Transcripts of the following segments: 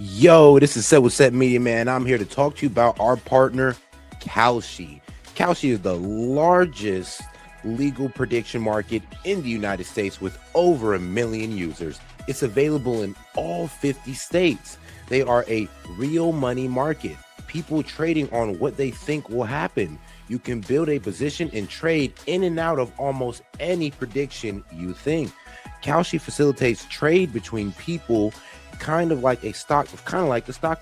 Yo, this is Set with Set Media, man. I'm here to talk to you about our partner, Kalshi. Kalshi is the largest legal prediction market in the United States with over 1 million users. It's available in all 50 states. They are a real money market, people trading on what they think will happen. You can build a position and trade in and out of almost any prediction you think. Kalshi facilitates trade between people kind of like the stock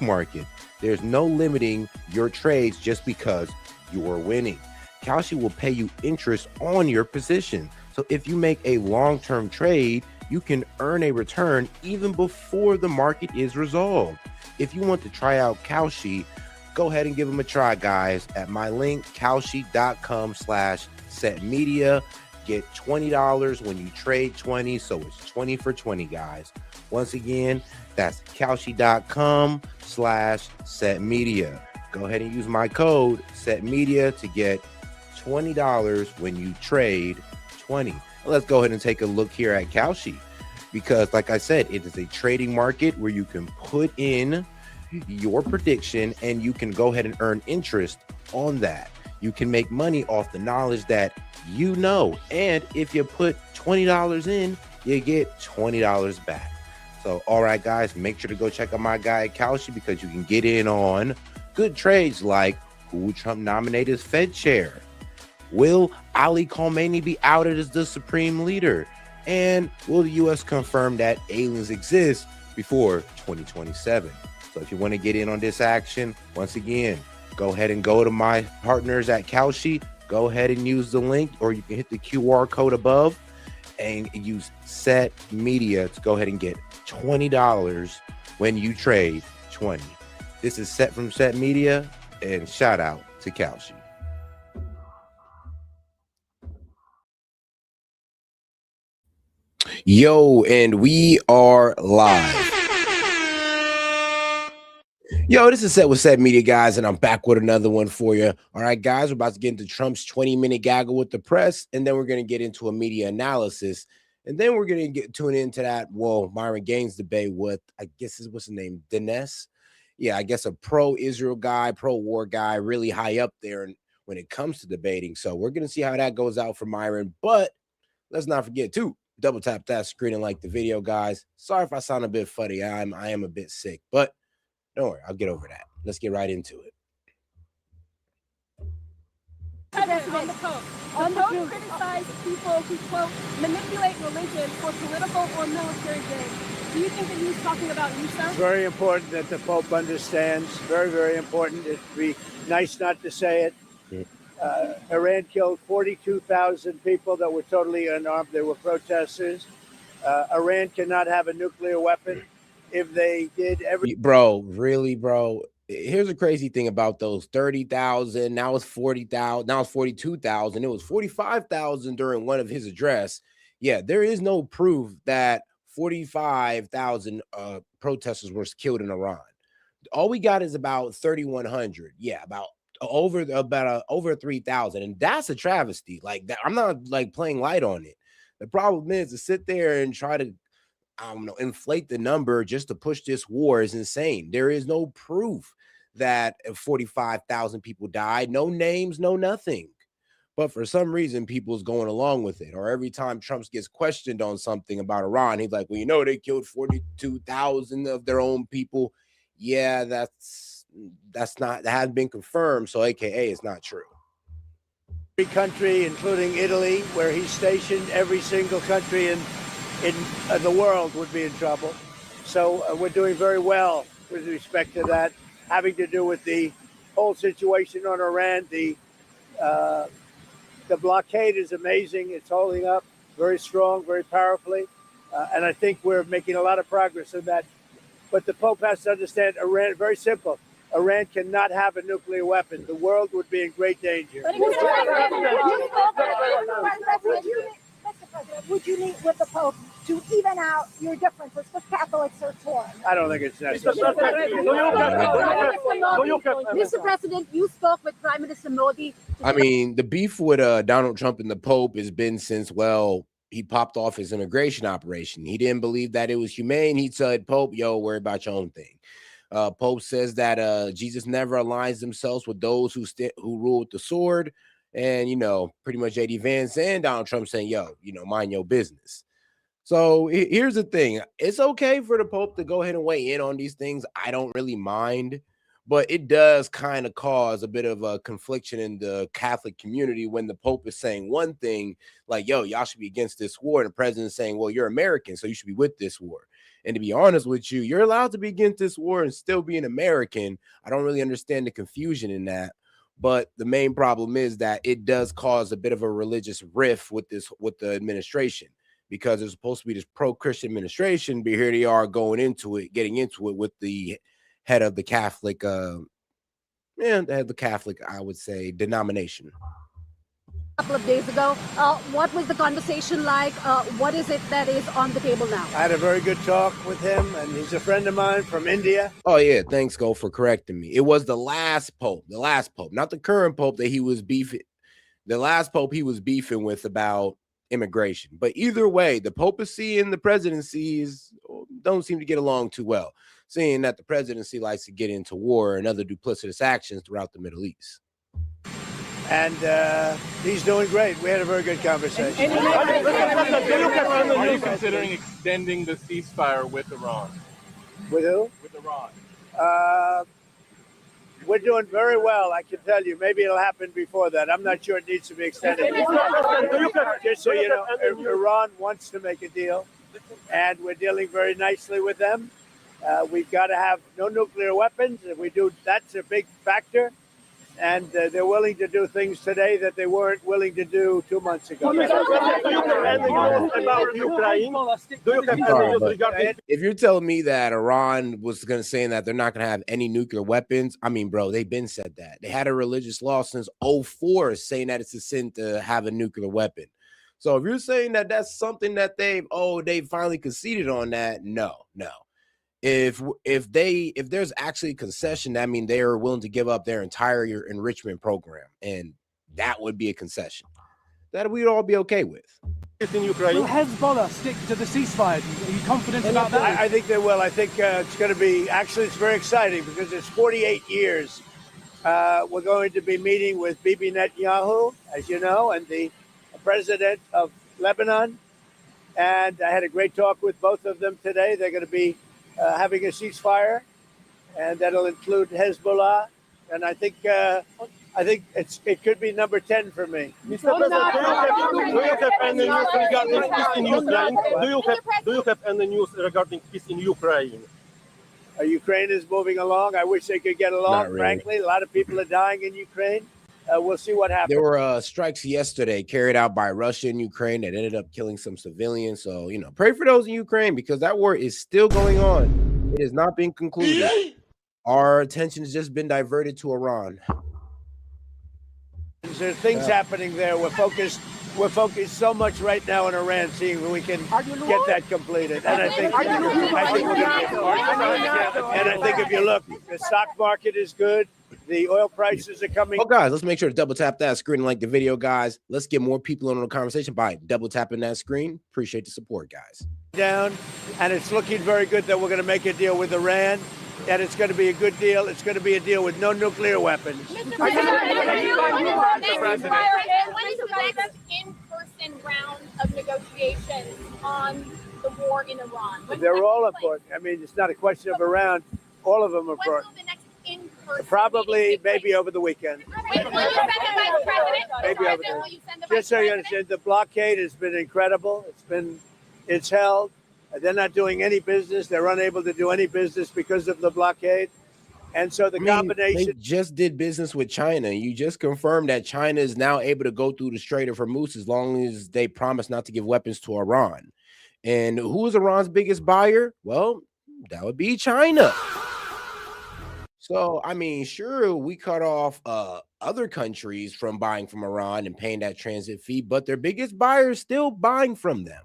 market. There's no limiting your trades just because you're winning. Kalshi will pay you interest on your position. So if you make a long-term trade, you can earn a return even before the market is resolved. If you want to try out Kalshi, go ahead and give them a try, guys, at my link, kalshi.com/setmedia. Get $20 when you trade 20, so it's 20 for 20, guys. Once again, that's kalshi.com/setmedia. Go ahead and use my code setmedia to get $20 when you trade 20. Let's go ahead and take a look here at Kalshi, because like I said, it is a trading market where you can put in your prediction and you can go ahead and earn interest on that. You can make money off the knowledge that you know, and if you put $20 in, you get $20 back. So all right, guys, make sure to go check out my guy at Kalshi, because you can get in on good trades like who will Trump nominate as Fed chair, will Ali Khamenei be outed as the supreme leader, and will the U.S. confirm that aliens exist before 2027. So if you want to get in on this action, once again, go ahead and go to my partners at Kalshi. Go ahead and use the link, or you can hit the QR code above and use Set Media to go ahead and get $20 when you trade 20. This is Set from Set Media, and shout out to Kalshi. Yo, and we are live. Yo, this is Set with Set Media, guys, and I'm back with another one for you. All right, guys, we're about to get into Trump's 20-minute gaggle with the press, and then we're going to get into a media analysis, and then we're going to tune into that, Myron Gaines debate with, I guess, what's his name, Dinesh? Yeah, I guess a pro-Israel guy, pro-war guy, really high up there when it comes to debating. So we're going to see how that goes out for Myron, but let's not forget, too, double tap that screen and like the video, guys. Sorry if I sound a bit funny. I am a bit sick, but don't worry, I'll get over that. Let's get right into it. On the Pope. The Pope criticized people who, quote, manipulate religion for political or military gain. Do you think that he's talking about you, sir? It's very important that the Pope understands. Very, very important. It'd be nice not to say it. Iran killed 42,000 people that were totally unarmed. They were protesters. Iran cannot have a nuclear weapon. If they did Bro, really, bro. Here's a crazy thing about those 30,000. Now it's 40,000. Now it's 42,000. It was 45,000 during one of his address. Yeah, there is no proof that 45,000 protesters were killed in Iran. All we got is about 3,100. Yeah, about over 3,000, and that's a travesty. Like that, I'm not like playing light on it. The problem is to sit there and try to, I don't know, inflate the number just to push this war is insane. There is no proof that 45,000 people died, no names, no nothing. But for some reason, people's going along with it. Or every time Trump gets questioned on something about Iran, he's like, well, you know, they killed 42,000 of their own people. Yeah, that hasn't been confirmed. So AKA, it's not true. every country, including Italy, where he's stationed, every single country in the world would be in trouble. So we're doing very well with respect to that, having to do with the whole situation on Iran. The blockade is amazing. It's holding up very strong, very powerfully. And I think we're making a lot of progress in that. But the Pope has to understand Iran, very simple. Iran cannot have a nuclear weapon. The world would be in great danger. Would you meet with the Pope to even out your differences because Catholics are torn? I don't think it's necessary. Mr. President, you spoke with Prime Minister Modi. I mean, the beef with Donald Trump and the Pope has been since, well, he popped off his immigration operation. He didn't believe that it was humane. He said, Pope, yo, worry about your own thing. Pope says that Jesus never aligns themselves with those who rule with the sword. And, pretty much J.D. Vance and Donald Trump saying, yo, mind your business. So here's the thing. It's okay for the Pope to go ahead and weigh in on these things. I don't really mind, but it does kind of cause a bit of a confliction in the Catholic community when the Pope is saying one thing like, yo, y'all should be against this war. And the president is saying, well, you're American, so you should be with this war. And to be honest with you, you're allowed to be against this war and still be an American. I don't really understand the confusion in that. But the main problem is that it does cause a bit of a religious rift with the administration, because it's supposed to be this pro-Christian administration, but here they are getting into it with the head of the Catholic, I would say, denomination. A couple of days ago, what was the conversation like? What is it that is on the table now? I had a very good talk with him, and he's a friend of mine from India. Oh yeah, thanks, Go, for correcting me. It was the last pope, not the current pope that he was beefing. The last pope he was beefing with about immigration. But either way, the papacy and the presidency don't seem to get along too well, seeing that the presidency likes to get into war and other duplicitous actions throughout the Middle East. And he's doing great. We had a very good conversation. Are you considering extending the ceasefire with Iran? With who? With Iran. We're doing very well, I can tell you. Maybe it'll happen before that. I'm not sure it needs to be extended. Just so you know, Iran wants to make a deal, and we're dealing very nicely with them. We've got to have no nuclear weapons. If we do, that's a big factor. And they're willing to do things today that they weren't willing to do 2 months ago. If you're telling me that Iran was going to say that they're not going to have any nuclear weapons, I mean, bro, they've been said that. They had a religious law since 2004 saying that it's a sin to have a nuclear weapon. So if you're saying that that's something that they finally conceded on that, no. If there's actually a concession, that means they are willing to give up their entire enrichment program, and that would be a concession that we'd all be okay with. In Ukraine. Will Hezbollah stick to the ceasefire? Are you confident about that? I think they will. I think it's going to be, actually, it's very exciting because it's 48 years. We're going to be meeting with Bibi Netanyahu, as you know, and the president of Lebanon. And I had a great talk with both of them today. They're going to be having a ceasefire, and that'll include Hezbollah. And I think it could be number 10 for me. Mr. President, do you have any news regarding peace in Ukraine? Do you have any news regarding peace in Ukraine? Ukraine is moving along. I wish they could get along, really. Frankly. A lot of people are dying in Ukraine. We'll see what happens. There were strikes yesterday carried out by Russia in Ukraine that ended up killing some civilians. So, pray for those in Ukraine because that war is still going on. It has not been concluded. Our attention has just been diverted to Iran. There's things happening there. We're focused so much right now in Iran, seeing if we can get that completed. And I think if you look, the stock market is good. The oil prices are coming. Oh, guys, let's make sure to double tap that screen and like the video, guys. Let's get more people in the conversation by double tapping that screen. Appreciate the support, guys. Down, and it's looking very good that we're going to make a deal with Iran, and it's going to be a good deal. It's going to be a deal with no nuclear weapons. Mr. President, when is the next in-person round of negotiations on the war in Iran? They're all important. I mean, it's not a question of around. All of them are important. Probably, maybe over the weekend. Will you send the Vice President? Maybe over the weekend. Just so you understand, the blockade has been incredible. It's held. They're not doing any business. They're unable to do any business because of the blockade. And so combination. They just did business with China. You just confirmed that China is now able to go through the Strait of Hormuz as long as they promise not to give weapons to Iran. And who is Iran's biggest buyer? Well, that would be China. So, I mean, sure, we cut off other countries from buying from Iran and paying that transit fee, but their biggest buyer is still buying from them.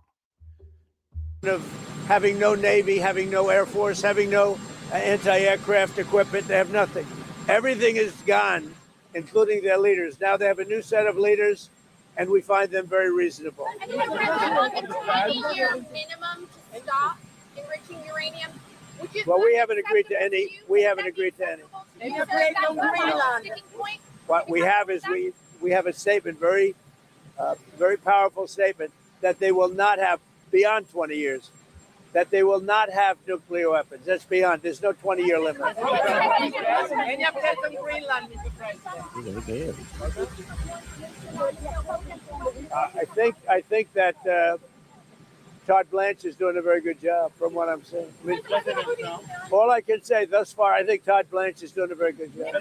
Of having no Navy, having no Air Force, having no anti-aircraft equipment, they have nothing. Everything is gone, including their leaders. Now they have a new set of leaders, and we find them very reasonable. I think it's a 20-year minimum to stop enriching uranium. Well, we haven't agreed to any. We haven't agreed to any. What we have is we have a statement, very powerful statement, that they will not have beyond 20 years. That they will not have nuclear weapons. That's beyond. There's no 20-year limit. I think that Todd Blanche is doing a very good job, from what I'm saying. I mean, all I can say thus far, I think Todd Blanche is doing a very good job.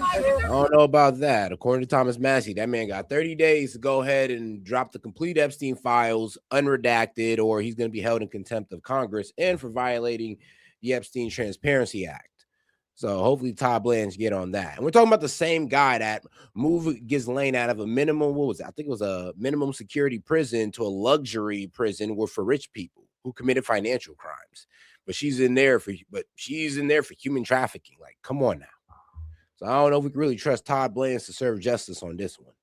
I don't know about that. According to Thomas Massey, that man got 30 days to go ahead and drop the complete Epstein files unredacted, or he's going to be held in contempt of Congress and for violating the Epstein Transparency Act. So hopefully Todd Blanche get on that. And we're talking about the same guy that moved Ghislaine out of a minimum, what was it? I think it was a minimum security prison to a luxury prison for rich people who committed financial crimes. But she's in there for human trafficking. Like, come on now. So I don't know if we can really trust Todd Blanche to serve justice on this one.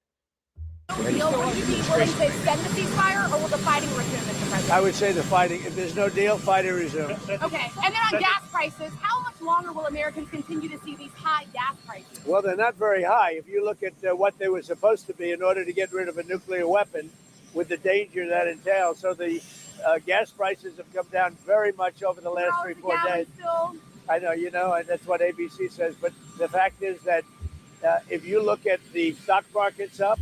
Would you be willing to extend the ceasefire, or will the fighting resume, Mr. President? I would say the fighting. If there's no deal, fighting resumes. Okay. And then on gas prices, how much longer will Americans continue to see these high gas prices? Well, they're not very high. If you look at what they were supposed to be in order to get rid of a nuclear weapon, with the danger that entails. So the gas prices have come down very much over the last 3-4 days. Still. I know, and that's what ABC says. But the fact is that if you look at the stock market's up,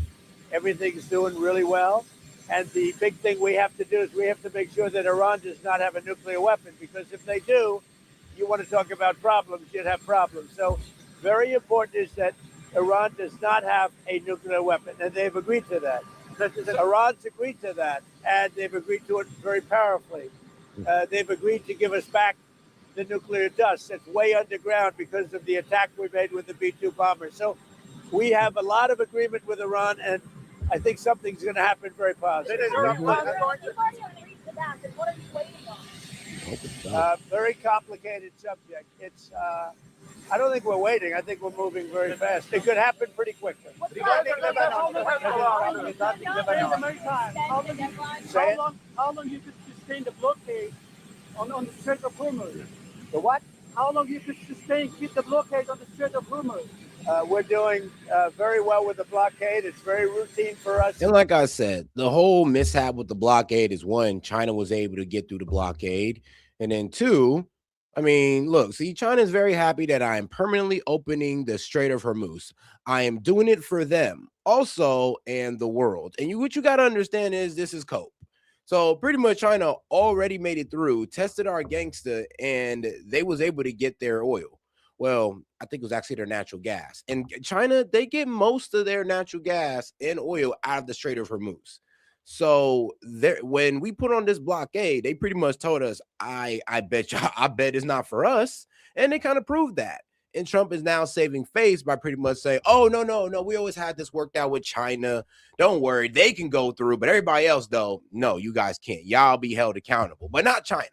everything's doing really well. And the big thing we have to do is we have to make sure that Iran does not have a nuclear weapon, because if they do, you want to talk about problems, you'd have problems. So very important is that Iran does not have a nuclear weapon, and they've agreed to that. Iran's agreed to that, and they've agreed to it very powerfully. They've agreed to give us back the nuclear dust that's way underground because of the attack we made with the B-2 bomber. So we have a lot of agreement with Iran, and I think something's going to happen very positive. Very complicated subject. It's. I don't think we're waiting. I think we're moving very fast. It could happen pretty quickly. How long you could sustain the blockade on the Strait of Hormuz? The what? How long you could keep the blockade on the Strait of Hormuz? We're doing very well with the blockade. It's very routine for us. And like I said, the whole mishap with the blockade is, one, China was able to get through the blockade. And then two, I mean, look, see, China is very happy that I am permanently opening the Strait of Hormuz. I am doing it for them also and the world. And what you got to understand is this is cope. So pretty much China already made it through, tested our gangster, and they was able to get their oil. Well, I think it was actually their natural gas. And China, they get most of their natural gas and oil out of the Strait of Hormuz. So when we put on this blockade, they pretty much told us, I bet it's not for us. And they kind of proved that. And Trump is now saving face by pretty much saying, oh, no, we always had this worked out with China. Don't worry, they can go through. But everybody else, though, no, you guys can't. Y'all be held accountable. But not China.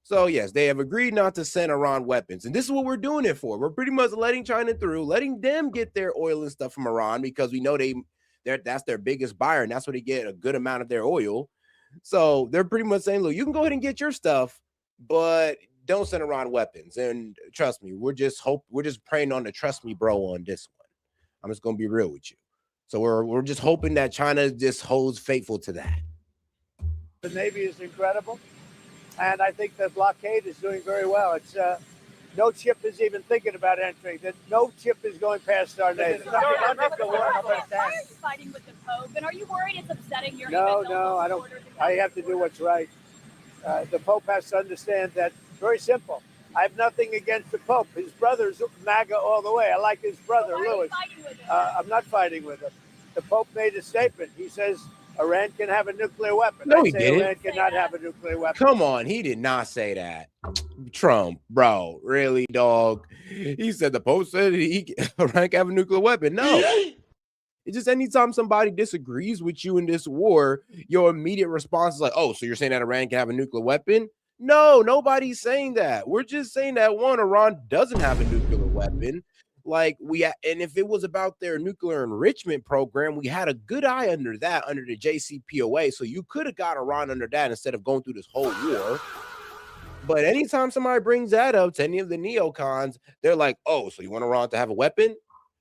So, yes, they have agreed not to send Iran weapons. And this is what we're doing it for. We're pretty much letting China through, letting them get their oil and stuff from Iran, because we know that's their biggest buyer, and that's where they get a good amount of their oil. So they're pretty much saying, look, you can go ahead and get your stuff, but don't send Iran weapons. And trust me, we're just praying on the trust me bro on this one. I'm just going to be real with you. So we're just hoping that China just holds faithful to that. The Navy is incredible. And I think the blockade is doing very well. It's no ship is even thinking about entering. No ship is going past our Navy. Why are you fighting with the Pope? And are you worried it's upsetting your? No, I don't. I have to do what's right. The Pope has to understand that. Very simple. I have nothing against the Pope. His brother's MAGA all the way. I like his brother, Louis. I'm not fighting with him. The Pope made a statement. He says Iran can have a nuclear weapon. No, he didn't. Iran cannot have a nuclear weapon. Come on, he did not say that. Trump, bro, really, dog? He said the Pope said Iran can have a nuclear weapon. No. It's just anytime somebody disagrees with you in this war, your immediate response is like, oh, so you're saying that Iran can have a nuclear weapon? No, nobody's saying that. We're just saying that, one, Iran doesn't have a nuclear weapon. Like and if it was about their nuclear enrichment program, we had a good eye under that, under the JCPOA. So you could have got Iran under that instead of going through this whole war. But anytime somebody brings that up to any of the neocons, they're like, oh, so you want Iran to have a weapon?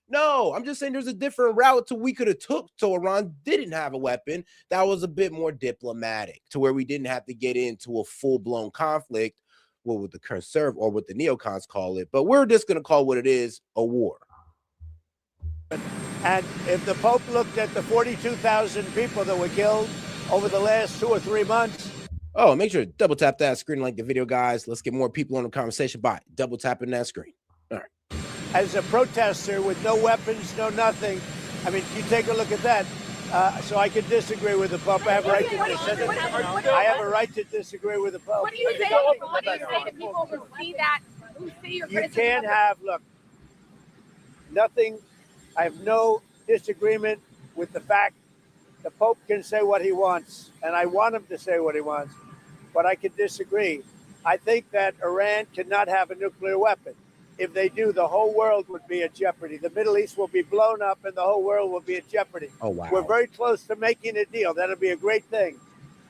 No, I'm just saying there's a different route to we could have took so Iran didn't have a weapon that was a bit more diplomatic, to where we didn't have to get into a full-blown conflict, what would the conservative or what the neocons call it, but we're just going to call what it is, a war. And if the Pope looked at the 42,000 people that were killed over the last 2 or 3 months. Oh, make sure to double tap that screen, like the video, guys. Let's get more people on the conversation by double tapping that screen. All right. As a protester with no weapons, no nothing, I mean, you take a look at that. So I can disagree with the Pope. I have a right to disagree. I have a right to disagree with the Pope. What do you say? What do you say to people who see that, who see your criticism? You can't have, look, nothing. I have no disagreement with the fact the Pope can say what he wants, and I want him to say what he wants, but I can disagree. I think that Iran cannot have a nuclear weapon. If they do, the whole world would be at jeopardy. The Middle East will be blown up and the whole world will be at jeopardy. Oh, wow. We're very close to making a deal. That'll be a great thing.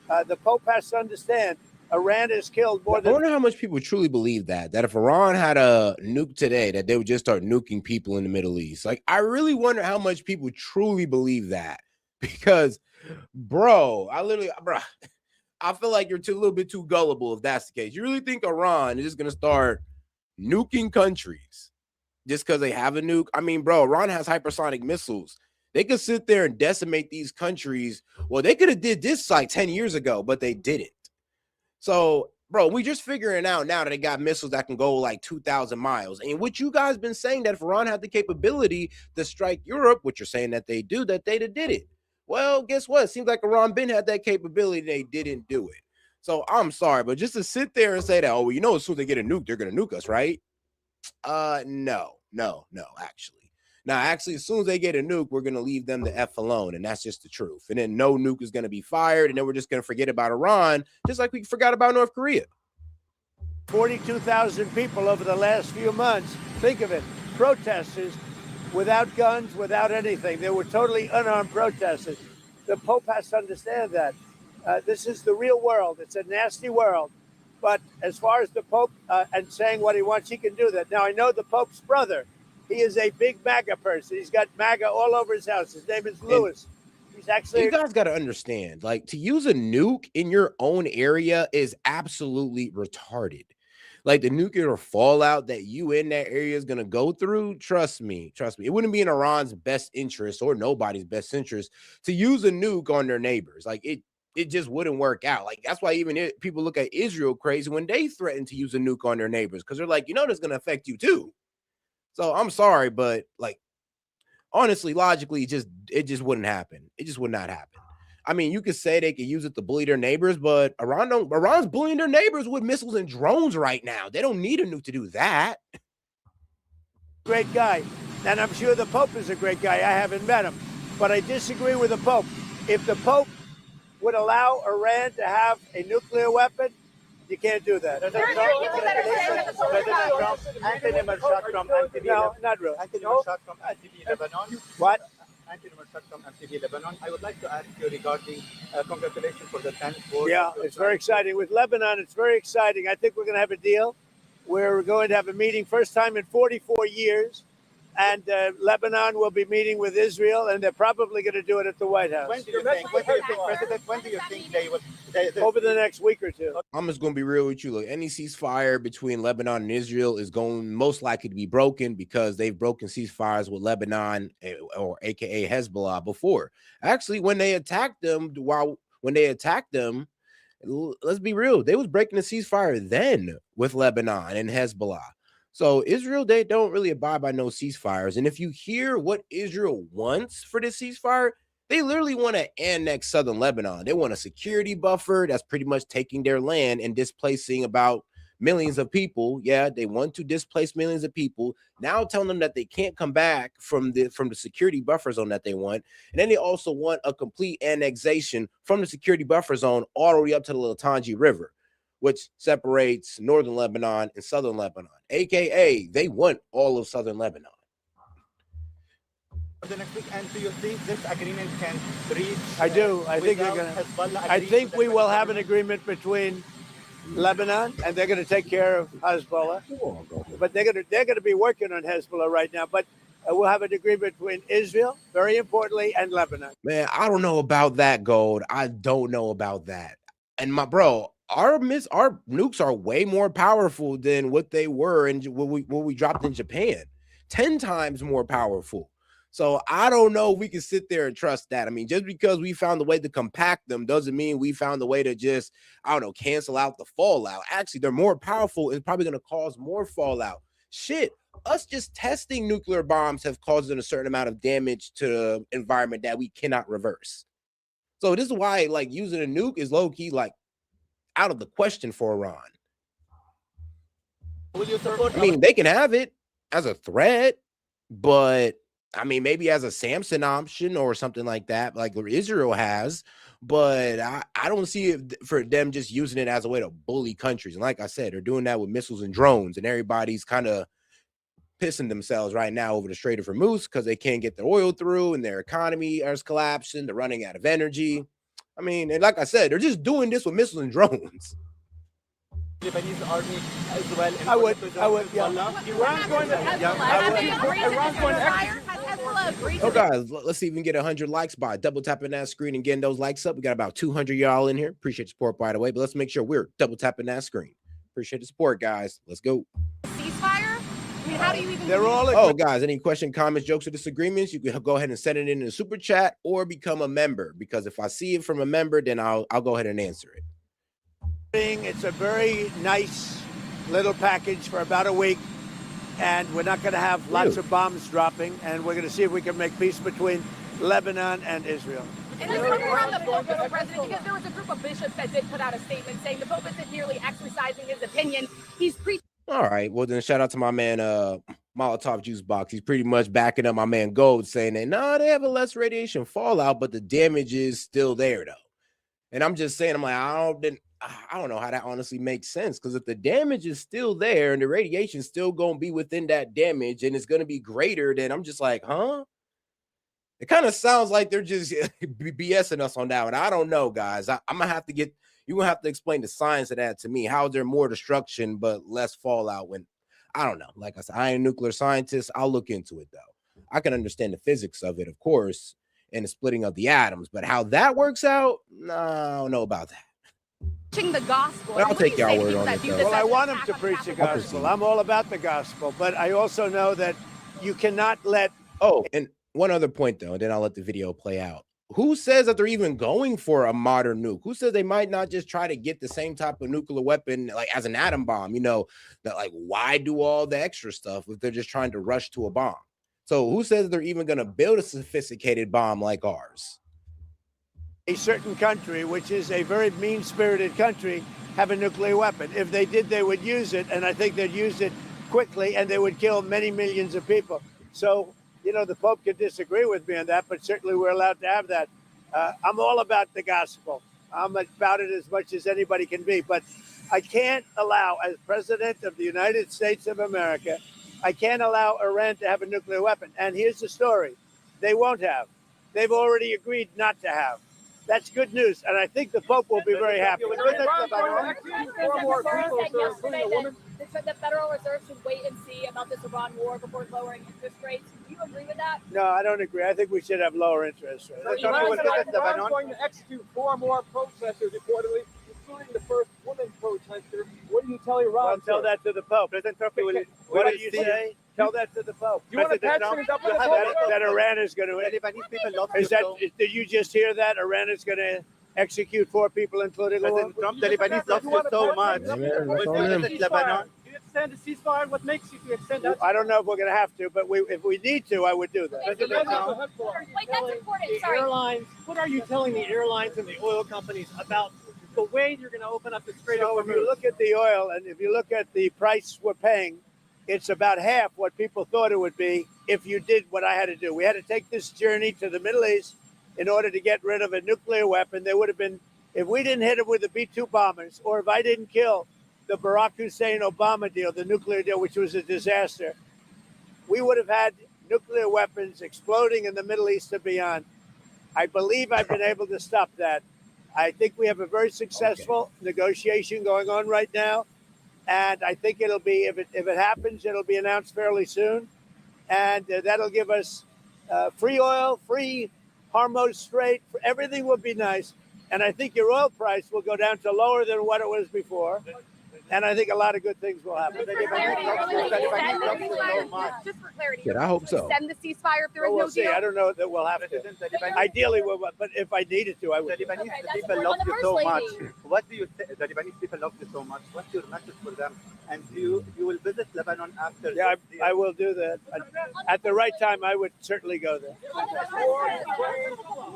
The Pope has to understand Iran has killed more than... I wonder how much people truly believe that if Iran had a nuke today, that they would just start nuking people in the Middle East. Like, I really wonder how much people truly believe that, because, bro, I feel like you're a little bit too gullible if that's the case. You really think Iran is just going to start nuking countries just because they have a nuke? I mean, bro, Iran has hypersonic missiles. They could sit there and decimate these countries. Well, they could have did this like 10 years ago, but they didn't. So, bro, we just figuring out now that they got missiles that can go like 2,000 miles. And what you guys been saying, that if Iran had the capability to strike Europe, what you're saying that they do, that they did it. Well, guess what? It seems like Iran been had that capability. They didn't do it. So I'm sorry, but just to sit there and say that, oh, well, you know, as soon as they get a nuke, they're going to nuke us, right? No, actually. Now, actually, as soon as they get a nuke, we're going to leave them the F alone, and that's just the truth. And then no nuke is going to be fired, and then we're just going to forget about Iran, just like we forgot about North Korea. 42,000 people over the last few months. Think of it. Protesters without guns, without anything. They were totally unarmed protesters. The Pope has to understand that. This is the real world. It's a nasty world. But as far as the Pope and saying what he wants, he can do that. Now, I know the Pope's brother. He is a big MAGA person. He's got MAGA all over his house. His name is Louis. He's actually... You guys got to understand, like, to use a nuke in your own area is absolutely retarded. Like, the nuclear fallout that you in that area is going to go through, trust me, it wouldn't be in Iran's best interest or nobody's best interest to use a nuke on their neighbors. Like, it just wouldn't work out. Like, that's why even people look at Israel crazy when they threaten to use a nuke on their neighbors, because they're like, you know, that's going to affect you too. So I'm sorry, but like, honestly, logically, it just wouldn't happen. It just would not happen. I mean, you could say they could use it to bully their neighbors, but Iran's bullying their neighbors with missiles and drones right now. They don't need a nuke to do that. Great guy. And I'm sure the Pope is a great guy. I haven't met him, but I disagree with the Pope. If the Pope would allow Iran to have a nuclear weapon, you can't do that. No, not really. What? Lebanon. I would like to ask you regarding congratulations for the 10th war. Yeah, it's very exciting. With Lebanon, it's very exciting. I think we're going to have a deal. We're going to have a meeting, first time in 44 years. And Lebanon will be meeting with Israel, and they're probably going to do it at the White House. When do you think, President, when do you think they will? Over the next week or two. I'm just going to be real with you. Look, any ceasefire between Lebanon and Israel is going most likely to be broken, because they've broken ceasefires with Lebanon, or AKA Hezbollah, before. Actually, when they attacked them, let's be real, they was breaking the ceasefire then with Lebanon and Hezbollah. So Israel, they don't really abide by no ceasefires. And if you hear what Israel wants for this ceasefire, they literally want to annex southern Lebanon. They want a security buffer that's pretty much taking their land and displacing about millions of people. Yeah, they want to displace millions of people. Now telling them that they can't come back from the security buffer zone that they want. And then they also want a complete annexation from the security buffer zone all the way up to the Litani River, which separates northern Lebanon and southern Lebanon, AKA they want all of southern Lebanon. for the next week? And do you think this agreement can reach? I do. I think they're going to. I think we will have an agreement between Lebanon, and they're going to take care of Hezbollah. But they're going to be working on Hezbollah right now. But we'll have an agreement between Israel, very importantly, and Lebanon. Man, I don't know about that, Gold. I don't know about that. And my bro, our nukes are way more powerful than what they were and when we dropped in Japan. 10 times more powerful. So I don't know if we can sit there and trust that. I mean, just because we found a way to compact them doesn't mean we found a way to just, I don't know, cancel out the fallout. Actually, they're more powerful and probably going to cause more fallout. Shit, us just testing nuclear bombs have caused a certain amount of damage to the environment that we cannot reverse. So this is why, like, using a nuke is low-key, like, out of the question for Iran. Will you support? I mean, they can have it as a threat, but I mean, maybe as a Samson option or something like that, like Israel has, but I don't see it for them just using it as a way to bully countries. And like I said, they're doing that with missiles and drones, and everybody's kind of pissing themselves right now over the Strait of Hormuz because they can't get their oil through and their economy is collapsing. They're running out of energy. I mean, and like I said, they're just doing this with missiles and drones. Lebanese army as well. I would. Yeah. Iran's going to. Oh, guys, let's see if we can get 100 likes by double tapping that screen and getting those likes up. We got about 200 y'all in here. Appreciate the support, by the way, but let's make sure we're double tapping that screen. Appreciate the support, guys. Let's go. Ceasefire? I mean, how do you even? They're all. Oh, guys, any question, comments, jokes, or disagreements? You can go ahead and send it in a super chat or become a member. Because if I see it from a member, then I'll go ahead and answer it. It's a very nice little package for about a week, and we're not going to have lots of bombs dropping, and we're going to see if we can make peace between Lebanon and Israel. And this is around the Pope, Mr. President, because there was a group of bishops that did put out a statement saying the Pope isn't merely exercising his opinion, he's preaching. All right, well then shout out to my man Molotov Juice Box. He's pretty much backing up my man Gold, saying that they have a less radiation fallout, but the damage is still there though. And I'm just saying, I'm like, I don't know how that honestly makes sense, because if the damage is still there and the radiation is still going to be within that damage and it's going to be greater, then I'm just like, huh? It kind of sounds like they're just BSing us on that one. I don't know, guys. I'm going to have to you're going to have to explain the science of that to me. How is there more destruction but less fallout when, I don't know. Like I said, I ain't a nuclear scientist. I'll look into it, though. I can understand the physics of it, of course, and the splitting of the atoms, but how that works out, no, I don't know about that. Preaching the gospel. I'll take your word on it. Well, I want him to preach the gospel. I'm all about the gospel, but I also know that you cannot let. Oh, and one other point, though, and then I'll let the video play out. Who says that they're even going for a modern nuke? Who says they might not just try to get the same type of nuclear weapon, like as an atom bomb? You know, that like, why do all the extra stuff if they're just trying to rush to a bomb? So who says they're even going to build a sophisticated bomb like ours? A certain country, which is a very mean-spirited country, have a nuclear weapon. If they did, they would use it, and I think they'd use it quickly, and they would kill many millions of people. So, you know, the Pope could disagree with me on that, but certainly we're allowed to have that. I'm all about the gospel. I'm about it as much as anybody can be, but I can't allow, as President of the United States of America, I can't allow Iran to have a nuclear weapon. And here's the story. They won't have. They've already agreed not to have. That's good news, and I think the Pope will be very happy. The Federal Reserve should wait and see about this Iran war before lowering interest rates. Do you agree with that? No, I don't agree. I think we should have lower interest rates. Iran's going to execute 4 more protesters, reportedly, including the first woman protester. What do you tell Iran? Well, tell that to the Pope. What do you say? Tell that to the Pope. You want to patch things up with the Pope? That Iran is going to. Did you just hear that? Iran is going to execute 4 people, including Trump. The Lebanese love you so much. Lebanon. You extend the ceasefire. What makes you extend that? I don't know if we're going to have to, but if we need to, I would do that. Wait, that's important. Sorry. Airlines. What are you telling the airlines and the oil companies about the way you're going to open up the Strait of Hormuz? If you look at the oil and if you look at the price we're paying, it's about half what people thought it would be if you did what I had to do. We had to take this journey to the Middle East in order to get rid of a nuclear weapon. There would have been, if we didn't hit it with the B-2 bombers, or if I didn't kill the Barack Hussein Obama deal, the nuclear deal, which was a disaster, we would have had nuclear weapons exploding in the Middle East and beyond. I believe I've been able to stop that. I think we have a very successful negotiation going on right now. And I think it'll be, if it happens, it'll be announced fairly soon. And that'll give us free oil, free Hormuz Strait. Everything will be nice. And I think your oil price will go down to lower than what it was before. And I think a lot of good things will happen. Just for clarity, Yeah, I hope so. Extend the ceasefire if there is We'll no see. deal. I don't know that we'll have to. Ideally, but if I needed to, I would. The Lebanese Okay, that's people important. love The you so First much. Lady. What do you think? The Lebanese people love you so much. What's your message for them? And you will visit Lebanon after? Yeah, I will do that. At the right time, I would certainly go there.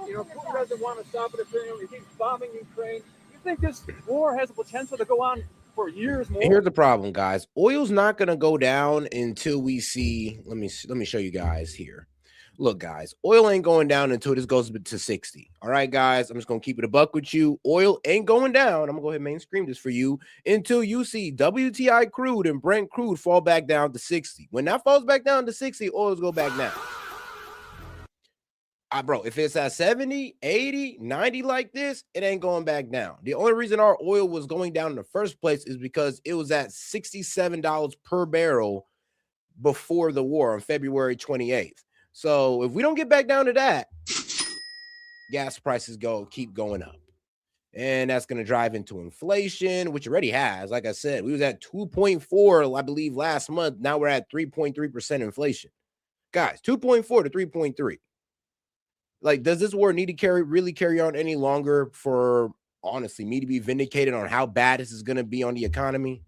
You know, Putin doesn't want to stop it. He keeps bombing Ukraine. You think this war has the potential to go on for years more? Here's the problem, guys. Oil's not gonna go down until we see. Let me show you guys here. Look, guys, oil ain't going down until this goes to 60. All right, guys. I'm just gonna keep it a buck with you. Oil ain't going down. I'm gonna go ahead and mainstream this for you until you see WTI crude and Brent crude fall back down to 60. When that falls back down to 60, oils go back down. Bro, if it's at 70, 80, 90 like this, it ain't going back down. The only reason our oil was going down in the first place is because it was at $67 per barrel before the war on February 28th. So if we don't get back down to that, gas prices keep going up. And that's going to drive into inflation, which already has. Like I said, we was at 2.4, I believe, last month. Now we're at 3.3% inflation. Guys, 2.4 to 3.3. Like, does this war need to really carry on any longer for, honestly, me to be vindicated on how bad this is going to be on the economy?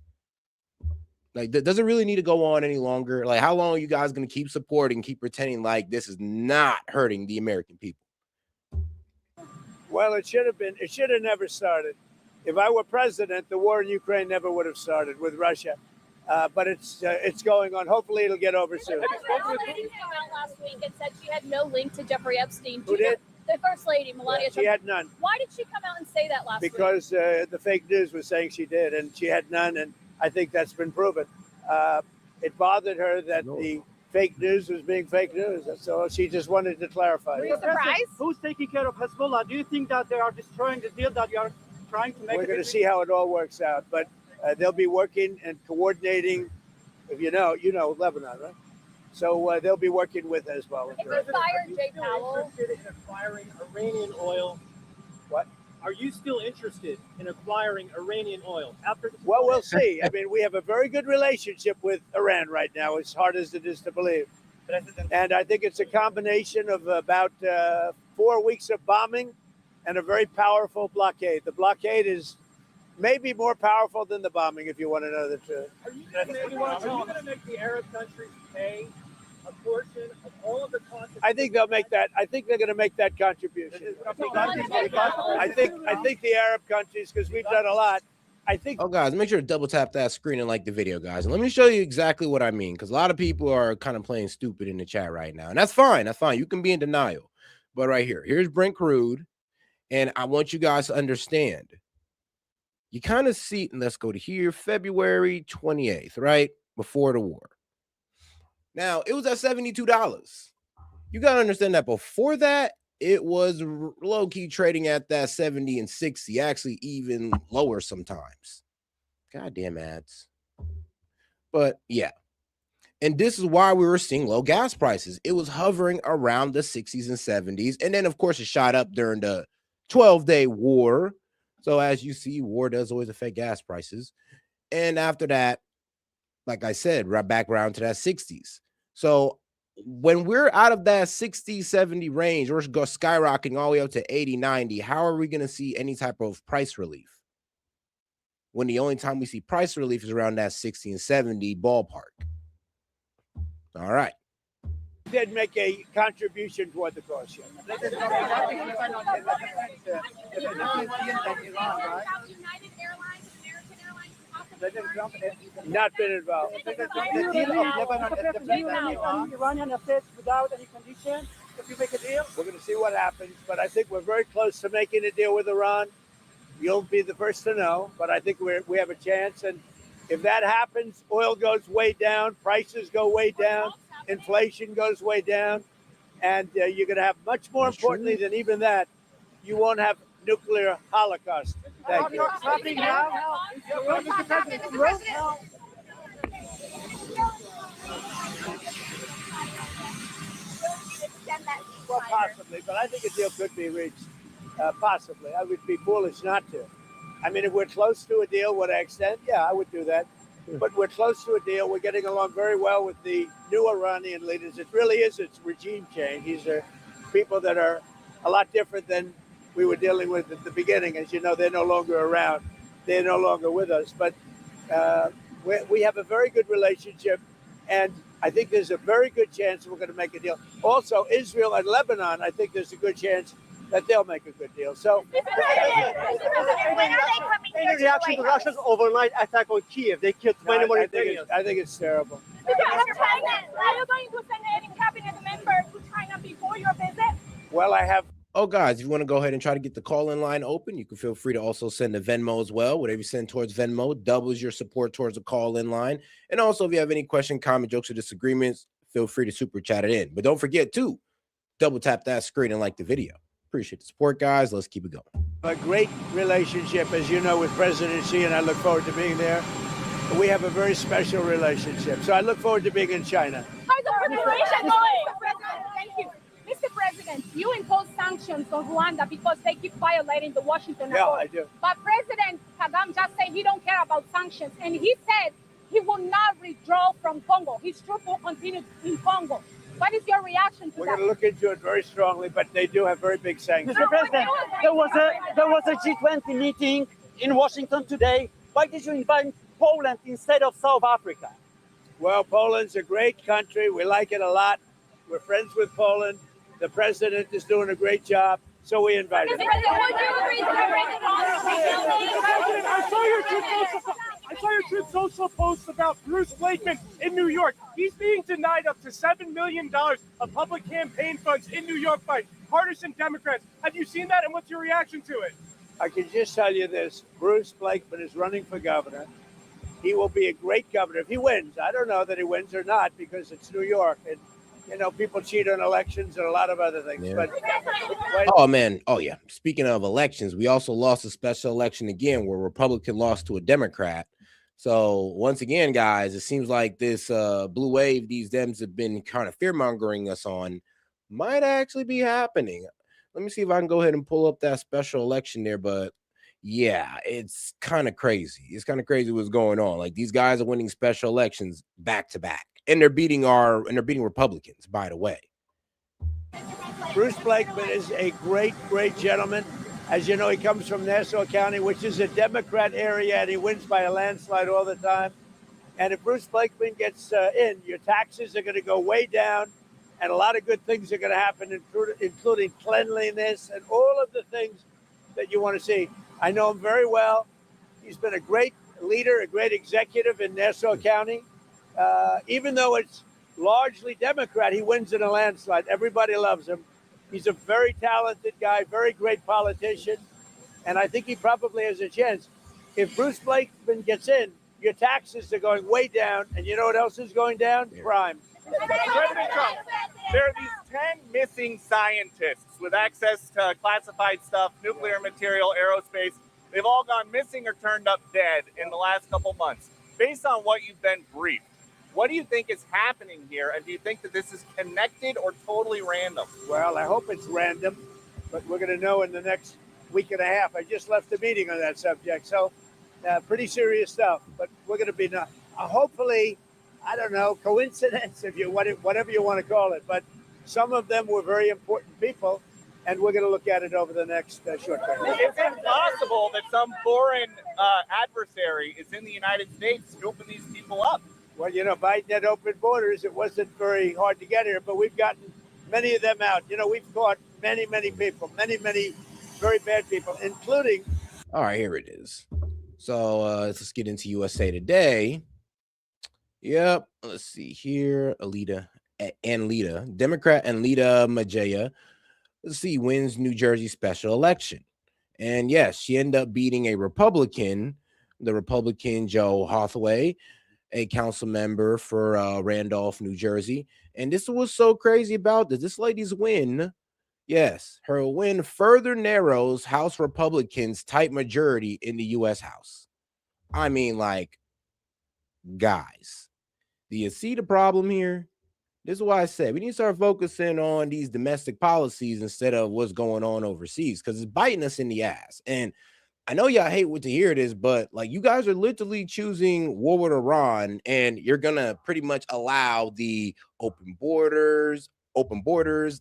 Like, does it really need to go on any longer? Like, how long are you guys going to keep supporting, keep pretending like this is not hurting the American people? Well, it should have never started. If I were president, the war in Ukraine never would have started with Russia. But it's going on. Hopefully, it'll get over soon. The First Lady came out last week and said she had no link to Jeffrey Epstein. Who did? The First Lady, Melania She had none. Why did she come out and say that last week? Because the fake news was saying she did, and she had none, and I think that's been proven. It bothered her that the fake news was being fake news, so she just wanted to clarify. Were you surprised? Who's taking care of Hezbollah? Do you think that they are destroying the deal that you are trying to make? We're going to see how it all works out, but they'll be working and coordinating. If you know Lebanon, right? So they'll be working with Hezbollah. If they fired Jay Powell, interested in acquiring Iranian oil? What? Are you still interested in acquiring Iranian oil after this? Well, we'll see. I mean, we have a very good relationship with Iran right now, as hard as it is to believe. And I think it's a combination of about 4 weeks of bombing and a very powerful blockade. The blockade is maybe more powerful than the bombing, if you want to know the truth. Are you going to make the Arab countries pay a portion of all of the costs? I think they'll make that. I think they're going to make that contribution. I think the Arab countries, because we've done a lot. I think. Oh, guys, make sure to double tap that screen and like the video, guys. And let me show you exactly what I mean, because a lot of people are kind of playing stupid in the chat right now, and that's fine. That's fine. You can be in denial, but right here's Brent crude, and I want you guys to understand. You kind of see, and let's go to here, February 28th, right before the war. Now it was at $72. You got to understand that before that, it was low-key trading at that 70 and 60, actually even lower sometimes. Goddamn ads. But yeah. And this is why we were seeing low gas prices. It was hovering around the 60s and 70s. And then, of course, it shot up during the 12-day war. So as you see, war does always affect gas prices. And after that, like I said, right back around to that 60s. So when we're out of that 60, 70 range, we're skyrocketing all the way up to 80, 90. How are we going to see any type of price relief? When the only time we see price relief is around that 60 and 70 ballpark. All right. Did make a contribution toward the cost share. United Airlines, American Airlines, not been involved. Iranian assets without any condition. If you make a deal, we're going to see what happens, but I think we're very close to making a deal with Iran. You'll be the first to know, but I think we have a chance. And if that happens, oil goes way down, prices go way down. inflation goes way down, and you're going to have much more That's importantly true. than even that, you won't have nuclear holocaust. Thank you. What's happening now? Mr. President, through? Well, possibly, but I think a deal could be reached. Possibly. I would be foolish not to. I mean, if we're close to a deal, would I extend? Yeah, I would do that. But we're close to a deal. We're getting along very well with the new Iranian leaders. It really is its regime change. These are people that are a lot different than we were dealing with at the beginning. As you know, they're no longer around. They're no longer with us. But we have a very good relationship. And I think there's a very good chance we're going to make a deal. Also, Israel and Lebanon, I think there's a good chance that they'll make a good deal. So, Any reaction to Russia's overnight attack on Kiev? They killed 20 more Ukrainians. I think it's terrible. Mr. President, are you going to send any cabinet member to China before your visit? Well, I have. Oh, guys, if you want to go ahead and try to get the call-in line open, you can feel free to also send a Venmo as well. Whatever you send towards Venmo doubles your support towards the call-in line. And also, if you have any question, comment, jokes, or disagreements, feel free to super chat it in. But don't forget to double tap that screen and like the video. Appreciate the support, guys. Let's keep it going. A great relationship, as you know, with President Xi, and I look forward to being there. We have a very special relationship. So I look forward to being in China. How's the preparation going? Thank you. Mr. President, you impose sanctions on Rwanda because they keep violating the Washington Yeah, Accord. I do. But President Kagame just said he don't care about sanctions, and he said he will not withdraw from Congo. His troops will continue in Congo. What is your reaction to We're that? going to look into it very strongly, but they do have very big sanctions. Mr. President, there was a G20 meeting in Washington today. Why did you invite Poland instead of South Africa? Well, Poland's a great country. We like it a lot. We're friends with Poland. The president is doing a great job, so we invited him. Mr. President, would you agree to the President, I saw your Truth Social posts about Bruce Blakeman in New York. He's being denied up to $7 million of public campaign funds in New York by partisan Democrats. Have you seen that, and what's your reaction to it? I can just tell you this. Bruce Blakeman is running for governor. He will be a great governor if he wins. I don't know that he wins or not because it's New York. And, you know, people cheat on elections and a lot of other things. Yeah. But Oh, man. Oh, yeah. Speaking of elections, we also lost a special election again where Republican lost to a Democrat. So once again, guys, it seems like this blue wave these Dems have been kind of fear-mongering us on might actually be happening. Let me see if I can go ahead and pull up that special election there. But yeah, it's kind of crazy. It's kind of crazy what's going on. Like these guys are winning special elections back to back, and they're beating Republicans, by the way. Bruce Blakeman is a great, great gentleman. As you know, he comes from Nassau County, which is a Democrat area, and he wins by a landslide all the time. And if Bruce Blakeman gets in, your taxes are going to go way down, and a lot of good things are going to happen, including cleanliness and all of the things that you want to see. I know him very well. He's been a great leader, a great executive in Nassau County. Even though it's largely Democrat, he wins in a landslide. Everybody loves him. He's a very talented guy, very great politician, and I think he probably has a chance. If Bruce Blakeman gets in, your taxes are going way down, and you know what else is going down? Crime. President Trump, there are these 10 missing scientists with access to classified stuff, nuclear material, aerospace. They've all gone missing or turned up dead in the last couple months. Based on what you've been briefed, what do you think is happening here? And do you think that this is connected or totally random? Well, I hope it's random, but we're going to know in the next week and a half. I just left a meeting on that subject. So pretty serious stuff, but we're going to be hopefully, I don't know, coincidence, if you whatever you want to call it. But some of them were very important people, and we're going to look at it over the next short term. It's impossible that some foreign adversary is in the United States scooping these people up. Well, you know, Biden had open borders. It wasn't very hard to get here, but we've gotten many of them out. You know, we've caught many, many people, many very bad people, including. All right, here it is. So let's get into USA Today. Yep. Let's see here. Democrat Anita Majaya. Let's see, wins New Jersey special election. And yes, she ended up beating a Republican, the Republican Joe Hathaway. a council member for Randolph, New Jersey. And this is what's so crazy about this. This lady's win, yes, her win further narrows House Republicans' tight majority in the U.S. House. I mean, like, guys, do you see the problem here? This is why I said we need to start focusing on these domestic policies instead of what's going on overseas, because it's biting us in the ass. And I know y'all hate to hear this, but like, you guys are literally choosing war with Iran, and you're gonna pretty much allow the open borders,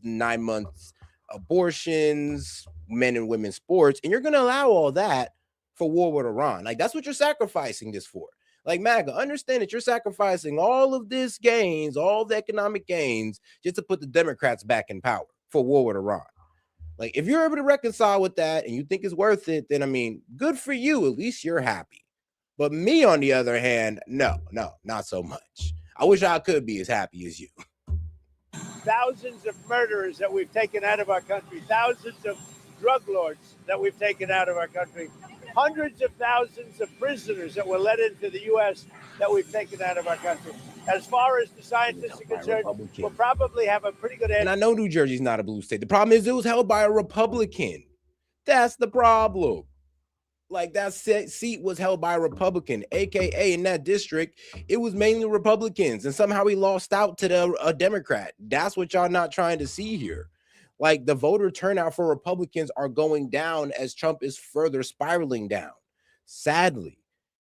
9 months abortions, men and women's sports, and you're gonna allow all that for war with Iran. Like, that's what you're sacrificing this for. Like, MAGA, understand that you're sacrificing all of this gains, all the economic gains, just to put the Democrats back in power for war with Iran. Like, if you're able to reconcile with that and you think it's worth it, then I mean, good for you. At least you're happy. But me, on the other hand, no, not so much. I wish I could be as happy as you. Thousands of murderers that we've taken out of our country, thousands of drug lords that we've taken out of our country, hundreds of thousands of prisoners that were let into the U.S. that we've taken out of our country. As far as the scientists are concerned, we'll probably have a pretty good answer. And I know New Jersey's not a blue state. The problem is it was held by a Republican. That's the problem. Like, that seat was held by a Republican, aka in that district, it was mainly Republicans, and somehow he lost out to a Democrat. That's what y'all not trying to see here. Like, the voter turnout for Republicans are going down as Trump is further spiraling down, sadly.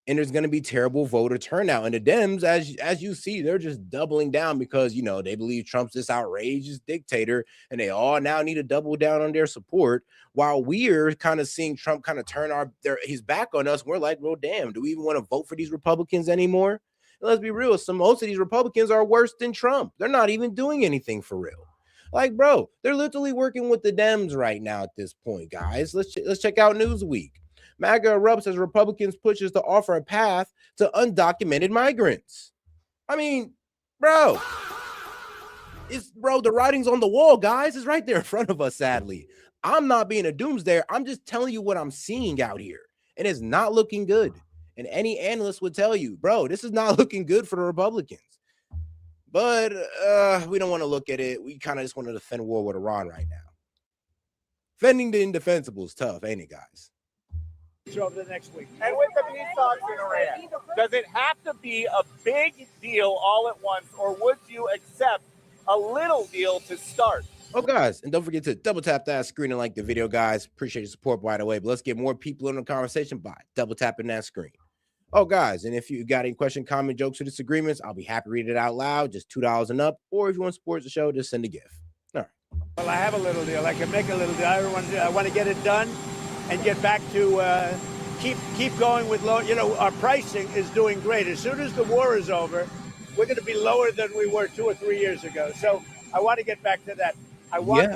And there's going to be terrible voter turnout. And the Dems, as you see, they're just doubling down because, you know, they believe Trump's this outrageous dictator, and they all now need to double down on their support, while we're kind of seeing Trump kind of turn his back on us. We're like, well, damn, do we even want to vote for these Republicans anymore? And let's be real, most of these Republicans are worse than Trump. They're not even doing anything for real. Like, bro, they're literally working with the Dems right now at this point, guys. Let's check out Newsweek. MAGA erupts as Republicans pushes to offer a path to undocumented migrants. I mean, bro, the writing's on the wall, guys. It's right there in front of us, sadly. I'm not being a doomsdayer. I'm just telling you what I'm seeing out here. And it's not looking good. And any analyst would tell you, bro, this is not looking good for the Republicans. But we don't want to look at it. We kind of just want to defend war with Iran right now. Defending the indefensible is tough, ain't it, guys? Over the next week. And with the peace talks in Iran, does it have to be a big deal all at once, or would you accept a little deal to start? Oh, guys, and don't forget to double tap that screen and like the video, guys. Appreciate your support, by the way. But let's get more people in the conversation by double tapping that screen. Oh, guys, and if you got any question, comment, jokes, or disagreements, I'll be happy to read it out loud. Just $2 and up. Or if you want to support the show, just send a gift. All right. Well, I have a little deal. I can make a little deal. I want to get it done and get back to keep going with low. You know, our pricing is doing great. As soon as the war is over, we're going to be lower than we were 2 or 3 years ago. So I want to get back to that.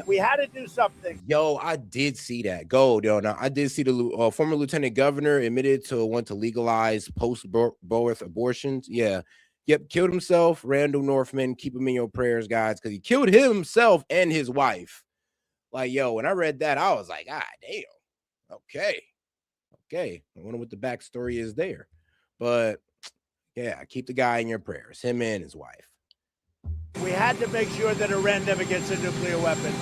We had to do something. Yo, I did see that. Now, I did see the former lieutenant governor admitted to want to legalize post-birth abortions. Yeah. Yep. Killed himself. Randall Northman. Keep him in your prayers, guys, because he killed himself and his wife. Like, yo, when I read that, I was like, ah, damn. Okay. I wonder what the backstory is there. But yeah, keep the guy in your prayers, him and his wife. We had to make sure that Iran never gets a nuclear weapon.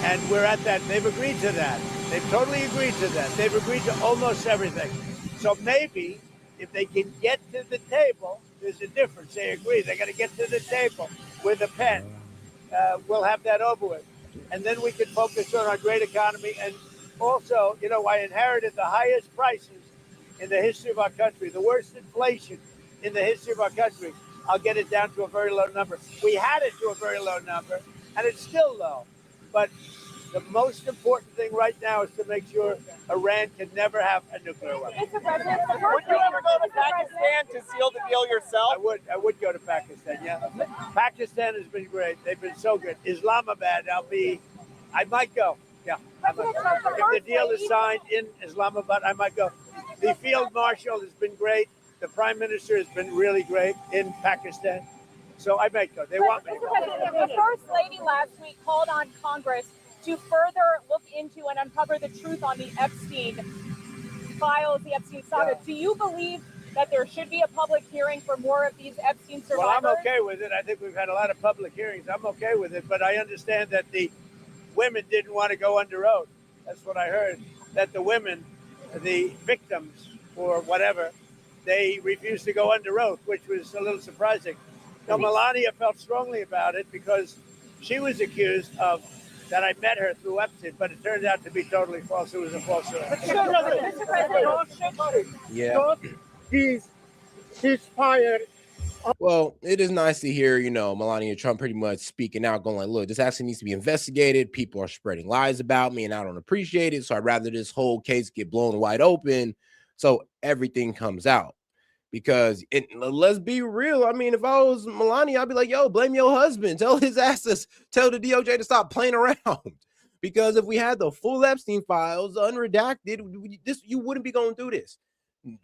And we're at that. They've agreed to that. They've totally agreed to that. They've agreed to almost everything. So maybe if they can get to the table, there's a difference. They agree. They're going to get to the table with a pen. We'll have that over with. And then we can focus on our great economy. And also, you know, I inherited the highest prices in the history of our country, the worst inflation in the history of our country. I'll get it down to a very low number. We had it to a very low number, and it's still low. But the most important thing right now is to make sure Iran can never have a nuclear weapon. Would you ever go to Pakistan to seal the deal yourself? I would go to Pakistan, yeah. Pakistan has been great. They've been so good. Islamabad, I might go. Yeah. If the deal is signed in Islamabad, I might go. The field marshal has been great. The prime minister has been really great in Pakistan. So I might go. They want me to go. The First Lady last week called on Congress to further look into and uncover the truth on the Epstein files, the Epstein saga. Do you believe that there should be a public hearing for more of these Epstein survivors? Well, I'm okay with it. I think we've had a lot of public hearings. I'm okay with it, but I understand that the women didn't want to go under oath. That's what I heard, that the women, the victims or whatever, they refused to go under oath, which was a little surprising. Now, Melania felt strongly about it because she was accused of that I met her through Epstein, but it turned out to be totally false. It was a false story. Mr. President, Yeah. He's fired. Well, it is nice to hear, Melania Trump pretty much speaking out, going like, look, this actually needs to be investigated. People are spreading lies about me and I don't appreciate it. So I'd rather this whole case get blown wide open so everything comes out. Because let's be real. I mean, if I was Melania, I'd be like, yo, blame your husband. Tell his asses, tell the DOJ to stop playing around. Because if we had the full Epstein files, unredacted, you wouldn't be going through this.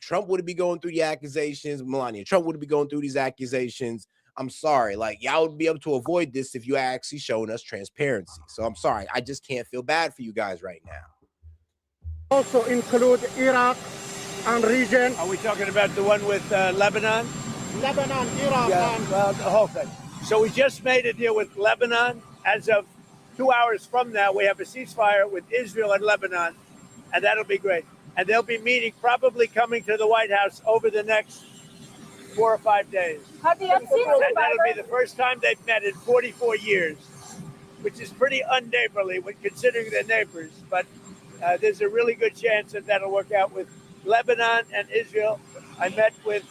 Trump wouldn't be going through the accusations. Melania Trump wouldn't be going through these accusations. I'm sorry. Like, y'all would be able to avoid this if you actually showing us transparency. So I'm sorry. I just can't feel bad for you guys right now. Also include Iraq and region. Are we talking about the one with Lebanon? Lebanon, Iraq, Yeah, well, the whole thing. So we just made a deal with Lebanon. As of 2 hours from now, we have a ceasefire with Israel and Lebanon, and that'll be great. And they'll be meeting, probably coming to the White House over the next 4 or 5 days. have the Epstein And that'll be survivors? the first time they've met in 44 years, which is pretty unneighborly when considering they're neighbors. But there's a really good chance that that'll work out with Lebanon and Israel. I met with,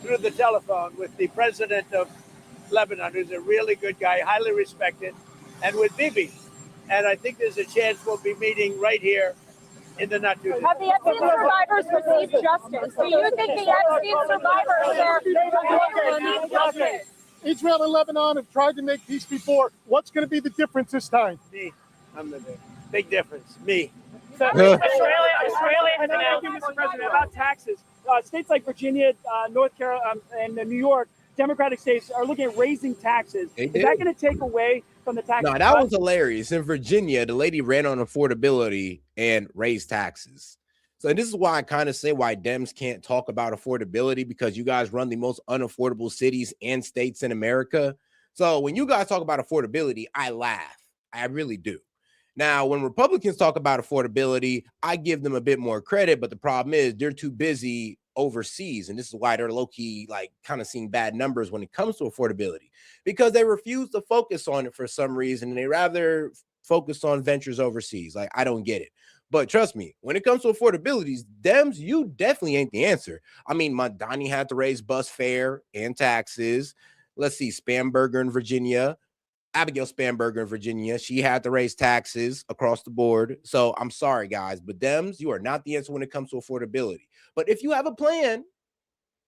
through the telephone, with the president of Lebanon, who's a really good guy, highly respected, and with Bibi. And I think there's a chance we'll be meeting right here in the not too distant. Have the Epstein survivors received justice? Do you think the Epstein survivors are received justice? Israel and Lebanon have tried to make peace before. What's going to be the difference this time? Me, I'm the big difference. Me. Australia has announced, Mr. President, about taxes. States like Virginia, North Carolina, and New York, Democratic states, are looking at raising taxes. Is that going to take away from the tax? No, that was hilarious. In Virginia, the lady ran on affordability and raised taxes. So this is why I kind of say why Dems can't talk about affordability, because you guys run the most unaffordable cities and states in America. So when you guys talk about affordability, I laugh. I really do. Now, when Republicans talk about affordability, I give them a bit more credit, but the problem is they're too busy overseas. And this is why they're low-key, like, kind of seeing bad numbers when it comes to affordability, because they refuse to focus on it for some reason, and they rather focus on ventures overseas. Like, I don't get it. But trust me, when it comes to affordability, Dems, you definitely ain't the answer. I mean, Mondani had to raise bus fare and taxes. Let's see, Spamberger in Virginia. Abigail Spamberger in Virginia, she had to raise taxes across the board. So I'm sorry, guys, but Dems, you are not the answer when it comes to affordability. But if you have a plan,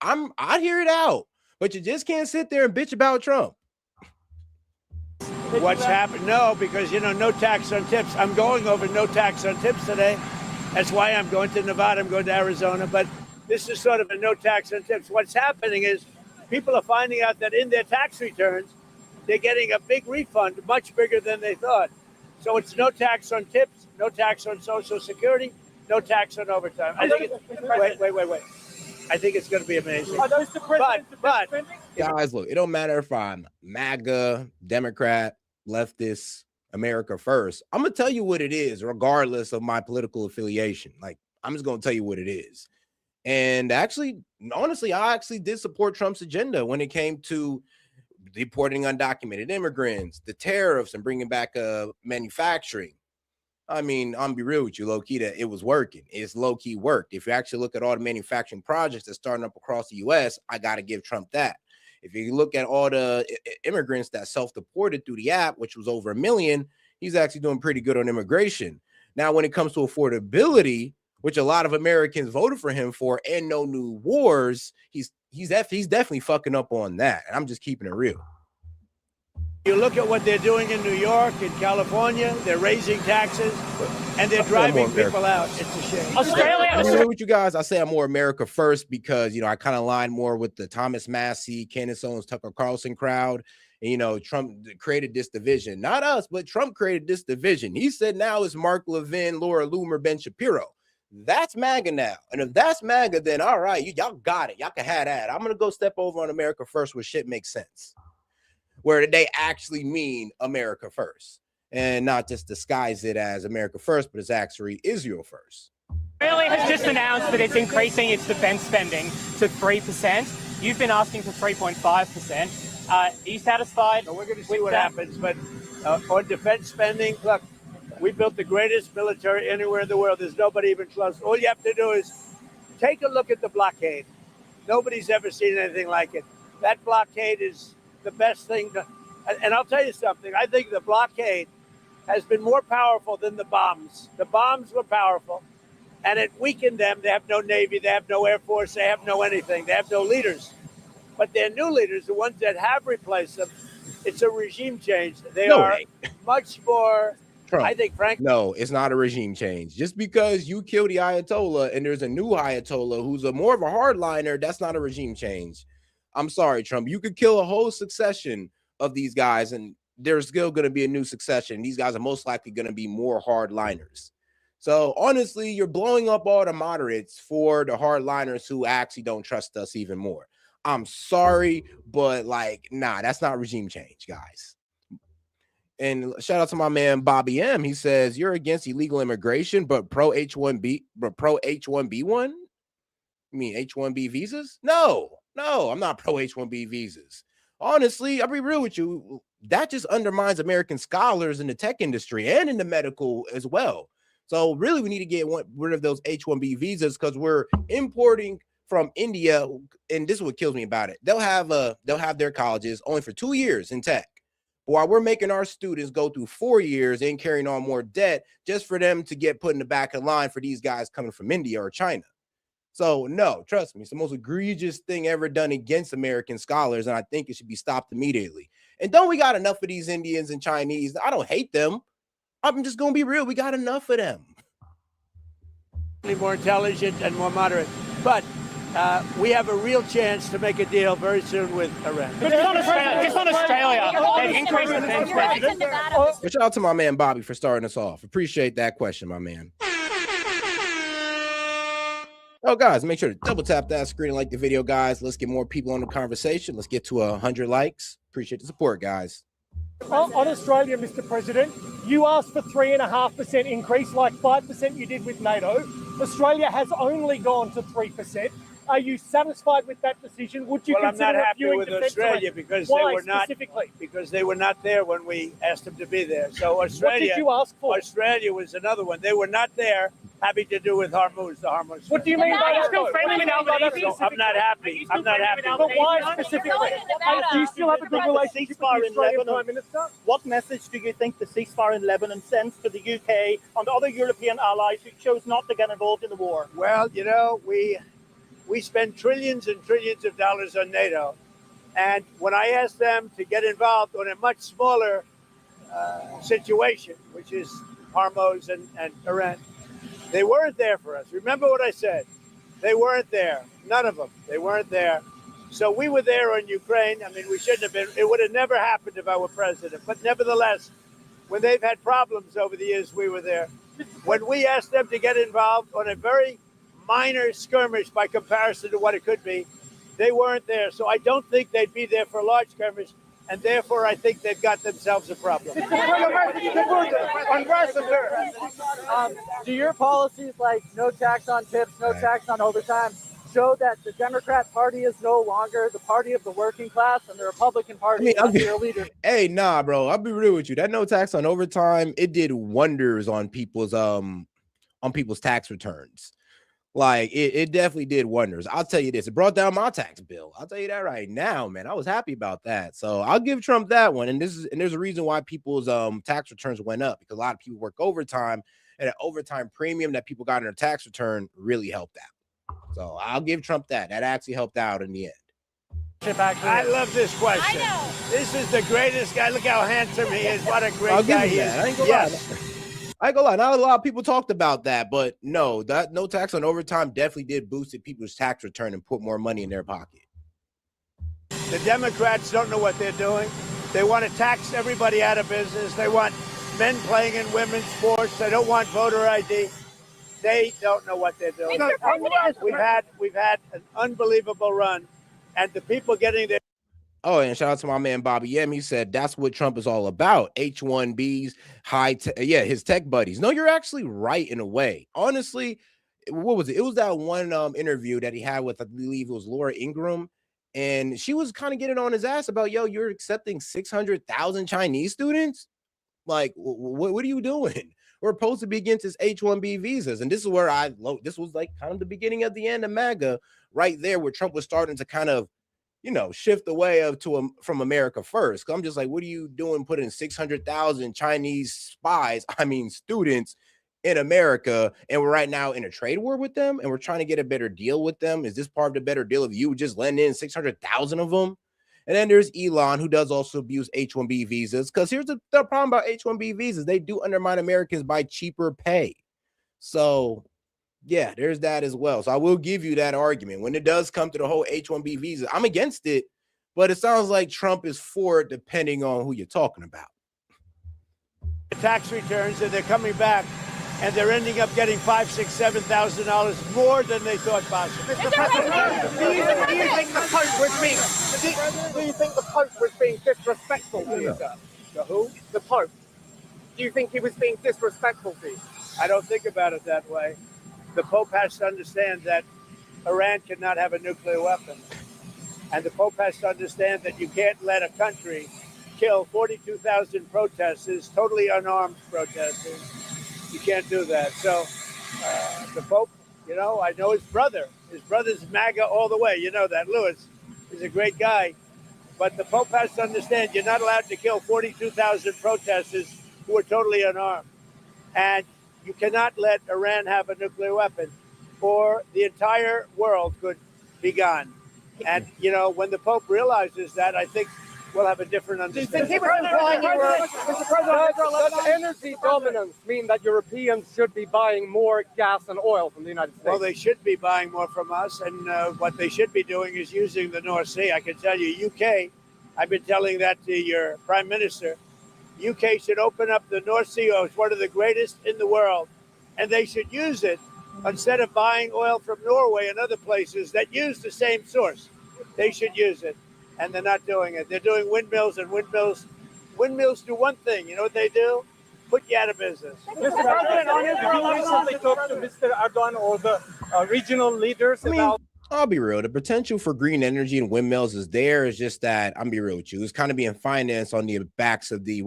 I'd hear it out. But you just can't sit there and bitch about Trump. What's happened? No, because, no tax on tips. I'm going over no tax on tips today. That's why I'm going to Nevada. I'm going to Arizona. But this is sort of a no tax on tips. What's happening is people are finding out that in their tax returns, they're getting a big refund, much bigger than they thought. So it's no tax on tips, no tax on Social Security, no tax on overtime. I think wait. I think it's going to be amazing. Are those the But guys, look, it don't matter if I'm MAGA, Democrat, leftist, America first. I'm going to tell you what it is, regardless of my political affiliation. Like, I'm just going to tell you what it is. And actually, honestly, I actually did support Trump's agenda when it came to deporting undocumented immigrants, the tariffs, and bringing back manufacturing. I mean, I'm gonna be real with you, low-key, that it was working. It's low-key worked. If you actually look at all the manufacturing projects that's starting up across the U.S., I got to give Trump that. If you look at all the immigrants that self-deported through the app, which was over 1 million, he's actually doing pretty good on immigration. Now, when it comes to affordability, which a lot of Americans voted for him for, and no new wars, he's definitely fucking up on that. And I'm just keeping it real. you look at what they're doing in New York, in California, they're raising taxes, and they're driving people out. It's a shame. Australia. I'm agree with you guys. I say I'm more America first because, I kind of align more with the Thomas Massey, Candace Owens, Tucker Carlson crowd. And, Trump created this division. Not us, but Trump created this division. He said now it's Mark Levin, Laura Loomer, Ben Shapiro. That's MAGA now. And if that's MAGA, then all right, y'all got it. Y'all can have that. I'm going to go step over on America First where shit makes sense, where they actually mean America First and not just disguise it as America First, but it's actually Israel First. Australia has just announced that it's increasing its defense spending to 3%. You've been asking for 3.5%. Are you satisfied? So we're going to see what happens. But on defense spending, look, we built the greatest military anywhere in the world. There's nobody even close. All you have to do is take a look at the blockade. Nobody's ever seen anything like it. That blockade is the best thing. And I'll tell you something. I think the blockade has been more powerful than the bombs. The bombs were powerful, and it weakened them. They have no Navy. They have no Air Force. They have no anything. They have no leaders. But their new leaders, the ones that have replaced them, it's a regime change. They are much more, Trump. I think, frankly. No, it's not a regime change. Just because you kill the Ayatollah and there's a new Ayatollah who's more of a hardliner, that's not a regime change. I'm sorry, Trump. You could kill a whole succession of these guys, and there's still going to be a new succession. These guys are most likely going to be more hardliners. So honestly, you're blowing up all the moderates for the hardliners who actually don't trust us even more. I'm sorry, but like, nah, that's not regime change, guys. And shout out to my man Bobby M. He says you're against illegal immigration, but pro H1B, but pro H1B1. You mean H1B visas? No, I'm not pro H1B visas. Honestly, I'll be real with you. That just undermines American scholars in the tech industry and in the medical as well. So really, we need to get rid of those H1B visas because we're importing from India, and this is what kills me about it. They'll have their colleges only for 2 years in tech, while we're making our students go through 4 years and carrying on more debt just for them to get put in the back of the line for these guys coming from India or China. So no, trust me, it's the most egregious thing ever done against American scholars, and I think it should be stopped immediately. And don't we got enough of these Indians and Chinese? I don't hate them. I'm just gonna be real. We got enough of them. More intelligent and more moderate, but we have a real chance to make a deal very soon with Iran. Just on Australia, they increased defense spending. Shout out to my man Bobby for starting us off. Appreciate that question, my man. Oh, guys, make sure to double tap that screen and like the video, guys. Let's get more people on the conversation. Let's get to 100 likes. Appreciate the support, guys. On Australia, Mr. President, you asked for 3.5% increase, like 5% you did with NATO. Australia has only gone to 3%. Are you satisfied with that decision? Would you I'm not consider happy with Australia because Why they were not specifically? Because they were not there when we asked them to be there. So Australia, What did you ask for? Australia was another one. They were not there, having to do with Hormuz, the Hormuz. What do you mean by that? Still friendly with Albanese? I'm not happy. I'm not happy. But why specifically? Do you still have a good relationship with the Australian Prime Minister? What message do you think the ceasefire in Lebanon sends to the UK and other European allies who chose not to get involved in the war? Well, you know, we spend trillions and trillions of dollars on NATO. And when I asked them to get involved on a much smaller situation, which is Hormuz and Iran, they weren't there for us. Remember what I said. They weren't there. None of them. They weren't there. So we were there on Ukraine. I mean, we shouldn't have been. It would have never happened if I were president. But nevertheless, when they've had problems over the years, we were there. When we asked them to get involved on a very minor skirmish by comparison to what it could be, they weren't there. So I don't think they'd be there for a large skirmish, and therefore I think they've got themselves a problem. Do your policies like no tax on tips, no tax on overtime show that the Democrat Party is no longer the party of the working class and the Republican Party is your leader? Hey, nah, bro. I'll be real with you. That no tax on overtime, it did wonders on people's tax returns. Like it definitely did wonders. I'll tell you this. It brought down my tax bill. I'll tell you that right now, man. I was happy about that. So I'll give Trump that one. And there's a reason why people's tax returns went up, because a lot of people work overtime, and an overtime premium that people got in their tax return really helped out. So I'll give Trump that. That actually helped out in the end. I love this question. This is the greatest guy. Look how handsome he is. What a great guy he is. I ain't gonna lie. Not a lot of people talked about that, but no, that no tax on overtime definitely did boost people's tax return and put more money in their pocket. The Democrats don't know what they're doing. They want to tax everybody out of business. They want men playing in women's sports. They don't want voter ID. They don't know what they're doing. We've had an unbelievable run, and the people getting their. Oh, and shout out to my man Bobby Yem. He said that's what Trump is all about. H-1Bs, his tech buddies. No, you're actually right in a way. Honestly, what was it? It was that one interview that he had with, I believe it was Laura Ingraham, and she was kind of getting on his ass about, yo, you're accepting 600,000 Chinese students? Like, what are you doing? We're supposed to be against this H-1B visas. And this is where this was like kind of the beginning of the end of MAGA right there, where Trump was starting to kind of, shift away from America first. Cause I'm just like, what are you doing putting 600,000 Chinese students in America? And we're right now in a trade war with them, and we're trying to get a better deal with them. Is this part of the better deal of you just letting in 600,000 of them? And then there's Elon, who does also abuse H-1B visas. Because here's the problem about H-1B visas. They do undermine Americans by cheaper pay. So, yeah, there's that as well. So I will give you that argument. When it does come to the whole H-1B visa, I'm against it. But it sounds like Trump is for it, depending on who you're talking about. Tax returns, and they're coming back, and they're ending up getting $5,000, $6,000, $7,000 more than they thought possible. Mr. President, do you think the Pope was being disrespectful to you, sir? The who? The Pope. Do you think he was being disrespectful to you? I don't think about it that way. The Pope has to understand that Iran cannot have a nuclear weapon. And the Pope has to understand that you can't let a country kill 42,000 protesters, totally unarmed protesters. You can't do that. So the Pope, I know his brother. His brother's MAGA all the way. You know that. Lewis is a great guy. But the Pope has to understand you're not allowed to kill 42,000 protesters who are totally unarmed. And you cannot let Iran have a nuclear weapon, or the entire world could be gone. And, when the Pope realizes that, I think we'll have a different understanding. Does energy dominance mean that Europeans should be buying more gas and oil from the United States? Well, they should be buying more from us, and what they should be doing is using the North Sea. I can tell you, UK, I've been telling that to your Prime Minister, UK should open up the North Sea. It's one of the greatest in the world, and they should use it instead of buying oil from Norway and other places that use the same source. They should use it, and they're not doing it. They're doing windmills, and windmills do one thing. You know what they do? Put you out of business. Mr. President, did you recently talk to Mr. Erdogan or the regional leaders about... I'll be real. The potential for green energy and windmills is there. It's just that, I'm be real with you, it's kind of being financed on the backs of the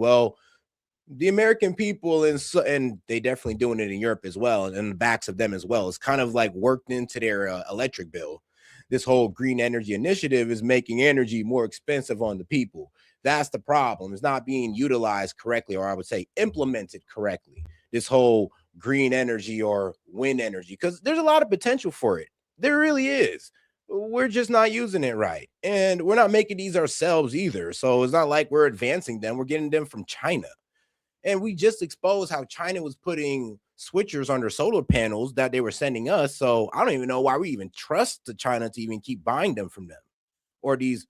American people, and they definitely doing it in Europe as well, and the backs of them as well. It's kind of like worked into their electric bill. This whole green energy initiative is making energy more expensive on the people. That's the problem. It's not being utilized correctly, or I would say implemented correctly. This whole green energy or wind energy, because there's a lot of potential for it. There really is. We're just not using it right. And we're not making these ourselves either. So it's not like we're advancing them. We're getting them from China. And we just exposed how China was putting switchers under solar panels that they were sending us. So I don't even know why we even trust the China to even keep buying them from them. Or these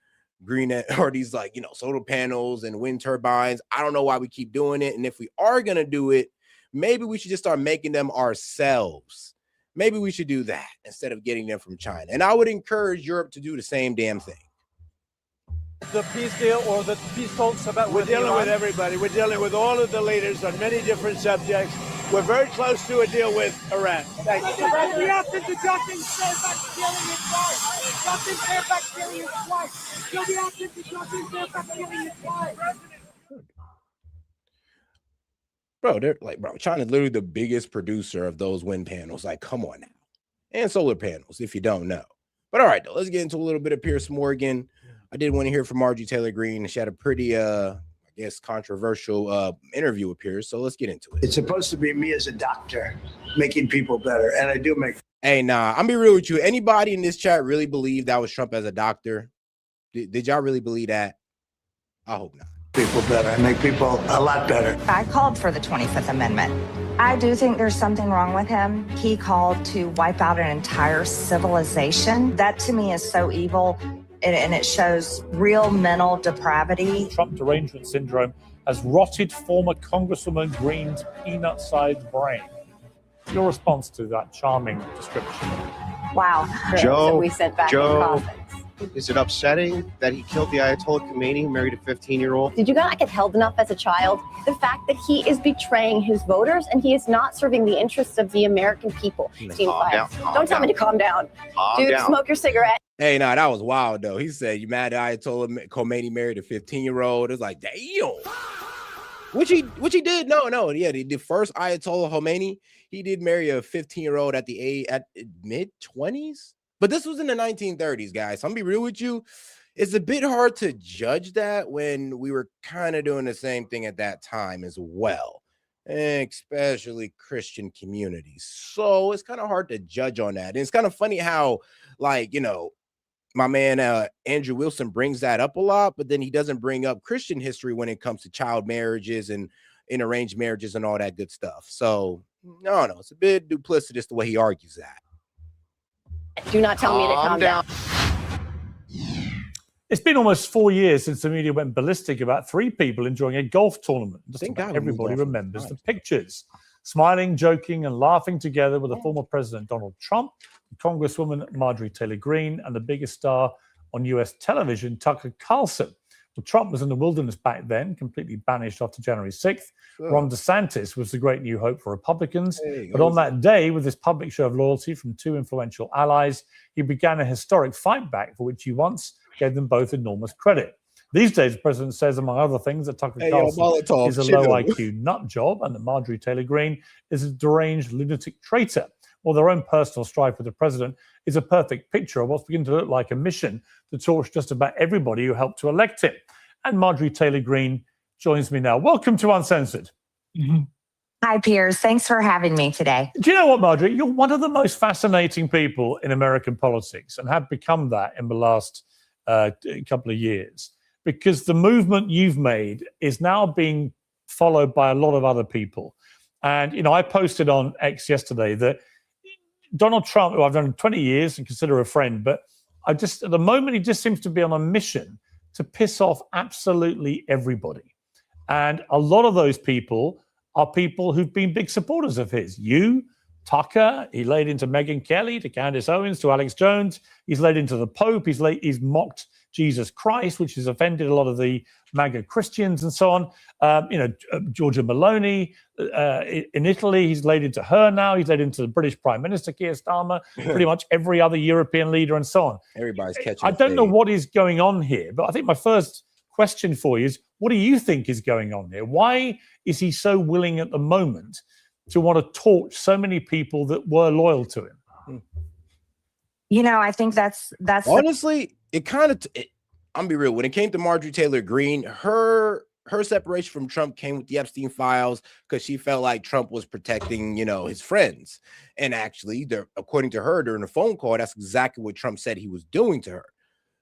solar panels and wind turbines. I don't know why we keep doing it. And if we are going to do it, maybe we should just start making them ourselves. Maybe we should do that instead of getting them from China. And I would encourage Europe to do the same damn thing. The peace deal or the peace talks about... We're dealing with everybody. We're dealing with all of the leaders on many different subjects. We're very close to a deal with Iran. Thank you. Reaction to Justin Fairfax killing his wife. Justin Fairfax killing his wife. Your reaction to Justin Fairfax killing his wife. Bro, China's literally the biggest producer of those wind panels. Like, come on now. And solar panels, if you don't know. But all right, though, let's get into a little bit of Piers Morgan. I did want to hear from Marjorie Taylor Greene. She had a pretty, controversial interview with Piers. So let's get into it. It's supposed to be me as a doctor making people better. And I do make. Hey, nah, I'm be real with you. Anybody in this chat really believe that was Trump as a doctor? Did y'all really believe that? I hope not. People better. I make people a lot better. I called for the 25th Amendment. I do think there's something wrong with him. He called to wipe out an entire civilization. That to me is so evil, and it shows real mental depravity. Trump derangement syndrome has rotted former Congresswoman Greene's peanut-sized brain. Your response to that charming description? Wow. Joe, We sent back Joe, in coffins. is it upsetting that he killed the Ayatollah Khomeini, who married a 15-year-old? Did you not get held enough as a child? The fact that he is betraying his voters and he is not serving the interests of the American people. Don't tell me to calm down. Dude, smoke your cigarette. Hey, nah, that was wild though. He said, "You mad that Ayatollah Khomeini married a 15-year-old?" It's like, damn. Which he did. No, yeah, the first Ayatollah Khomeini, he did marry a 15-year-old at mid-20s. But this was in the 1930s, guys. I'm gonna be real with you. It's a bit hard to judge that when we were kind of doing the same thing at that time as well, especially Christian communities. So it's kind of hard to judge on that. And it's kind of funny how, like, you know, my man Andrew Wilson brings that up a lot, but then he doesn't bring up Christian history when it comes to child marriages and interarranged marriages and all that good stuff. So no, it's a bit duplicitous the way he argues that. Do not tell me to calm down. It's been almost 4 years since the media went ballistic about 3 people enjoying a golf tournament. Just about everybody remembers the pictures. Smiling, joking, and laughing together with the former President Donald Trump, Congresswoman Marjorie Taylor Greene, and the biggest star on US television, Tucker Carlson. Well, Trump was in the wilderness back then, completely banished after January 6th. Sure. Ron DeSantis was the great new hope for Republicans. But on that day, with this public show of loyalty from 2 influential allies, he began a historic fight back for which he once gave them both enormous credit. These days, the president says, among other things, that Tucker Carlson is a low IQ nut job and that Marjorie Taylor Greene is a deranged lunatic traitor. Well, their own personal strife with the president is a perfect picture of what's beginning to look like a mission to torch just about everybody who helped to elect him. And Marjorie Taylor Greene joins me now. Welcome to Uncensored. Hi, Piers. Thanks for having me today. Do you know what, Marjorie? You're one of the most fascinating people in American politics and have become that in the last couple of years, because the movement you've made is now being followed by a lot of other people. And, you know, I posted on X yesterday that Donald Trump, who I've known 20 years and consider a friend, but at the moment, he just seems to be on a mission to piss off absolutely everybody. And a lot of those people are people who've been big supporters of his. You, Tucker, he laid into Megyn Kelly, to Candace Owens, to Alex Jones. He's laid into the Pope. He's mocked Jesus Christ, which has offended a lot of the MAGA Christians and so on. Giorgia Meloni in Italy, he's laid into her now. He's laid into the British Prime Minister, Keir Starmer, pretty much every other European leader and so on. Everybody's catching. I don't know what is going on here, but I think my first question for you is, what do you think is going on here? Why is he so willing at the moment to want to torch so many people that were loyal to him? You know, I think that's honestly, it kind of, I'm be real. When it came to Marjorie Taylor Greene, her separation from Trump came with the Epstein files because she felt like Trump was protecting, you know, his friends. And actually, according to her during the phone call, that's exactly what Trump said he was doing to her.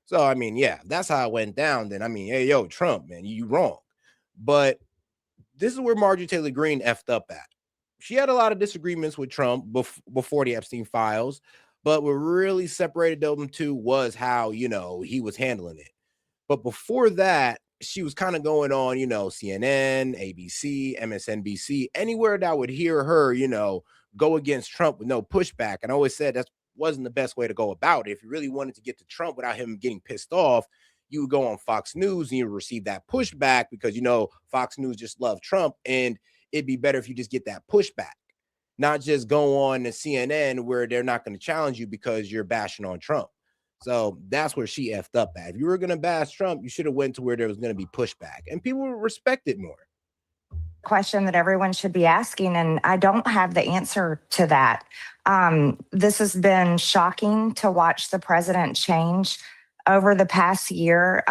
So, I mean, yeah, that's how it went down. Then, I mean, hey, yo, Trump, man, you wrong. But this is where Marjorie Taylor Greene effed up at. She had a lot of disagreements with Trump before the Epstein files, but what really separated them two was how, you know, he was handling it. But before that, she was kind of going on, you know, CNN, ABC, MSNBC, anywhere that would hear her, you know, go against Trump with no pushback. And I always said that wasn't the best way to go about it. If you really wanted to get to Trump without him getting pissed off, you would go on Fox News and you would receive that pushback because, you know, Fox News just loved Trump. And it'd be better if you just get that pushback, not just go on to CNN where they're not going to challenge you because you're bashing on Trump. So that's where she effed up at. If you were going to bash Trump, you should have went to where there was going to be pushback and people would respect it more. Question that everyone should be asking, and I don't have the answer to that. This has been shocking to watch the president change over the past year.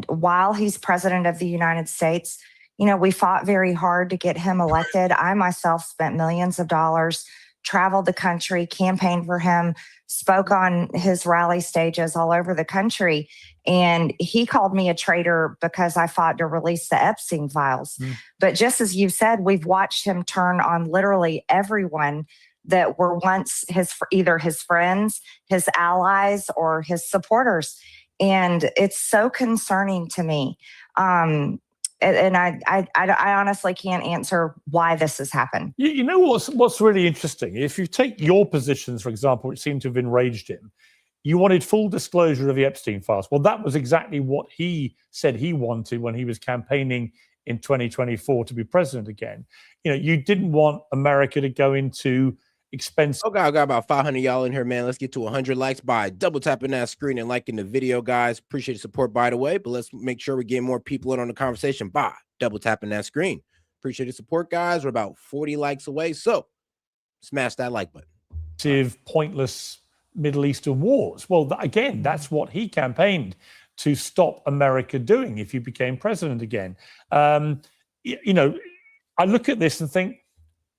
While he's president of the United States, you know, we fought very hard to get him elected. I myself spent millions of dollars, traveled the country, campaigned for him, spoke on his rally stages all over the country. And he called me a traitor because I fought to release the Epstein files. But just as you said, we've watched him turn on literally everyone that were once either his friends, his allies, or his supporters. And it's so concerning to me. And I honestly can't answer why this has happened. You know what's really interesting? If you take your positions, for example, which seem to have enraged him, you wanted full disclosure of the Epstein files. Well, that was exactly what he said he wanted when he was campaigning in 2024 to be president again. You know, you didn't want America to go into expensive. Okay, I got about 500 y'all in here, man. Let's get to 100 likes by double tapping that screen and liking the video, guys. Appreciate the support, by the way. But let's make sure we get more people in on the conversation by double tapping that screen. Appreciate the support, guys. We're about 40 likes away, so smash that like button. Pointless Middle Eastern wars. Well, again, that's what he campaigned to stop America doing if he became president again. You know, I look at this and think,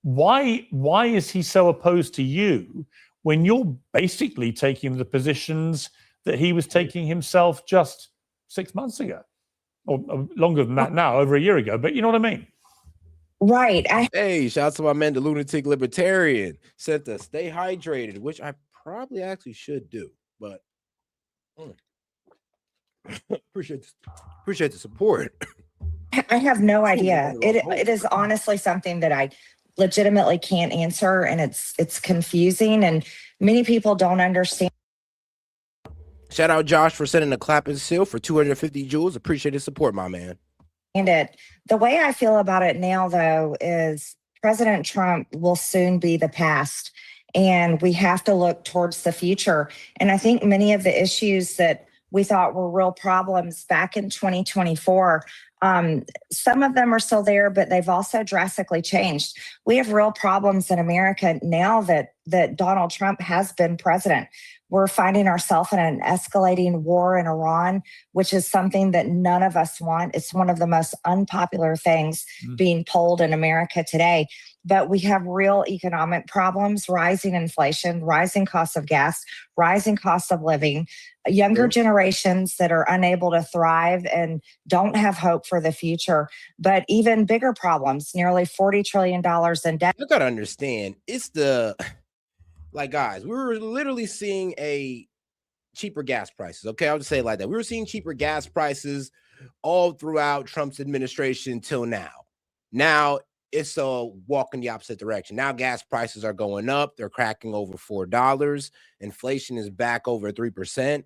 why is he so opposed to you when you're basically taking the positions that he was taking himself just 6 months ago, or longer than that now, over a year ago? But you know what I mean? Right. Hey, shout out to my man, the Lunatic Libertarian. Said to stay hydrated, which I probably actually should do, but appreciate the support. I have no idea. It is honestly something that I legitimately can't answer, and it's confusing, and many people don't understand. Shout out Josh for sending a clap and seal for 250 jewels. Appreciate his support, my man. The way I feel about it now, though, is President Trump will soon be the past, and we have to look towards the future. And I think many of the issues that we thought were real problems back in 2024, some of them are still there, but they've also drastically changed. We have real problems in America now that Donald Trump has been president. We're finding ourselves in an escalating war in Iran, which is something that none of us want. It's one of the most unpopular things being polled in America today. But we have real economic problems, rising inflation, rising costs of gas, rising costs of living, younger generations that are unable to thrive and don't have hope for the future, but even bigger problems, nearly $40 trillion in debt. You gotta understand, it's like, guys, we were literally seeing cheaper gas prices. Okay, I'll just say it like that. We were seeing cheaper gas prices all throughout Trump's administration till now. Now it's a walk in the opposite direction. Now gas prices are going up. They're cracking over $4. Inflation is back over 3%.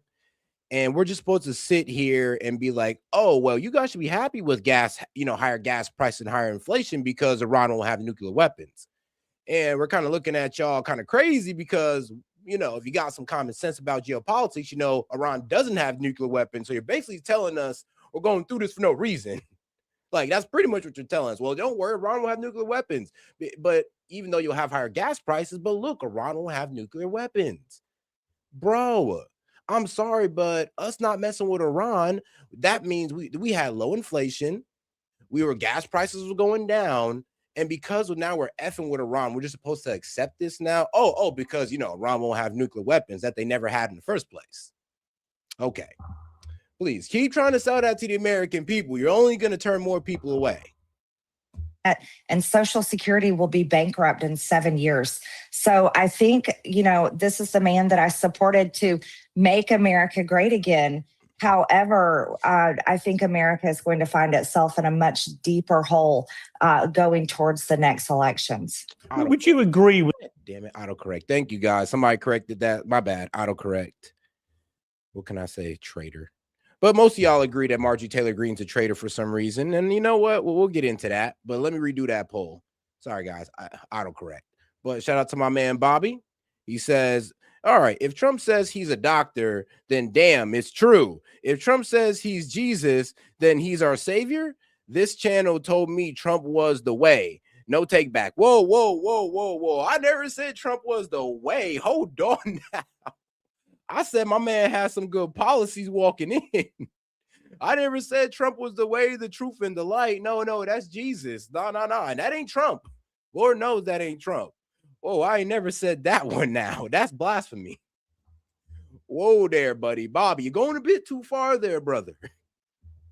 And we're just supposed to sit here and be like, oh, well, you guys should be happy with gas, higher gas price and higher inflation because Iran will have nuclear weapons. And we're kind of looking at y'all kind of crazy because, if you got some common sense about geopolitics, Iran doesn't have nuclear weapons. So you're basically telling us we're going through this for no reason. Like, that's pretty much what you're telling us. Well, don't worry, Iran will have nuclear weapons. But even though you'll have higher gas prices, but look, Iran will have nuclear weapons. Bro, I'm sorry, but us not messing with Iran, that means we had low inflation. Gas prices were going down. And because now we're effing with Iran, we're just supposed to accept this now? Because, Iran won't have nuclear weapons that they never had in the first place. Okay. Please keep trying to sell that to the American people. You're only going to turn more people away. And Social Security will be bankrupt in 7 years. So I think, this is the man that I supported to make America great again. However, I think America is going to find itself in a much deeper hole going towards the next elections. Would you agree with? Damn it, autocorrect. Thank you, guys. Somebody corrected that. My bad. Autocorrect. What can I say? Traitor. But most of y'all agree that Marjorie Taylor Greene's a traitor for some reason. And you know what? We'll get into that. But let me redo that poll. Sorry, guys. Autocorrect. But shout out to my man, Bobby. He says, all right, if Trump says he's a doctor, then damn, it's true. If Trump says he's Jesus, then he's our savior. This channel told me Trump was the way. No take back. Whoa. I never said Trump was the way. Hold on now. I said my man has some good policies walking in. I never said Trump was the way, the truth, and the light. No, that's Jesus. No. And that ain't Trump. Lord knows that ain't Trump. Oh, I ain't never said that one now. That's blasphemy. Whoa there, buddy. Bobby, you're going a bit too far there, brother.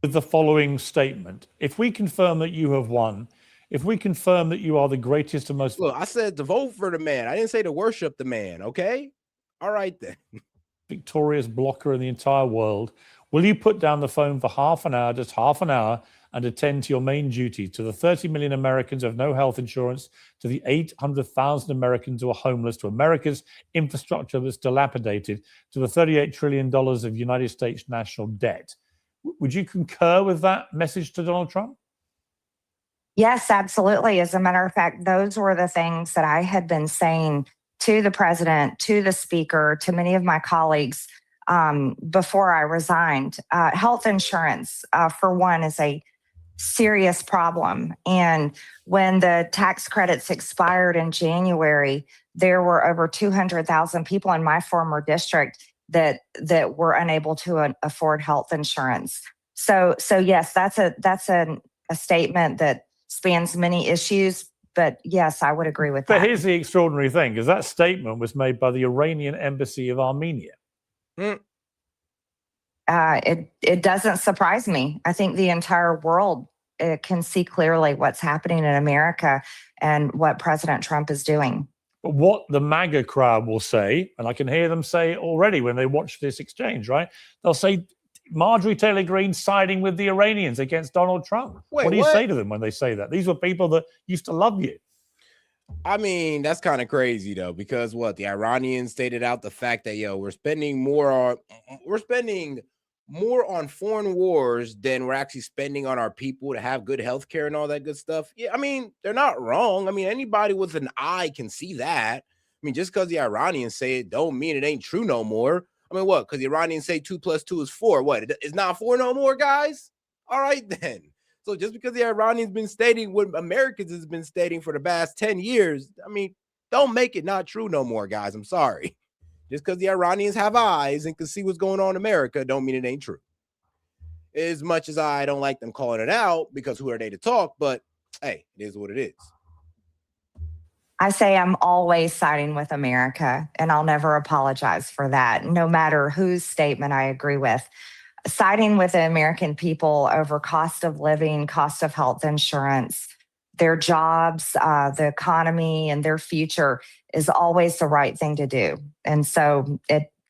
With the following statement. If we confirm that you have won, if we confirm that you are the greatest and most... Look, I said to vote for the man. I didn't say to worship the man, okay? All right, then. Victorious blocker in the entire world, will you put down the phone for half an hour, just half an hour, and attend to your main duty. To the 30 million Americans who have no health insurance, to the 800,000 Americans who are homeless, to America's infrastructure that's dilapidated, to the $38 trillion of United States national debt. Would you concur with that message to Donald Trump? Yes, absolutely. As a matter of fact, those were the things that I had been saying to the president, to the speaker, to many of my colleagues before I resigned. Health insurance, for one, is a serious problem. And when the tax credits expired in January, there were over 200,000 people in my former district that were unable to afford health insurance. So yes, that's a statement that spans many issues. But yes, I would agree with that. But here's the extraordinary thing, because that statement was made by the Iranian embassy of Armenia. It doesn't surprise me. I think the entire world can see clearly what's happening in America and what President Trump is doing. But what the MAGA crowd will say, and I can hear them say it already when they watch this exchange, right? They'll say, Marjorie Taylor Greene siding with the Iranians against Donald Trump. Wait, what do you say to them when they say that? These were people that used to love you. I mean, that's kind of crazy though, because the Iranians stated out the fact that we're spending more on foreign wars than we're actually spending on our people to have good health care and all that good stuff. Yeah, I mean, they're not wrong. I mean, anybody with an eye can see that. I mean, just because the Iranians say it don't mean it ain't true no more. I mean, what? Because the Iranians say 2 + 2 is 4. What? It's not 4 no more, guys? All right, then. So just because the Iranians been stating what Americans has been stating for the past 10 years, I mean, don't make it not true no more, guys. I'm sorry. Just because the Iranians have eyes and can see what's going on in America don't mean it ain't true. As much as I don't like them calling it out, because who are they to talk? But hey, it is what it is. I say I'm always siding with America, and I'll never apologize for that, no matter whose statement I agree with. Siding with the American people over cost of living, cost of health insurance, their jobs, the economy, and their future is always the right thing to do. And so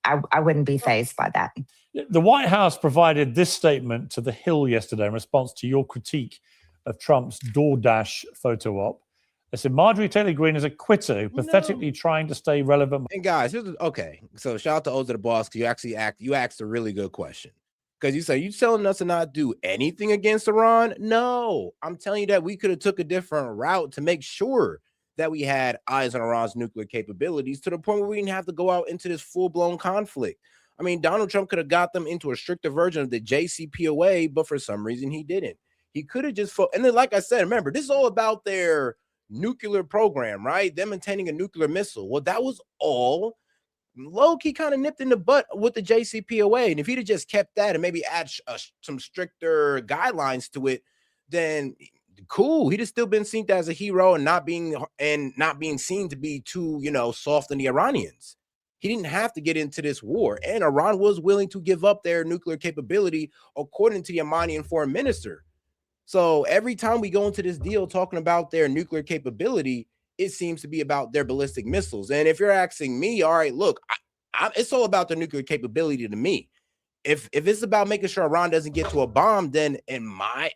I wouldn't be fazed by that. The White House provided this statement to The Hill yesterday in response to your critique of Trump's DoorDash photo op. They said Marjorie Taylor Greene is a quitter pathetically trying to stay relevant. And guys, okay. So shout out to Oza the Boss, because you asked a really good question. Because you say, you telling us to not do anything against Iran? No, I'm telling you that we could have took a different route to make sure that we had eyes on Iran's nuclear capabilities, to the point where we didn't have to go out into this full-blown conflict. I mean, Donald Trump could have got them into a stricter version of the JCPOA, but for some reason he didn't. He could have just and then, like I said, remember, this is all about their nuclear program, right? Them intending a nuclear missile. Well, that was all low-key kind of nipped in the butt with the JCPOA. And if he'd have just kept that and maybe add some stricter guidelines to it, then cool. He'd have still been seen as a hero and not being seen to be too, soft on the Iranians. He didn't have to get into this war. And Iran was willing to give up their nuclear capability, according to the Iranian foreign minister. So every time we go into this deal talking about their nuclear capability, it seems to be about their ballistic missiles. And if you're asking me, all right, look, it's all about their nuclear capability to me. If it's about making sure Iran doesn't get to a bomb, then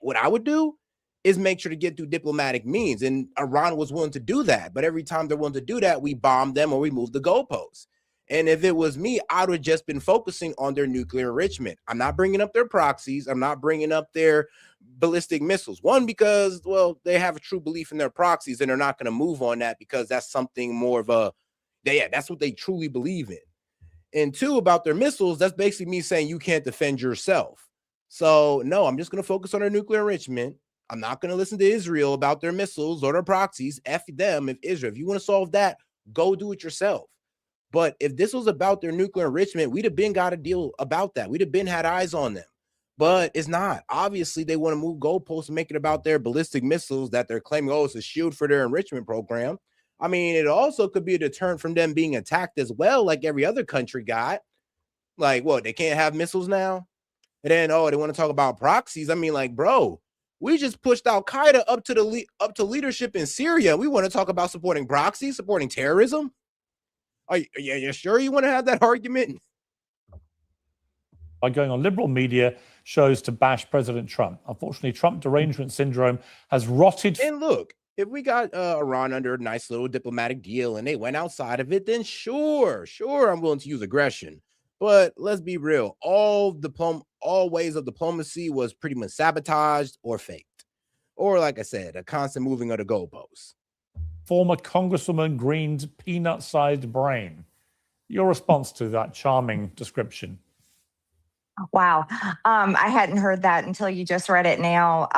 what I would do is make sure to get through diplomatic means. And Iran was willing to do that. But every time they're willing to do that, we bomb them or we move the goalposts. And if it was me, I would have just been focusing on their nuclear enrichment. I'm not bringing up their proxies. I'm not bringing up their ballistic missiles. One, because, well, they have a true belief in their proxies and they're not going to move on that, because that's something more of that's what they truly believe in. And two, about their missiles, that's basically me saying you can't defend yourself. So no, I'm just going to focus on their nuclear enrichment. I'm not going to listen to Israel about their missiles or their proxies. F them. If you want to solve that, go do it yourself. But if this was about their nuclear enrichment, we'd have been got a deal about that. We'd have been had eyes on them. But it's not. Obviously, they want to move goalposts and make it about their ballistic missiles that they're claiming, it's a shield for their enrichment program. I mean, it also could be a deterrent from them being attacked as well, like every other country got. Like, what, they can't have missiles now? And then, they want to talk about proxies. I mean, like, bro, we just pushed Al-Qaeda up to leadership in Syria. We want to talk about supporting proxies, supporting terrorism? Are you sure you want to have that argument? by going on liberal media shows to bash President Trump. Unfortunately, Trump derangement syndrome has rotted. And look, if we got Iran under a nice little diplomatic deal and they went outside of it, then sure, I'm willing to use aggression. But let's be real, all ways of diplomacy was pretty much sabotaged or faked. Or like I said, a constant moving of the goalposts. Former Congresswoman Green's peanut-sized brain. Your response to that charming description? Wow. I hadn't heard that until you just read it now.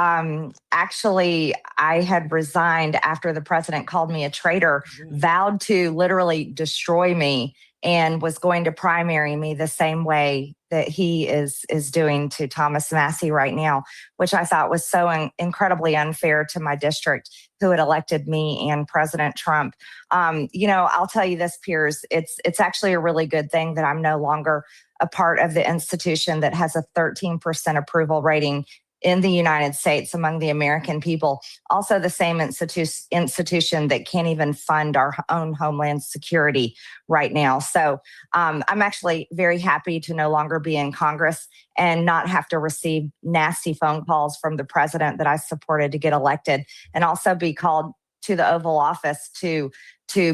Actually, I had resigned after the president called me a traitor, vowed to literally destroy me, and was going to primary me the same way that he is doing to Thomas Massey right now, which I thought was so incredibly unfair to my district, who had elected me and President Trump. I'll tell you this, Piers, it's actually a really good thing that I'm no longer a part of the institution that has a 13% approval rating in the United States among the American people. Also the same institution that can't even fund our own homeland security right now. So I'm actually very happy to no longer be in Congress and not have to receive nasty phone calls from the president that I supported to get elected, and also be called to the Oval Office to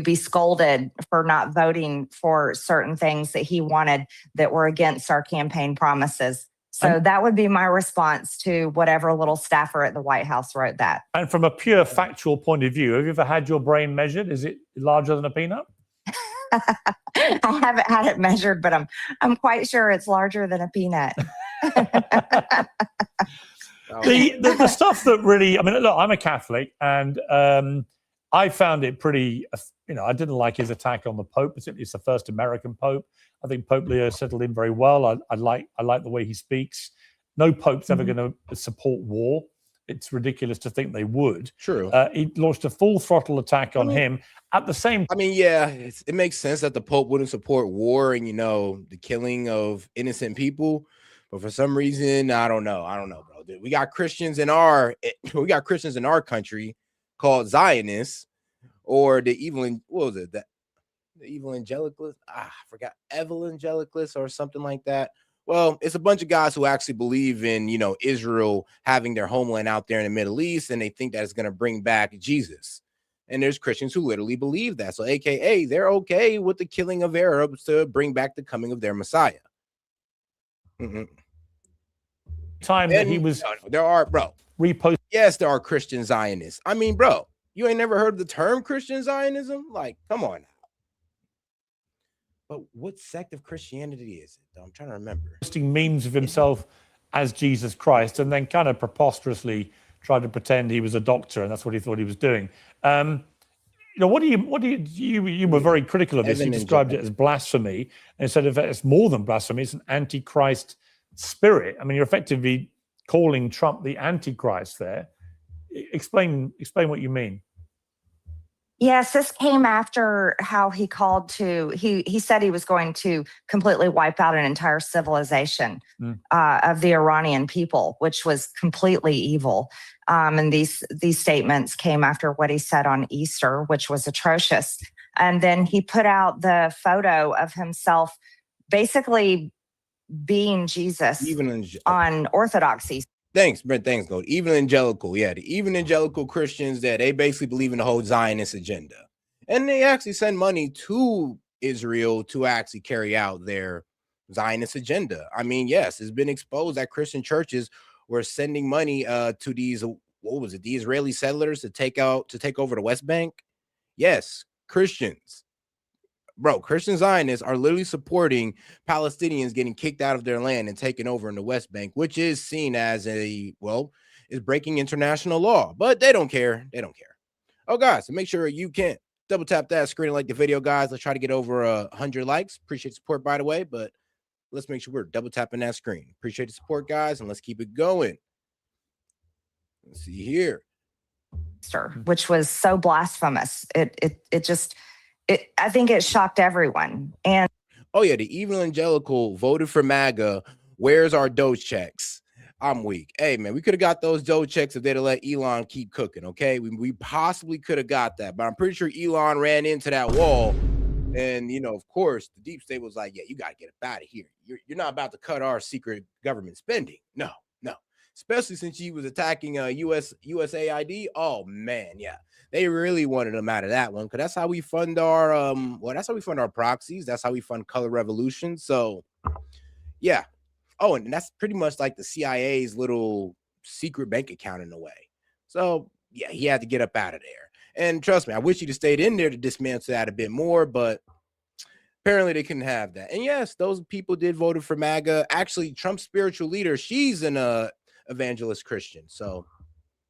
be scolded for not voting for certain things that he wanted that were against our campaign promises. So that would be my response to whatever little staffer at the White House wrote that. And from a pure factual point of view, have you ever had your brain measured? Is it larger than a peanut? I haven't had it measured, but I'm quite sure it's larger than a peanut. The stuff that really, I mean, look, I'm a Catholic, and I found it pretty, I didn't like his attack on the Pope, particularly it's the first American Pope. I think Pope Leo settled in very well. I like the way he speaks. No Pope's ever going to support war. It's ridiculous to think they would. True. He launched a full throttle attack on him at the same. I mean, yeah, it makes sense that the Pope wouldn't support war and, the killing of innocent people. But for some reason, I don't know, bro. We got Christians in our country called Zionists, or the evangelicalists. I forgot, evangelicalists or something like that. Well, it's a bunch of guys who actually believe in, Israel having their homeland out there in the Middle East, and they think that it's going to bring back Jesus. And there's Christians who literally believe that. So, AKA, they're okay with the killing of Arabs to bring back the coming of their Messiah. Time that he was there are, bro. Repost. Yes, there are Christian Zionists. I mean, bro, you ain't never heard the term Christian Zionism? Like, come on now. But what sect of Christianity is it? I'm trying to remember. Posting memes of himself as Jesus Christ, and then kind of preposterously tried to pretend he was a doctor, and that's what he thought he was doing. What do you were very critical of this. You described it as blasphemy, and said if it's more than blasphemy, it's an antichrist spirit. I mean, you're effectively calling Trump the antichrist there. Explain what you mean. Yes, this came after how he called to, he said he was going to completely wipe out an entire civilization of the Iranian people, which was completely evil. And these statements came after what he said on Easter, which was atrocious. And then he put out the photo of himself basically being Jesus on Orthodoxy. Thanks, Brent. Thanks, Gold. Evangelical. Yeah, the evangelical Christians that they basically believe in the whole Zionist agenda. And they actually send money to Israel to actually carry out their Zionist agenda. I mean, yes, it's been exposed that Christian churches were sending money to these, the Israeli settlers to take over the West Bank. Yes, Christians. Bro, Christian Zionists are literally supporting Palestinians getting kicked out of their land and taken over in the West Bank, which is seen as is breaking international law, but they don't care. They don't care. Oh, guys, so make sure you can double tap that screen and like the video, guys. Let's try to get over 100 likes. Appreciate the support, by the way, but let's make sure we're double tapping that screen. Appreciate the support, guys, and let's keep it going. Let's see here. Which was so blasphemous. I think it shocked everyone. And oh yeah, the evangelical voted for MAGA. Where's our Doge checks? I'm weak. Hey man, we could have got those Doge checks if they'd have let Elon keep cooking. Okay, we possibly could have got that, but I'm pretty sure Elon ran into that wall And, you know, of course, the deep state was like, yeah, you got to get up out of here. You're not about to cut our secret government spending. No. Especially since he was attacking USAID. Oh, man, yeah. They really wanted him out of that one because that's how we fund our that's how we fund our proxies. That's how we fund Color Revolution. So, yeah. Oh, and that's pretty much like the CIA's little secret bank account in a way. So, yeah, he had to get up out of there. And trust me, I wish he'd have stayed in there to dismantle that a bit more, but apparently they couldn't have that. And yes, those people did vote for MAGA. Actually, Trump's spiritual leader, she's an evangelist Christian. So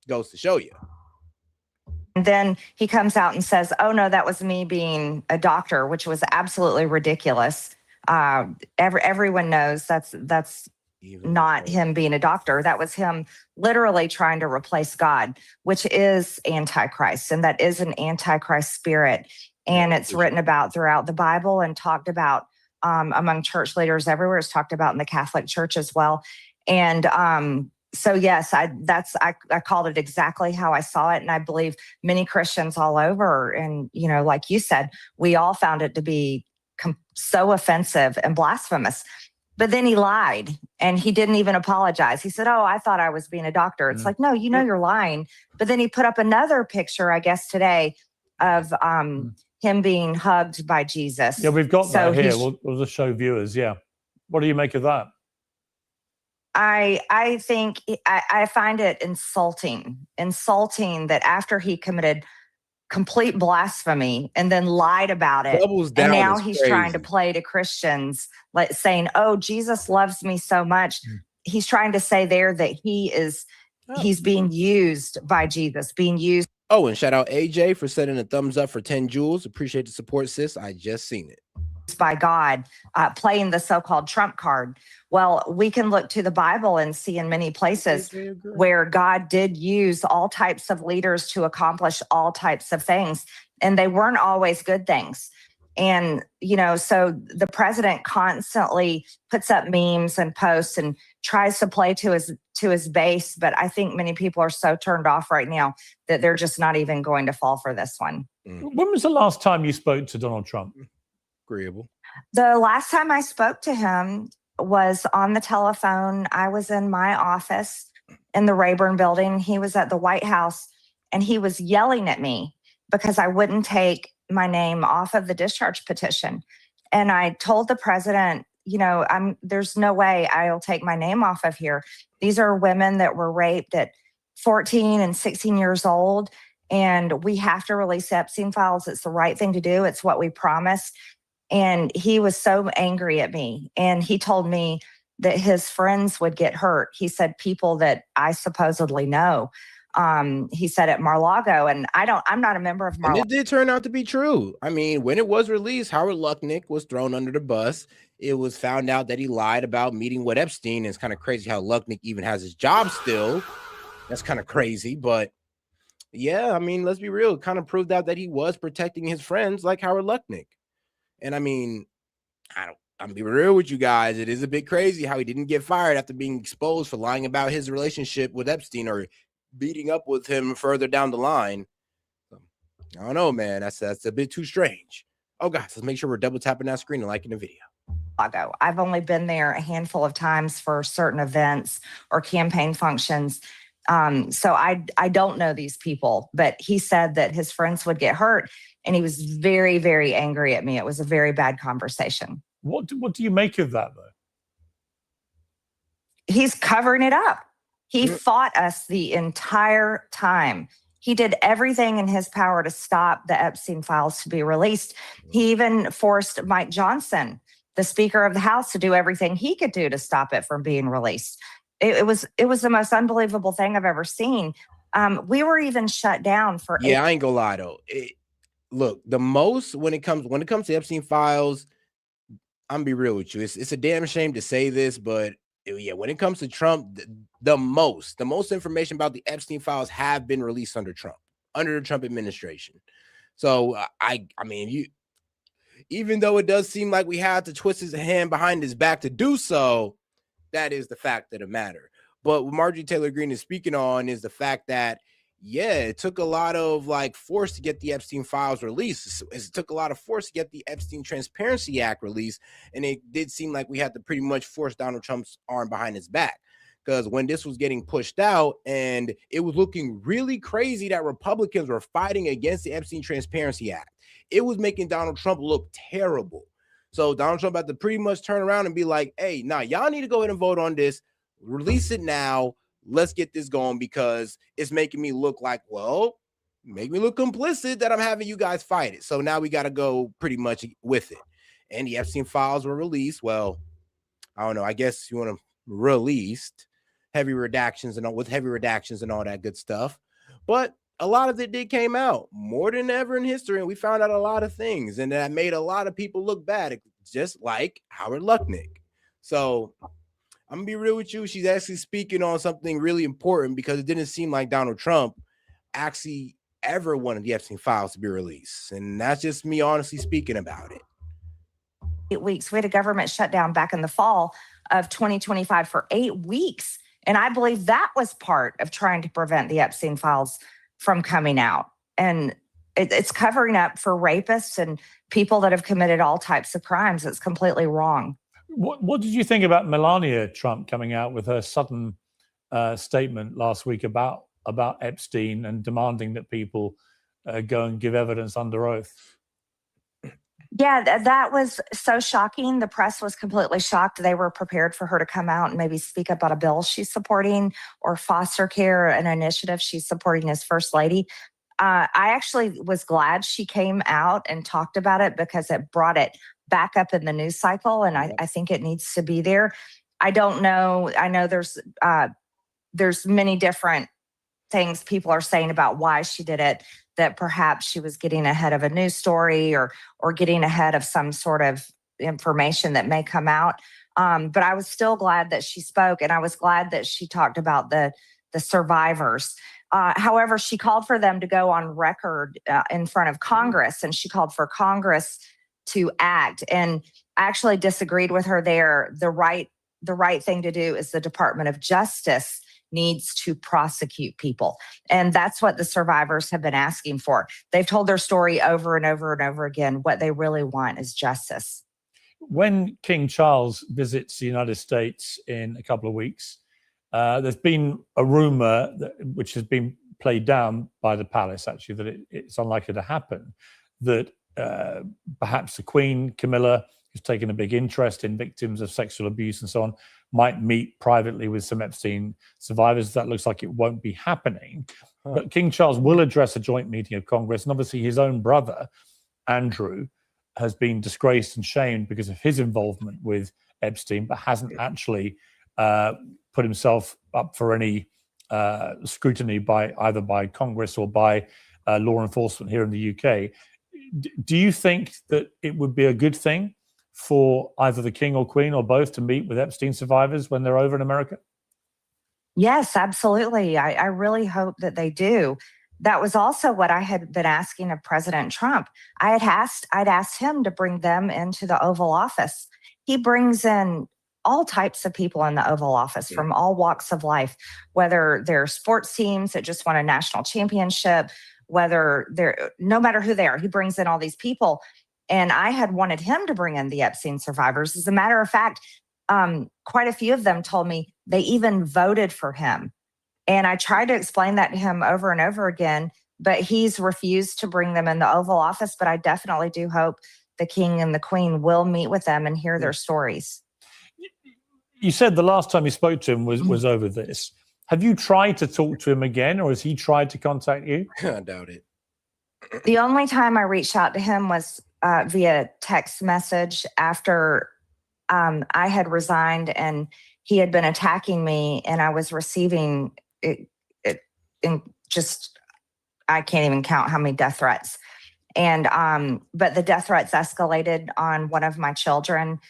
goes to show you. And then he comes out and says, oh, no, that was me being a doctor, which was absolutely ridiculous. Everyone knows that's not him being a doctor. That was him literally trying to replace God, which is Antichrist. And that is an Antichrist spirit. And it's written about throughout the Bible and talked about among church leaders everywhere. It's talked about in the Catholic Church as well. And so, yes, I called it exactly how I saw it. And I believe many Christians all over. And, you know, like you said, we all found it to be so offensive and blasphemous. But then he lied and he didn't even apologize. He said, oh, I thought I was being a doctor. It's like, no, you know, you're lying. But then he put up another picture, I guess, today of him being hugged by Jesus. Yeah, we've got that here. We'll just show viewers. Yeah. What do you make of that? I think I find it insulting that after he committed complete blasphemy and then lied about it, and now he's trying to play to Christians, like saying, oh, Jesus loves me so much. He's trying to say there that he's being used by Jesus, being used. Oh, and shout out AJ for sending a thumbs up for 10 joules. Appreciate the support, sis. I just seen it. By God, playing the so-called Trump card. Well, we can look to the Bible and see in many places where God did use all types of leaders to accomplish all types of things, and they weren't always good things. And, you know, so the president constantly puts up memes and posts and tries to play to his base. But I think many people are so turned off right now that they're just not even going to fall for this one. When was the last time you spoke to Donald Trump? Agreeable. The last time I spoke to him was on the telephone. I was in my office in the Rayburn building. He was at the White House and he was yelling at me because I wouldn't take my name off of the discharge petition. And I told the president, you know, there's no way I'll take my name off of here. These are women that were raped at 14 and 16 years old. And we have to release the Epstein files. It's the right thing to do. It's what we promised. And he was so angry at me. And he told me that his friends would get hurt. He said people that I supposedly know. He said at Mar-a-Lago, and I'm not a member of Mar-a-Lago. And it did turn out to be true. I mean, when it was released, Howard Lutnick was thrown under the bus. It was found out that he lied about meeting with Epstein. And it's kind of crazy how Lutnick even has his job still. That's kind of crazy. But yeah, I mean, let's be real. It kind of proved out that he was protecting his friends like Howard Lutnick. And I mean, I'm being real with you guys. It is a bit crazy how he didn't get fired after being exposed for lying about his relationship with Epstein or beating up with him further down the line. I don't know, man. That's a bit too strange. Oh, guys, let's make sure we're double tapping that screen and liking the video. I've only been there a handful of times for certain events or campaign functions. So I don't know these people, but he said that his friends would get hurt. And he was very, very angry at me. It was a very bad conversation. What do you make of that, though? He's covering it up. He fought us the entire time. He did everything in his power to stop the Epstein files to be released. He even forced Mike Johnson, the Speaker of the House, to do everything he could do to stop it from being released. It was the most unbelievable thing I've ever seen. We were even shut down for. Yeah, I ain't gonna lie though. Look, the most when it comes to Epstein files, I'm gonna be real with you. It's a damn shame to say this, but yeah, when it comes to Trump, the most information about the Epstein files have been released under the Trump administration. So I mean, even though it does seem like we had to twist his hand behind his back to do so, that is the fact of the matter. But what Marjorie Taylor Greene is speaking on is the fact that, yeah, it took a lot of like force to get the Epstein files released. It took a lot of force to get the Epstein Transparency Act released. And it did seem like we had to pretty much force Donald Trump's arm behind his back. Because when this was getting pushed out and it was looking really crazy that Republicans were fighting against the Epstein Transparency Act, it was making Donald Trump look terrible. So Donald Trump had to pretty much turn around and be like, hey, nah, y'all need to go ahead and vote on this. Release it now. Let's get this going because it's making me look like, well, make me look complicit that I'm having you guys fight it. So now we got to go pretty much with it. And the Epstein files were released. Well, I don't know. I guess you want to released heavy redactions and all that good stuff. But a lot of it did came out more than ever in history. And we found out a lot of things and that made a lot of people look bad, just like Howard Lutnick. So I'm gonna be real with you. She's actually speaking on something really important because it didn't seem like Donald Trump actually ever wanted the Epstein files to be released. And that's just me honestly speaking about it. 8 weeks. We had a government shutdown back in the fall of 2025 for 8 weeks. And I believe that was part of trying to prevent the Epstein files from coming out. And it's covering up for rapists and people that have committed all types of crimes. It's completely wrong. What did you think about Melania Trump coming out with her sudden statement last week about Epstein and demanding that people go and give evidence under oath? Yeah, that was so shocking. The press was completely shocked. They were prepared for her to come out and maybe speak up about a bill she's supporting or foster care, an initiative she's supporting as First Lady. I actually was glad she came out and talked about it because it brought it back up in the news cycle, and I think it needs to be there. I don't know. I know there's many different things people are saying about why she did it, that perhaps she was getting ahead of a news story or getting ahead of some sort of information that may come out. But I was still glad that she spoke, and I was glad that she talked about the survivors. However, she called for them to go on record in front of Congress, and she called for Congress to act. And I actually disagreed with her there. The right thing to do is the Department of Justice needs to prosecute people. And that's what the survivors have been asking for. They've told their story over and over and over again. What they really want is justice. When King Charles visits the United States in a couple of weeks, there's been a rumor which has been played down by the palace, actually, that it's unlikely to happen, that perhaps the Queen, Camilla, who's taken a big interest in victims of sexual abuse and so on, might meet privately with some Epstein survivors. That looks like it won't be happening. But King Charles will address a joint meeting of Congress. And obviously his own brother, Andrew, has been disgraced and shamed because of his involvement with Epstein, but hasn't actually put himself up for any scrutiny either by Congress or by law enforcement here in the UK. Do you think that it would be a good thing for either the King or Queen or both to meet with Epstein survivors when they're over in America? Yes, absolutely. I really hope that they do. That was also what I had been asking of President Trump. I'd asked him to bring them into the Oval Office. He brings in all types of people in the Oval Office from all walks of life, whether they're sports teams that just won a national championship, no matter who they are, he brings in all these people. And I had wanted him to bring in the Epstein survivors. As a matter of fact, quite a few of them told me they even voted for him. And I tried to explain that to him over and over again, but he's refused to bring them in the Oval Office. But I definitely do hope the King and the Queen will meet with them and hear their stories. You said the last time you spoke to him was over this. Have you tried to talk to him again, or has he tried to contact you? I doubt it. The only time I reached out to him was via text message after I had resigned and he had been attacking me, and I was receiving it in just, I can't even count how many death threats. And but the death threats escalated on one of my children,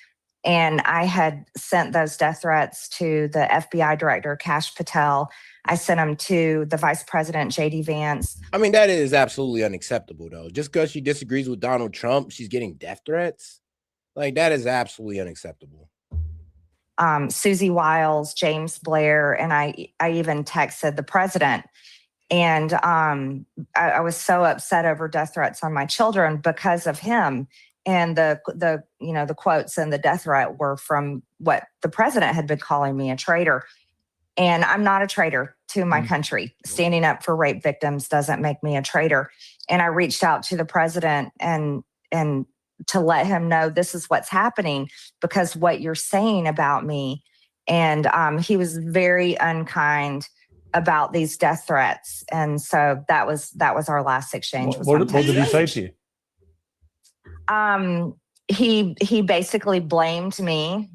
and I had sent those death threats to the FBI director, Kash Patel. I sent them to the Vice President, J.D. Vance. I mean, that is absolutely unacceptable, though. Just because she disagrees with Donald Trump, she's getting death threats? Like, that is absolutely unacceptable. Susie Wiles, James Blair, and I even texted the president. And I was so upset over death threats on my children because of him. And the quotes and the death threat were from what the president had been calling me a traitor. And I'm not a traitor to my country. Standing up for rape victims doesn't make me a traitor. And I reached out to the president and to let him know this is what's happening because what you're saying about me. And he was very unkind about these death threats. And so that was our last exchange. What did he say to you? He basically blamed me.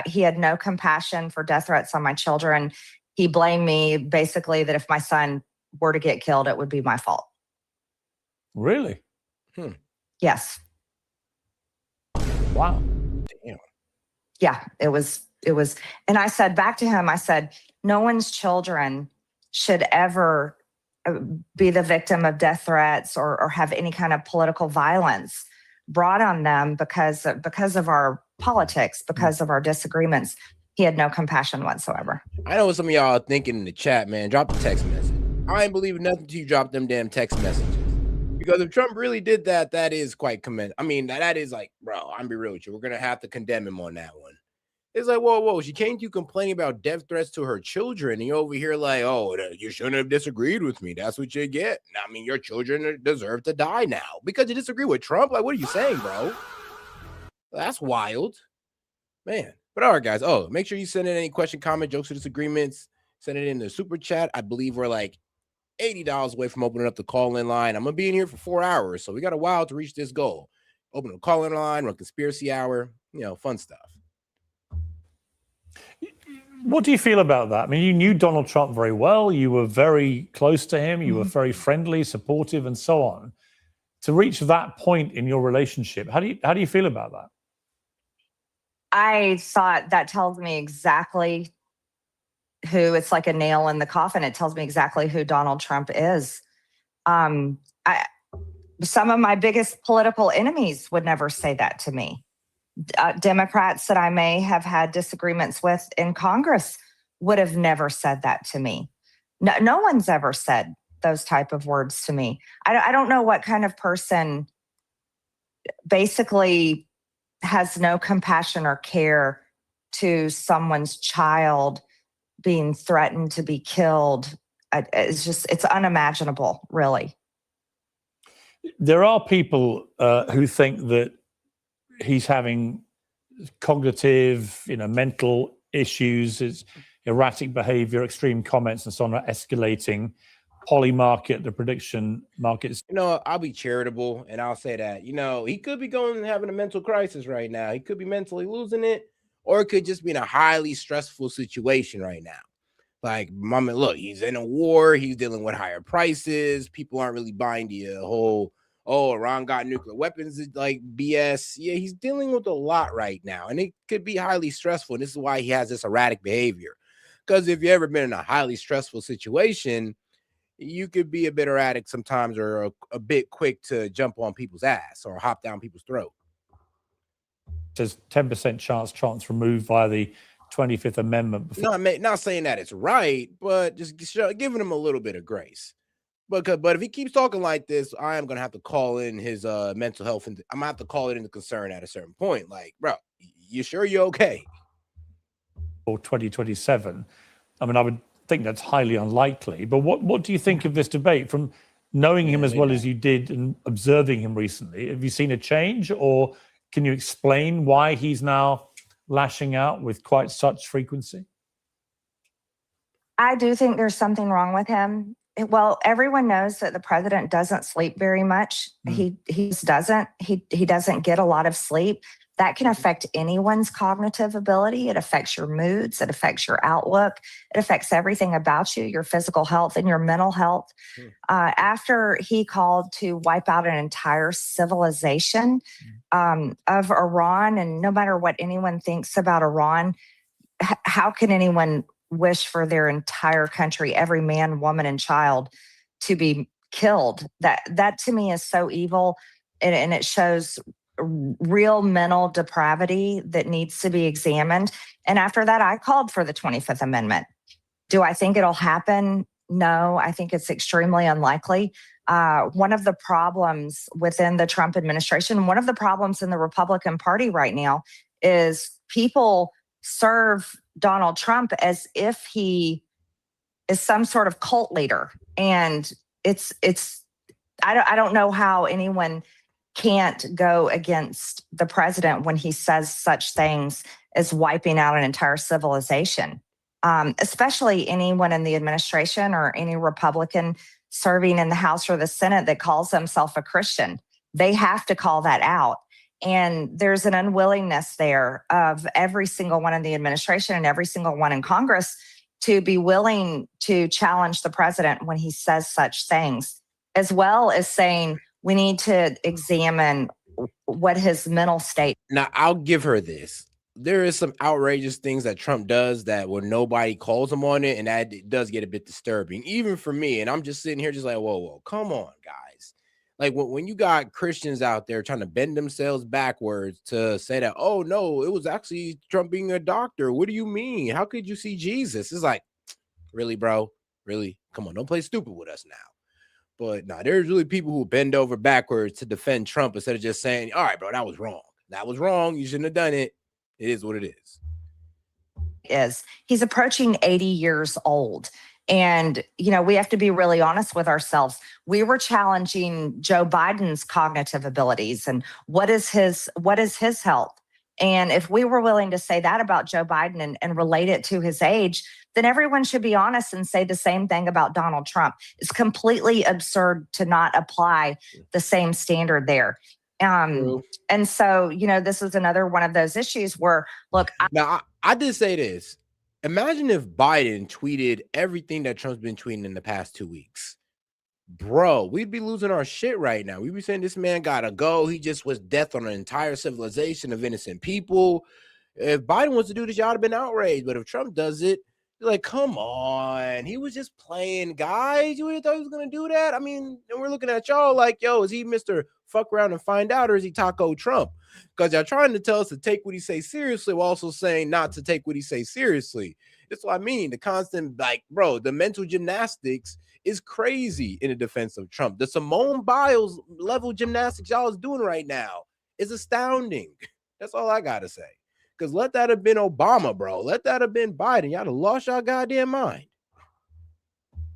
He had no compassion for death threats on my children. He blamed me basically that if my son were to get killed, it would be my fault. Really? Yes. Wow. Damn. Yeah, it was. And I said back to him, I said, no one's children should ever be the victim of death threats or have any kind of political violence brought on them because of our politics, because of our disagreements. He had no compassion whatsoever. I know what some of y'all are thinking in the chat, man. Drop the text message. I ain't believing nothing until you drop them damn text messages. Because if Trump really did that, that is quite commendable. I mean, that is like, bro, I'm be real with you. We're gonna have to condemn him on that one. It's like, whoa, she came to you complaining about death threats to her children, and you're over here like, oh, you shouldn't have disagreed with me. That's what you get. I mean, your children deserve to die now because you disagree with Trump. Like, what are you saying, bro? That's wild, man. But all right, guys. Oh, make sure you send in any question, comment, jokes, or disagreements. Send it in the super chat. I believe we're like $80 away from opening up the call-in line. I'm gonna be in here for 4 hours, so we got a while to reach this goal. Open a call-in line, run conspiracy hour, fun stuff. What do you feel about that? I mean, you knew Donald Trump very well. You were very close to him. You were very friendly, supportive, and so on. To reach that point in your relationship, how do you feel about that? I thought that tells me exactly who, it's like a nail in the coffin. It tells me exactly who Donald Trump is. Some of my biggest political enemies would never say that to me. Democrats that I may have had disagreements with in Congress would have never said that to me. No one's ever said those type of words to me. I don't know what kind of person basically has no compassion or care to someone's child being threatened to be killed. It's unimaginable, really. There are people who think that he's having cognitive, mental issues, it's erratic behavior, extreme comments, and so on are escalating. Poly market, the prediction markets. I'll be charitable and I'll say that, he could be going and having a mental crisis right now. He could be mentally losing it, or it could just be in a highly stressful situation right now. Like, mama, look, he's in a war. He's dealing with higher prices. People aren't really buying the whole, Iran got nuclear weapons, like BS. Yeah, he's dealing with a lot right now, and it could be highly stressful. And this is why he has this erratic behavior. Because if you've ever been in a highly stressful situation, you could be a bit erratic sometimes, or a bit quick to jump on people's ass or hop down people's throat. There's 10% chance Trump's removed via the 25th Amendment. No, I'm not saying that it's right, but just giving him a little bit of grace. But if he keeps talking like this, I am gonna have to call in his mental health, and I'm gonna have to call it into concern at a certain point. Like, bro, you sure you're okay? Or 2027. I mean, I would think that's highly unlikely. But what do you think of this debate? From knowing him as well as you did and observing him recently, have you seen a change, or can you explain why he's now lashing out with quite such frequency? I do think there's something wrong with him. Well, everyone knows that the president doesn't sleep very much. He just doesn't. He doesn't get a lot of sleep. That can affect anyone's cognitive ability. It affects your moods. It affects your outlook. It affects everything about you, your physical health and your mental health. After he called to wipe out an entire civilization of Iran, and no matter what anyone thinks about Iran, how can anyone wish for their entire country, every man, woman, and child, to be killed? That to me is so evil, and it shows real mental depravity that needs to be examined. And after that, I called for the 25th Amendment. Do I think it'll happen? No, I think it's extremely unlikely. One of the problems within the Trump administration, one of the problems in the Republican Party right now is people serve Donald Trump as if he is some sort of cult leader. And I don't know how anyone can't go against the president when he says such things as wiping out an entire civilization. Especially anyone in the administration or any Republican serving in the House or the Senate that calls himself a Christian. They have to call that out. And there's an unwillingness there of every single one in the administration and every single one in Congress to be willing to challenge the president when he says such things, as well as saying we need to examine what his mental state. Now, I'll give her this. There is some outrageous things that Trump does that where nobody calls him on it, and that does get a bit disturbing, even for me. And I'm just sitting here just like, whoa, come on, guys. Like when you got Christians out there trying to bend themselves backwards to say that, oh, no, it was actually Trump being a doctor. What do you mean? How could you see Jesus? It's like, really, bro? Really? Come on, don't play stupid with us now. But no, there's really people who bend over backwards to defend Trump instead of just saying, all right, bro, that was wrong. That was wrong. You shouldn't have done it. It is what it is. He's approaching 80 years old. And, we have to be really honest with ourselves. We were challenging Joe Biden's cognitive abilities and what is his health. And if we were willing to say that about Joe Biden and relate it to his age, then everyone should be honest and say the same thing about Donald Trump. It's completely absurd to not apply the same standard there. And so, this is another one of those issues where, look. I did say this. Imagine if Biden tweeted everything that Trump's been tweeting in the past 2 weeks. Bro, we'd be losing our shit right now. We'd be saying this man gotta go. He just was death on an entire civilization of innocent people. If Biden wants to do this, y'all have been outraged. But if Trump does it, you're like, come on. He was just playing, guys. You really thought he was going to do that? I mean, and we're looking at y'all like, yo, is he Mr. Fuck around and find out, or is he Taco Trump? Because y'all trying to tell us to take what he say seriously while also saying not to take what he say seriously. That's what I mean. The constant, bro, the mental gymnastics is crazy in the defense of Trump. The Simone Biles level gymnastics y'all is doing right now is astounding. That's all I got to say. Because let that have been Obama, bro. Let that have been Biden. Y'all have lost y'all goddamn mind.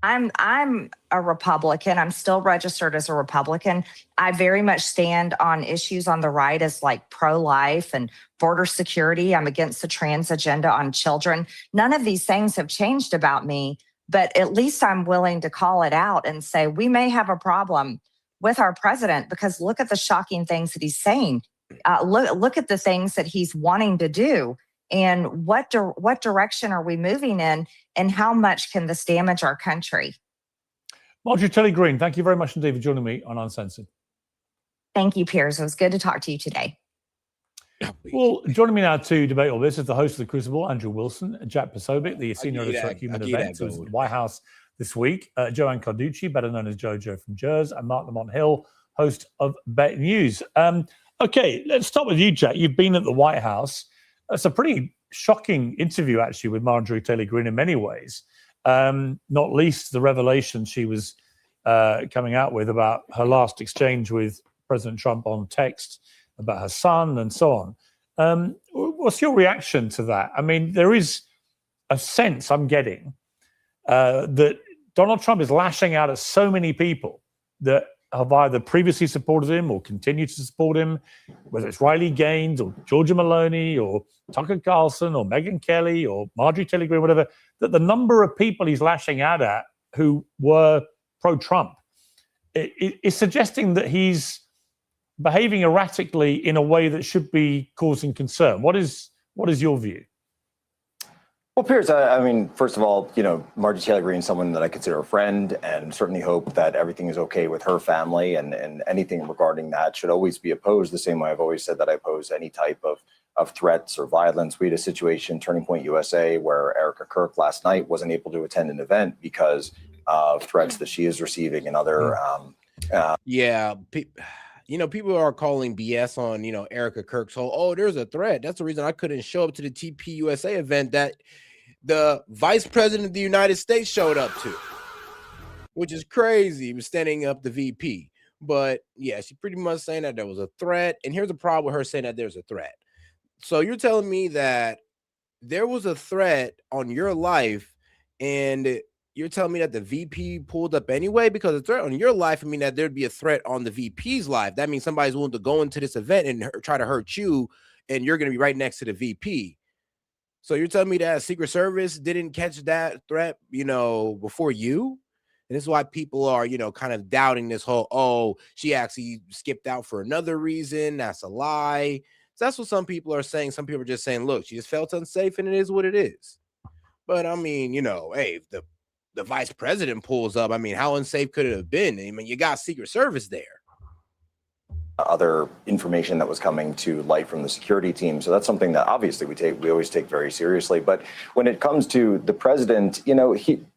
I'm a Republican. I'm still registered as a Republican. I very much stand on issues on the right as like pro-life and border security. I'm against the trans agenda on children. None of these things have changed about me, but at least I'm willing to call it out and say we may have a problem with our president because look at the shocking things that he's saying. Look at the things that he's wanting to do. And what direction are we moving in, and how much can this damage our country? Marjorie Taylor Greene, thank you very much indeed for joining me on Uncensored. Thank you, Piers. It was good to talk to you today. Well, joining me now to debate all this is the host of The Crucible, Andrew Wilson, Jack Posobiec, the senior editor at Human Events, who's at the White House this week, Joanne Carducci, better known as JoJo from Jersey, and Mark Lamont Hill, host of Bet News. Okay, let's start with you, Jack. You've been at the White House. It's a pretty shocking interview, actually, with Marjorie Taylor Greene in many ways, not least the revelation she was coming out with about her last exchange with President Trump on text about her son and so on. What's your reaction to that? I mean, there is a sense I'm getting that Donald Trump is lashing out at so many people that have either previously supported him or continue to support him, whether it's Riley Gaines or Georgia Maloney or Tucker Carlson or Megyn Kelly or Marjorie Taylor Greene, whatever, that the number of people he's lashing out at who were pro-Trump is suggesting that he's behaving erratically in a way that should be causing concern. What is your view? Well, Piers, I mean, first of all, Marjorie Taylor Greene is someone that I consider a friend and certainly hope that everything is okay with her family, and anything regarding that should always be opposed the same way I've always said that I oppose any type of threats or violence. We had a situation, Turning Point USA, where Erica Kirk last night wasn't able to attend an event because of threats that she is receiving and other. People are calling BS on, Erica Kirk's whole, there's a threat. That's the reason I couldn't show up to the TPUSA event that the vice president of the United States showed up to. which is crazy. He was standing up the VP. But yeah, she pretty much saying that there was a threat. And here's the problem with her saying that there's a threat. So you're telling me that there was a threat on your life, and you're telling me that the VP pulled up anyway? Because a threat on your life, I mean that there'd be a threat on the VP's life. That means somebody's willing to go into this event and try to hurt you, and you're going to be right next to the VP. So you're telling me that Secret Service didn't catch that threat, before you? And this is why people are, kind of doubting this whole, oh, she actually skipped out for another reason. That's a lie. So that's what some people are saying. Some people are just saying, look, she just felt unsafe, and it is what it is. But I mean, hey, if the vice president pulls up, I mean, how unsafe could it have been? I mean, you got Secret Service there. Other information that was coming to light from the security team. So that's something that obviously we always take very seriously. But when it comes to the president,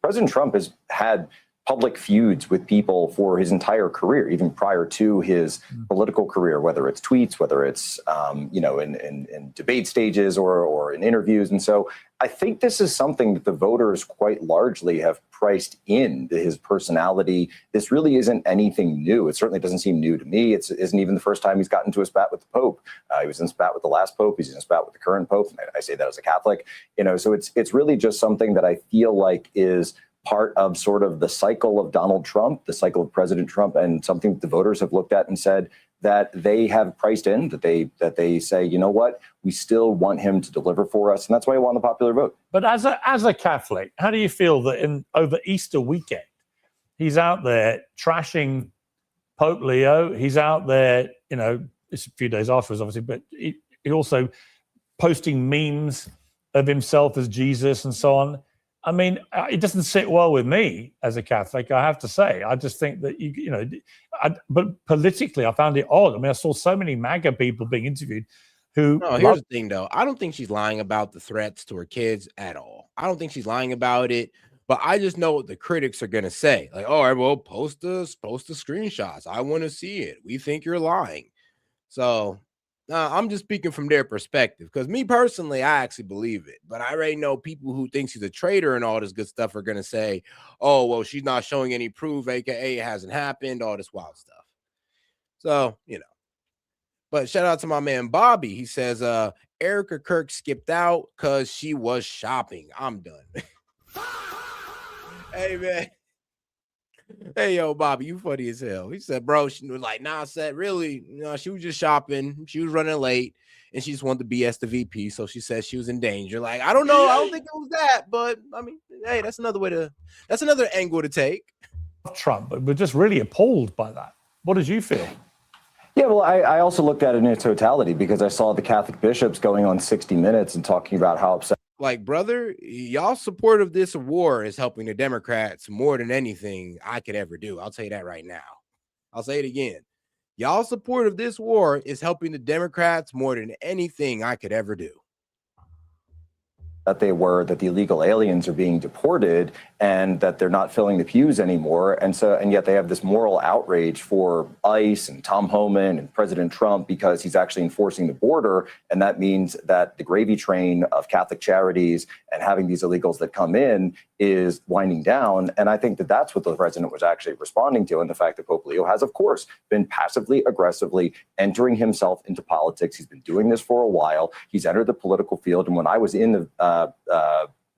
President Trump has had public feuds with people for his entire career, even prior to his political career, whether it's tweets, whether it's, in debate stages or in interviews. And so I think this is something that the voters quite largely have priced into his personality. This really isn't anything new. It certainly doesn't seem new to me. It isn't even the first time he's gotten into a spat with the Pope. He was in a spat with the last Pope. He's in a spat with the current Pope. And I say that as a Catholic, so it's really just something that I feel like is part of sort of the cycle of Donald Trump, the cycle of President Trump, and something that the voters have looked at and said that they have priced in, that they say, you know what, we still want him to deliver for us, and that's why he won the popular vote. But as a Catholic, how do you feel that over Easter weekend, he's out there trashing Pope Leo? He's out there, it's a few days afterwards, obviously, but he also posting memes of himself as Jesus and so on. I mean, it doesn't sit well with me as a Catholic, I have to say. I just think that, but politically, I found it odd. I mean, I saw so many MAGA people being interviewed who... No, here's the thing, though. I don't think she's lying about the threats to her kids at all. I don't think she's lying about it, but I just know what the critics are going to say. Like, all right, well, post the screenshots. I want to see it. We think you're lying. So... I'm just speaking from their perspective, because me personally, I actually believe it. But I already know people who think she's a traitor and all this good stuff are going to say, oh, well, she's not showing any proof, aka it hasn't happened, all this wild stuff. So, But shout out to my man Bobby. He says, Erica Kirk skipped out because she was shopping. I'm done. Hey, man. Hey, yo, Bobby, you funny as hell. He said, bro, she was like, nah, said, really? She was just shopping. She was running late, and she just wanted to BS the VP, so she said she was in danger. Like, I don't know. I don't think it was that, but, I mean, hey, that's another angle to take. Trump, but we're just really appalled by that. What did you feel? Yeah, well, I also looked at it in its totality, because I saw the Catholic bishops going on 60 Minutes and talking about how upset. Like, brother, y'all support of this war is helping the Democrats more than anything I could ever do. I'll tell you that right now. I'll say it again. Y'all support of this war is helping the Democrats more than anything I could ever do. That the illegal aliens are being deported and that they're not filling the pews anymore. And yet they have this moral outrage for ICE and Tom Homan and President Trump because he's actually enforcing the border. And that means that the gravy train of Catholic charities and having these illegals that come in is winding down. And I think that that's what the president was actually responding to. And the fact that Pope Leo has, of course, been passively aggressively entering himself into politics. He's been doing this for a while. He's entered the political field. And when I was in the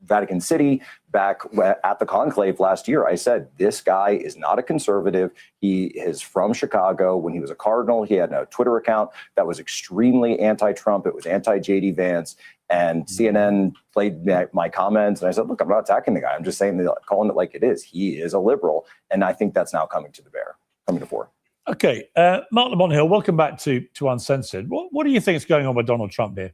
Vatican City back at the conclave last year, I said, this guy is not a conservative. He is from Chicago. When he was a cardinal, he had a Twitter account that was extremely anti-Trump. It was anti-J.D. Vance. And CNN played my comments. And I said, look, I'm not attacking the guy. I'm just saying, calling it like it is. He is a liberal. And I think that's now coming to fore. Okay. Mark Lamont Hill, welcome back to Uncensored. What do you think is going on with Donald Trump here?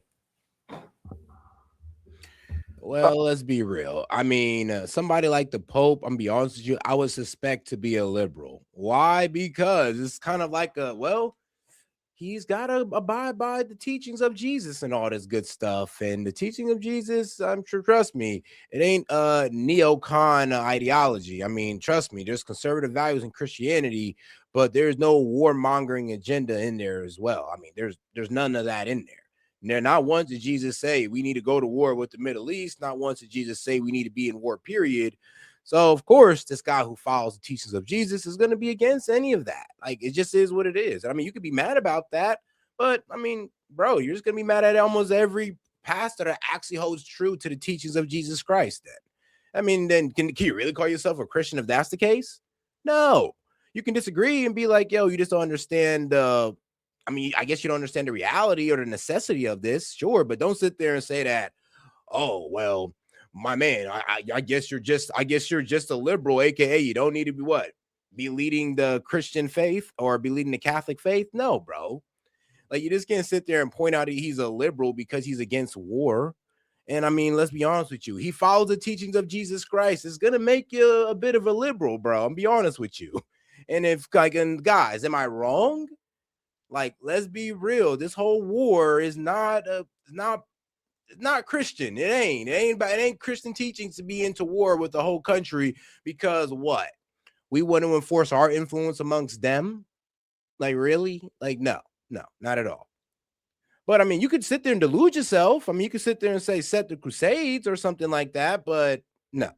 Well, let's be real. I mean, somebody like the Pope, I'm gonna be honest with you, I would suspect to be a liberal. Why? Because it's kind of like he's got to abide by the teachings of Jesus and all this good stuff. And the teaching of Jesus, I'm sure, trust me, it ain't neocon ideology. I mean, trust me, there's conservative values in Christianity, but there's no warmongering agenda in there as well. I mean, there's none of that in there. Not once did Jesus say we need to go to war with the Middle East. Not once did Jesus say we need to be in war, period. So of course, this guy who follows the teachings of Jesus is going to be against any of that. Like, it just is what it is. I mean, you could be mad about that, but I mean, bro, you're just going to be mad at almost every pastor that actually holds true to the teachings of Jesus Christ. Then, I mean, then can you really call yourself a Christian if that's the case? No. You can disagree and be like, yo, you just don't understand. I mean, I guess you don't understand the reality or the necessity of this. Sure. But don't sit there and say that, oh, well, my man, I guess you're just a liberal, aka you don't need to be what? Be leading the Christian faith or be leading the Catholic faith? No, bro. Like, you just can't sit there and point out that he's a liberal because he's against war. And I mean, let's be honest with you. He follows the teachings of Jesus Christ. It's gonna make you a bit of a liberal, bro. I'm be honest with you. And if, like, and guys, am I wrong? Like, let's be real. This whole war is not Christian. It ain't Christian teachings to be into war with the whole country because what? We want to enforce our influence amongst them? Like, really? Like, no, not at all. But I mean, you could sit there and delude yourself. I mean, you could sit there and say set the Crusades or something like that, but no.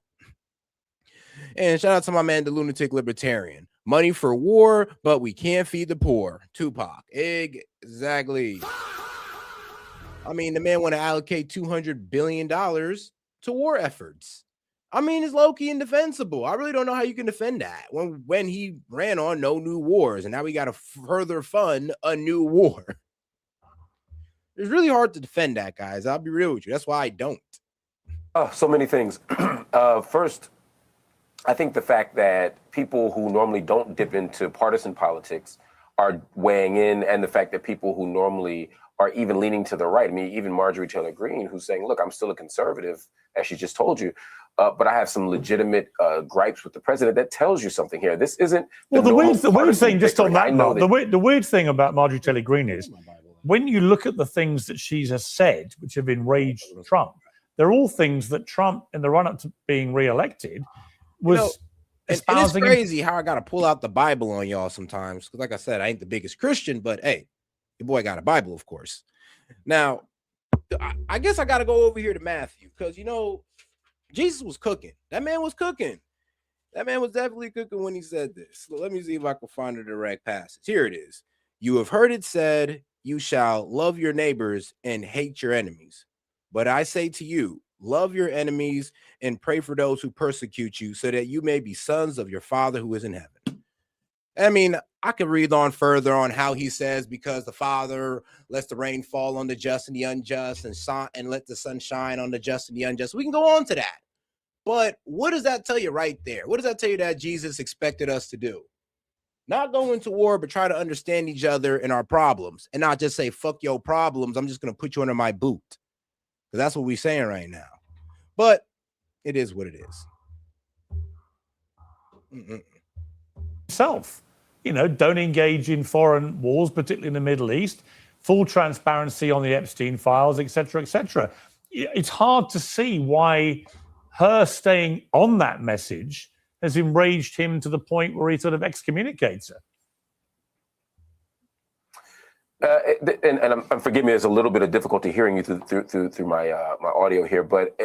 And shout out to my man, the lunatic libertarian. Money for war, but we can't feed the poor. Tupac. Exactly. I mean, the man want to allocate $200 billion to war efforts. I mean, it's low-key indefensible. I really don't know how you can defend that when he ran on no new wars, and now we got to further fund a new war. It's really hard to defend that, guys. I'll be real with you. That's why I don't. Oh, so many things. First, I think the fact that people who normally don't dip into partisan politics are weighing in, and the fact that people who normally are even leaning to the right. I mean, even Marjorie Taylor Greene, who's saying, look, I'm still a conservative, as she just told you, but I have some legitimate gripes with the president. That tells you something here. This isn't the weird thing, just on that, Mark, the weird thing about Marjorie Taylor Greene is when you look at the things that she has said, which have enraged Trump, they're all things that Trump, in the run-up to being reelected, was and it's crazy how I got to pull out the Bible on y'all sometimes. Because like I said, I ain't the biggest Christian, but hey, your boy got a Bible, of course. Now, I guess I got to go over here to Matthew because, you know, Jesus was cooking. That man was cooking. That man was definitely cooking when he said this. So let me see if I can find a direct passage. Here it is. You have heard it said, you shall love your neighbors and hate your enemies. But I say to you, love your enemies and pray for those who persecute you so that you may be sons of your Father who is in heaven. I mean, I could read on further on how he says, because the Father lets the rain fall on the just and the unjust and let the sun shine on the just and the unjust. We can go on to that. But what does that tell you right there? What does that tell you that Jesus expected us to do? Not go into war, but try to understand each other and our problems and not just say, fuck your problems. I'm just going to put you under my boot. Because that's what we're saying right now. But it is what it is. Self, you know, don't engage in foreign wars, particularly in the Middle East, full transparency on the Epstein files, etc., etc. It's hard to see why her staying on that message has enraged him to the point where he sort of excommunicates her. And forgive me, there's a little bit of difficulty hearing you through my my audio here, but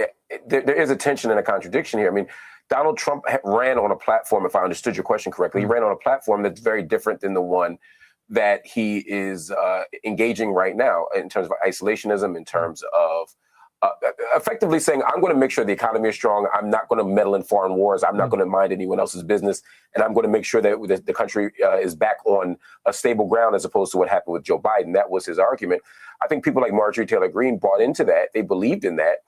there is a tension and a contradiction here. I mean, Donald Trump ran on a platform, if I understood your question correctly, he ran on a platform that's very different than the one that he is engaging right now in terms of isolationism, in terms of effectively saying, I'm going to make sure the economy is strong. I'm not going to meddle in foreign wars. I'm not going to mind anyone else's business. And I'm going to make sure that the country is back on a stable ground as opposed to what happened with Joe Biden. That was his argument. I think people like Marjorie Taylor Greene bought into that. They believed in that.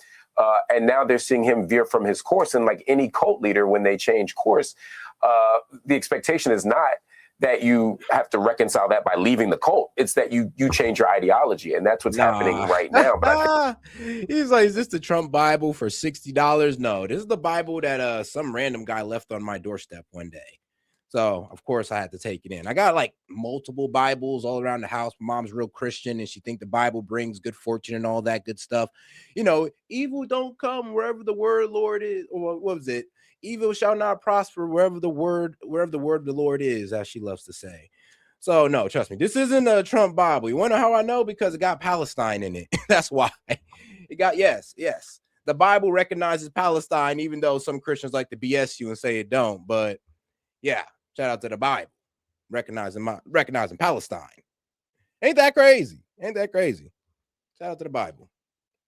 And now they're seeing him veer from his course. And like any cult leader, when they change course, the expectation is not that you have to reconcile that by leaving the cult. It's that you change your ideology, and that's what's happening right now. But he's like, is this the Trump Bible for $60? No, this is the Bible that some random guy left on my doorstep one day. So, of course, I had to take it in. I got like multiple Bibles all around the house. My mom's real Christian, and she think the Bible brings good fortune and all that good stuff. You know, evil don't come wherever the word Lord is. Or what was it? Evil shall not prosper wherever the word of the Lord is, as she loves to say. So, no, trust me, this isn't a Trump Bible. You want to know how I know? Because it got Palestine in it. That's why. It got, yes. the Bible recognizes Palestine, even though some Christians like to BS you and say it don't. But yeah, shout out to the Bible recognizing Palestine. Ain't that crazy? Ain't that crazy? Shout out to the Bible.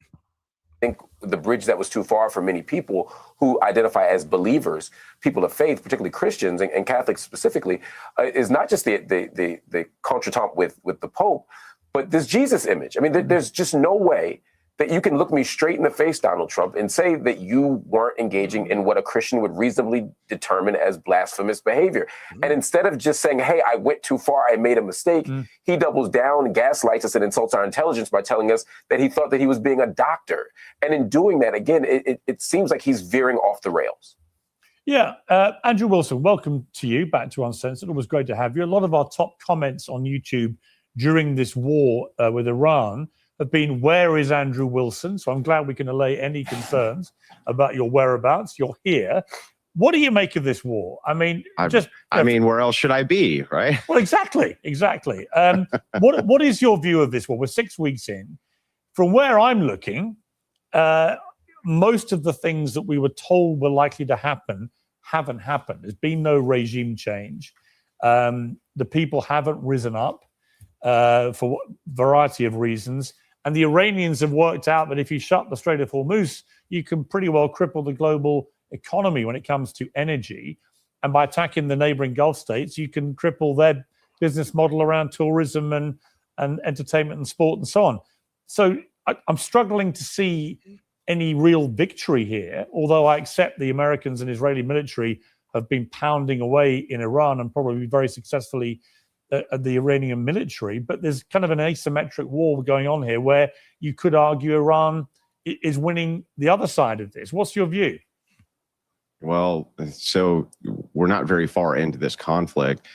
I think the bridge that was too far for many people who identify as believers, people of faith, particularly Christians and Catholics specifically, is not just the contretemps with the Pope, but this Jesus image. I mean, there's just no way that you can look me straight in the face, Donald Trump, and say that you weren't engaging in what a Christian would reasonably determine as blasphemous behavior. And instead of just saying, hey, I went too far, I made a mistake, he doubles down, gaslights us, and insults our intelligence by telling us that he thought that he was being a doctor. And in doing that, again, it seems like he's veering off the rails. Yeah, Andrew Wilson, welcome to you, back to Uncensored. Always great to have you. A lot of our top comments on YouTube during this war with Iran have been, where is Andrew Wilson? So I'm glad we can allay any concerns about your whereabouts. You're here. What do you make of this war? I mean, where else should I be, right? Well, exactly. What is your view of this war? We're 6 weeks in. From where I'm looking, most of the things that we were told were likely to happen haven't happened. There's been no regime change. The people haven't risen up for a variety of reasons. And the Iranians have worked out that if you shut the Strait of Hormuz, you can pretty well cripple the global economy when it comes to energy. And by attacking the neighboring Gulf states, you can cripple their business model around tourism and entertainment and sport and so on. So I'm struggling to see any real victory here, although I accept the Americans and Israeli military have been pounding away in Iran and probably very successfully at the Iranian military. But there's kind of an asymmetric war going on here where you could argue Iran is winning the other side of this. What's your view? Well, so we're not very far into this conflict.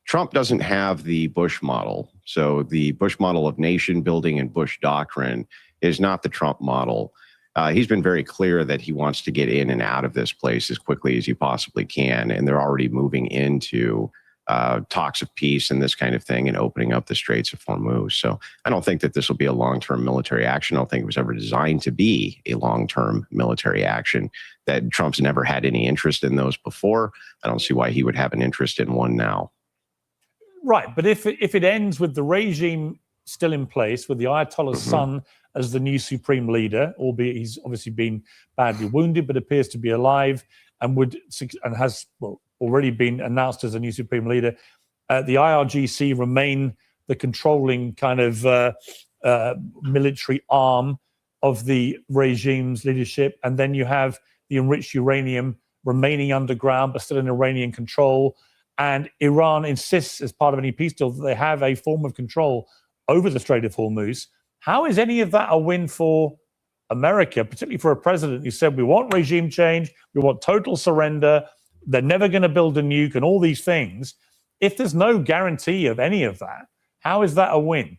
Trump doesn't have the Bush model. So the Bush model of nation building and Bush doctrine is not the Trump model. He's been very clear that he wants to get in and out of this place as quickly as he possibly can. And they're already moving into talks of peace and this kind of thing and opening up the Straits of Hormuz. So I don't think that this will be a long-term military action. I don't think it was ever designed to be a long-term military action. That Trump's never had any interest in those before. I don't see why he would have an interest in one now. Right, but if it ends with the regime still in place, with the Ayatollah's son as the new supreme leader, albeit he's obviously been badly wounded, but appears to be alive and has already been announced as a new supreme leader, the IRGC remain the controlling kind of military arm of the regime's leadership, and then you have the enriched uranium remaining underground but still in Iranian control. And Iran insists, as part of any peace deal, that they have a form of control over the Strait of Hormuz. How is any of that a win for America, particularly for a president who said, we want regime change, we want total surrender, they're never going to build a nuke and all these things? If there's no guarantee of any of that, how is that a win?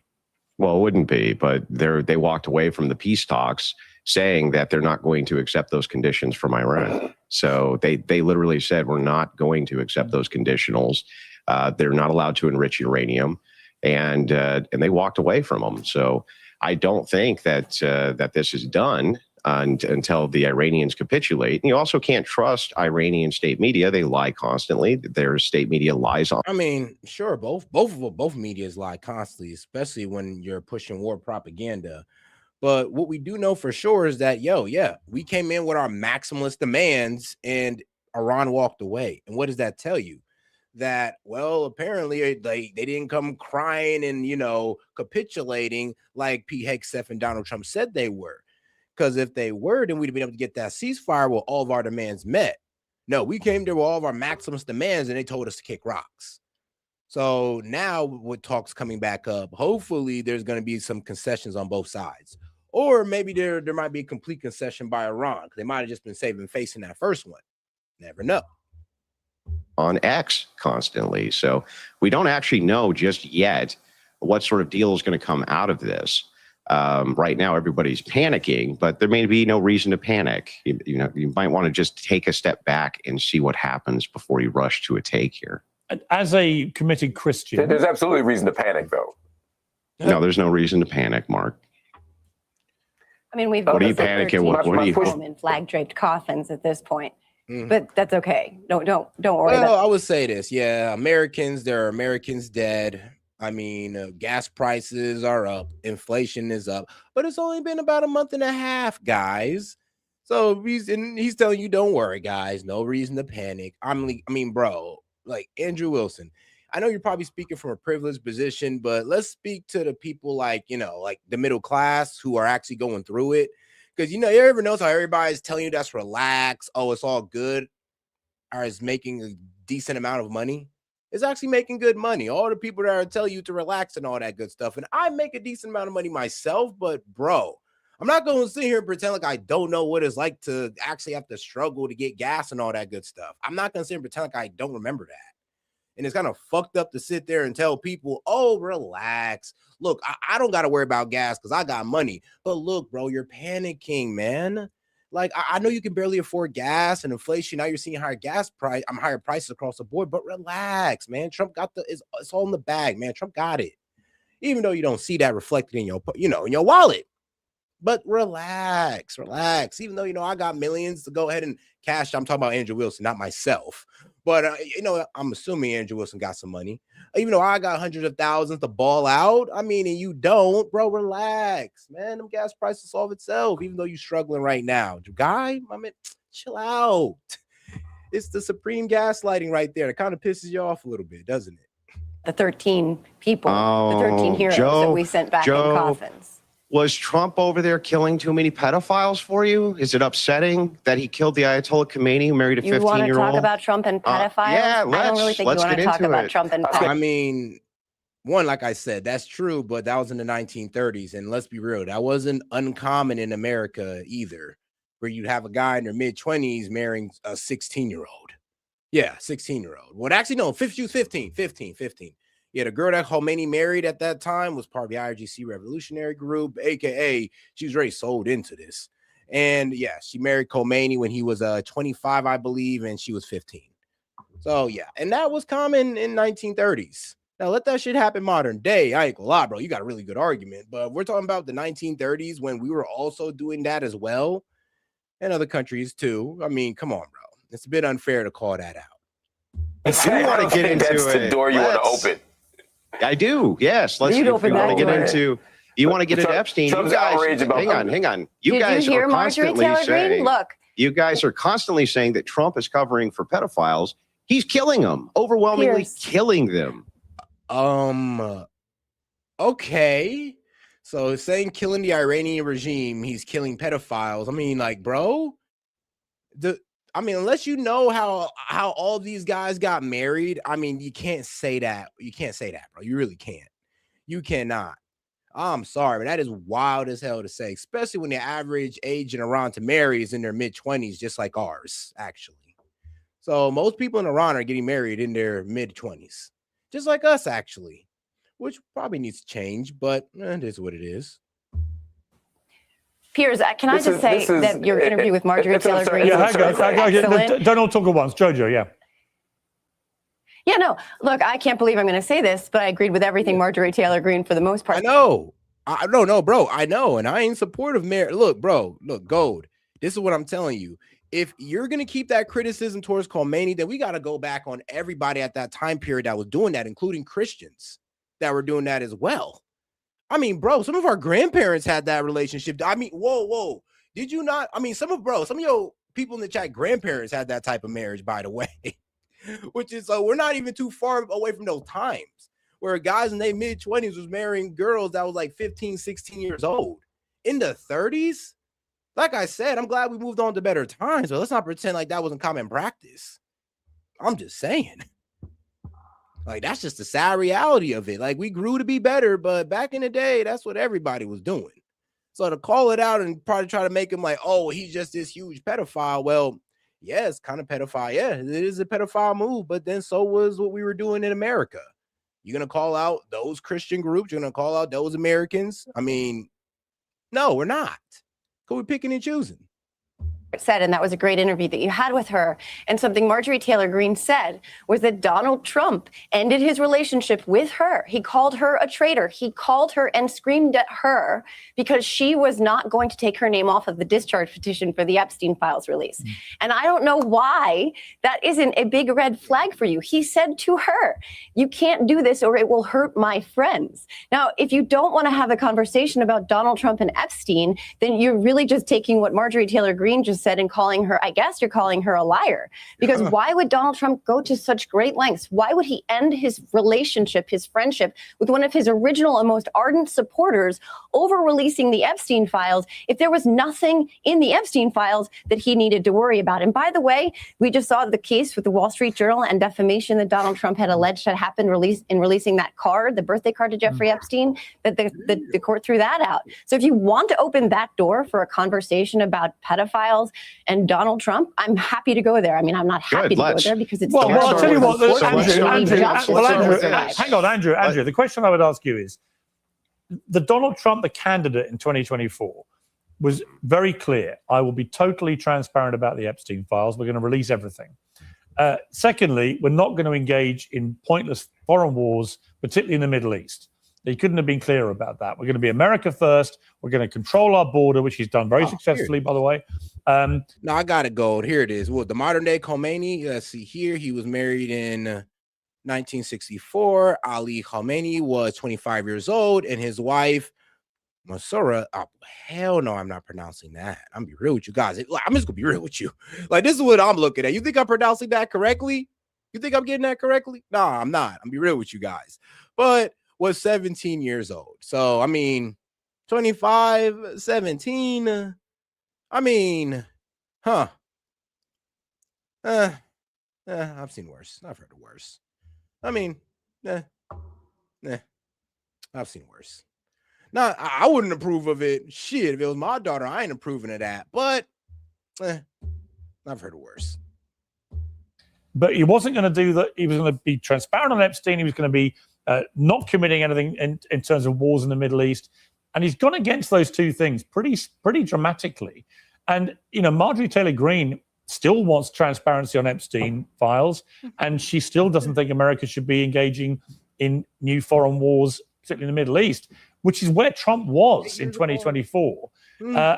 Well, it wouldn't be, but they walked away from the peace talks saying that they're not going to accept those conditions from Iran. So they literally said, we're not going to accept those conditionals. They're not allowed to enrich uranium, and they walked away from them. So I don't think that this is done until the Iranians capitulate. And you also can't trust Iranian state media. They lie constantly. Their state media lies on. I mean, sure, both medias lie constantly, especially when you're pushing war propaganda. But what we do know for sure is that, we came in with our maximalist demands and Iran walked away. And what does that tell you? That, well, apparently they didn't come crying and, capitulating like Pete Hegseth and Donald Trump said they were. Because if they were, then we'd have been able to get that ceasefire with all of our demands met. No, we came there with all of our maximalist demands and they told us to kick rocks. So now with talks coming back up, hopefully there's going to be some concessions on both sides. Or maybe there might be a complete concession by Iran, because they might have just been saving face in that first one. Never know. On X constantly. So we don't actually know just yet what sort of deal is going to come out of this. Right now, everybody's panicking, but there may be no reason to panic. You might want to just take a step back and see what happens before you rush to a take here. As a committed Christian, there's absolutely reason to panic, though. No, there's no reason to panic, Mark. I mean, we've What are you visited panicking? 13 What are you? home in flag-draped coffins at this point. But that's okay. Don't worry. Well, I would say this. Yeah, Americans, there are Americans dead. I mean, gas prices are up, inflation is up, but it's only been about a month and a half, guys. So he's telling you, don't worry, guys. No reason to panic. I mean, bro, like Andrew Wilson. I know you're probably speaking from a privileged position, but let's speak to the people like, like the middle class who are actually going through it. Because, you ever notice how everybody's telling you that's relaxed. Oh, it's all good. Or is making a decent amount of money. It's actually making good money. All the people that are telling you to relax and all that good stuff. And I make a decent amount of money myself, but bro, I'm not going to sit here and pretend like I don't know what it's like to actually have to struggle to get gas and all that good stuff. I'm not going to sit here and pretend like I don't remember that. And it's kind of fucked up to sit there and tell people, oh, relax. Look, I don't got to worry about gas because I got money. But look, bro, you're panicking, man. Like, I know you can barely afford gas and inflation. Now you're seeing higher higher prices across the board. But relax, man. Trump got it's all in the bag, man. Trump got it. Even though you don't see that reflected in your, in your wallet. But relax. Even though, I got millions to go ahead and cash. I'm talking about Andrew Wilson, not myself. But, I'm assuming Andrew Wilson got some money. Even though I got hundreds of thousands to ball out. I mean, and you don't, bro, relax. Man, them gas prices solve itself, even though you're struggling right now. Guy, I mean, chill out. It's the supreme gaslighting right there. It kind of pisses you off a little bit, doesn't it? The 13 people, the 13 heroes that we sent back in coffins. Was Trump over there killing too many pedophiles for you? Is it upsetting that he killed the Ayatollah Khomeini, who married a 15-year-old? You want to talk about Trump and pedophiles? Yeah, I don't really think you want to talk about Trump and pedophiles. I mean, one, like I said, that's true, but that was in the 1930s. And let's be real, that wasn't uncommon in America either, where you'd have a guy in their mid-20s marrying a 16-year-old. Yeah, 16-year-old. Well, actually, no, she was 15. Yeah, the girl that Khomeini married at that time was part of the IRGC Revolutionary Group, aka she was already sold into this. And yeah, she married Khomeini when he was 25, I believe, and she was 15. So yeah, and that was common in 1930s. Now let that shit happen modern day. I ain't gonna lie, bro. You got a really good argument, but we're talking about the 1930s when we were also doing that as well, and other countries too. I mean, come on, bro. It's a bit unfair to call that out. If you want to get into that's the door you want to open. I do. Yes. Let's. If you want to get into. You want to get into Epstein? Trump's you guys, outrage about hang on. You guys are constantly saying. Look. You guys are constantly saying that Trump is covering for pedophiles. He's killing them, overwhelmingly killing them. Okay. So saying killing the Iranian regime, he's killing pedophiles. I mean, like, bro, unless you know how all these guys got married, I mean, you can't say that. You can't say that, bro. You really can't. You cannot. I'm sorry, but that is wild as hell to say, especially when the average age in Iran to marry is in their mid-20s, just like ours, actually. So most people in Iran are getting married in their mid-20s, just like us, actually, which probably needs to change, but it is what it is. Piers, can I just say that your interview with Marjorie Taylor Greene was excellent. Don't all talk at once. Jojo, yeah. Yeah, no, look, I can't believe I'm going to say this, but I agreed with everything Marjorie Taylor Greene for the most part. I know. No, bro. I know. And I ain't supportive of marriage. Look, bro, Gold. This is what I'm telling you. If you're going to keep that criticism towards Khomeini, then we got to go back on everybody at that time period that was doing that, including Christians that were doing that as well. I mean, bro, some of our grandparents had that relationship. I mean, whoa. Did you not? I mean, some of your people in the chat grandparents had that type of marriage, by the way. Which is we're not even too far away from those times where guys in their mid-20s was marrying girls that was like 15, 16 years old. In the 30s, like I said, I'm glad we moved on to better times, but let's not pretend like that wasn't common practice. I'm just saying. Like, that's just the sad reality of it. Like, we grew to be better, but back in the day, that's what everybody was doing. So to call it out and probably try to make him like, oh, he's just this huge pedophile. Well, yeah, it's kind of pedophile. Yeah, it is a pedophile move, but then so was what we were doing in America. You're going to call out those Christian groups. You're going to call out those Americans. I mean, no, we're not. Because we're picking and choosing. said, and that was a great interview that you had with her, and something Marjorie Taylor Greene said was that Donald Trump ended his relationship with her. He called her a traitor. He called her and screamed at her because she was not going to take her name off of the discharge petition for the Epstein files release. And I don't know why that isn't a big red flag for you. He said to her, you can't do this or it will hurt my friends. Now, if you don't want to have a conversation about Donald Trump and Epstein, then you're really just taking what Marjorie Taylor Greene just said and calling her, I guess you're calling her a liar. Because why would Donald Trump go to such great lengths? Why would he end his relationship, his friendship with one of his original and most ardent supporters over releasing the Epstein files if there was nothing in the Epstein files that he needed to worry about? And by the way, we just saw the case with the Wall Street Journal and defamation that Donald Trump had alleged had happened in releasing that card, the birthday card to Jeffrey Epstein, that the court threw that out. So if you want to open that door for a conversation about pedophiles and Donald Trump, I'm happy to go there. I mean, I'm not happy to go there because it's well, I'll tell you what, Andrew, hang on, Andrew, But the question I would ask you is, the Donald Trump, the candidate in 2024, was very clear. I will be totally transparent about the Epstein files. We're going to release everything. Secondly, we're not going to engage in pointless foreign wars, particularly in the Middle East. He couldn't have been clearer about that. We're going to be America first. We're going to control our border, which he's done very successfully, by the way. No, I got it, gold. Here it is. Well, the modern day Khomeini, let's see here. He was married in 1964. Ali Khomeini was 25 years old, and his wife, Masura, oh, hell no, I'm not pronouncing that. I'm gonna be real with you guys. I'm just gonna be real with you. Like, this is what I'm looking at. You think I'm pronouncing that correctly? You think I'm getting that correctly? No, I'm not. I'm gonna be real with you guys. But was 17 years old. So, I mean, 25, 17. I mean, I've seen worse. I've heard of worse. I mean, I've seen worse. Now, I wouldn't approve of it. Shit, if it was my daughter, I ain't approving of that. But I've heard of worse. But he wasn't going to do that. He was going to be transparent on Epstein. He was going to be not committing anything in terms of wars in the Middle East. And he's gone against those two things pretty dramatically. And, you know, Marjorie Taylor Greene still wants transparency on Epstein files. And she still doesn't think America should be engaging in new foreign wars, particularly in the Middle East, which is where Trump was in 2024.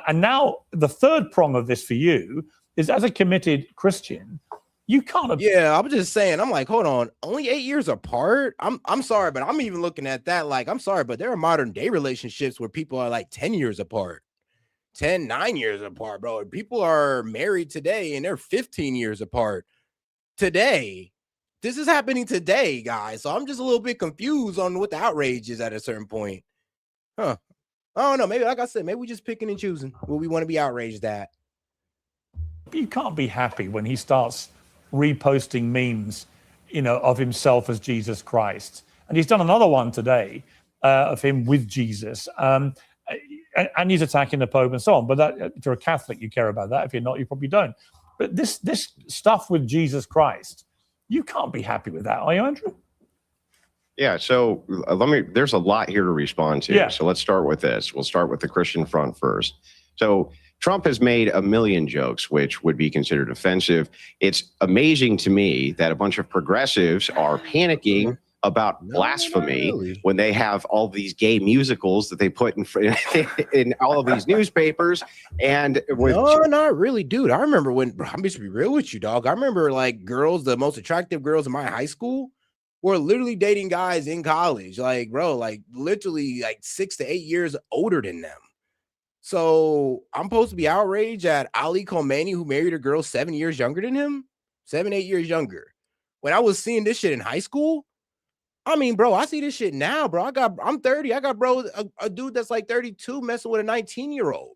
And now the third prong of this for you is, as a committed Christian, you can't. Yeah, I was just saying, I'm like, hold on, only 8 years apart. I'm sorry, but I'm even looking at that like, I'm sorry, but there are modern day relationships where people are like 10 years apart, 9 years apart, bro. People are married today and they're 15 years apart today. This is happening today, guys. So I'm just a little bit confused on what the outrage is at a certain point. I don't know. Maybe, like I said, maybe we just picking and choosing what we want to be outraged at. You can't be happy when he starts reposting memes, you know, of himself as Jesus Christ. And he's done another one today of him with Jesus. And he's attacking the Pope and so on. But that, if you're a Catholic, you care about that. If you're not, you probably don't. But this stuff with Jesus Christ, you can't be happy with that, are you, Andrew? Yeah, so there's a lot here to respond to. Yeah. So let's start with this. We'll start with the Christian front first. So Trump has made a million jokes, which would be considered offensive. It's amazing to me that a bunch of progressives are panicking about blasphemy when they have all these gay musicals that they put in all of these newspapers. And no, not really, dude. I remember when, I'm just to be real with you, dog. I remember like girls, the most attractive girls in my high school were literally dating guys in college. Like, bro, like literally like 6 to 8 years older than them. So I'm supposed to be outraged at Ali Khomeini, who married a girl 7 years younger than him, 7, 8 years younger. When I was seeing this shit in high school, I mean, bro, I see this shit now, bro. I'm 30. I got, bro, a dude that's like 32 messing with a 19-year-old.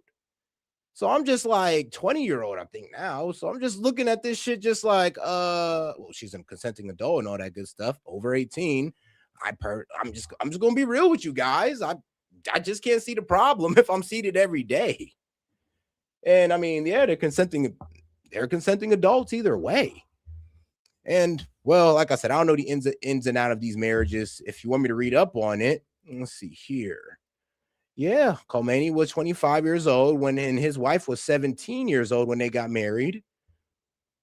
So I'm just like 20-year-old, I think now. So I'm just looking at this shit just like, well, she's a consenting adult and all that good stuff, over 18. I'm just gonna be real with you guys. I just can't see the problem if I'm seated every day. And I mean, yeah, they're consenting adults either way. And well, like I said, I don't know the ins and outs of these marriages. If you want me to read up on it, let's see here. Yeah, Khomeini was 25 years old and his wife was 17 years old when they got married.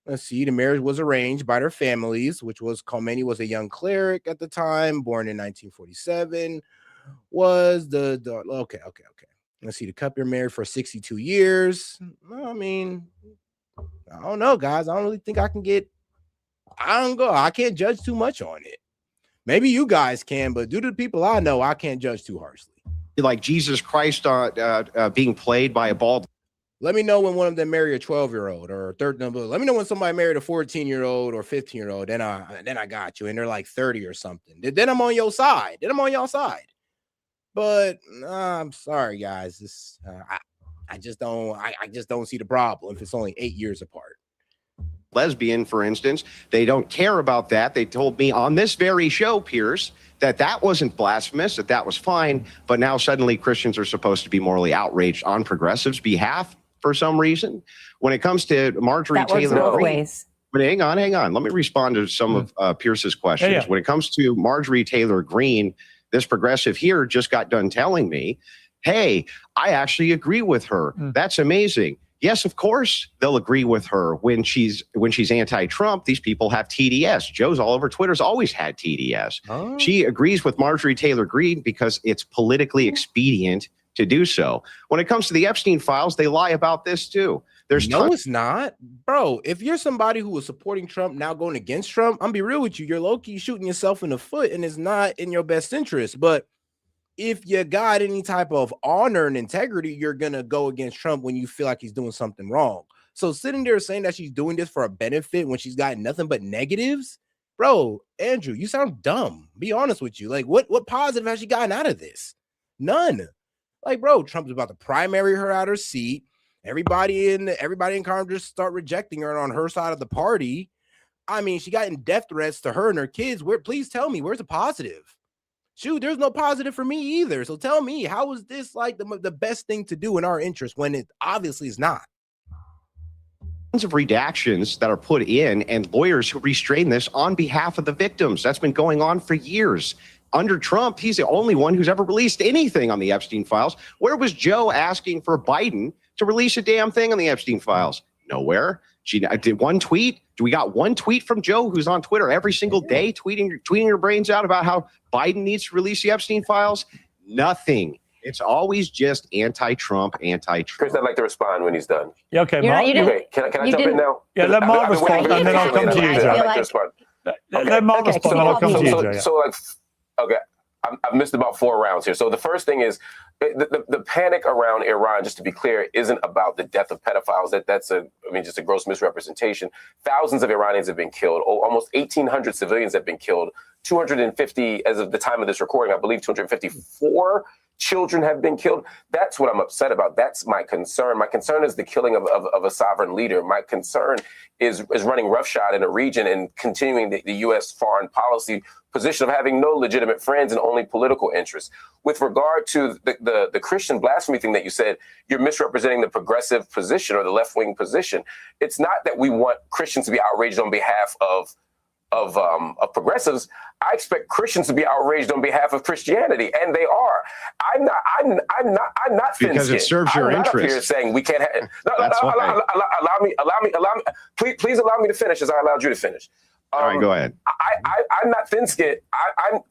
Let's see, the marriage was arranged by their families, which was Khomeini was a young cleric at the time, born in 1947. Was the okay. Let's see, the couple married for 62 years. I mean, I don't know, guys. I don't really think I can get. I can't judge too much on it. Maybe you guys can, but due to the people I know, I can't judge too harshly. Like Jesus Christ being played by a bald. Let me know when one of them marry a 12-year-old or a third number. Let me know when somebody married a 14-year-old or 15-year-old. Then I got you. And they're like 30 or something. Then I'm on your side. But I'm sorry, guys. This I just don't see the problem if it's only 8 years apart. Lesbian, for instance, they don't care about that. They told me on this very show, Pierce, that wasn't blasphemous, that was fine. But now suddenly Christians are supposed to be morally outraged on progressives' behalf for some reason. When it comes to Marjorie Taylor Greene, but hang on. Let me respond to some of Pierce's questions. Yeah. When it comes to Marjorie Taylor Greene, this progressive here just got done telling me, hey, I actually agree with her. That's amazing. Yes, of course, they'll agree with her when she's anti-Trump. These people have TDS. Joe's all over Twitter's always had TDS. Oh. She agrees with Marjorie Taylor Greene because it's politically expedient to do so. When it comes to the Epstein files, they lie about this too. It's not, bro. If you're somebody who was supporting Trump now going against Trump, I'm be real with you. You're low-key shooting yourself in the foot, and it's not in your best interest. But if you got any type of honor and integrity, you're going to go against Trump when you feel like he's doing something wrong. So sitting there saying that she's doing this for a benefit when she's got nothing but negatives, bro, Andrew, you sound dumb. Be honest with you. Like, what positive has she gotten out of this? None. Like, bro, Trump's about to primary her out of her seat. Everybody in Congress start rejecting her on her side of the party. I mean, she got death threats to her and her kids. Please tell me, where's the positive? Shoot, there's no positive for me either. So tell me, how is this like the best thing to do in our interest when it obviously is not? Tons of redactions that are put in and lawyers who restrain this on behalf of the victims. That's been going on for years. Under Trump, he's the only one who's ever released anything on the Epstein files. Where was Joe asking for Biden to release a damn thing on the Epstein files? Nowhere. She did one tweet. We got one tweet from Joe, who's on Twitter every single day, tweeting her brains out about how Biden needs to release the Epstein files. Nothing. It's always just anti-Trump. Chris, I'd like to respond when he's done. Yeah, okay, Mark. Can I jump in now? Yeah, let Mark respond, and then I'll come to you, Joe. Let Mark respond, and I'll come to you, Joe. So, okay, I've missed about 4 rounds here. So the first thing is the panic around Iran, just to be clear, isn't about the death of pedophiles. That's just a gross misrepresentation. Thousands of Iranians have been killed. Almost 1,800 civilians have been killed. 250, as of the time of this recording, I believe 254 children have been killed. That's what I'm upset about. That's my concern. My concern is the killing of a sovereign leader. My concern is running roughshod in a region and continuing the U.S. foreign policy position of having no legitimate friends and only political interests. With regard to the Christian blasphemy thing that you said, you're misrepresenting the progressive position or the left-wing position. It's not that we want Christians to be outraged on behalf of progressives. I expect Christians to be outraged on behalf of Christianity, and they are. I'm not thin-skinned. Because it serves your interest. I'm not up here saying we can't have. Allow me. Please allow me to finish, as I allowed you to finish. All right, go ahead. I'm not thin-skinned.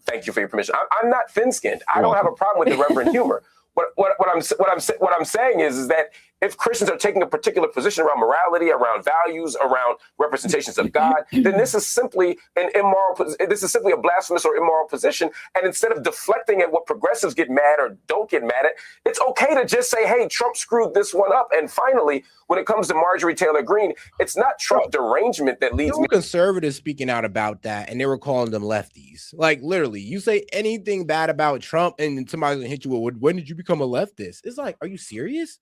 Thank you for your permission. I'm not thin-skinned. I don't have a problem with irreverent humor. What I'm saying is that if Christians are taking a particular position around morality, around values, around representations of God, then this is simply a blasphemous or immoral position. And instead of deflecting at what progressives get mad or don't get mad at, it's okay to just say, hey, Trump screwed this one up. And finally, when it comes to Marjorie Taylor Greene, it's not Trump derangement that leads me. Conservatives speaking out about that, and they were calling them lefties. Like, literally, you say anything bad about Trump, and somebody's gonna hit you with, when did you become a leftist? It's like, are you serious?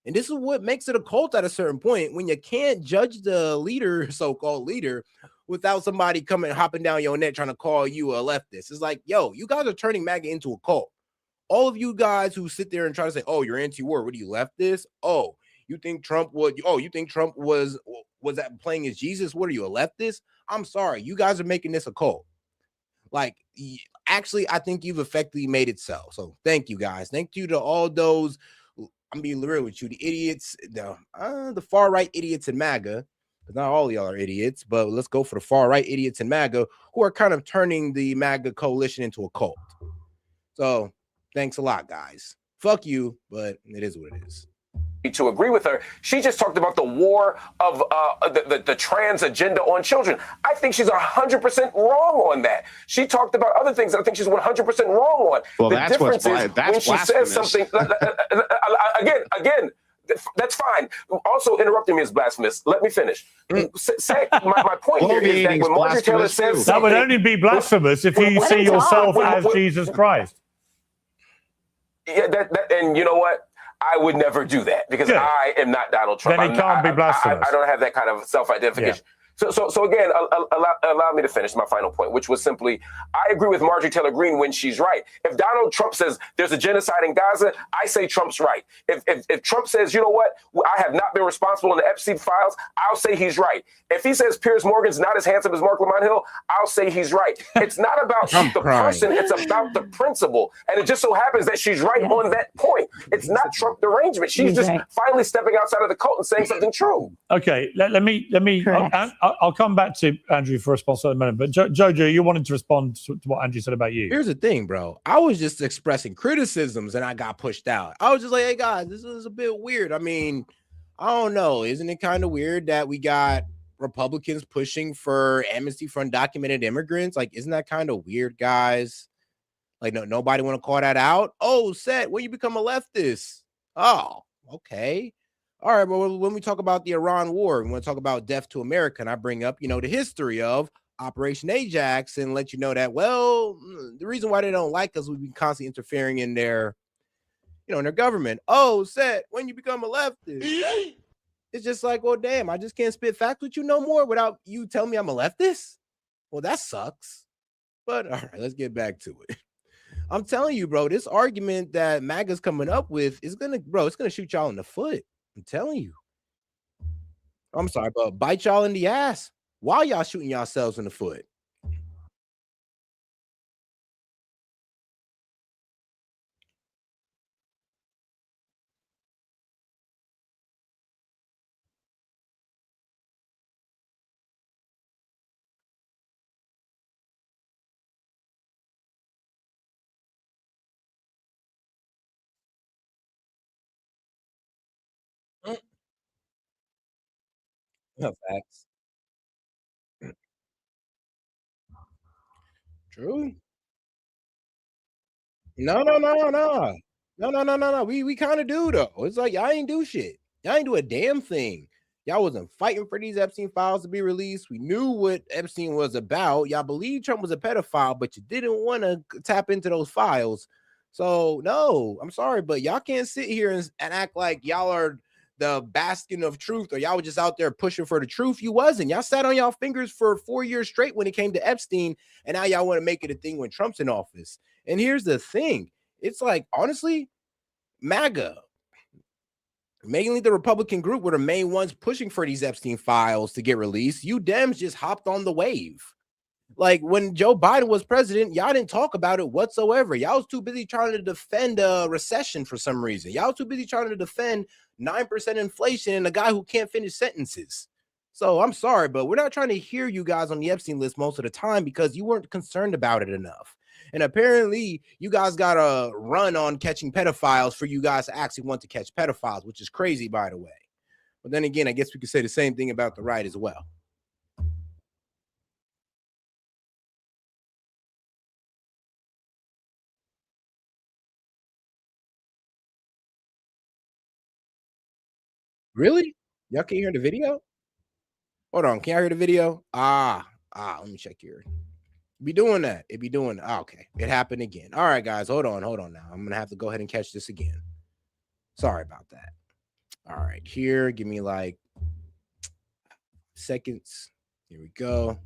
And this is what makes it a cult at a certain point, when you can't judge the leader, so-called leader, without somebody hopping down your neck trying to call you a leftist. It's like, yo, you guys are turning MAGA into a cult. All of you guys who sit there and try to say, oh, you're anti-war, what do you leftist? Oh, you think Trump was that playing as Jesus? What are you, a leftist? I'm sorry, you guys are making this a cult. Like, actually, I think you've effectively made it so. So thank you, guys. Thank you to all those. I'm being real with you, the idiots, the far right idiots in MAGA. Because not all of y'all are idiots, but let's go for the far right idiots in MAGA who are kind of turning the MAGA coalition into a cult. So thanks a lot, guys. Fuck you, but it is what it is. To agree with her. She just talked about the war of the trans agenda on children. I think she's 100% wrong on that. She talked about other things that I think she's 100% wrong on. Well, the that's difference what's is that's when she says something, again, that's fine. Also, interrupting me is blasphemous. Let me finish. My point here is that when Marjorie Taylor says that would only be blasphemous if you see yourself as Jesus Christ. Yeah, and you know what? I would never do that because I am not Donald Trump. Then it can't be blasphemous. I don't have that kind of self-identification. Yeah. So again, allow me to finish my final point, which was simply, I agree with Marjorie Taylor Greene when she's right. If Donald Trump says there's a genocide in Gaza, I say Trump's right. If Trump says, you know what, I have not been responsible in the Epstein files, I'll say he's right. If he says Piers Morgan's not as handsome as Mark Lamont Hill, I'll say he's right. It's not about the person, it's about the principle. And it just so happens that she's right on that point. It's not Trump derangement. She's just finally stepping outside of the cult and saying something true. Okay, let me I'll come back to Andrew for a response in a minute, but Jojo, you wanted to respond to what Andrew said about you. Here's the thing, bro. I was just expressing criticisms and I got pushed out. I was just like, hey, guys, this is a bit weird. I mean, I don't know. Isn't it kind of weird that we got Republicans pushing for amnesty for undocumented immigrants? Like, isn't that kind of weird, guys? Like, nobody want to call that out? Oh, S.E.T, when you become a leftist? Oh, okay. All right, well, when we talk about the Iran war, we want to talk about death to America, and I bring up, the history of Operation Ajax and let you know that, well, the reason why they don't like us, we've been constantly interfering in their, in their government. Oh, S.E.T, when you become a leftist, it's just like, well, damn, I just can't spit facts with you no more without you telling me I'm a leftist. Well, that sucks. But all right, let's get back to it. I'm telling you, bro, this argument that MAGA's coming up with is it's gonna shoot y'all in the foot. I'm telling you. I'm sorry, but bite y'all in the ass while y'all shooting yourselves in the foot. No facts. True. No. We kind of do though. It's like y'all ain't do shit. Y'all ain't do a damn thing. Y'all wasn't fighting for these Epstein files to be released. We knew what Epstein was about. Y'all believed Trump was a pedophile, but you didn't want to tap into those files. So no, I'm sorry, but y'all can't sit here and act like y'all are the bastion of truth, or y'all were just out there pushing for the truth. You wasn't. Y'all sat on y'all fingers for 4 years straight when it came to Epstein, and now y'all want to make it a thing when Trump's in office. And here's the thing. It's like, honestly, MAGA, mainly the Republican group, were the main ones pushing for these Epstein files to get released. You Dems just hopped on the wave. Like when Joe Biden was president, y'all didn't talk about it whatsoever. Y'all was too busy trying to defend a recession for some reason. Y'all was too busy trying to defend 9% inflation and a guy who can't finish sentences. So I'm sorry, but we're not trying to hear you guys on the Epstein list most of the time because you weren't concerned about it enough. And apparently you guys got a run on catching pedophiles for you guys to actually want to catch pedophiles, which is crazy, by the way. But then again, I guess we could say the same thing about the right as well. Really? Y'all can't hear the video? Hold on. Can y'all hear the video? Let me check here. Be doing that. It be doing. Okay. It happened again. All right, guys. Hold on now. I'm going to have to go ahead and catch this again. Sorry about that. All right. Here. Give me like seconds. Here we go.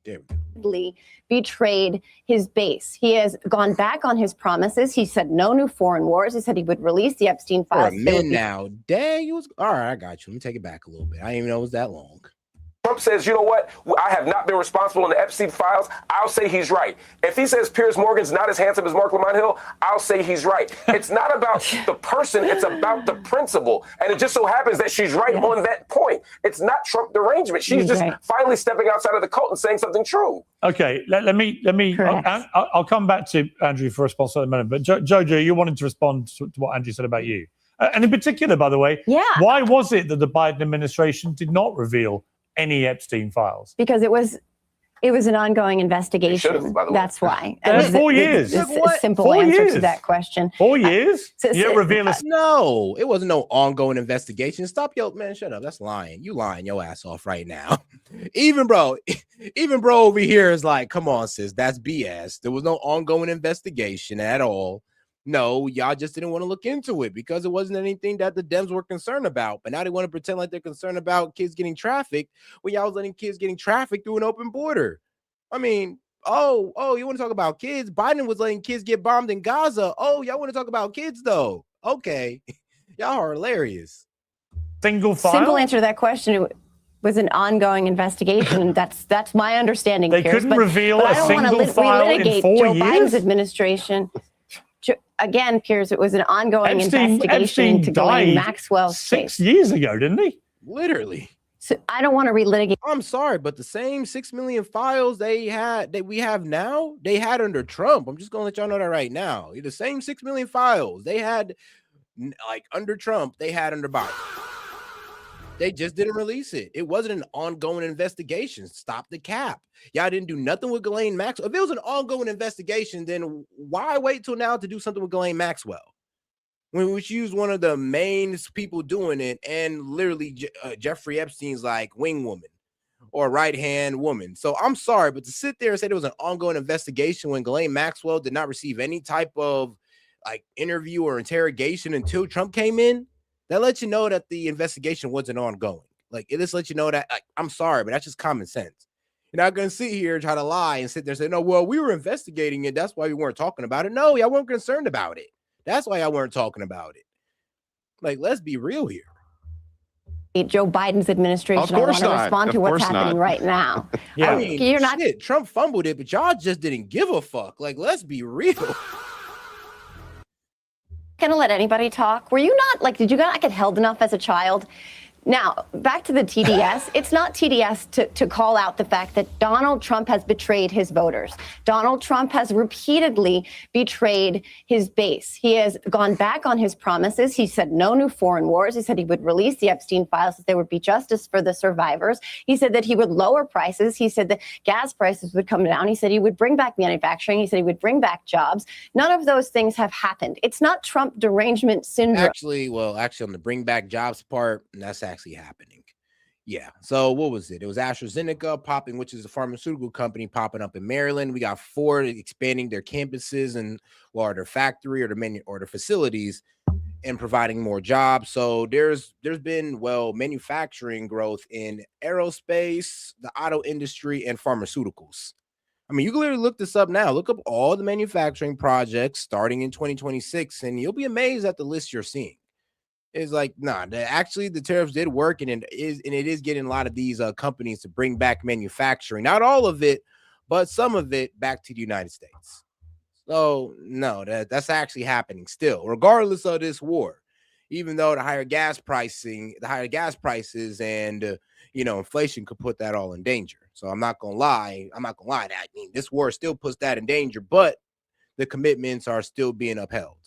There we go. Betrayed his base. He has gone back on his promises. He said no new foreign wars. He said he would release the Epstein files. For a minute now. Dang, you was all right. I got you. Let me take it back a little bit. I didn't even know it was that long. Trump says, you know what, I have not been responsible in the Epstein files, I'll say he's right. If he says Piers Morgan's not as handsome as Mark Lamont Hill, I'll say he's right. It's not about the person, it's about the principle. And it just so happens that she's right on that point. It's not Trump derangement. She's just finally stepping outside of the cult and saying something true. Okay, let me. I'll come back to Andrew for a response in a minute. But Jojo, you wanted to respond to what Andrew said about you. And in particular, by the way, why was it that the Biden administration did not reveal any Epstein files? Because it was an ongoing investigation. By the way. That's why. That's 4 years. It's a simple answer to that question. 4 years? You reveal us? No, it wasn't no ongoing investigation. Stop, man, shut up. That's lying. You lying your ass off right now. Even bro over here is like, come on, sis, that's BS. There was no ongoing investigation at all. No, y'all just didn't want to look into it because it wasn't anything that the Dems were concerned about. But now they want to pretend like they're concerned about kids getting trafficked when y'all was letting kids getting trafficked through an open border. I mean, you want to talk about kids? Biden was letting kids get bombed in Gaza. Oh, y'all want to talk about kids though? Okay, y'all are hilarious. Single file? Simple answer to that question. It was an ongoing investigation. That's my understanding. They couldn't reveal a single file in 4 Joe years? Biden's administration. Again, Piers, it was an ongoing investigation into Ghislaine Maxwell's 6 years ago, didn't he? Literally. So I don't want to relitigate. I'm sorry, but the same 6 million files we have now, they had under Trump. I'm just gonna let y'all know that right now. The same 6 million files they had, like under Trump, they had under Biden. They just didn't release it. It wasn't an ongoing investigation. Stop the cap. Y'all didn't do nothing with Ghislaine Maxwell. If it was an ongoing investigation, then why wait till now to do something with Ghislaine Maxwell? When we used one of the main people doing it, and literally Jeffrey Epstein's like wing woman or right-hand woman. So I'm sorry, but to sit there and say there was an ongoing investigation when Ghislaine Maxwell did not receive any type of like interview or interrogation until Trump came in, that lets you know that the investigation wasn't ongoing. Like, it just lets you know that, like, I'm sorry, but that's just common sense. You're not going to sit here and try to lie and sit there and say, no, well, we were investigating it. That's why we weren't talking about it. No, y'all weren't concerned about it. That's why y'all weren't talking about it. Like, let's be real here. Joe Biden's administration. I want to respond to what's happening right now. I mean, you're not. Trump fumbled it, but y'all just didn't give a fuck. Like, let's be real. Gonna let anybody talk? Were you not like, did you not get held enough as a child? Now, back to the TDS. It's not TDS to call out the fact that Donald Trump has betrayed his voters. Donald Trump has repeatedly betrayed his base. He has gone back on his promises. He said no new foreign wars. He said he would release the Epstein files, that there would be justice for the survivors. He said that he would lower prices. He said that gas prices would come down. He said he would bring back manufacturing. He said he would bring back jobs. None of those things have happened. It's not Trump derangement syndrome. Actually, on the bring back jobs part, that's actually happening. Yeah. So what was it? It was AstraZeneca popping, which is a pharmaceutical company popping up in Maryland. We got Ford expanding their campuses and their factory or their facilities and providing more jobs. So there's been manufacturing growth in aerospace, the auto industry, and pharmaceuticals. I mean, you can literally look this up now. Look up all the manufacturing projects starting in 2026, and you'll be amazed at the list you're seeing. It's like, actually the tariffs did work, and it is getting a lot of these companies to bring back manufacturing. Not all of it, but some of it back to the United States. So no, that's actually happening still, regardless of this war. Even though the higher gas prices and inflation could put that all in danger. So I'm not gonna lie. That I mean, this war still puts that in danger, but the commitments are still being upheld.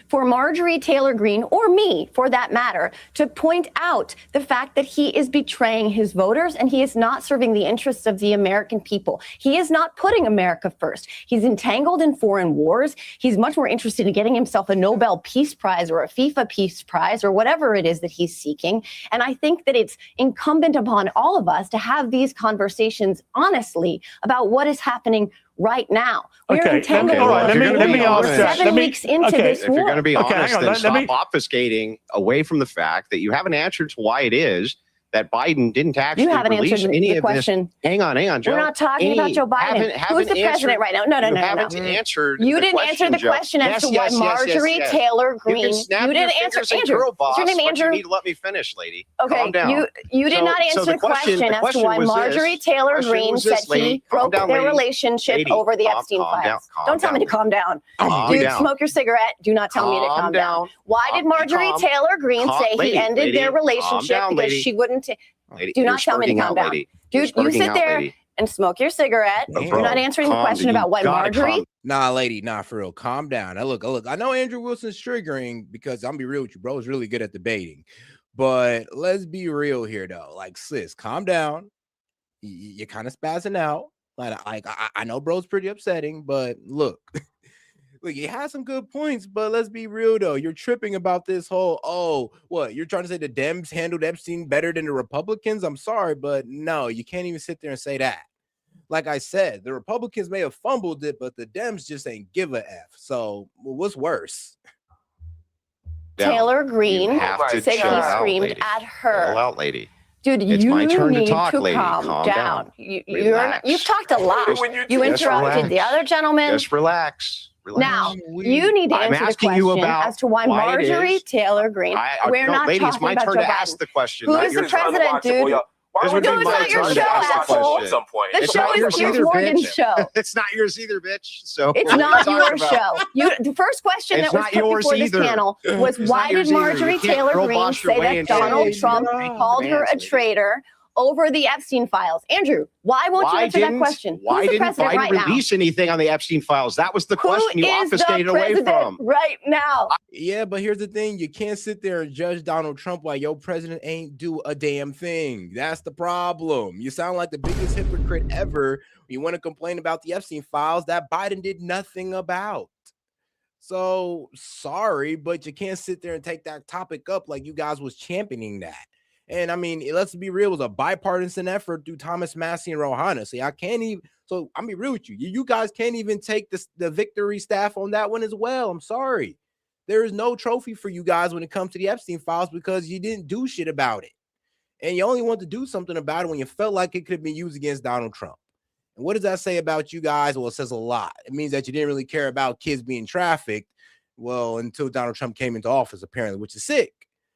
For Marjorie Taylor Greene, or me for that matter, to point out the fact that he is betraying his voters and he is not serving the interests of the American people. He is not putting America first. He's entangled in foreign wars. He's much more interested in getting himself a Nobel Peace Prize or a FIFA Peace Prize or whatever it is that he's seeking. And I think that it's incumbent upon all of us to have these conversations honestly about what is happening right now. We're entangled. All right, let me ask that. 7 weeks into this war. If you're going to be honest, then stop obfuscating away from the fact that you have an answer to why it is that Biden didn't actually haven't release answered any the of question. this. Hang on, Joe. We're not talking about Joe Biden. Who's the president right now? No. You haven't answered. You didn't answer the Joe. question as to why Marjorie Taylor Greene. You didn't answer. Andrew, girl boss, is your name but Andrew? You need to let me finish, lady. Okay, Calm down. you did not answer the question as to why Marjorie Taylor Greene said he broke their relationship over the Epstein files. Don't tell me to calm down. Dude, smoke your cigarette. Do not tell me to calm down. Why did Marjorie Taylor Greene say he ended their relationship because she wouldn't? Do not tell me to calm down. Dude, you sit there and smoke your cigarette. You're not answering the question about why Marjorie. Nah, lady, nah, for real. Calm down. Now, look. I know Andrew Wilson's triggering because I'm be real with you, bro. Is really good at debating. But let's be real here, though. Like, sis, calm down. You're kind of spazzing out. Like, I know, bro's pretty upsetting, but look. Look, he has some good points, but let's be real, though. You're tripping about this whole, what? You're trying to say the Dems handled Epstein better than the Republicans? I'm sorry, but no, you can't even sit there and say that. Like I said, the Republicans may have fumbled it, but the Dems just ain't give a F. So what's worse? Taylor Greene said he screamed at her. Chill out, lady. Dude, it's you my turn need to talk, lady. Calm down. Relax. You've talked a lot. You interrupted the other gentleman. Just relax. Now, you need to answer the question as to why Marjorie Taylor Greene. We're not talking about Joe Biden. It's my turn to ask the question. Who is the president, dude? No, it's not your show, asshole. The show is Piers Morgan's show. It's not yours either, bitch. So it's not your show. The first question that was put before this panel was why did Marjorie Taylor Greene say that Donald Trump called her a traitor over the Epstein files? Andrew, why won't you answer that question? Why Who's the didn't president Biden right now? release anything on the Epstein files? That was the question you obfuscated away from. Right now. Yeah, but here's the thing. You can't sit there and judge Donald Trump while your president ain't do a damn thing. That's the problem. You sound like the biggest hypocrite ever. You want to complain about the Epstein files that Biden did nothing about. So sorry, but you can't sit there and take that topic up like you guys was championing that. And I mean, let's be real, it was a bipartisan effort through Thomas Massie and Rouhana. See, I can't even, so I'm be real with you. You guys can't even take the victory staff on that one as well. I'm sorry. There is no trophy for you guys when it comes to the Epstein files because you didn't do shit about it. And you only want to do something about it when you felt like it could have been used against Donald Trump. And what does that say about you guys? Well, it says a lot. It means that you didn't really care about kids being trafficked, well, until Donald Trump came into office, apparently, which is sick.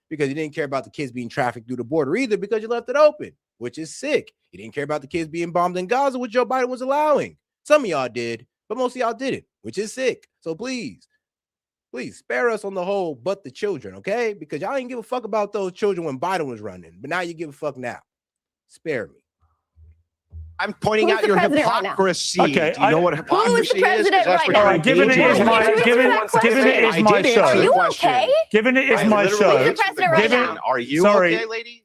Because you didn't care about the kids being trafficked through the border either because you left it open, which is sick. You didn't care about the kids being bombed in Gaza, which Joe Biden was allowing. Some of y'all did, but most of y'all didn't, which is sick. So please spare us on the whole, but the children, okay? Because y'all didn't give a fuck about those children when Biden was running, but now you give a fuck now. Spare me. I'm pointing out your hypocrisy. Okay, do you know what hypocrisy is? All right, given it is my show. Are you okay? Given it is my show. Who's the president right now? Are you okay, lady?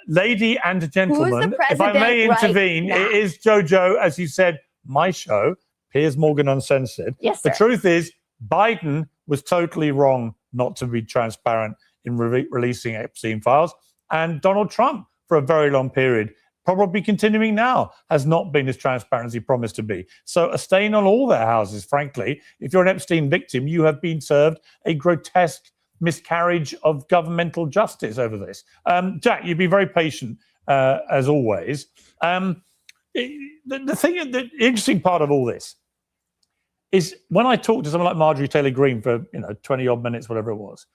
Lady and gentlemen, if I may intervene, it is JoJo, as you said, my show, Piers Morgan Uncensored. Yes, the sir. truth is, Biden was totally wrong not to be transparent in releasing Epstein files, and Donald Trump, for a very long period, probably continuing now, has not been as transparent as he promised to be. So a stain on all their houses, frankly. If you're an Epstein victim, you have been served a grotesque miscarriage of governmental justice over this. Jack, you've been very patient, as always. The interesting part of all this is when I talk to someone like Marjorie Taylor Greene for 20 odd minutes, whatever it was,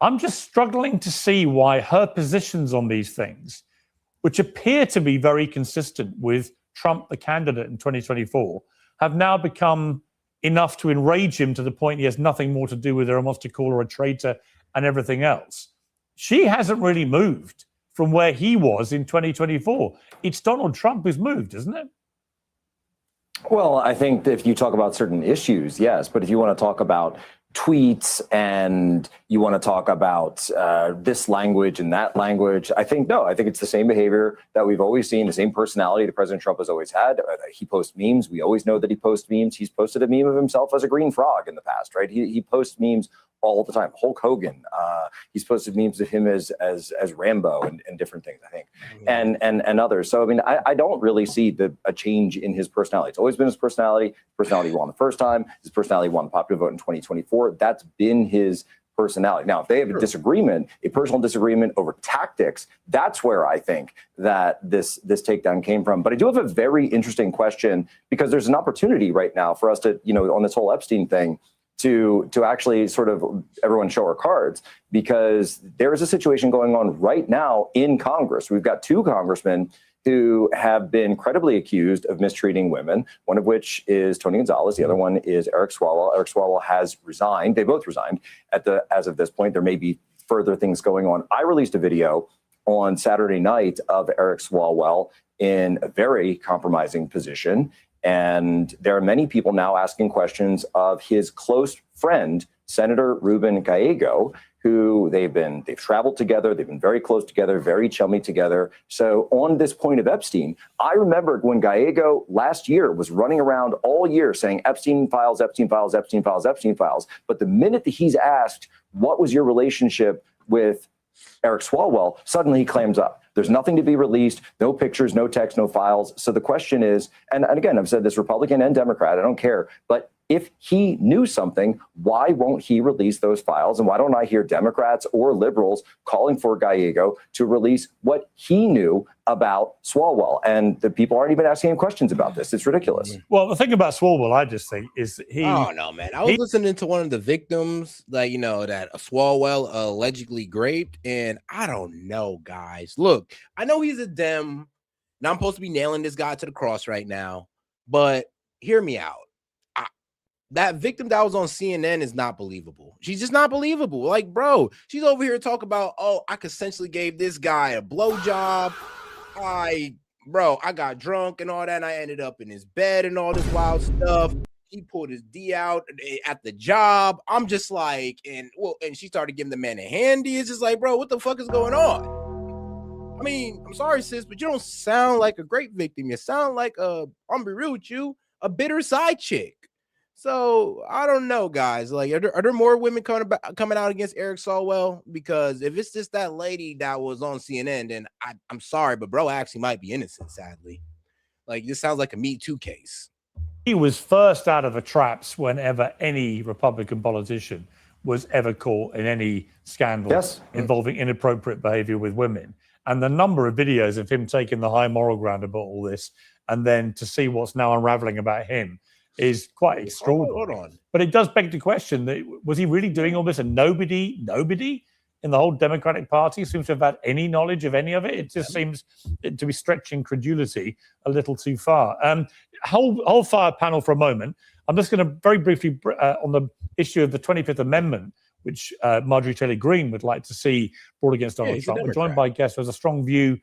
I'm just struggling to see why her positions on these things, which appear to be very consistent with Trump, the candidate in 2024, have now become enough to enrage him to the point he has nothing more to do with her and wants to call her a traitor and everything else. She hasn't really moved from where he was in 2024. It's Donald Trump who's moved, isn't it? Well, I think that if you talk about certain issues, yes. But if you want to talk about tweets and you want to talk about this language and that language, I think it's the same behavior that we've always seen, the same personality that President Trump has always had. He posts memes. We always know that he posts memes. He's posted a meme of himself as a green frog in the past, right? He posts memes all the time. Hulk Hogan, he's posted memes of him as Rambo and different things, I think, and others. So I mean, I don't really see a change in his personality. It's always been his personality. Personality won the first time. His personality won the popular vote in 2024. That's been his personality. Now, if they have a disagreement, a personal disagreement over tactics, that's where I think that this takedown came from. But I do have a very interesting question, because there's an opportunity right now for us to, on this whole Epstein thing, to actually sort of everyone show our cards, because there is a situation going on right now in Congress. We've got two congressmen who have been credibly accused of mistreating women, one of which is Tony Gonzalez. The other one is Eric Swalwell. Eric Swalwell has resigned. They both resigned as of this point. There may be further things going on. I released a video on Saturday night of Eric Swalwell in a very compromising position. And there are many people now asking questions of his close friend, Senator Ruben Gallego, who they've traveled together. They've been very close together, very chummy together. So on this point of Epstein, I remember when Gallego last year was running around all year saying Epstein files, Epstein files, Epstein files, Epstein files. But the minute that he's asked, what was your relationship with Eric Swalwell, suddenly he claims up. There's nothing to be released, no pictures, no text, no files. So the question is, and again, I've said this, Republican and Democrat, I don't care, but if he knew something, why won't he release those files? And why don't I hear Democrats or liberals calling for Gallego to release what he knew about Swalwell? And the people aren't even asking him questions about this. It's ridiculous. Well, the thing about Swalwell, I just think, is he... Oh, no, man. I was listening to one of the victims, that Swalwell allegedly raped, and I don't know, guys. Look, I know he's a Dem, and I'm supposed to be nailing this guy to the cross right now, but hear me out. That victim that was on CNN is not believable. She's just not believable. Like, bro, she's over here talking about, oh, I essentially gave this guy a blowjob. I got drunk and all that, and I ended up in his bed and all this wild stuff. He pulled his D out at the job. I'm just like, and she started giving the man a handy. It's just like, bro, what the fuck is going on? I mean, I'm sorry, sis, but you don't sound like a great victim. You sound like I'm gonna be real with you, a bitter side chick. So I don't know, guys. Like, are there more women coming out against Eric Swalwell? Because if it's just that lady that was on CNN, then I'm sorry, but bro actually might be innocent, sadly. Like, this sounds like a Me Too case. He was first out of the traps whenever any Republican politician was ever caught in any scandal involving inappropriate behavior with women. And the number of videos of him taking the high moral ground about all this, and then to see what's now unraveling about him, is quite extraordinary. Hold on. But it does beg the question, that was he really doing all this, and nobody in the whole Democratic Party seems to have had any knowledge of any of it? It just seems to be stretching credulity a little too far. Hold fire panel for a moment. I'm just going to very briefly on the issue of the 25th Amendment, which Marjorie Taylor Greene would like to see brought against Donald Trump. We're joined by a guest who has a strong view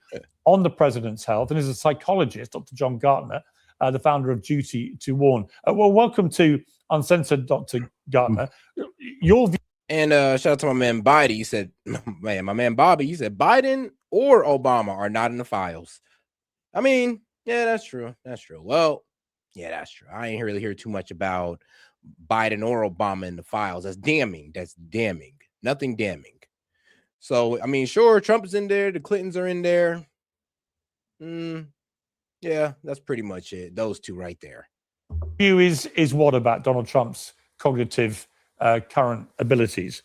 on the president's health and is a psychologist, Dr. John Gartner, the founder of Duty to Warn. Well, welcome to Uncensored, Dr. Gartner. Your view. And shout out to my man Biden. He said, my man Bobby, he said Biden or Obama are not in the files. I mean, yeah, that's true. That's true. Well, yeah, that's true. I ain't really hear too much about Biden or Obama in the files. That's damning. That's damning. Nothing damning. So, I mean, sure, Trump is in there. The Clintons are in there. Yeah, that's pretty much it. Those two right there. View is what about Donald Trump's cognitive current abilities?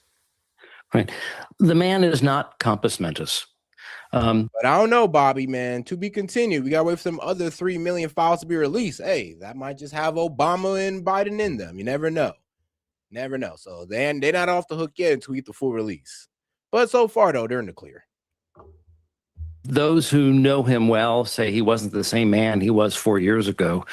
Right. The man is not compos mentis. But I don't know, Bobby, man. To be continued. We got to wait for some other 3 million files to be released. Hey, that might just have Obama and Biden in them. You never know. Never know. So they're not off the hook yet until we get the full release. But so far, though, they're in the clear. Those who know him well say he wasn't the same man he was 4 years ago.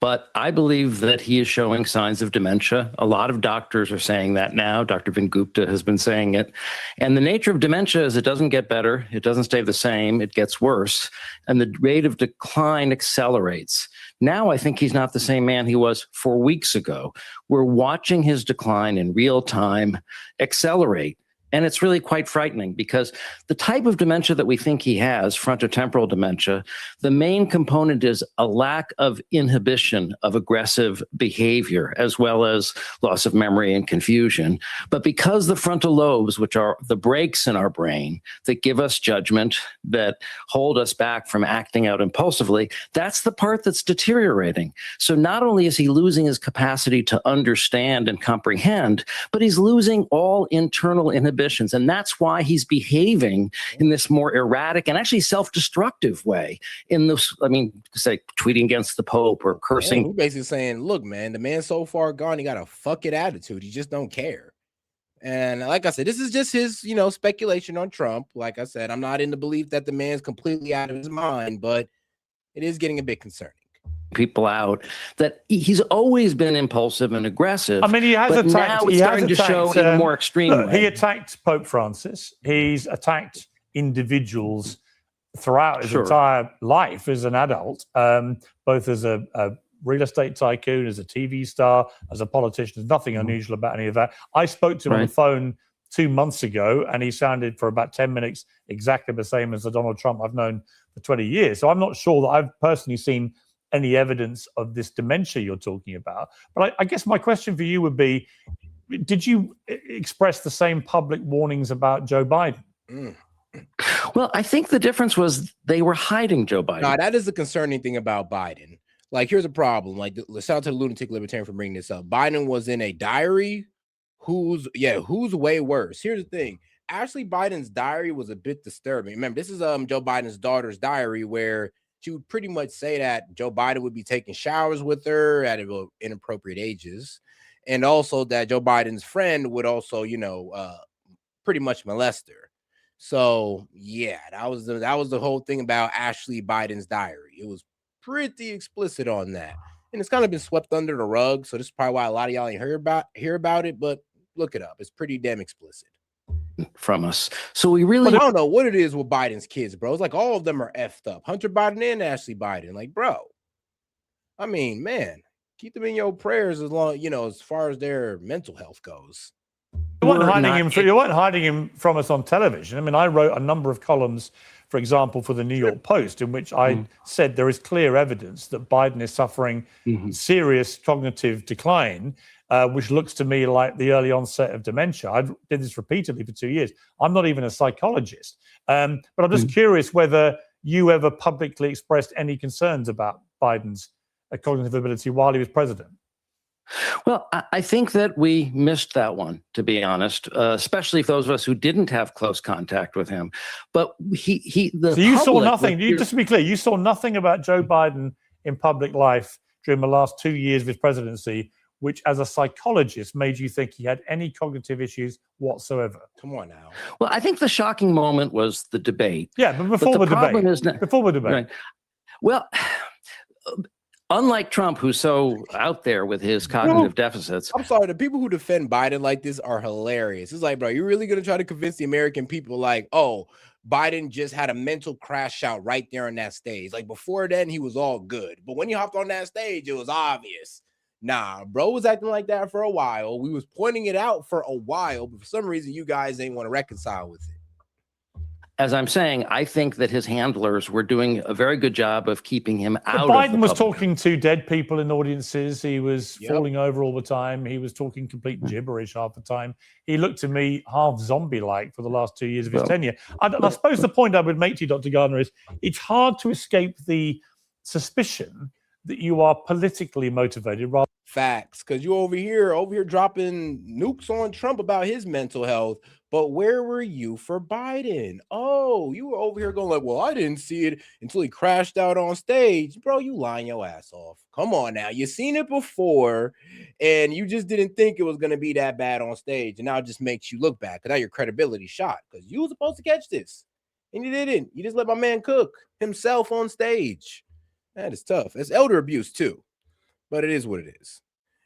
But I believe that he is showing signs of dementia. A lot of doctors are saying that now. Dr. Vin Gupta has been saying it. And the nature of dementia is it doesn't get better. It doesn't stay the same. It gets worse. And the rate of decline accelerates. Now I think he's not the same man he was 4 weeks ago. We're watching his decline in real time accelerate. And it's really quite frightening because the type of dementia that we think he has, frontotemporal dementia, the main component is a lack of inhibition of aggressive behavior, as well as loss of memory and confusion. But because the frontal lobes, which are the brakes in our brain that give us judgment, that hold us back from acting out impulsively, that's the part that's deteriorating. So not only is he losing his capacity to understand and comprehend, but he's losing all internal inhibitions. And that's why he's behaving in this more erratic and actually self-destructive way. In this, I mean, say tweeting against the Pope or cursing. Man, we're basically saying, look, man, the man's so far gone, he got a fuck it attitude. He just don't care. And like I said, this is just his, speculation on Trump. Like I said, I'm not in the belief that the man's completely out of his mind, but it is getting a bit concerning. People out that he's always been impulsive and aggressive. I mean, he has but attacked. Now it's starting to show in a more extreme look, way. He attacked Pope Francis. He's attacked individuals throughout his entire life as an adult, both as a real estate tycoon, as a TV star, as a politician. There's nothing unusual about any of that. I spoke to him on the phone 2 months ago, and he sounded for about 10 minutes exactly the same as the Donald Trump I've known for 20 years. So I'm not sure that I've personally seen any evidence of this dementia you're talking about. But I guess my question for you would be, did you express the same public warnings about Joe Biden? Well, I think the difference was they were hiding Joe Biden. No, that is the concerning thing about Biden. Like, here's a problem. Like, let's shout out to the lunatic libertarian for bringing this up. Biden was in a diary who's way worse. Here's the thing. Ashley Biden's diary was a bit disturbing. Remember, this is Joe Biden's daughter's diary, where she would pretty much say that Joe Biden would be taking showers with her at inappropriate ages. And also that Joe Biden's friend would also, pretty much molest her. So yeah, that was the whole thing about Ashley Biden's diary. It was pretty explicit on that. And it's kind of been swept under the rug. So this is probably why a lot of y'all ain't hear about it, but look it up. It's pretty damn explicit. From us. So we really I don't know what it is with Biden's kids, bro. It's like all of them are effed up. Hunter Biden and Ashley Biden. Like, bro. I mean, man, keep them in your prayers as long, as far as their mental health goes. You weren't hiding him from us on television. I mean, I wrote a number of columns, for example, for the New York Post, in which I said there is clear evidence that Biden is suffering serious cognitive decline, which looks to me like the early onset of dementia. I did this repeatedly for 2 years. I'm not even a psychologist, but I'm just curious whether you ever publicly expressed any concerns about Biden's cognitive ability while he was president. Well, I think that we missed that one, to be honest, especially for those of us who didn't have close contact with him. But so you saw nothing. Just to be clear, you saw nothing about Joe Biden in public life during the last 2 years of his presidency, which as a psychologist made you think he had any cognitive issues whatsoever. Come on now. Well, I think the shocking moment was the debate. Yeah, but before the debate. Right. Well, unlike Trump, who's so out there with his cognitive deficits. I'm sorry, the people who defend Biden like this are hilarious. It's like, bro, you're really going to try to convince the American people like, oh, Biden just had a mental crash out right there on that stage. Like before then, he was all good. But when he hopped on that stage, it was obvious. Nah, bro was acting like that for a while. We was pointing it out for a while, but for some reason, you guys ain't want to reconcile with it. As I'm saying, I think that his handlers were doing a very good job of keeping him out. Biden was talking to dead people in audiences. He was falling over all the time. He was talking complete gibberish half the time. He looked to me half zombie-like for the last 2 years of his tenure. I suppose the point I would make to you, Dr. Gardner, is it's hard to escape the suspicion that you are politically motivated rather. Facts, because you over here dropping nukes on Trump about his mental health, but where were you for Biden? Oh, you were over here going like, well, I didn't see it until he crashed out on stage. Bro, you lying your ass off. Come on now. You seen it before, and you just didn't think it was going to be that bad on stage, and now it just makes you look bad, because now your credibility shot, because you were supposed to catch this, and you didn't. You just let my man cook himself on stage. That is tough. It's elder abuse, too. But it is what it is.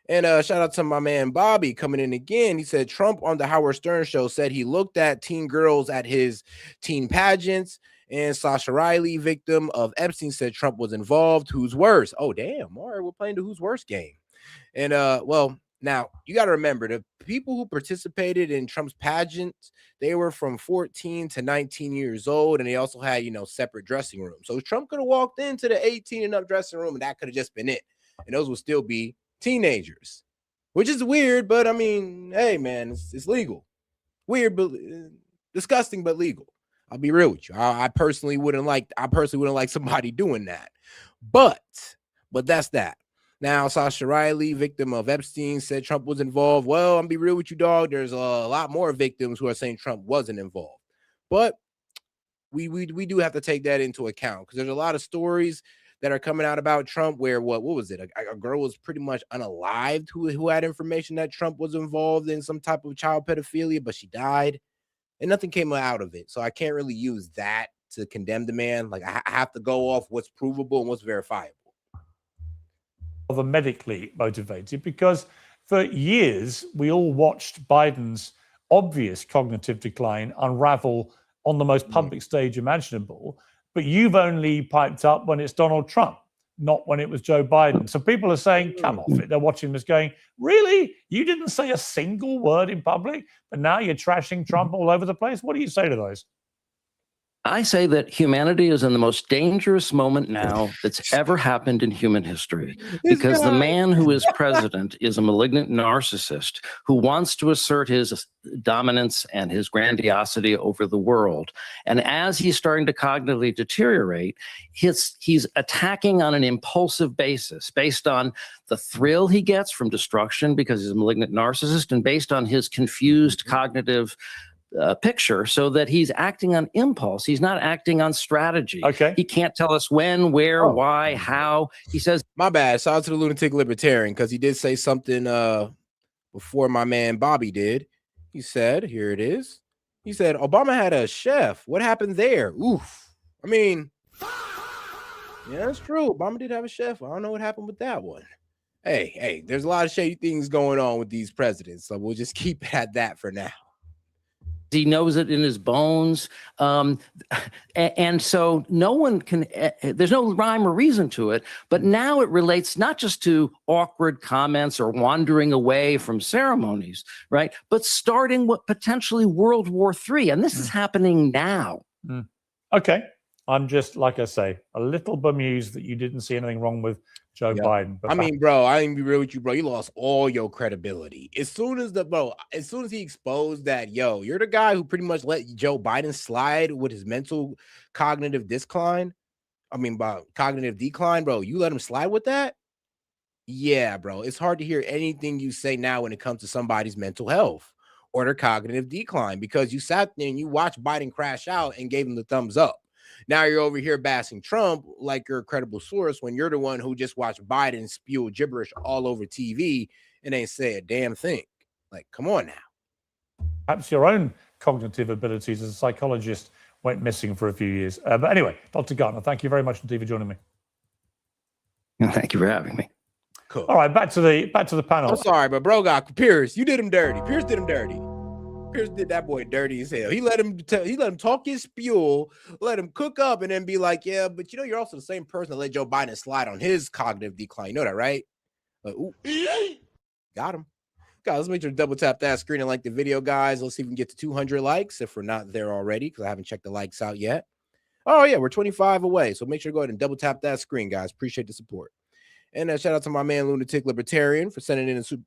And shout out to my man Bobby coming in again. He said Trump on the Howard Stern show said he looked at teen girls at his teen pageants. And Sasha Riley, victim of Epstein, said Trump was involved. Who's worse? Oh, damn. All right, we're playing the who's worse game. And, well, Now, you got to remember, the people who participated in Trump's pageants, they were from 14 to 19 years old, and they also had, separate dressing rooms. So Trump could have walked into the 18 and up dressing room, and that could have just been it. And those would still be teenagers, which is weird, but I mean, hey, man, it's legal. Weird, but disgusting, but legal. I'll be real with you. I personally wouldn't like somebody doing that. But that's that. Now, Sasha Riley, victim of Epstein, said Trump was involved. Well, I'm be real with you, dog. There's a lot more victims who are saying Trump wasn't involved. But we do have to take that into account because there's a lot of stories that are coming out about Trump where what was it? A girl was pretty much unalived who had information that Trump was involved in some type of child pedophilia, but she died and nothing came out of it. So I can't really use that to condemn the man. Like I have to go off what's provable and what's verifiable. Rather medically motivated, because for years we all watched Biden's obvious cognitive decline unravel on the most public stage imaginable, but you've only piped up when it's Donald Trump, not when it was Joe Biden. So people are saying, come off it. They're watching this going, really? You didn't say a single word in public, but now you're trashing Trump all over the place? What do you say to those? I say that humanity is in the most dangerous moment now that's ever happened in human history, because the man who is president is a malignant narcissist who wants to assert his dominance and his grandiosity over the world. And as he's starting to cognitively deteriorate, he's attacking on an impulsive basis, based on the thrill he gets from destruction because he's a malignant narcissist, and based on his confused cognitive picture, so that he's acting on impulse. He's not acting on strategy. Okay. He can't tell us when, where, why, how. He says, my bad. Shout out to the lunatic libertarian, because he did say something before my man Bobby did. He said, here it is. He said, Obama had a chef. What happened there? Oof. I mean, yeah, that's true. Obama did have a chef. I don't know what happened with that one. Hey, there's a lot of shady things going on with these presidents. So we'll just keep it at that for now. he knows it in his bones. And so no one can, there's no rhyme or reason to it. But now it relates not just to awkward comments or wandering away from ceremonies, right? But starting what potentially World War III. And this is happening now. Okay. I'm just, like I say, a little bemused that you didn't see anything wrong with Joe Biden. But I mean, bro, I ain't be real with you, bro. You lost all your credibility. As soon as he exposed that, you're the guy who pretty much let Joe Biden slide with his mental cognitive decline. Cognitive decline, bro. You let him slide with that? Yeah, bro. It's hard to hear anything you say now when it comes to somebody's mental health or their cognitive decline, because you sat there and you watched Biden crash out and gave him the thumbs up. Now you're over here bashing Trump like you're a credible source when you're the one who just watched Biden spew gibberish all over TV and ain't say a damn thing. Like, come on now. Perhaps your own cognitive abilities as a psychologist went missing for a few years. But anyway, Dr. Gartner, thank you very much indeed for joining me. Thank you for having me. Cool. All right, back to the panel. I'm sorry, but bro got Pierce. You did him dirty. Pierce did him dirty. Pierce did that boy dirty as hell. He let him talk his spew, let him cook up, and then be like, yeah, but you're also the same person that let Joe Biden slide on his cognitive decline. You know that, right? Got him. Guys, let's make sure to double tap that screen and like the video, guys. Let's see if we can get to 200 likes if we're not there already, because I haven't checked the likes out yet. Oh, yeah, we're 25 away. So make sure to go ahead and double tap that screen, guys. Appreciate the support. And shout out to my man, Lunatic Libertarian, for sending in a super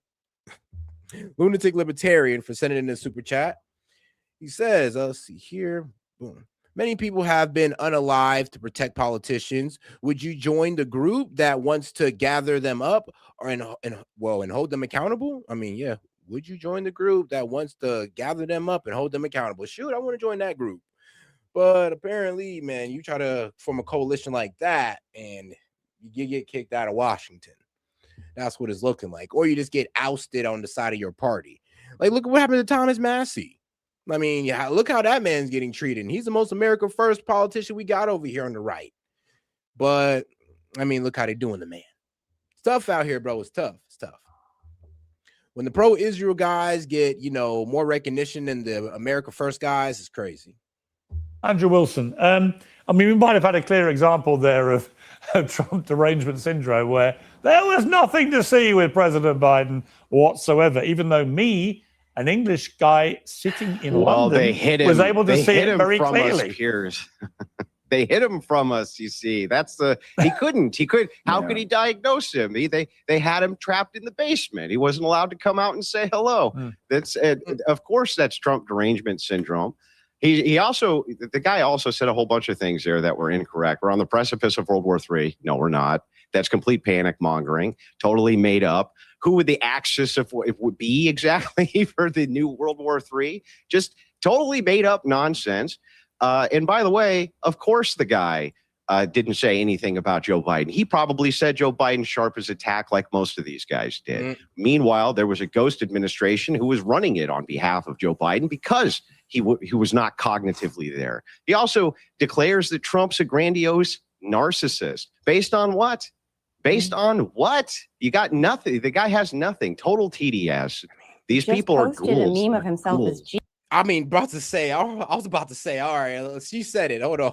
chat. He says, let's see here. Boom. Many people have been unalived to protect politicians. Would you join the group that wants to gather them up and hold them accountable? I mean, yeah. Would you join the group that wants to gather them up and hold them accountable? Shoot, I want to join that group. But apparently, man, you try to form a coalition like that and you get kicked out of Washington. That's what it's looking like. Or you just get ousted on the side of your party. Like, look at what happened to Thomas Massey. I mean, yeah, look how that man's getting treated. And he's the most America First politician we got over here on the right. But, I mean, look how they're doing the man. It's tough out here, bro. It's tough. It's tough. When the pro-Israel guys get, more recognition than the America First guys, it's crazy. Andrew Wilson. We might have had a clear example there of Trump derangement syndrome, where there was nothing to see with President Biden whatsoever, even though me, an English guy sitting in London, they hit him, was able to see it very from clearly. Us, Piers. They hit him from us, you see. That's the he couldn't. How could he diagnose him? They had him trapped in the basement. He wasn't allowed to come out and say hello. That's of course that's Trump derangement syndrome. He also, the guy also said a whole bunch of things there that were incorrect. We're on the precipice of World War III. No, we're not. That's complete panic mongering, totally made up. Who would the axis of it would be exactly for the new World War III? Just totally made up nonsense. And by the way, of course, the guy didn't say anything about Joe Biden. He probably said Joe Biden sharp as a tack like most of these guys did. Meanwhile, there was a ghost administration who was running it on behalf of Joe Biden because he was not cognitively there. He also declares that Trump's a grandiose narcissist. Based on what? Based on what? You got nothing. The guy has nothing. Total TDS. These people are posted ghouls. a meme of himself as Jesus. I mean, I was about to say, all right, she said it. Hold on.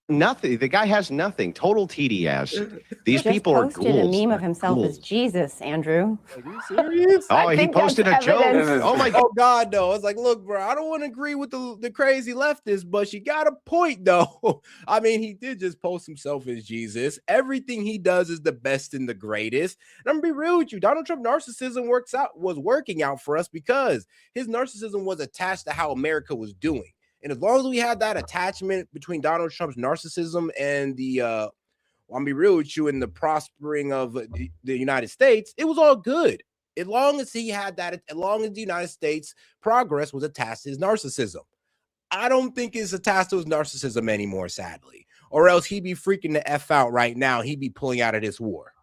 Nothing. The guy has nothing. Total TDS. These people are posted ghouls. a meme of himself as Jesus, Andrew. Are you serious? Oh, he posted a joke. Oh my God. Oh God, no. I was like, look, bro, I don't want to agree with the crazy leftist, but she got a point though. I mean, he did just post himself as Jesus. Everything he does is the best and the greatest. And I'm gonna be real with you. Donald Trump narcissism was working out for us because his narcissism was attached to how America was doing. And as long as we had that attachment between Donald Trump's narcissism and I'll be real with you, in the prospering of the United States, it was all good. As long as he had that, as long as the United States progress was attached to his narcissism. I don't think it's attached to his narcissism anymore, sadly. Or else he'd be freaking the F out right now. He'd be pulling out of this war.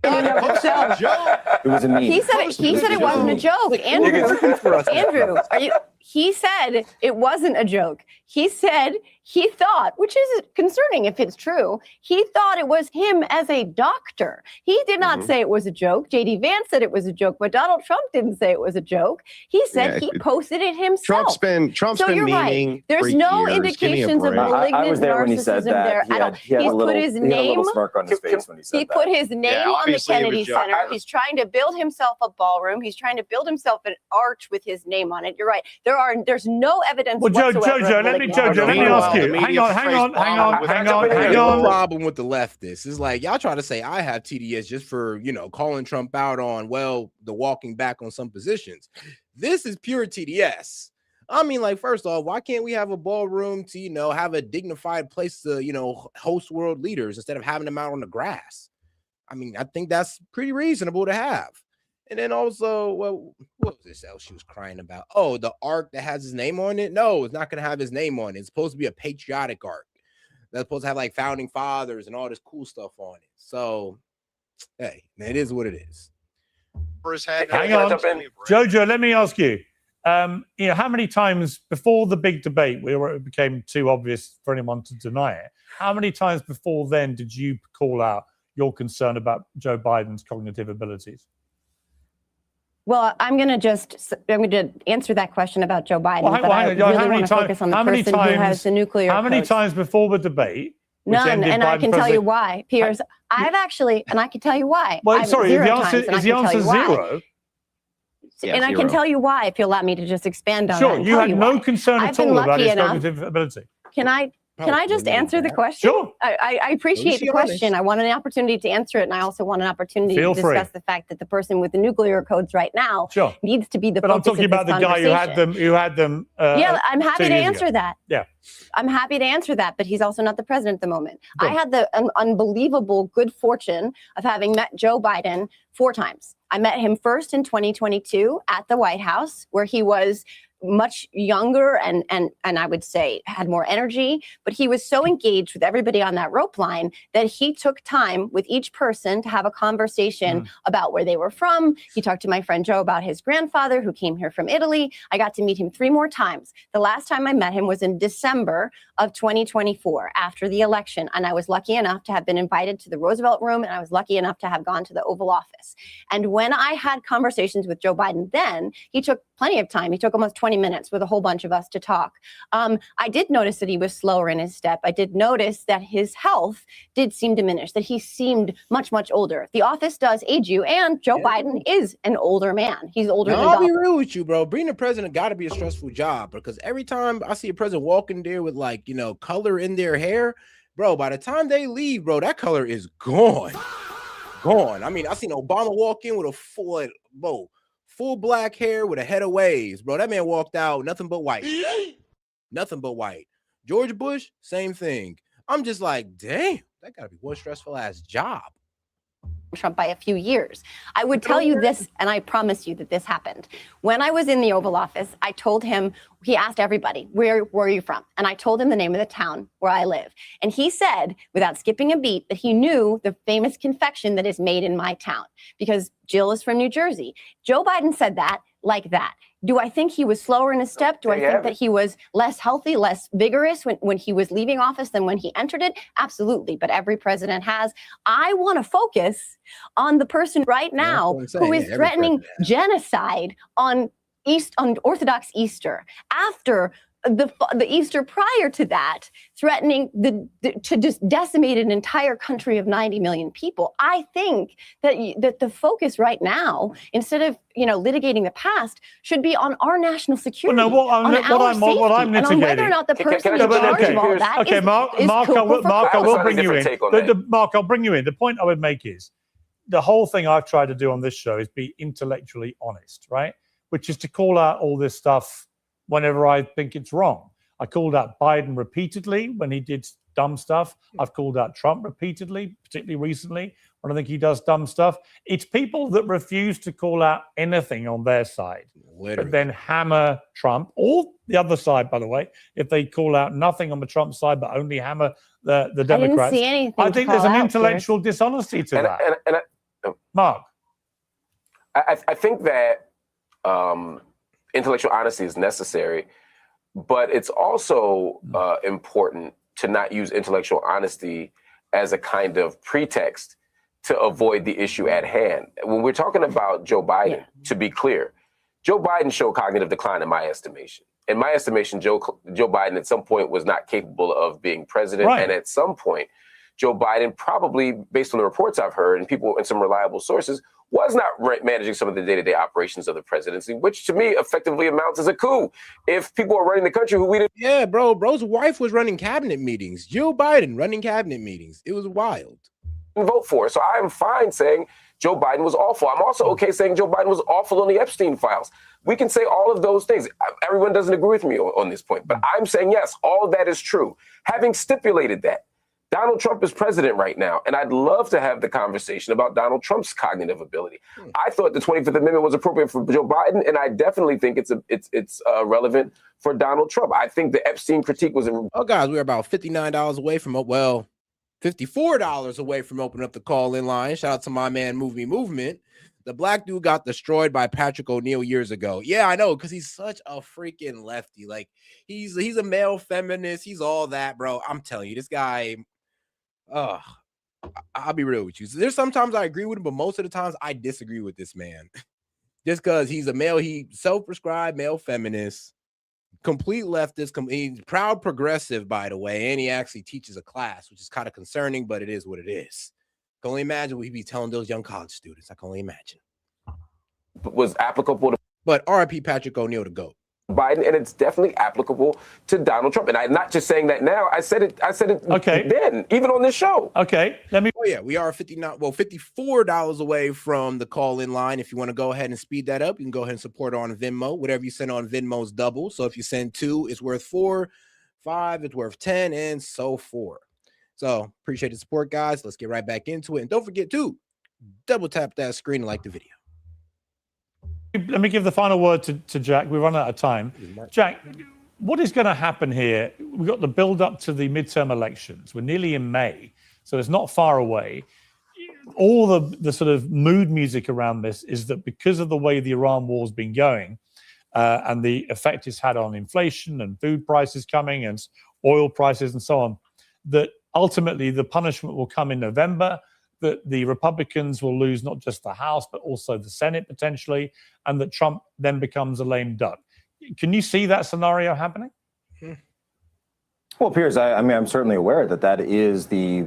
It was a meme. He said it wasn't a joke. Andrew, he said it wasn't a joke. He said he thought, which is concerning if it's true, he thought it was him as a doctor. He did not say it was a joke. J.D. Vance said it was a joke, but Donald Trump didn't say it was a joke. He said he posted it himself. Trump's been memeing right. There's no years. indications of malignant I was there when he said narcissism that. there. He's put his name. He had a little smirk on his face when he said that. He put his name on the Kennedy Center. He's trying to build himself a ballroom. He's trying to build himself an arch with his name on it. You're right. There's no evidence whatsoever. Jojo, let me ask you. Hang on. Problem with the leftists is like y'all try to say I have TDS just for calling Trump out on the walking back on some positions. This is pure TDS. I mean, like, first off, why can't we have a ballroom to have a dignified place to host world leaders instead of having them out on the grass? I mean, I think that's pretty reasonable to have. And then also, well, what was this else she was crying about? Oh, the ark that has his name on it? No, it's not going to have his name on it. It's supposed to be a patriotic ark. That's supposed to have like founding fathers and all this cool stuff on it. So, hey, it is what it is. Hang on. Jojo, let me ask you. How many times before the big debate where it became too obvious for anyone to deny it, how many times before then did you call out your concern about Joe Biden's cognitive abilities? Well, I'm going to answer that question about Joe Biden, but I really want to focus on the person who has the nuclear How many codes. times before the debate? None, and I can tell you why, Piers. I can tell you why. Well, sorry, is the answer zero? And I can tell you why if you allow me to just expand on that. Sure, you had no concern at all about his cognitive ability. Can I just answer the question? Sure. I appreciate the question. I want an opportunity to answer it, and I also want an opportunity to discuss the fact that the person with the nuclear codes right now needs to be the focus of this conversation. But I'm talking about the guy who had them. Yeah, I'm happy to answer that. Yeah. I'm happy to answer that, but he's also not the president at the moment. Good. I had the unbelievable good fortune of having met Joe Biden 4 times. I met him first in 2022 at the White House, where he was much younger and I would say had more energy, but he was so engaged with everybody on that rope line that he took time with each person to have a conversation about where they were from. He talked to my friend Joe about his grandfather who came here from Italy. I got to meet him 3 more times. The last time I met him was in December of 2024 after the election. And I was lucky enough to have been invited to the Roosevelt Room, and I was lucky enough to have gone to the Oval Office. And when I had conversations with Joe Biden then, he took plenty of time. He took almost 20 minutes with a whole bunch of us to talk. I did notice that he was slower in his step. I did notice that his health did seem diminished, that he seemed much, much older. The office does age you, and Joe Biden is an older man. He's older than I'll be Donald. real with you, bro. Being a president got to be a stressful job, because every time I see a president walking there with, like, you know, color in their hair, bro, by the time they leave, bro, that color is gone. Gone. I mean, I seen Obama walk in with a full black hair with a head of waves, bro. That man walked out nothing but white. Nothing but white. George Bush, same thing. I'm just like, damn, that gotta be one stressful ass job. Trump by a few years. I would tell you this, and I promise you that this happened. When I was in the Oval Office, I told him, he asked everybody, where are you from? And I told him the name of the town where I live. And he said, without skipping a beat, that he knew the famous confection that is made in my town, because Jill is from New Jersey. Joe Biden said that like that. Do I think he was slower in his step? Do I think that he was less healthy, less vigorous when he was leaving office than when he entered it? Absolutely. But every president has. I want to focus on the person right now who is threatening genocide on Orthodox Easter, after the Easter prior to that, threatening to just decimate an entire country of 90 million people. I think that the focus right now, instead of litigating the past, should be on our national security, on our safety, and on whether or not the person in charge of all that is Mark, I will bring you in. Mark, I'll bring you in. The point I would make is, the whole thing I've tried to do on this show is be intellectually honest, right? Which is to call out all this stuff whenever I think it's wrong. I called out Biden repeatedly when he did dumb stuff. I've called out Trump repeatedly, particularly recently, when I think he does dumb stuff. It's people that refuse to call out anything on their side, but then hammer Trump, or the other side, by the way, if they call out nothing on the Trump side, but only hammer the Democrats. I didn't see anything. I think there's an intellectual dishonesty to that. Mark? I think that intellectual honesty is necessary, but it's also important to not use intellectual honesty as a kind of pretext to avoid the issue at hand. When we're talking about Joe Biden, to be clear, Joe Biden showed cognitive decline in my estimation. In my estimation, Joe Biden at some point was not capable of being president. Right. And at some point, Joe Biden probably, based on the reports I've heard and people and some reliable sources, was not managing some of the day-to-day operations of the presidency, which to me effectively amounts as a coup. If people are running the country who we didn't... Yeah, bro's wife was running cabinet meetings. Joe Biden running cabinet meetings. It was wild. Vote for. So I'm fine saying Joe Biden was awful. I'm also okay saying Joe Biden was awful on the Epstein files. We can say all of those things. Everyone doesn't agree with me on this point, but I'm saying, yes, all of that is true. Having stipulated that, Donald Trump is president right now, and I'd love to have the conversation about Donald Trump's cognitive ability. I thought the 25th Amendment was appropriate for Joe Biden, and I definitely think it's relevant for Donald Trump. I think the Epstein critique was... Oh, guys, we're about $59 away from, $54 away from opening up the call-in line. Shout out to my man, Movement. The black dude got destroyed by Patrick O'Neill years ago. Yeah, I know, because he's such a freaking lefty. Like, he's a male feminist. He's all that, bro. I'm telling you, this guy... I'll be real with you. So there's sometimes I agree with him, but most of the times I disagree with this man. Just because he's a male, he self-prescribed male feminist, complete leftist, he's proud progressive, by the way, and he actually teaches a class, which is kind of concerning, but it is what it is. I can only imagine what he'd be telling those young college students. I can only imagine. Was applicable to... But RIP Patrick O'Neill to go. Biden, and it's definitely applicable to Donald Trump. And I'm not just saying that now. I said it then, even on this show. Okay. Oh yeah, we are $54 away from the call-in line. If you want to go ahead and speed that up, you can go ahead and support on Venmo. Whatever you send on Venmo is double. So if you send 2, it's worth 4, 5, it's worth 10, and so forth. So appreciate the support, guys. Let's get right back into it. And don't forget to double tap that screen and like the video. Let me give the final word to Jack. We've run out of time. Jack, what is going to happen here? We've got the build up to the midterm elections. We're nearly in May, so it's not far away. All the sort of mood music around this is that because of the way the Iran war has been going and the effect it's had on inflation and food prices coming and oil prices and so on, that ultimately the punishment will come in November. that the Republicans will lose not just the House, but also the Senate potentially, and that Trump then becomes a lame duck. Can you see that scenario happening? Well, Piers, I mean, I'm certainly aware that that is the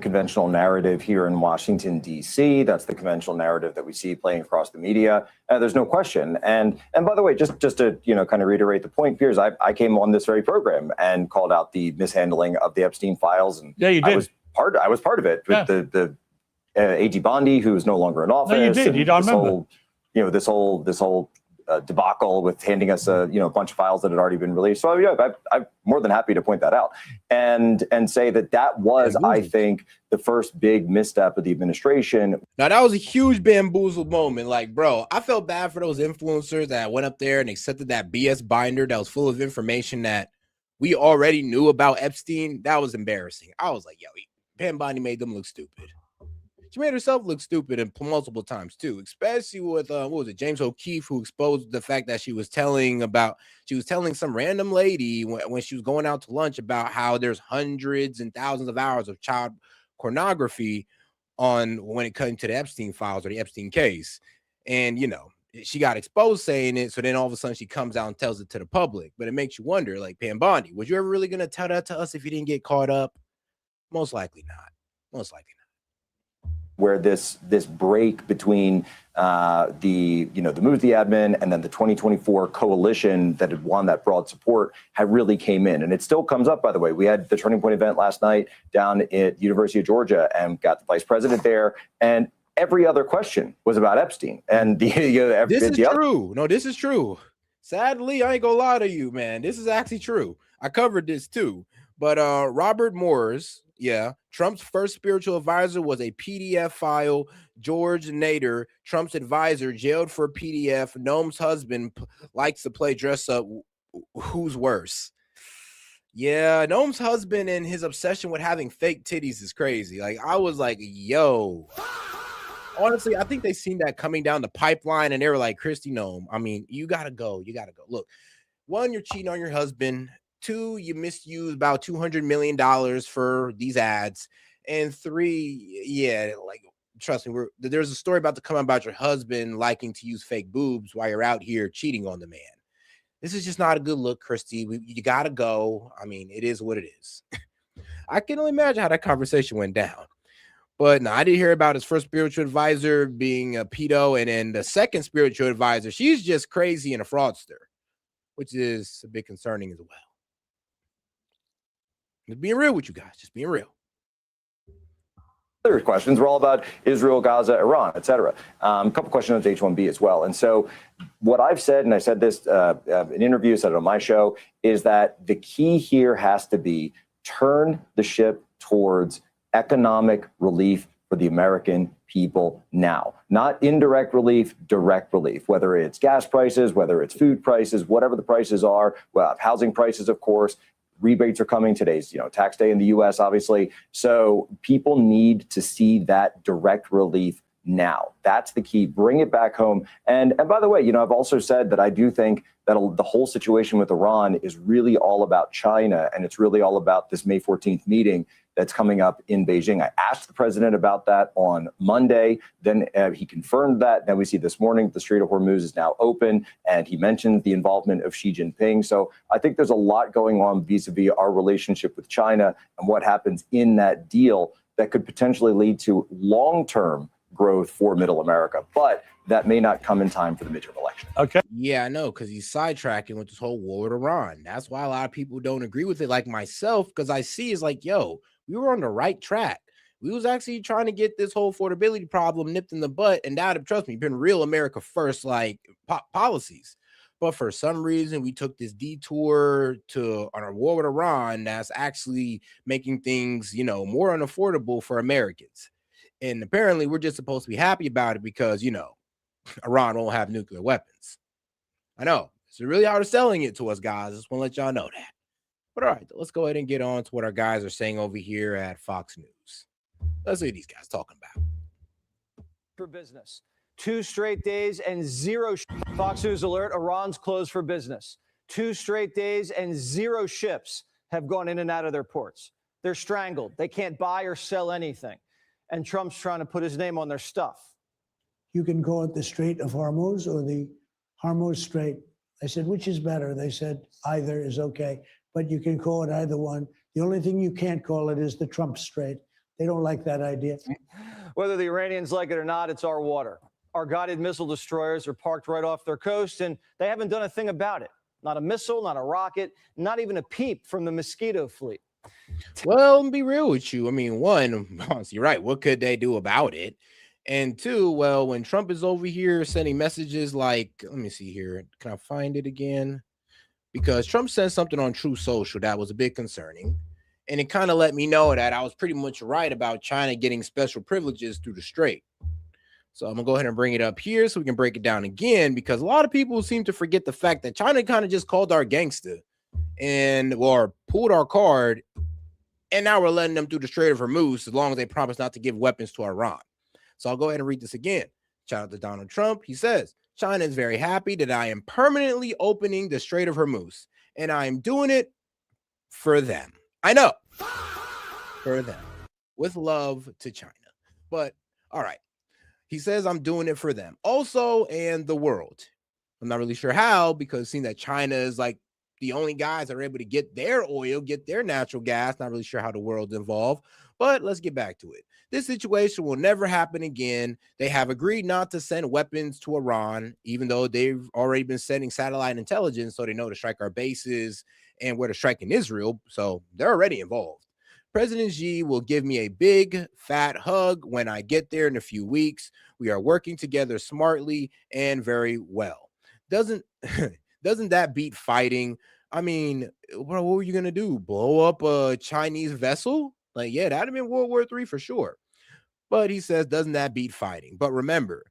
conventional narrative here in Washington, D.C. That's the conventional narrative that we see playing across the media. There's no question. And by the way, just to kind of reiterate the point, Piers, I came on this very program and called out the mishandling of the Epstein files, and yeah, you did. I was part of it with the A.G. Bondi, who is no longer in office. No, you did. You don't remember. This whole debacle with handing us a bunch of files that had already been released. So yeah, I'm more than happy to point that out and say that was, I think, the first big misstep of the administration. Now that was a huge bamboozled moment. Like, bro, I felt bad for those influencers that went up there and accepted that BS binder that was full of information that we already knew about Epstein. That was embarrassing. I was like, yo, Pam Bondi made them look stupid. She made herself look stupid and multiple times too, especially with what was it, James O'Keefe, who exposed the fact that she was telling some random lady when she was going out to lunch about how there's hundreds and thousands of hours of child pornography on when it came to the Epstein files or the Epstein case. And she got exposed saying it, so then all of a sudden she comes out and tells it to the public. But it makes you wonder, like, Pam Bondi, was you ever really gonna tell that to us if you didn't get caught up? Most likely not. Most likely not. Where this break between the move to the admin and then the 2024 coalition that had won that broad support had really came in. And it still comes up, by the way. We had the Turning Point event last night down at University of Georgia and got the vice president there. And every other question was about Epstein. And this is true. No, this is true. Sadly, I ain't gonna lie to you, man. This is actually true. I covered this too. But Robert Moores, Trump's first spiritual advisor was a PDF file. George Nader, Trump's advisor, jailed for PDF. Noam's husband likes to play dress up. Who's worse? Yeah, Noam's husband and his obsession with having fake titties is crazy. Like, I was like, yo. Honestly, I think they seen that coming down the pipeline and they were like, Christy Noam, I mean, you gotta go. You gotta go. Look, one, you're cheating on your husband. 2, you misused about $200 million for these ads. And 3, like, trust me, there's a story about to come about your husband liking to use fake boobs while you're out here cheating on the man. This is just not a good look, Christy. You got to go. I mean, it is what it is. I can only imagine how that conversation went down. But no, I did hear about his first spiritual advisor being a pedo. And then the second spiritual advisor, she's just crazy and a fraudster, which is a bit concerning as well. Just being real with you guys, just being real. Other questions were all about Israel, Gaza, Iran, et cetera. A couple questions on H-1B as well. And so what I've said, and I said this in interviews, said it on my show, is that the key here has to be turn the ship towards economic relief for the American people now. Not indirect relief, direct relief, whether it's gas prices, whether it's food prices, whatever the prices are, housing prices, of course. Rebates are coming. Today's, tax day in the U.S., obviously. So people need to see that direct relief now. That's the key. Bring it back home. And by the way, I've also said that I do think that the whole situation with Iran is really all about China, and it's really all about this May 14th meeting that's coming up in Beijing. I asked the president about that on Monday. Then he confirmed that. Then we see this morning the Strait of Hormuz is now open, and he mentioned the involvement of Xi Jinping. So I think there's a lot going on vis-a-vis our relationship with China and what happens in that deal that could potentially lead to long-term growth for Middle America. But that may not come in time for the midterm election. Okay. Yeah, I know, because he's sidetracking with this whole war with Iran. That's why a lot of people don't agree with it, like myself, because I see it's like, yo, we were on the right track. We was actually trying to get this whole affordability problem nipped in the butt, and that, trust me, been real America first, like policies. But for some reason, we took this detour on our war with Iran that's actually making things, more unaffordable for Americans. And apparently, we're just supposed to be happy about it because, Iran won't have nuclear weapons. I know. It's really hard selling it to us, guys. I just want to let y'all know that. But all right, let's go ahead and get on to what our guys are saying over here at Fox News. Let's see what these guys talking about. For business. 2 straight days and 0 Fox News alert, Iran's closed for business. 2 straight days and 0 ships have gone in and out of their ports. They're strangled. They can't buy or sell anything. and Trump's trying to put his name on their stuff. You can call it the Strait of Hormuz or the Hormuz Strait. I said, which is better? They said, either is okay, but you can call it either one. The only thing you can't call it is the Trump Strait. They don't like that idea. Whether the Iranians like it or not, it's our water. Our guided missile destroyers are parked right off their coast, and they haven't done a thing about it. Not a missile, not a rocket, not even a peep from the Mosquito fleet. Well, be real with you. I mean, one, you're right. What could they do about it? And two, well, when Trump is over here sending messages like, let me see here. Can I find it again? Because Trump sent something on True Social that was a bit concerning. And it kind of let me know that I was pretty much right about China getting special privileges through the Strait. So I'm going to go ahead and bring it up here so we can break it down again, because a lot of people seem to forget the fact that China kind of just called our gangster or pulled our card, and now we're letting them through the Strait of Hormuz as long as they promise not to give weapons to Iran. So I'll go ahead and read this again. Shout out to Donald Trump. He says, China is very happy that I am permanently opening the Strait of Hormuz, and I am doing it for them. I know, for them, with love to China. But all right. He says, I'm doing it for them also, and the world. I'm not really sure how, because seeing that China is like the only guys that are able to get their oil, get their natural gas. Not really sure how the world's involved, but let's get back to it. This situation will never happen again. They have agreed not to send weapons to Iran, even though they've already been sending satellite intelligence so they know to strike our bases and where to strike in Israel. So they're already involved. President Xi will give me a big, fat hug when I get there in a few weeks. We are working together smartly and very well. Doesn't that beat fighting? I mean, what were you going to do? Blow up a Chinese vessel? Like, yeah, that'd have been World War III for sure. But he says, doesn't that beat fighting? But remember,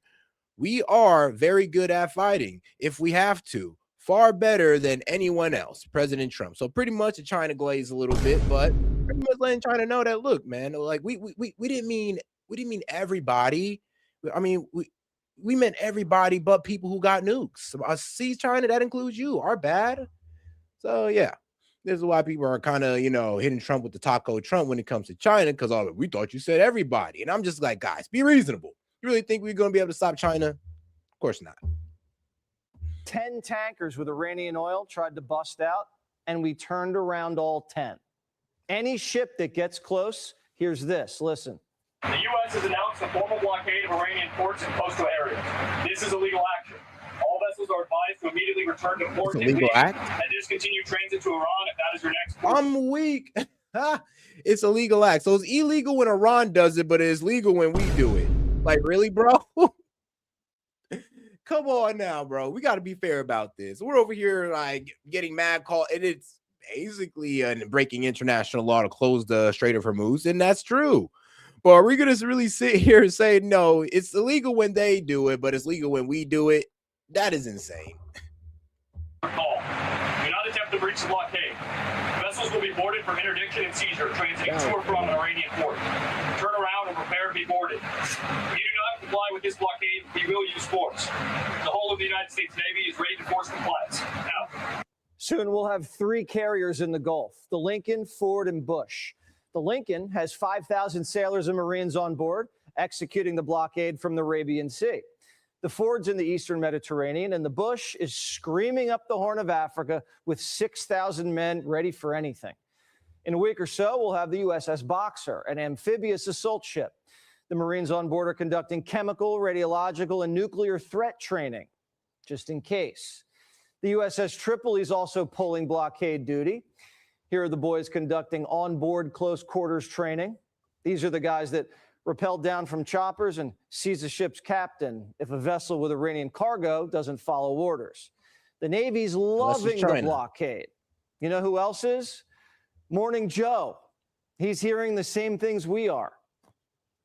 we are very good at fighting if we have to. Far better than anyone else, President Trump. So pretty much a China glaze a little bit, but pretty much letting China know that, look, man, like we didn't mean everybody. I mean, we meant everybody but people who got nukes. So, see, China, that includes you. Our bad. So yeah, this is why people are kind of, hitting Trump with the taco Trump when it comes to China, because we thought you said everybody. And I'm just like, guys, be reasonable. You really think we're going to be able to stop China? Of course not. 10 tankers with Iranian oil tried to bust out, and we turned around all 10. Any ship that gets close, here's this. Listen. The U.S. has announced a formal blockade of Iranian ports and coastal areas. This is illegal action. All vessels are advised to immediately return to port and discontinue transit to Iran if that is your next port. I'm weak. It's a legal act. So it's illegal when Iran does it, but it's legal when we do it. Like, really, bro? Come on now, bro. We got to be fair about this. We're over here like getting mad call, and it's basically breaking international law to close the Strait of Hormuz, and that's true. But are we going to really sit here and say, no, it's illegal when they do it, but it's legal when we do it? That is insane. Call. Do not attempt to breach the blockade. Vessels will be boarded for interdiction and seizure, transiting to or from an Iranian port. Turn around and prepare to be boarded. If you do not comply with this blockade, we will use force. The whole of the United States Navy is ready to force compliance. Now. Soon we'll have 3 carriers in the Gulf, the Lincoln, Ford, and Bush. The Lincoln has 5,000 sailors and Marines on board, executing the blockade from the Arabian Sea. The Ford's in the Eastern Mediterranean, and the Bush is screaming up the Horn of Africa with 6,000 men ready for anything. In a week or so, we'll have the USS Boxer, an amphibious assault ship. The Marines on board are conducting chemical, radiological, and nuclear threat training, just in case. The USS Tripoli is also pulling blockade duty. Here are the boys conducting onboard close quarters training. These are the guys that rappel down from choppers and seize the ship's captain if a vessel with Iranian cargo doesn't follow orders. The Navy's loving the blockade. You know who else is? Morning Joe. He's hearing the same things we are.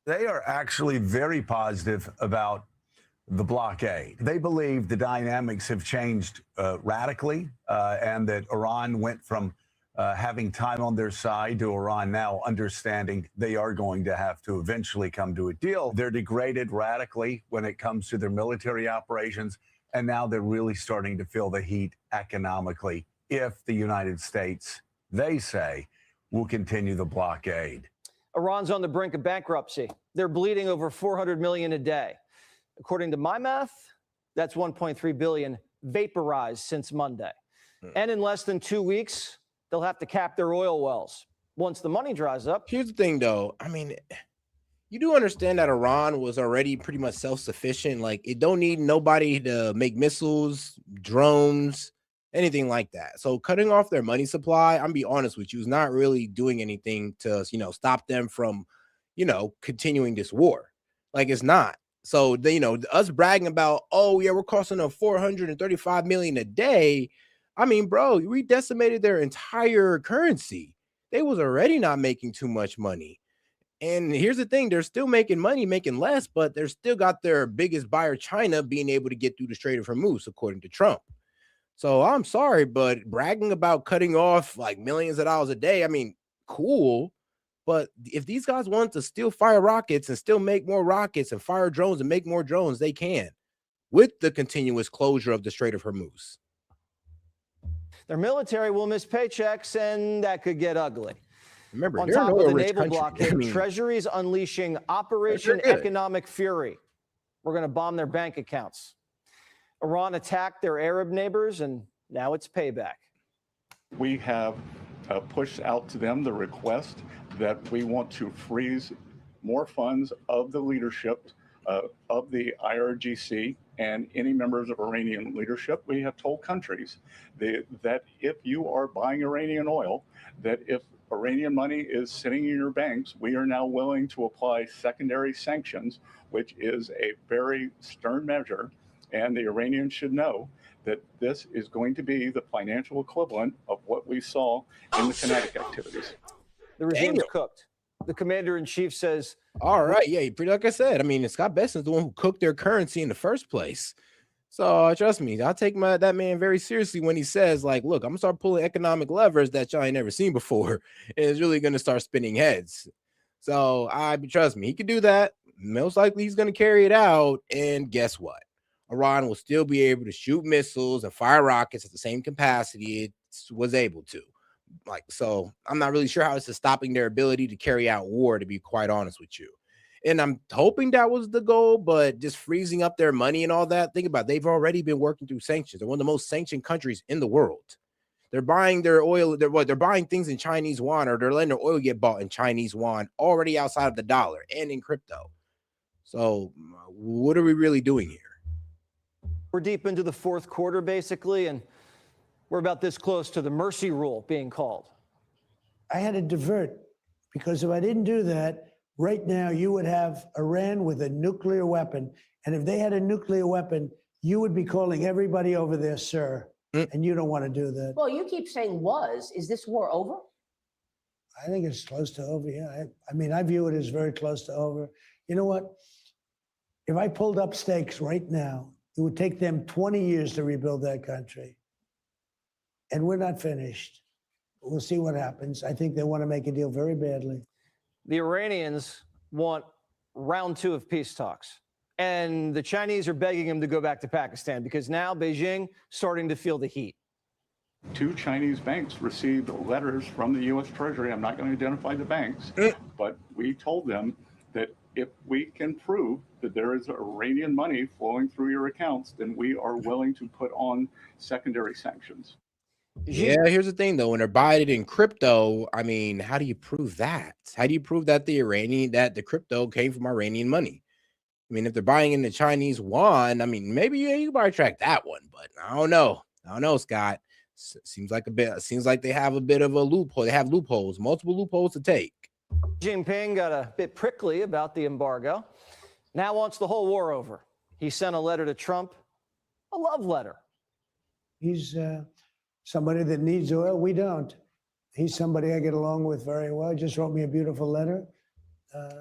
They are actually very positive about the blockade. They believe the dynamics have changed radically and that Iran went from having time on their side to Iran now understanding they are going to have to eventually come to a deal. They're degraded radically when it comes to their military operations, and now they're really starting to feel the heat economically if the United States, they say, will continue the blockade. Iran's on the brink of bankruptcy. They're bleeding over $400 million a day. According to my math, that's $1.3 billion vaporized since Monday. And in less than 2 weeks, they'll have to cap their oil wells. Once the money dries up. Here's the thing, though. I mean, you do understand that Iran was already pretty much self-sufficient. Like, it don't need nobody to make missiles, drones, anything like that. So cutting off their money supply, I'm gonna be honest with you, is not really doing anything to, stop them from, continuing this war. Like, it's not. So us bragging about, oh yeah, we're costing them $435 million a day. I mean, bro, we decimated their entire currency. They was already not making too much money. And here's the thing, they're still making money, making less, but they're still got their biggest buyer, China, being able to get through the Strait of Hormuz, according to Trump. So I'm sorry, but bragging about cutting off like millions of dollars a day, I mean, cool. But if these guys want to still fire rockets and still make more rockets and fire drones and make more drones, they can, with the continuous closure of the Strait of Hormuz. Their military will miss paychecks, and that could get ugly. Remember, on top of the naval blockade, Treasury's unleashing Operation Economic Fury. We're going to bomb their bank accounts. Iran attacked their Arab neighbors, and now it's payback. We have pushed out to them the request that we want to freeze more funds of the leadership of the IRGC and any members of Iranian leadership. We have told countries that if you are buying Iranian oil, that if Iranian money is sitting in your banks, we are now willing to apply secondary sanctions, which is a very stern measure. And the Iranians should know that this is going to be the financial equivalent of what we saw in the kinetic activities. The regime's cooked. The commander-in-chief says... All right, yeah, pretty like I said. I mean, Scott Besson's the one who cooked their currency in the first place. So trust me, I take that man very seriously when he says, like, look, I'm gonna start pulling economic levers that y'all ain't never seen before, and it's really gonna start spinning heads. So trust me, he could do that. Most likely he's gonna carry it out, and guess what? Iran will still be able to shoot missiles and fire rockets at the same capacity it was able to. Like, so I'm not really sure how it's stopping their ability to carry out war, to be quite honest with you. And I'm hoping that was the goal, but just freezing up their money and all that. Think about it, they've already been working through sanctions. They're one of the most sanctioned countries in the world. They're buying their oil. They're buying things in Chinese yuan, or they're letting their oil get bought in Chinese yuan already outside of the dollar and in crypto. So what are we really doing here? We're deep into the fourth quarter, basically, and we're about this close to the mercy rule being called. I had to divert, because if I didn't do that, right now you would have Iran with a nuclear weapon. And if they had a nuclear weapon, you would be calling everybody over there, sir. And you don't want to do that. Well, you keep saying was. Is this war over? I think it's close to over, yeah. I mean, I view it as very close to over. You know what? If I pulled up stakes right now, it would take them 20 years to rebuild that country. And we're not finished. We'll see what happens. I think they want to make a deal very badly. The Iranians want round 2 of peace talks. And the Chinese are begging them to go back to Pakistan, because now Beijing starting to feel the heat. 2 Chinese banks received letters from the U.S. Treasury. I'm not going to identify the banks, but we told them that if we can prove that there is Iranian money flowing through your accounts, then we are willing to put on secondary sanctions. Yeah, here's the thing, though. When they're buying it in crypto, I mean, how do you prove that? How do you prove that the crypto came from Iranian money? I mean, if they're buying in the Chinese yuan, I mean, maybe you can probably track that one, but I don't know. Scott. Seems like they have a bit of a loophole. They have loopholes, multiple loopholes to take. Jinping got a bit prickly about the embargo. Now wants the whole war over. He sent a letter to Trump, a love letter. He's somebody that needs oil. We don't. He's somebody I get along with very well. He just wrote me a beautiful letter.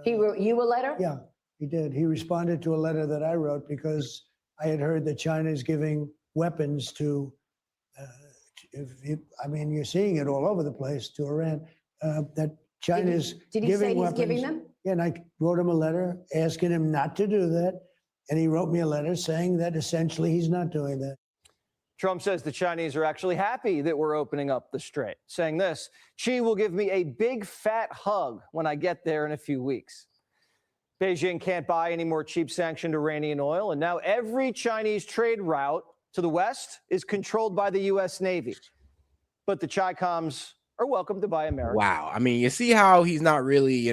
He wrote you a letter? Yeah, he did. He responded to a letter that I wrote because I had heard that China is giving weapons to, I mean, you're seeing it all over the place, to Iran, that China's Did he giving say weapons. he's giving them? Yeah, and I wrote him a letter asking him not to do that. And he wrote me a letter saying that essentially he's not doing that. Trump says the Chinese are actually happy that we're opening up the strait, saying this: Xi will give me a big fat hug when I get there in a few weeks. Beijing can't buy any more cheap sanctioned Iranian oil, and now every Chinese trade route to the West is controlled by the U.S. Navy. But the Chi-Coms are welcome to buy American. Wow. I mean, you see how he's not really,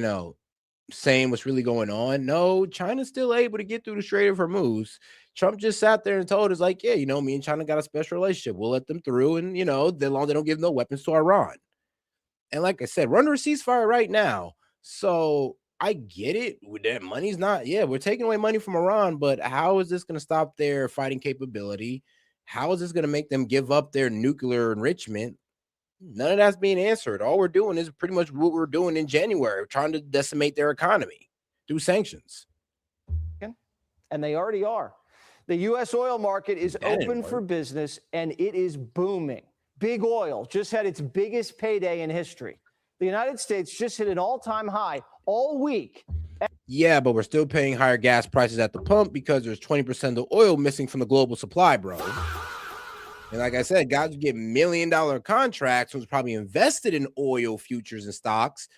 saying what's really going on. No, China's still able to get through the Strait of Hormuz. Trump just sat there and told us, like, yeah, me and China got a special relationship. We'll let them through, and as long as they don't give no weapons to Iran. And like I said, we're under a ceasefire right now. So I get it. That money's not, we're taking away money from Iran, but how is this going to stop their fighting capability? How is this going to make them give up their nuclear enrichment? None of that's being answered. All we're doing is pretty much what we're doing in January, trying to decimate their economy through sanctions. And they already are. The U.S. oil market is open for business, and it is booming. Big oil just had its biggest payday in history. The United States just hit an all-time high all week. Yeah, but we're still paying higher gas prices at the pump because there's 20% of the oil missing from the global supply, bro. And like I said, guys who get $1 million contracts who's probably invested in oil futures and stocks,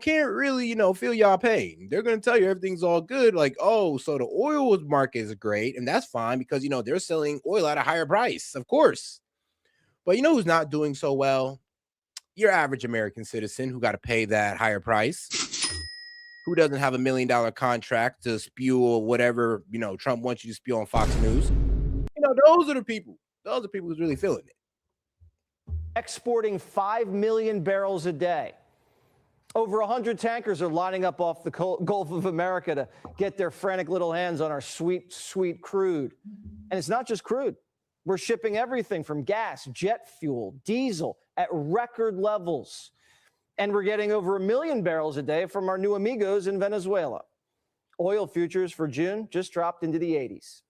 can't really, feel y'all pain. They're going to tell you everything's all good. Like, oh, so the oil market is great. And that's fine because, they're selling oil at a higher price, of course. But who's not doing so well? Your average American citizen who got to pay that higher price, who doesn't have $1 million contract to spew whatever, Trump wants you to spew on Fox News. Those are the people. Those are people who's really feeling it. Exporting 5 million barrels a day. Over 100 tankers are lining up off the Gulf of America to get their frantic little hands on our sweet, sweet crude. And it's not just crude. We're shipping everything from gas, jet fuel, diesel at record levels. And we're getting over 1 million barrels a day from our new amigos in Venezuela. Oil futures for June just dropped into the 80s.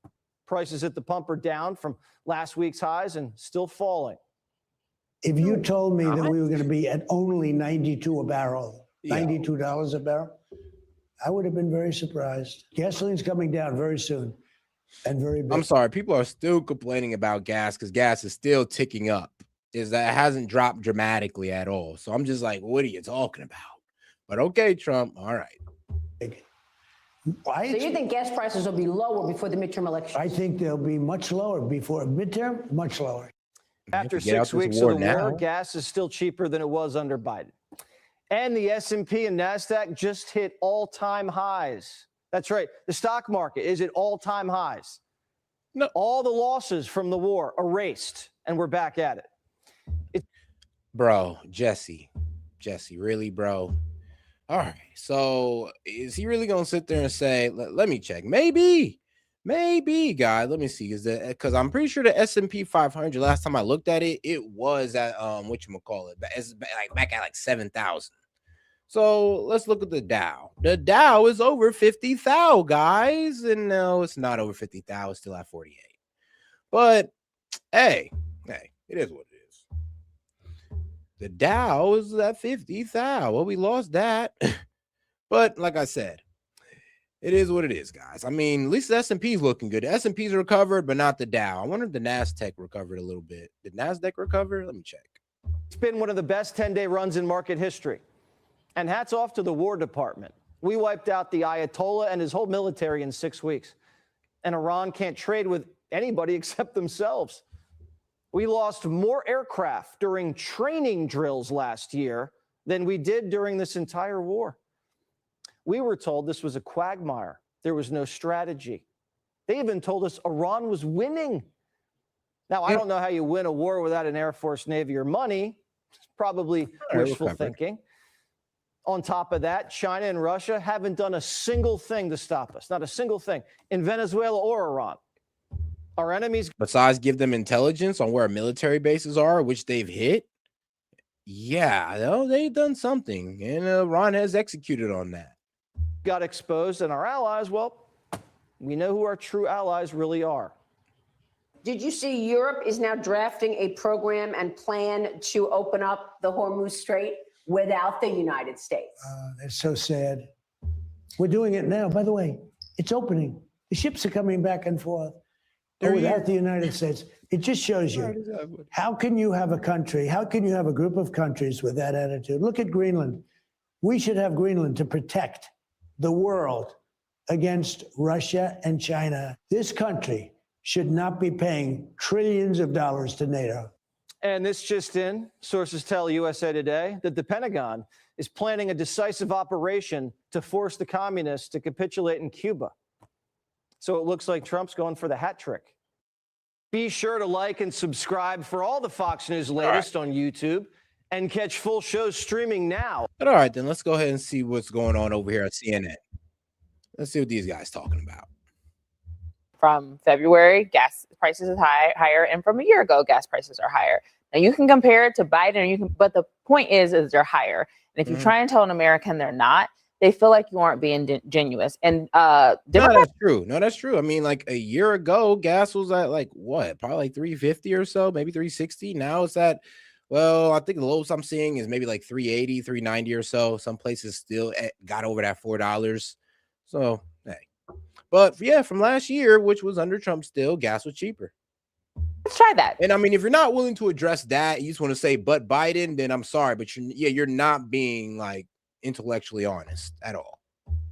Prices at the pump are down from last week's highs and still falling. If you told me that we were going to be at only 92 a barrel, $92 a barrel, I would have been very surprised. Gasoline's coming down very soon and very big. I'm sorry, people are still complaining about gas because gas is still ticking up. Is that it hasn't dropped dramatically at all. So I'm just like, what are you talking about? But okay, Trump, all right. So you think gas prices will be lower before the midterm election? I think they'll be much lower before midterm, much lower. After 6 weeks of the war, gas is still cheaper than it was under Biden. And the S&P and NASDAQ just hit all-time highs. That's right. The stock market is at all-time highs. No. All the losses from the war erased, and we're back at it. Bro, Jesse, really, bro? All right. So is he really going to sit there and say, let me check? Maybe, guys. Let me see. Because I'm pretty sure the S&P 500, last time I looked at it, it was at, whatchamacallit, back at like 7,000. So let's look at the Dow. The Dow is over 50,000, guys. And no, it's not over 50,000. It's still at 48. But hey, it is what it is. The Dow is at 50,000. Well, we lost that. But like I said, it is what it is, guys. I mean, at least the S&P is looking good. The S&P's recovered, but not the Dow. I wonder if the NASDAQ recovered a little bit. Did NASDAQ recover? Let me check. It's been one of the best 10-day runs in market history. And hats off to the War Department. We wiped out the Ayatollah and his whole military in 6 weeks. And Iran can't trade with anybody except themselves. We lost more aircraft during training drills last year than we did during this entire war. We were told this was a quagmire. There was no strategy. They even told us Iran was winning. Now, I don't know how you win a war without an Air Force, Navy, or money. It's probably wishful thinking. On top of that, China and Russia haven't done a single thing to stop us, not a single thing, in Venezuela or Iran. Our enemies... Besides give them intelligence on where military bases are, which they've hit, yeah, no, they've done something, and Iran has executed on that. Got exposed, and our allies, well, we know who our true allies really are. Did you see Europe is now drafting a program and plan to open up the Hormuz Strait without the United States? It's so sad. We're doing it now. By the way, it's opening. The ships are coming back and forth. without the United States. It just shows you, how can you have a country, how can you have a group of countries with that attitude? Look at Greenland. We should have Greenland to protect the world against Russia and China. This country should not be paying trillions of dollars to NATO. And this just in, sources tell USA Today that the Pentagon is planning a decisive operation to force the communists to capitulate in Cuba. So it looks like Trump's going for the hat trick. Be sure to like and subscribe for all the Fox News latest on YouTube and catch full shows streaming now. But all right, then let's go ahead and see what's going on over here at CNN. Let's see what these guys talking about. From February, gas prices is higher, and from a year ago, gas prices are higher. Now you can compare it to Biden, but the point is they're higher. And if you try and tell an American they're not, they feel like you aren't being genuine. And no, that's true. No, that's true. I mean, like a year ago, gas was at like what? Probably like 350 or so, maybe 360. Now it's at, well, I think the lowest I'm seeing is maybe like 380, 390 or so. Some places still got over that $4. So, hey. But yeah, from last year, which was under Trump still, gas was cheaper. Let's try that. And I mean, if you're not willing to address that, you just want to say, but Biden, then I'm sorry. But you're not being like intellectually honest at all.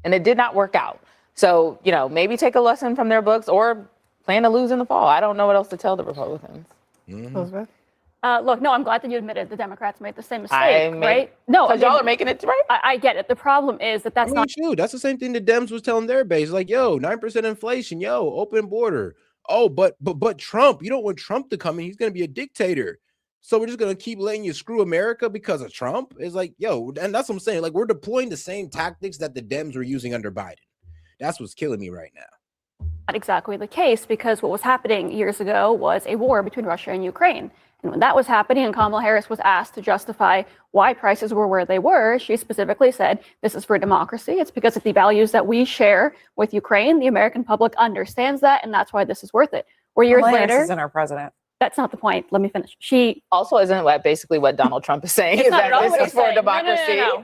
And it did not work out. So, maybe take a lesson from their books or plan to lose in the fall. I don't know what else to tell the Republicans. Mm-hmm. Look, no, I'm glad that you admitted the Democrats made the same mistake, right? No, because y'all are making it right. I get it. The problem is that's not true. That's the same thing the Dems was telling their base. Like, yo, 9% inflation, yo, open border. Oh, but Trump, you don't want Trump to come in. He's going to be a dictator. So we're just going to keep letting you screw America because of Trump? It's like, yo, and that's what I'm saying. Like, we're deploying the same tactics that the Dems were using under Biden. That's what's killing me right now. Not exactly the case, because what was happening years ago was a war between Russia and Ukraine. And when that was happening and Kamala Harris was asked to justify why prices were where they were, she specifically said, this is for democracy. It's because of the values that we share with Ukraine. The American public understands that, and that's why this is worth it. 4 years Kamala later, Harris isn't our president. That's not the point. Let me finish. She also isn't basically what Donald Trump is saying. It's Is not at all that what this he's is for saying. democracy? No.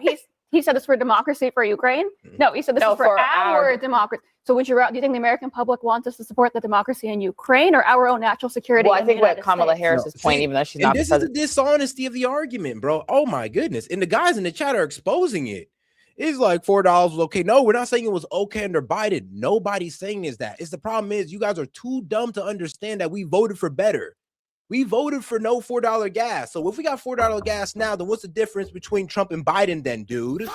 He said it's for democracy for Ukraine. No, he said this is for our democracy. So do you think the American public wants us to support the democracy in Ukraine or our own national security? Well, I think what Kamala Harris's point, even though she's not, this is the dishonesty of the argument, bro. Oh my goodness. And the guys in the chat are exposing it. It's like $4 was okay. No, we're not saying it was okay under Biden. Nobody's saying is that. It's the problem is you guys are too dumb to understand that we voted for better. We voted for no $4 gas. So if we got $4 gas now, then what's the difference between Trump and Biden then, dude?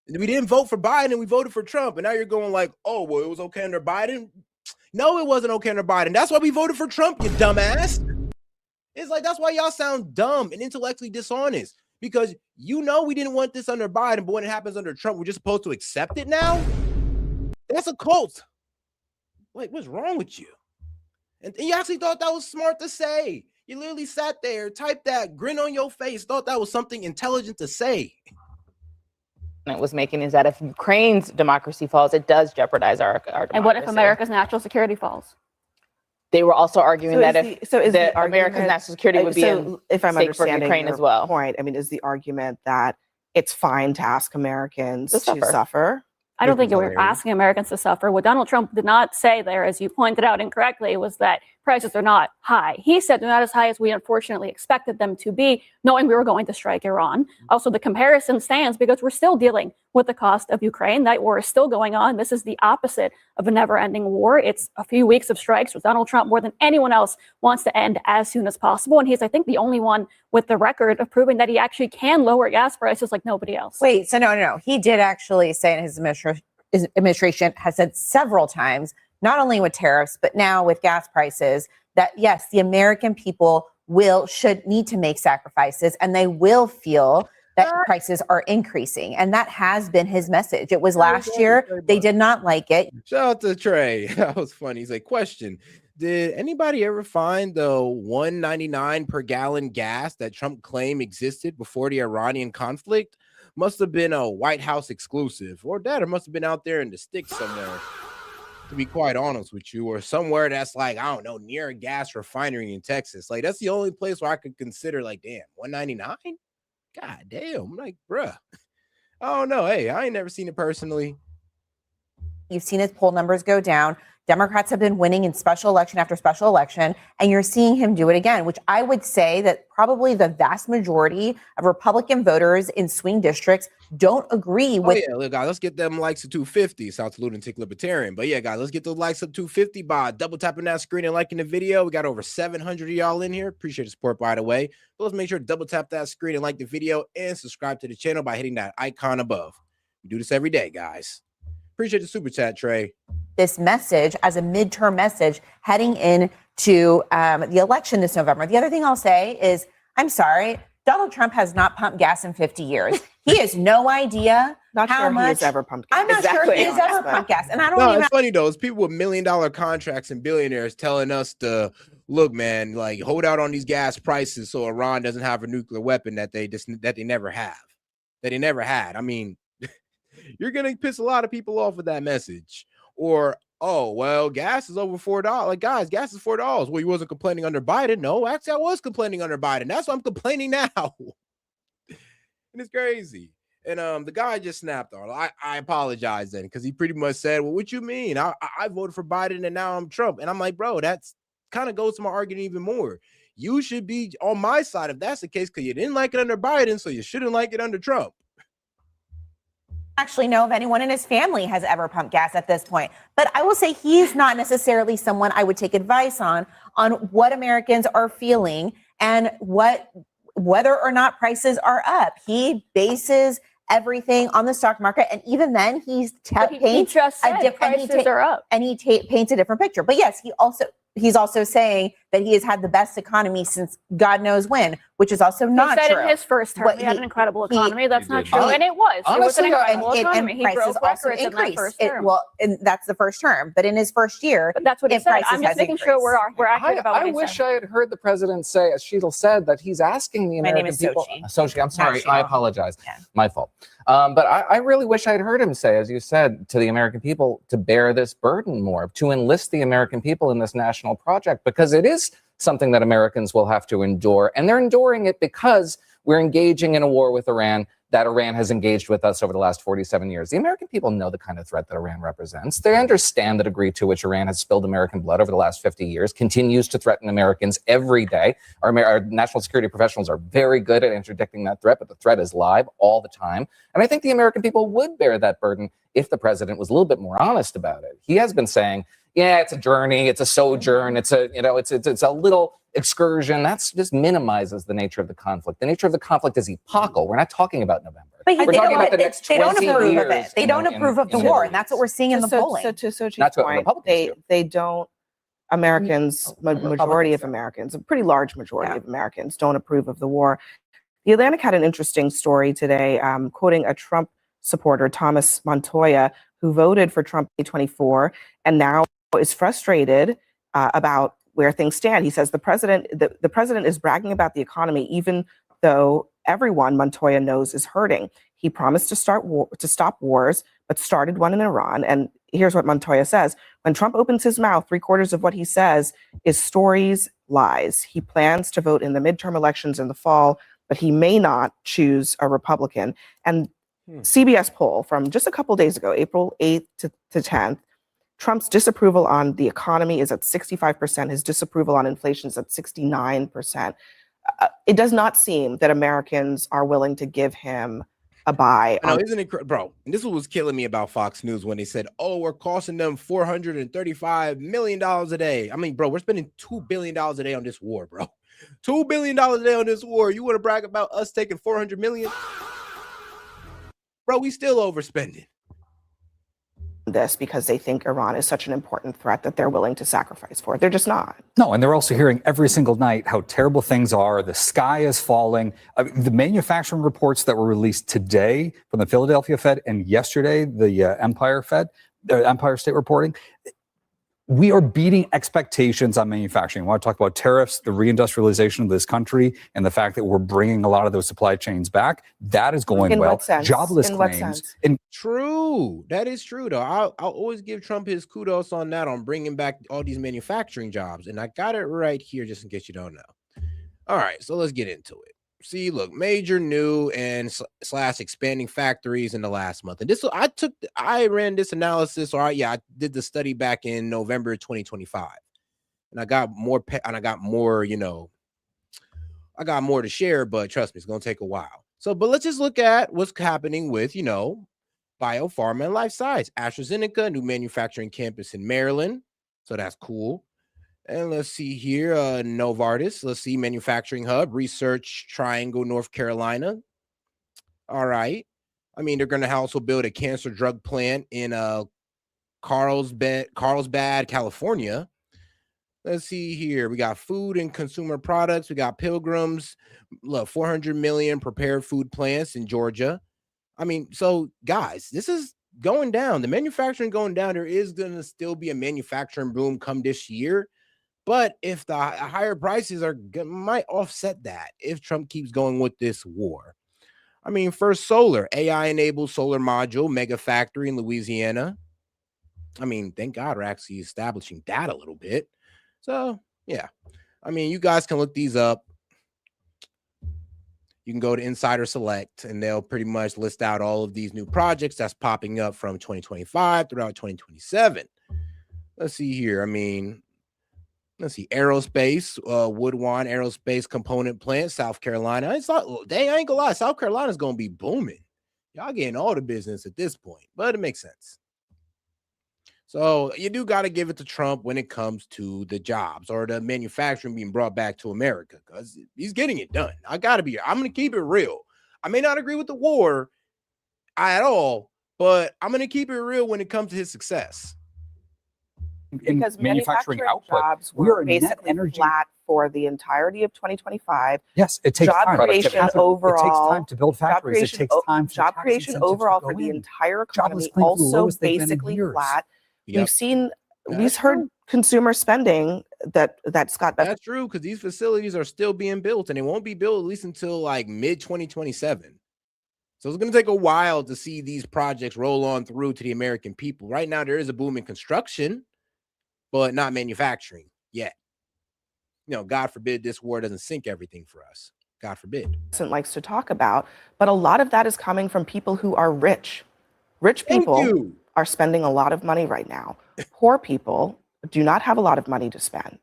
We didn't vote for Biden, we voted for Trump. And now you're going like, oh, well, it was okay under Biden. No, it wasn't okay under Biden. That's why we voted for Trump, you dumbass. It's like, that's why y'all sound dumb and intellectually dishonest. Because we didn't want this under Biden, but when it happens under Trump, we're just supposed to accept it now? That's a cult. Like, what's wrong with you? And you actually thought that was smart to say. You literally sat there, typed that, grin on your face, thought that was something intelligent to say. It was making is that if Ukraine's democracy falls, it does jeopardize our democracy. And what if America's national security falls? They were also arguing that if the America's national security would be if I'm stake for understanding Ukraine your as well. Point, I mean, is the argument that it's fine to ask Americans to suffer. suffer? I don't think we're asking Americans to suffer. What Donald Trump did not say there, as you pointed out incorrectly, was that prices are not high. He said they're not as high as we unfortunately expected them to be, knowing we were going to strike Iran. Also, the comparison stands because we're still dealing with the cost of Ukraine. That war is still going on. This is the opposite of a never-ending war. It's a few weeks of strikes, which Donald Trump, more than anyone else, wants to end as soon as possible. And he's, I think, the only one with the record of proving that he actually can lower gas prices like nobody else. Wait, so no. He did actually say in his administration has said several times, not only with tariffs, but now with gas prices, that yes, the American people need to make sacrifices and they will feel that prices are increasing. And that has been his message. It was last year. They did not like it. Shout out to Trey. That was funny. He's like, question. Did anybody ever find the $1.99 per gallon gas that Trump claimed existed before the Iranian conflict? Must have been a White House exclusive, or that, it must have been out there in the sticks somewhere, to be quite honest with you, or somewhere that's like, I don't know, near a gas refinery in Texas. Like, that's the only place where I could consider, like, damn, $1.99? God damn. I'm like, bruh, I don't know. Hey, I ain't never seen it personally. You've seen his poll numbers go down. Democrats have been winning in special election after special election, and you're seeing him do it again, which I would say that probably the vast majority of Republican voters in swing districts don't agree with. Oh, yeah, look, guys, let's get them likes of 250. South Lunatic Libertarian. But yeah, guys, let's get those likes of 250 by double tapping that screen and liking the video. We got over 700 of y'all in here. Appreciate the support, by the way. But let's make sure to double tap that screen and like the video and subscribe to the channel by hitting that icon above. We do this every day, guys. Appreciate the super chat, Trey. This message as a midterm message heading into the election this November. The other thing I'll say is, I'm sorry, Donald Trump has not pumped gas in 50 years. He has no idea Not how sure much. he has ever pumped gas. I'm not sure he has ever pumped gas. And I don't even. It's funny, though. It's people with $1 million contracts and billionaires telling us to, look, man, like, hold out on these gas prices so Iran doesn't have a nuclear weapon that they never have, that they never had. I mean, you're going to piss a lot of people off with that message. Or, oh, well, gas is over $4. Like, guys, gas is $4. Well, you wasn't complaining under Biden. No, actually, I was complaining under Biden. That's why I'm complaining now. And it's crazy. And the guy just snapped on. I apologize then, because he pretty much said, well, what you mean? I voted for Biden and now I'm Trump. And I'm like, bro, that's kind of goes to my argument even more. You should be on my side if that's the case, because you didn't like it under Biden, so you shouldn't like it under Trump. Actually know if anyone in his family has ever pumped gas at this point. But I will say he's not necessarily someone I would take advice on what Americans are feeling and whether or not prices are up. He bases everything on the stock market, and even then he paints a different picture. But yes, he's also saying that he has had the best economy since God knows when, which is also not he said true. in his first term, he had an incredible economy. That's not true. And it was an incredible economy. He broke records in that first term. And that's the first term. But in his first year, but that's what he said. I'm just making sure we're accurate about what he said. I wish I had heard the president say, as Sheetal said, that he's asking the American people. Sochi, I'm sorry. I apologize. Yeah. My fault. But I really wish I had heard him say, as you said, to the American people to bear this burden more, to enlist the American people in this national project, because it is something that Americans will have to endure. And they're enduring it because we're engaging in a war with Iran that Iran has engaged with us over the last 47 years. The American people know the kind of threat that Iran represents. They understand the degree to which Iran has spilled American blood over the last 50 years, continues to threaten Americans every day. Our national security professionals are very good at interdicting that threat, but the threat is live all the time. And I think the American people would bear that burden if the president was a little bit more honest about it. He has been saying, yeah, it's a journey, it's a sojourn, it's a little excursion. That's just minimizes the nature of the conflict. The nature of the conflict is epochal. We're not talking about November. But we're talking about the next 20 years. They don't approve of it. They don't approve of the war, and that's what we're seeing in the polling. So to Sochi's point, they don't. Americans, majority of Americans, a pretty large majority of Americans don't approve of the war. The Atlantic had an interesting story today, quoting a Trump supporter, Thomas Montoya, who voted for Trump in 2024 and now is frustrated about where things stand. He says the president is bragging about the economy, even though everyone Montoya knows is hurting. He promised to stop wars, but started one in Iran. And here's what Montoya says: when Trump opens his mouth, 3/4 of what he says is stories, lies. He plans to vote in the midterm elections in the fall, but he may not choose a Republican. And CBS poll from just a couple days ago, April 8th to 10th, Trump's disapproval on the economy is at 65%. His disapproval on inflation is at 69%. It does not seem that Americans are willing to give him a buy. No, isn't it, bro? And this was killing me about Fox News when they said, "Oh, we're costing them $435 million a day." I mean, bro, we're spending $2 billion a day on this war, bro. $2 billion a day on this war. You want to brag about us taking $400 million? Bro, we still overspending. This because they think Iran is such an important threat that they're willing to sacrifice for it. They're just not. No, and they're also hearing every single night how terrible things are. The sky is falling. The manufacturing reports that were released today from the Philadelphia Fed and yesterday, the Empire State reporting, we are beating expectations on manufacturing. I want to talk about tariffs, the reindustrialization of this country, and the fact that we're bringing a lot of those supply chains back. That is going in well. What sense? Jobless in claims. What sense? True. That is true, though. I'll always give Trump his kudos on that, on bringing back all these manufacturing jobs. And I got it right here, just in case you don't know. All right, so let's get into it. See, look, major new and slash expanding factories in the last month. And I ran this analysis, or I did the study back in November 2025. And I got more, I got more to share, but trust me, it's going to take a while. But let's just look at what's happening with, biopharma and life science. AstraZeneca, new manufacturing campus in Maryland. So that's cool. And let's see here, Novartis. Let's see, manufacturing hub, Research Triangle, North Carolina. All right. I mean, they're going to also build a cancer drug plant in Carlsbad, California. Let's see here. We got food and consumer products. We got Pilgrims, 400 million prepared food plants in Georgia. I mean, so guys, this is going down. The manufacturing going down. There is going to still be a manufacturing boom come this year. But if the higher prices might offset that if Trump keeps going with this war. I mean, First Solar, AI-enabled solar module mega factory in Louisiana. I mean, thank God we're actually establishing that a little bit. So, yeah. I mean, you guys can look these up. You can go to Insider Select, and they'll pretty much list out all of these new projects that's popping up from 2025 throughout 2027. Let's see here. I mean, let's see, aerospace, Woodwan Aerospace Component Plant, South Carolina. It's not, dang, I ain't gonna lie, South Carolina's gonna be booming. Y'all getting all the business at this point, but it makes sense. So you do got to give it to Trump when it comes to the jobs or the manufacturing being brought back to America, because he's getting it done. I'm gonna keep it real. I may not agree with the war at all, but I'm gonna keep it real when it comes to his success. Because manufacturing output, jobs were basically flat for the entirety of 2025. Yes, it takes job time. creation overall. It takes time to build factories. It takes time for job creation overall for the entire economy also basically flat. We've heard consumer spending that Scott. That's true, because these facilities are still being built, and they won't be built at least until like mid 2027. So it's going to take a while to see these projects roll on through to the American people. Right now, there is a boom in construction, but not manufacturing yet. God forbid this war doesn't sink everything for us. God forbid. Likes to talk about, but a lot of that is coming from people who are rich. Rich people are spending a lot of money right now. Poor people do not have a lot of money to spend.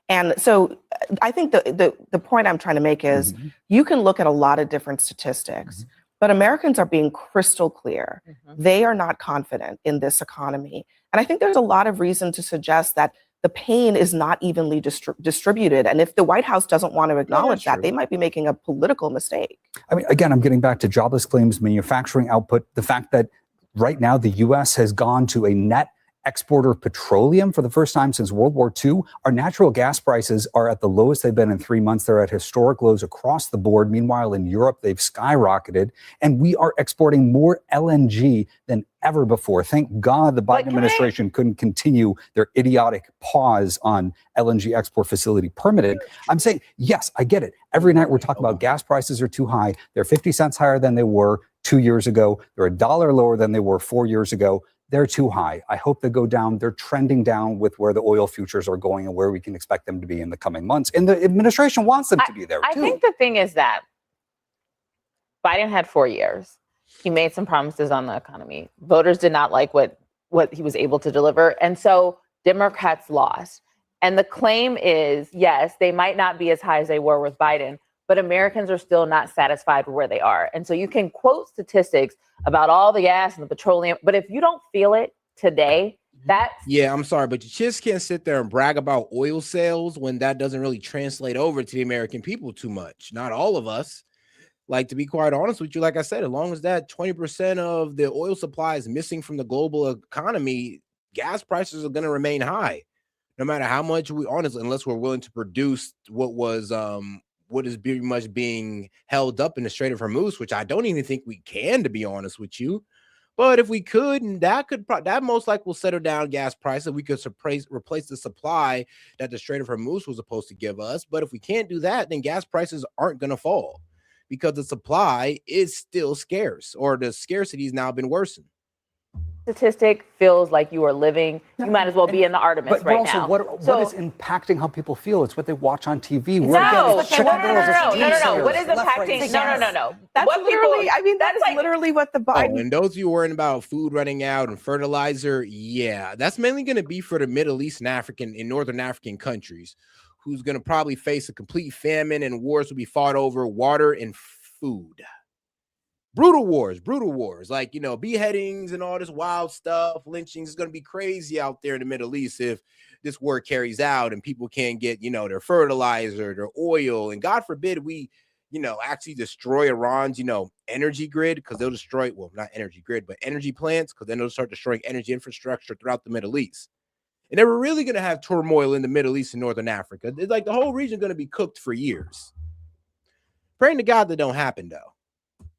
And so I think the point I'm trying to make is you can look at a lot of different statistics, but Americans are being crystal clear. They are not confident in this economy. And I think there's a lot of reason to suggest that the pain is not evenly distributed. And if the White House doesn't want to acknowledge that, they might be making a political mistake. I mean, again, I'm getting back to jobless claims, manufacturing output, the fact that right now the U.S. has gone to a net exporter of petroleum for the first time since World War II. Our natural gas prices are at the lowest they've been in 3 months. They're at historic lows across the board. Meanwhile, in Europe, they've skyrocketed, and we are exporting more LNG than ever before. Thank God the Biden administration couldn't continue their idiotic pause on LNG export facility permitting. I'm saying, yes, I get it. Every night we're talking about gas prices are too high. They're 50 cents higher than they were 2 years ago. They're $1 lower than they were 4 years ago. They're too high. I hope they go down. They're trending down with where the oil futures are going and where we can expect them to be in the coming months. And the administration wants them to be there, too. I think the thing is that Biden had 4 years. He made some promises on the economy. Voters did not like what he was able to deliver. And so Democrats lost. And the claim is, yes, they might not be as high as they were with Biden, but Americans are still not satisfied with where they are. And so you can quote statistics about all the gas and the petroleum, but if you don't feel it today, that's... Yeah, I'm sorry, but you just can't sit there and brag about oil sales when that doesn't really translate over to the American people too much. Not all of us. Like, to be quite honest with you, like I said, as long as that 20% of the oil supply is missing from the global economy, gas prices are going to remain high. No matter how much we, honestly, unless we're willing to produce what is very much being held up in the Strait of Hormuz, which I don't even think we can, to be honest with you. But if we could, and that most likely will settle down gas prices. We could replace the supply that the Strait of Hormuz was supposed to give us. But if we can't do that, then gas prices aren't going to fall because the supply is still scarce, or the scarcity has now been worsened. statistic feels like you are living, you might as well be in the Artemis But right also, now. what is impacting how people feel? It's what they watch on TV. No, We're getting no. What is impacting? No. That's What literally, people, I mean, that's like, literally what the Oh, Biden. and those of you worrying about food running out and fertilizer, yeah, that's mainly going to be for the Middle East and African and Northern African countries, who's going to probably face a complete famine, and wars will be fought over water and food. Brutal wars, like, you know, beheadings and all this wild stuff, lynchings is going to be crazy out there in the Middle East if this war carries out and people can't get, you know, their fertilizer, their oil, and God forbid we, you know, actually destroy Iran's, you know, energy grid, because they'll destroy, well, not energy grid, but energy plants, because then they'll start destroying energy infrastructure throughout the Middle East. And they were really going to have turmoil in the Middle East and Northern Africa. It's like the whole region going to be cooked for years. Praying to God that don't happen, though.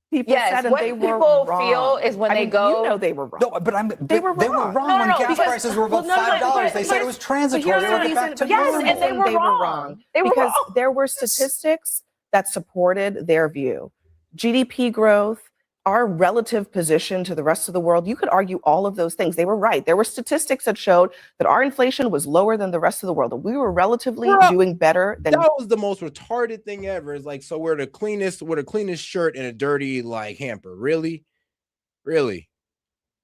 People said, and what they were people wrong. feel is when I they mean, go. You know they were wrong. No, but they were wrong No, when gas because- prices were above $5. They said it was transitory. Here's They the were reason, back to but here's the normal. reason they were wrong. They were because wrong. there were statistics that supported their view. GDP growth, our relative position to the rest of the world, you could argue all of those things. They were right. There were statistics that showed that our inflation was lower than the rest of the world. We were relatively doing better than. That was the most retarded thing ever. It's like, so we're the cleanest shirt in a dirty like hamper. Really?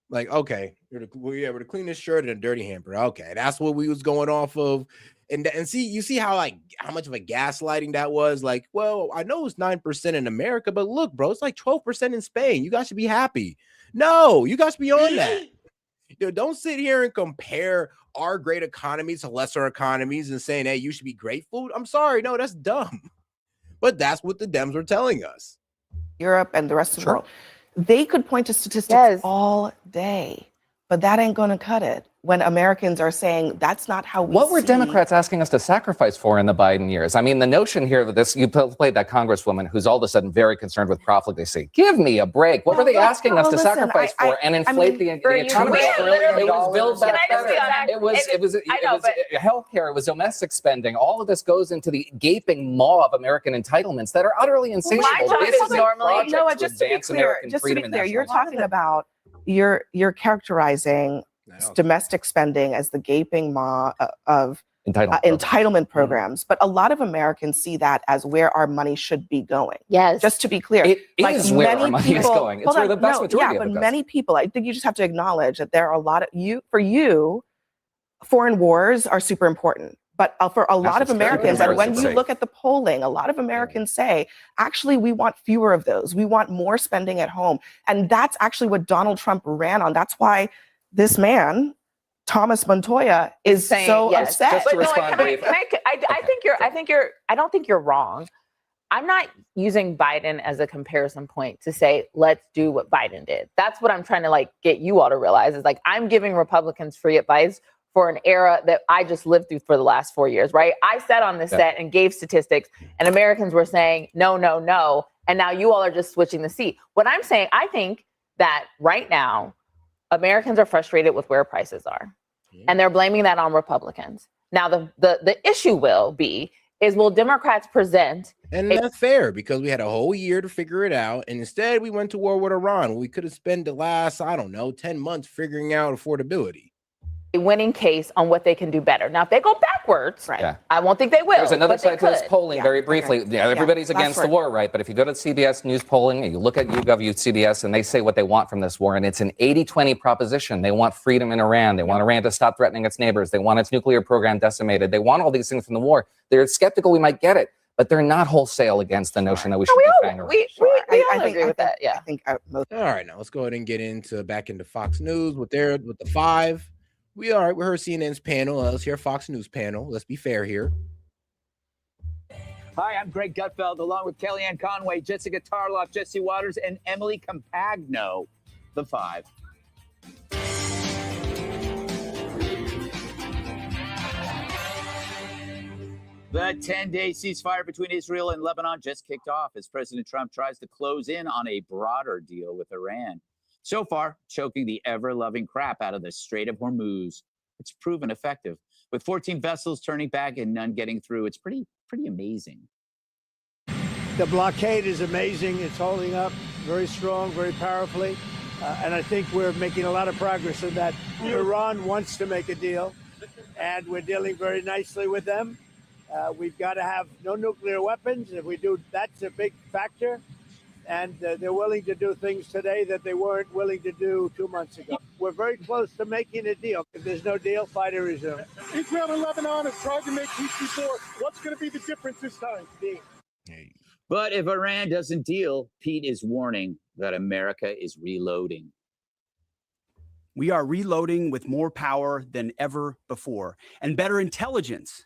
Like, okay, we're the cleanest shirt in a dirty hamper. Okay, that's what we was going off of. And see, you see how much of a gaslighting that was. Like, well, I know it's 9% in America, but look, bro, it's like 12% in Spain. You guys should be happy. No, you guys be on that. Don't sit here and compare our great economies to lesser economies and saying, hey, you should be grateful. I'm sorry, no, that's dumb. But that's what the Dems were telling us. Europe and the rest of the world. They could point to statistics all day, but that ain't going to cut it when Americans are saying that's not how we What were see. Democrats asking us to sacrifice for in the Biden years? I mean, the notion here that this, you played that congresswoman who's all of a sudden very concerned with profligacy. Give me a break. What were they asking us to sacrifice for and inflate the economy? It was build back better. It was healthcare. It was domestic spending. All of this goes into the gaping maw of American entitlements that are utterly insatiable. This is a project to advance American freedom and national you're talking about, you're characterizing domestic spending as the gaping maw of entitlement programs. But a lot of Americans see that as where our money should be going. Yes. Just to be clear. It is where our money is going. It's where the vast majority of it goes. But many people, I think you just have to acknowledge that there are a lot of foreign wars are super important. But for a lot of Americans, and when you look at the polling, a lot of Americans say, actually, we want fewer of those. We want more spending at home. And that's actually what Donald Trump ran on. That's why this man, Thomas Montoya, is saying, so upset. Just to respond, I don't think you're wrong. I'm not using Biden as a comparison point to say, let's do what Biden did. That's what I'm trying to get you all to realize is I'm giving Republicans free advice for an era that I just lived through for the last 4 years, right? I sat on this set and gave statistics and Americans were saying, no, no, no. And now you all are just switching the seat. What I'm saying, I think that right now, Americans are frustrated with where prices are, and they're blaming that on Republicans. Now, the issue will Democrats present? And that's fair because we had a whole year to figure it out. And instead, we went to war with Iran. We could have spent the last, 10 months figuring out affordability. A winning case on what they can do better. Now, if they go backwards, I won't think they will. There's another side to this polling, very briefly. Everybody's against the war, right? But if you go to CBS News polling and you look at YouGov, CBS, and they say what they want from this war, and it's an 80-20 proposition. They want freedom in Iran. They want Iran to stop threatening its neighbors. They want its nuclear program decimated. They want all these things from the war. They're skeptical we might get it, but they're not wholesale against the notion that we should be fang around. We all agree with that. Yeah. All right, now let's go ahead and get back into Fox News with the 5. We heard CNN's panel. Let's hear Fox News panel. Let's be fair here. Hi, I'm Greg Gutfeld, along with Kellyanne Conway, Jessica Tarloff, Jesse Waters, and Emily Compagno, the 5. The 10-day ceasefire between Israel and Lebanon just kicked off as President Trump tries to close in on a broader deal with Iran. So far, choking the ever-loving crap out of the Strait of Hormuz. It's proven effective. With 14 vessels turning back and none getting through, it's pretty amazing. The blockade is amazing. It's holding up very strong, very powerfully. And I think we're making a lot of progress in that. Iran wants to make a deal, and we're dealing very nicely with them. We've got to have no nuclear weapons. If we do, that's a big factor. And they're willing to do things today that they weren't willing to do 2 months ago. We're very close to making a deal. If there's no deal, fight or resume. Israel and Lebanon have tried to make peace before. What's going to be the difference this time? But if Iran doesn't deal, Pete is warning that America is reloading. We are reloading with more power than ever before and better intelligence,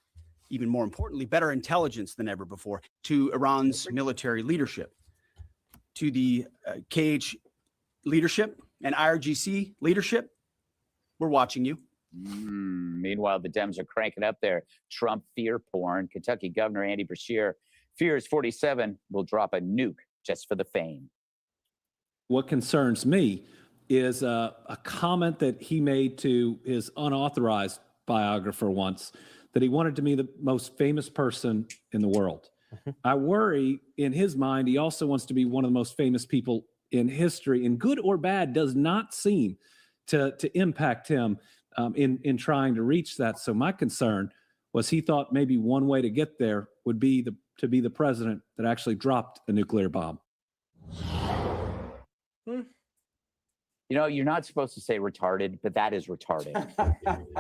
even more importantly, better intelligence than ever before to Iran's military leadership, to the KH leadership and IRGC leadership. We're watching you. Meanwhile, the Dems are cranking up their Trump fear porn. Kentucky Governor Andy Beshear fears 47 will drop a nuke just for the fame. What concerns me is a comment that he made to his unauthorized biographer once, that he wanted to be the most famous person in the world. I worry in his mind, he also wants to be one of the most famous people in history, and good or bad does not seem to impact him in trying to reach that. So my concern was he thought maybe one way to get there would be to be the president that actually dropped a nuclear bomb. You know, you're not supposed to say retarded, but that is retarded.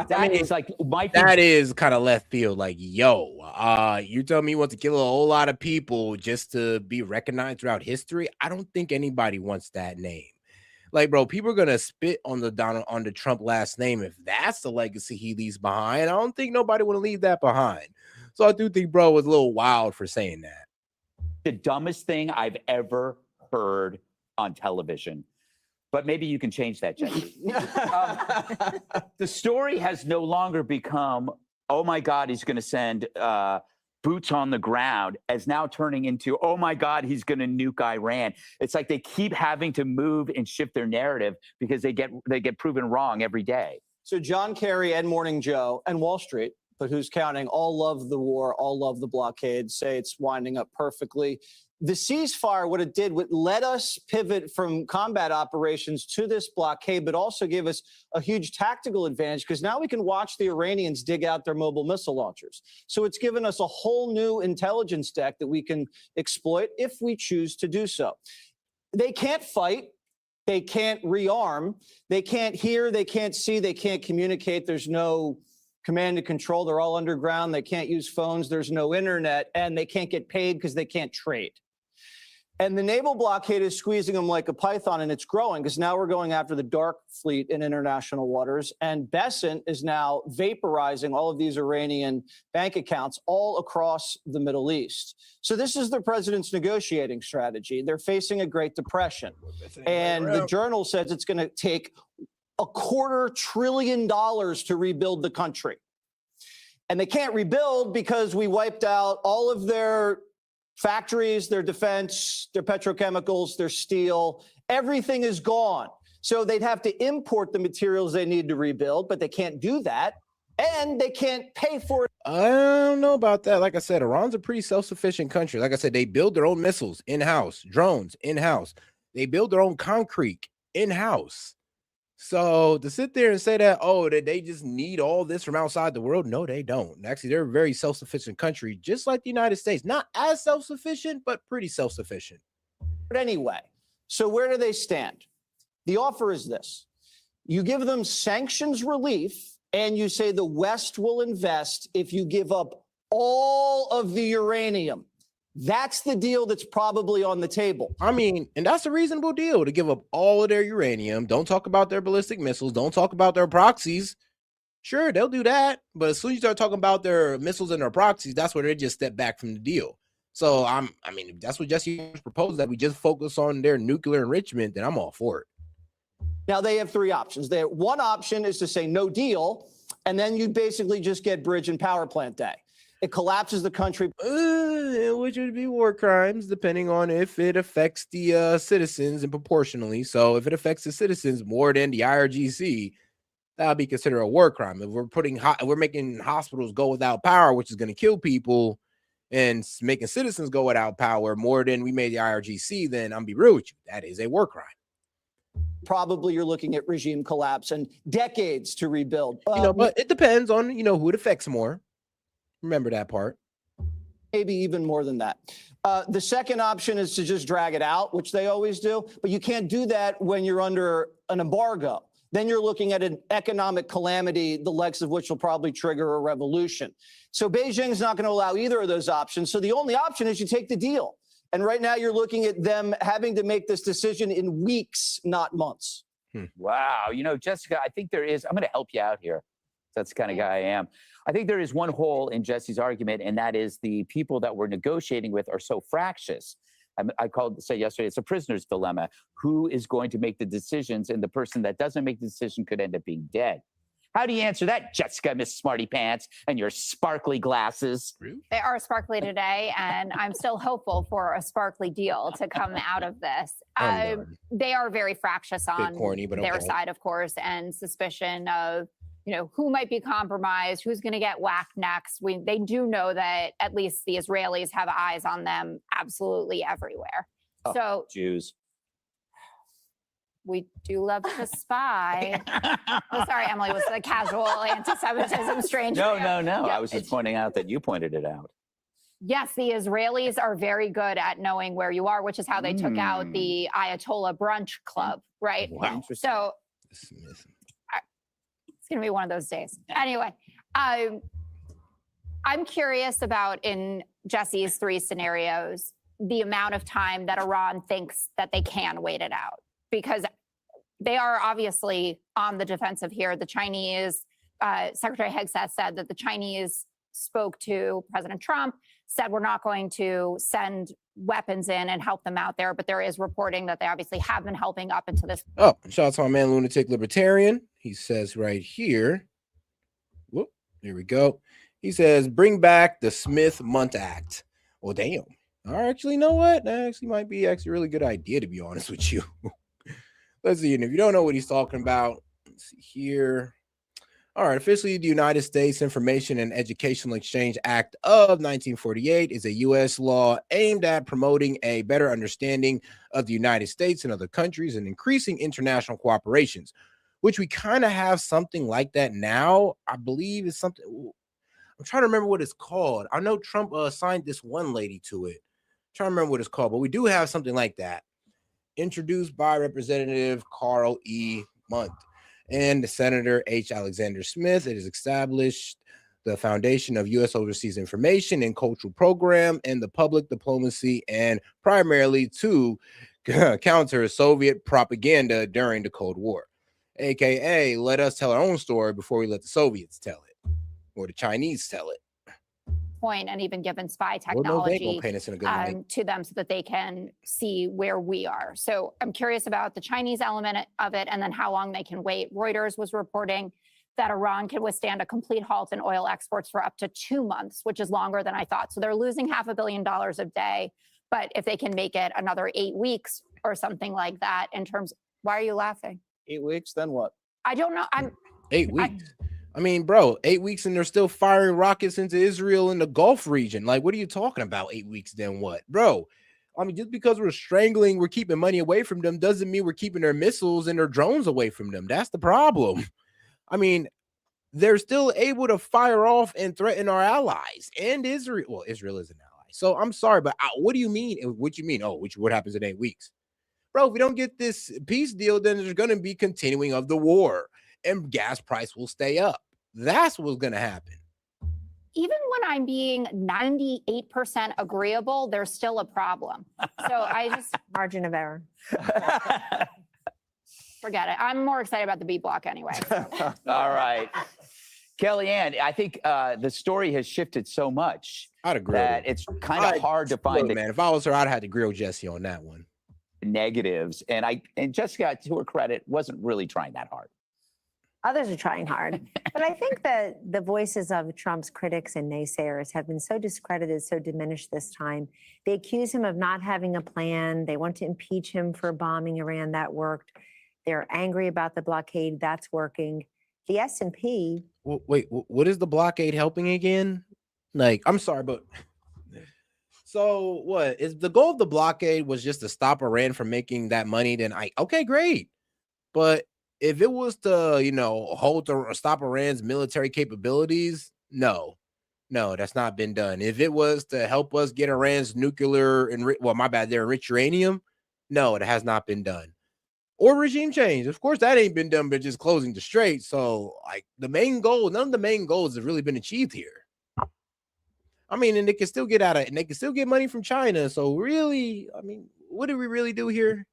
That is like that is kind of left field. Like, yo, you tell me you want to kill a whole lot of people just to be recognized throughout history? I don't think anybody wants that name. Like, bro, people are gonna spit on the Trump last name if that's the legacy he leaves behind. I don't think nobody want to leave that behind. So I do think bro was a little wild for saying that. The dumbest thing I've ever heard on television. But maybe you can change that, Jesse. The story has no longer become, oh my God, he's going to send boots on the ground, as now turning into, oh my God, he's going to nuke Iran. It's like they keep having to move and shift their narrative because they get proven wrong every day. So John Kerry and Morning Joe and Wall Street, but who's counting, all love the war, all love the blockade, say it's winding up perfectly. The ceasefire, what it did, what let us pivot from combat operations to this blockade, but also gave us a huge tactical advantage because now we can watch the Iranians dig out their mobile missile launchers. So it's given us a whole new intelligence deck that we can exploit if we choose to do so. They can't fight. They can't rearm. They can't hear. They can't see. They can't communicate. There's no command and control. They're all underground. They can't use phones. There's no internet. And they can't get paid because they can't trade. And the naval blockade is squeezing them like a python, and it's growing because now we're going after the dark fleet in international waters. And Besant is now vaporizing all of these Iranian bank accounts all across the Middle East. So this is the president's negotiating strategy. They're facing a Great Depression. And the Journal says it's going to take $250 billion to rebuild the country. And they can't rebuild because we wiped out all of their factories, their defense, their petrochemicals, their steel, everything is gone. So they'd have to import the materials they need to rebuild, but they can't do that. And they can't pay for it. I don't know about that. Like I said, Iran's a pretty self-sufficient country. Like I said, they build their own missiles in-house, drones in-house. They build their own concrete in-house. So to sit there and say that, oh, that they just need all this from outside the world, no, they don't. Actually, they're a very self-sufficient country, just like the United States. Not as self-sufficient, but pretty self-sufficient. But anyway, so where do they stand? The offer is this. You give them sanctions relief, and you say the West will invest if you give up all of the uranium. That's the deal that's probably on the table. I mean, and that's a reasonable deal to give up all of their uranium. Don't talk about their ballistic missiles. Don't talk about their proxies. Sure, they'll do that. But as soon as you start talking about their missiles and their proxies, that's where they just step back from the deal. So, I mean, if that's what Jesse proposed, that we just focus on their nuclear enrichment, then I'm all for it. Now, they have three options. One option is to say no deal, and then you basically just get bridge and power plant day. It collapses the country. Which would be war crimes, depending on if it affects the citizens and proportionally. So if it affects the citizens more than the IRGC, that would be considered a war crime. If we're making hospitals go without power, which is going to kill people, and making citizens go without power more than we made the IRGC, then I'm be real with you, that is a war crime. probably you're looking at regime collapse and decades to rebuild. But it depends on, who it affects more. Remember that part. Maybe even more than that. The second option is to just drag it out, which they always do. But you can't do that when you're under an embargo. Then you're looking at an economic calamity, the likes of which will probably trigger a revolution. So Beijing's not going to allow either of those options. So the only option is you take the deal. And right now you're looking at them having to make this decision in weeks, not months. Wow. Jessica, I think there is, I'm going to help you out here. That's the kind of guy I am. I think there is one hole in Jesse's argument, and that is the people that we're negotiating with are so fractious. I called to say yesterday, it's a prisoner's dilemma. Who is going to make the decisions? And the person that doesn't make the decision could end up being dead. How do you answer that, Jessica, Miss Smarty Pants, and your sparkly glasses? They are sparkly today, and I'm still hopeful for a sparkly deal to come out of this. They are very fractious on their side, of course, and suspicion of who might be compromised, who's going to get whacked next. They do know that at least the Israelis have eyes on them absolutely everywhere. Oh, so Jews. We do love to spy. Oh, sorry, Emily, was the casual anti-Semitism strange? No. Yeah, I was just pointing out that you pointed it out. Yes, the Israelis are very good at knowing where you are, which is how they took out the Ayatollah brunch club, right? Wow. So it's going to be one of those days. Anyway, I'm curious about, in Jesse's three scenarios, the amount of time that Iran thinks that they can wait it out, because they are obviously on the defensive here. The Chinese, Secretary Hegseth said that the Chinese spoke to President Trump, said we're not going to send weapons in and help them out there, but there is reporting that they obviously have been helping up into this. Oh, shout out to my man, Lunatic Libertarian. He says right here, whoop, there we go. He says, bring back the Smith-Munt Act. Well, damn. I actually know what? That actually might be a really good idea, to be honest with you. Let's see. And if you don't know what he's talking about, let's see here. All right. Officially, the United States Information and Educational Exchange Act of 1948 is a U.S. law aimed at promoting a better understanding of the United States and other countries and increasing international cooperations, which we kind of have something like that now. I believe it's something. I'm trying to remember what it's called. I know Trump signed this one lady to it. I'm trying to remember what it's called, but we do have something like that. Introduced by Representative Carl E. Munt and Senator H. Alexander Smith. It has established the foundation of U.S. overseas information and cultural program and the public diplomacy, and primarily to counter Soviet propaganda during the Cold War. AKA, let us tell our own story before we let the Soviets tell it, or the Chinese tell it. Point, and even given spy technology to them so that they can see where we are. So I'm curious about the Chinese element of it, and then how long they can wait. Reuters was reporting that Iran can withstand a complete halt in oil exports for up to 2 months, which is longer than I thought. So they're losing $500 million a day. But if they can make it another 8 weeks or something like that, in terms, why are you laughing? 8 weeks, then what? I don't know. 8 weeks. I mean, bro, 8 weeks and they're still firing rockets into Israel in the Gulf region. Like, what are you talking about? 8 weeks, then what? Bro, I mean, just because we're keeping money away from them doesn't mean we're keeping their missiles and their drones away from them. That's the problem. I mean, they're still able to fire off and threaten our allies and Israel. Well, Israel is an ally. So I'm sorry, but what do you mean? What you mean? Oh, what happens in 8 weeks? Bro, if we don't get this peace deal, then there's going to be continuing of the war and gas price will stay up. That's what's going to happen. Even when I'm being 98% agreeable, there's still a problem. So I just margin of error. Forget it. I'm more excited about the B block anyway. All right. Kellyanne, I think the story has shifted so much that it's kind of hard to find. Man, if I was her, I'd have to grill Jesse on that one. Negatives. And Jessica, to her credit, wasn't really trying that hard. Others are trying hard. But I think that the voices of Trump's critics and naysayers have been so discredited, so diminished this time. They accuse him of not having a plan. They want to impeach him for bombing Iran. That worked. They're angry about the blockade. That's working. The S&P. Well, wait, what is the blockade helping again? Like, I'm sorry, but so what is the goal of the blockade? Was just to stop Iran from making that money? Then okay, great. But if it was to, hold or stop Iran's military capabilities, no, that's not been done. If it was to help us get Iran's nuclear their enriched uranium, no, it has not been done. Or regime change. Of course, that ain't been done, but just closing the strait. So, like, none of the main goals have really been achieved here. I mean, and they can still get and they can still get money from China. So really, I mean, what did we really do here?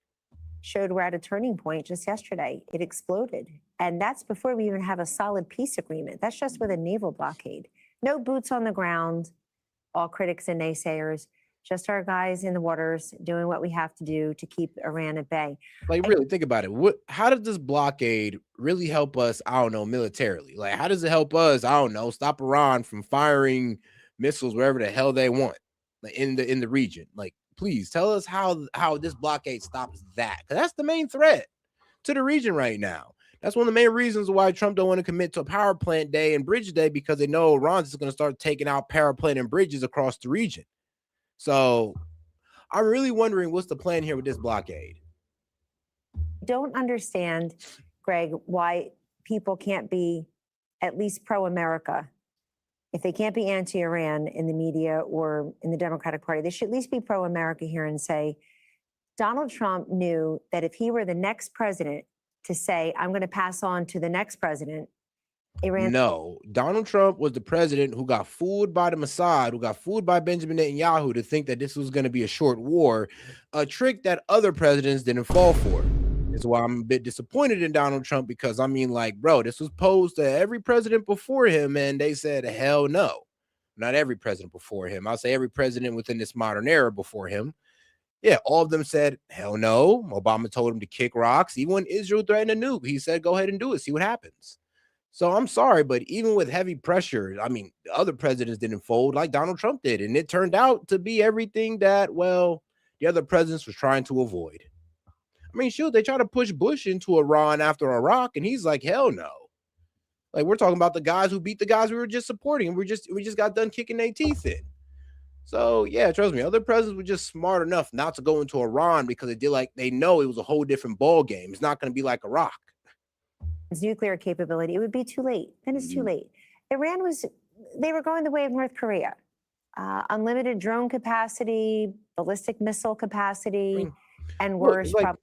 Showed we're at a turning point just yesterday. It exploded. And that's before we even have a solid peace agreement. That's just with a naval blockade. No boots on the ground, all critics and naysayers, just our guys in the waters doing what we have to do to keep Iran at bay. Like, really think about it. How does this blockade really help us? I don't know, militarily. Like, how does it help us? I don't know, stop Iran from firing missiles wherever the hell they want, like in the region. Like, please tell us how this blockade stops that, because that's the main threat to the region right now. That's one of the main reasons why Trump don't want to commit to a power plant day and bridge day, because they know Iran's just going to start taking out power plant and bridges across the region. So I'm really wondering what's the plan here with this blockade. Don't understand, Greg, why people can't be at least pro-America. If they can't be anti-Iran in the media or in the Democratic Party, they should at least be pro-America here and say, Donald Trump knew that if he were the next president to say, I'm going to pass on to the next president, Iran. No, Donald Trump was the president who got fooled by the Mossad, who got fooled by Benjamin Netanyahu to think that this was going to be a short war, a trick that other presidents didn't fall for. That's why I'm a bit disappointed in Donald Trump, because I mean, like, bro, this was posed to every president before him, and they said, hell no. Not every president before him. I'll say every president within this modern era before him. Yeah, all of them said, hell no. Obama told him to kick rocks. Even when Israel threatened a nuke, he said, go ahead and do it. See what happens. So I'm sorry, but even with heavy pressure, I mean, the other presidents didn't fold like Donald Trump did. And it turned out to be everything that, well, the other presidents was trying to avoid. I mean, shoot, they try to push Bush into Iran after Iraq, and he's like, hell no. Like, we're talking about the guys who beat the guys we were just supporting, and we just got done kicking their teeth in. So yeah, trust me, other presidents were just smart enough not to go into Iran, because they know it was a whole different ball game. It's not going to be like Iraq. Nuclear capability, it would be too late. Then it's too late. Iran they were going the way of North Korea. Unlimited drone capacity, ballistic missile capacity, and worse. Like,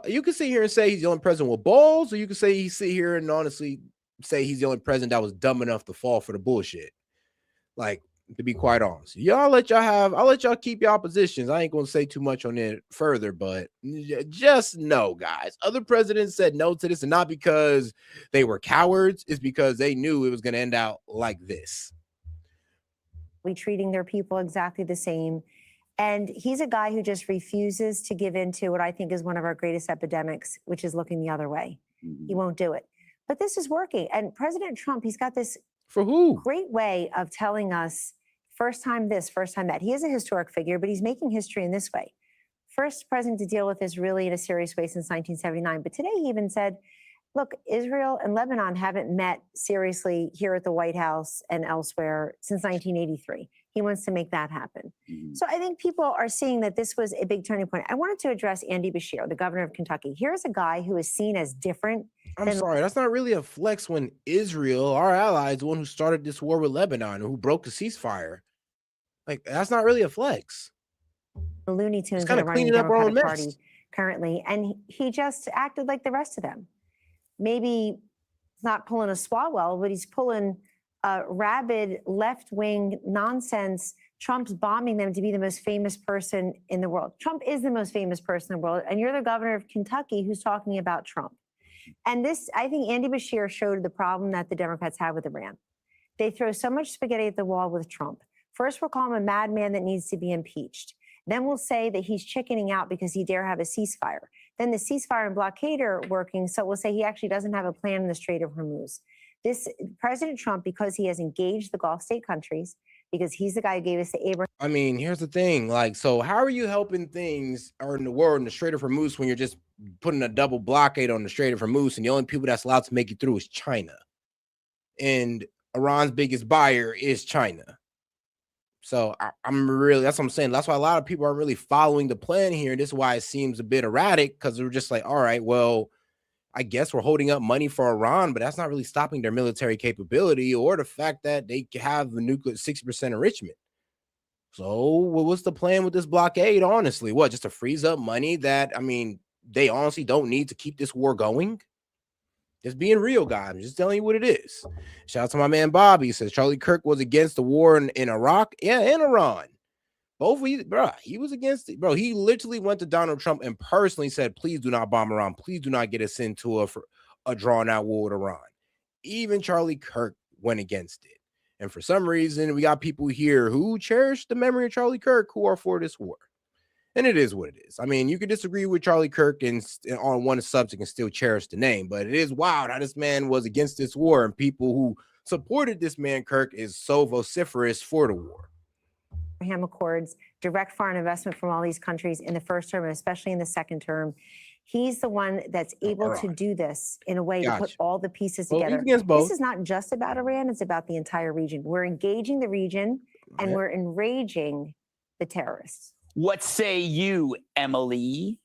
you can sit here and say he's the only president with balls, or you can say sit here and honestly say he's the only president that was dumb enough to fall for the bullshit. Like, to be quite honest, I'll let y'all keep y'all positions. I ain't gonna say too much on it further, but just know, guys, other presidents said no to this, and not because they were cowards, it's because they knew it was gonna end out like this. We treating their people exactly the same. And he's a guy who just refuses to give in to what I think is one of our greatest epidemics, which is looking the other way. He won't do it. But this is working. And President Trump, he's got this great way of telling us first time this, first time that. He is a historic figure, but he's making history in this way. First president to deal with this really in a serious way since 1979. But today he even said, look, Israel and Lebanon haven't met seriously here at the White House and elsewhere since 1983. He wants to make that happen. So I think people are seeing that this was a big turning point. I wanted to address Andy Bashir, the governor of Kentucky. Here's a guy who is seen as different. I'm sorry, that's not really a flex when Israel, our allies, the one who started this war with Lebanon, who broke the ceasefire. Like, that's not really a flex. The Looney Tunes kind of running cleaning the up our own Democratic mess. Party currently, and he just acted like the rest of them. Maybe he's not pulling a Swalwell, but he's pulling rabid left-wing nonsense. Trump's bombing them to be the most famous person in the world. Trump is the most famous person in the world, and you're the governor of Kentucky who's talking about Trump. And this, I think Andy Bashir showed the problem that the Democrats have with Iran. They throw so much spaghetti at the wall with Trump. First, we'll call him a madman that needs to be impeached. Then we'll say that he's chickening out because he dare have a ceasefire. Then the ceasefire and blockade are working, so we'll say he actually doesn't have a plan in the Strait of Hormuz. This President Trump, because he has engaged the Gulf state countries, because he's the guy who gave us the Abraham. I mean, here's the thing. Like, so how are you helping things or in the war in the Strait of Hormuz when you're just putting a double blockade on the Strait of Hormuz, and the only people that's allowed to make it through is China, and Iran's biggest buyer is China. So that's what I'm saying. That's why a lot of people aren't really following the plan here. This is why it seems a bit erratic, because they're just like, all right, well, I guess we're holding up money for Iran, but that's not really stopping their military capability or the fact that they have the nuclear 60% enrichment. So what's the plan with this blockade? Honestly, what, just to freeze up money that, I mean, they honestly don't need to keep this war going? Just being real, guys. I'm just telling you what it is. Shout out to my man Bobby. He says Charlie Kirk was against the war in Iraq. Yeah, and Iran. Both of you, bro, he was against it. Bro, he literally went to Donald Trump and personally said, please do not bomb Iran. Please do not get us into a drawn-out war with Iran. Even Charlie Kirk went against it. And for some reason, we got people here who cherish the memory of Charlie Kirk who are for this war. And it is what it is. I mean, you could disagree with Charlie Kirk and on one subject and still cherish the name, but it is wild how this man was against this war and people who supported this man Kirk is so vociferous for the war. Abraham Accords, direct foreign investment from all these countries in the first term and especially in the second term. He's the one that's able to do this in a way to put all the pieces together. This is not just about Iran, it's about the entire region. We're engaging the region and we're enraging the terrorists. What say you, Emily?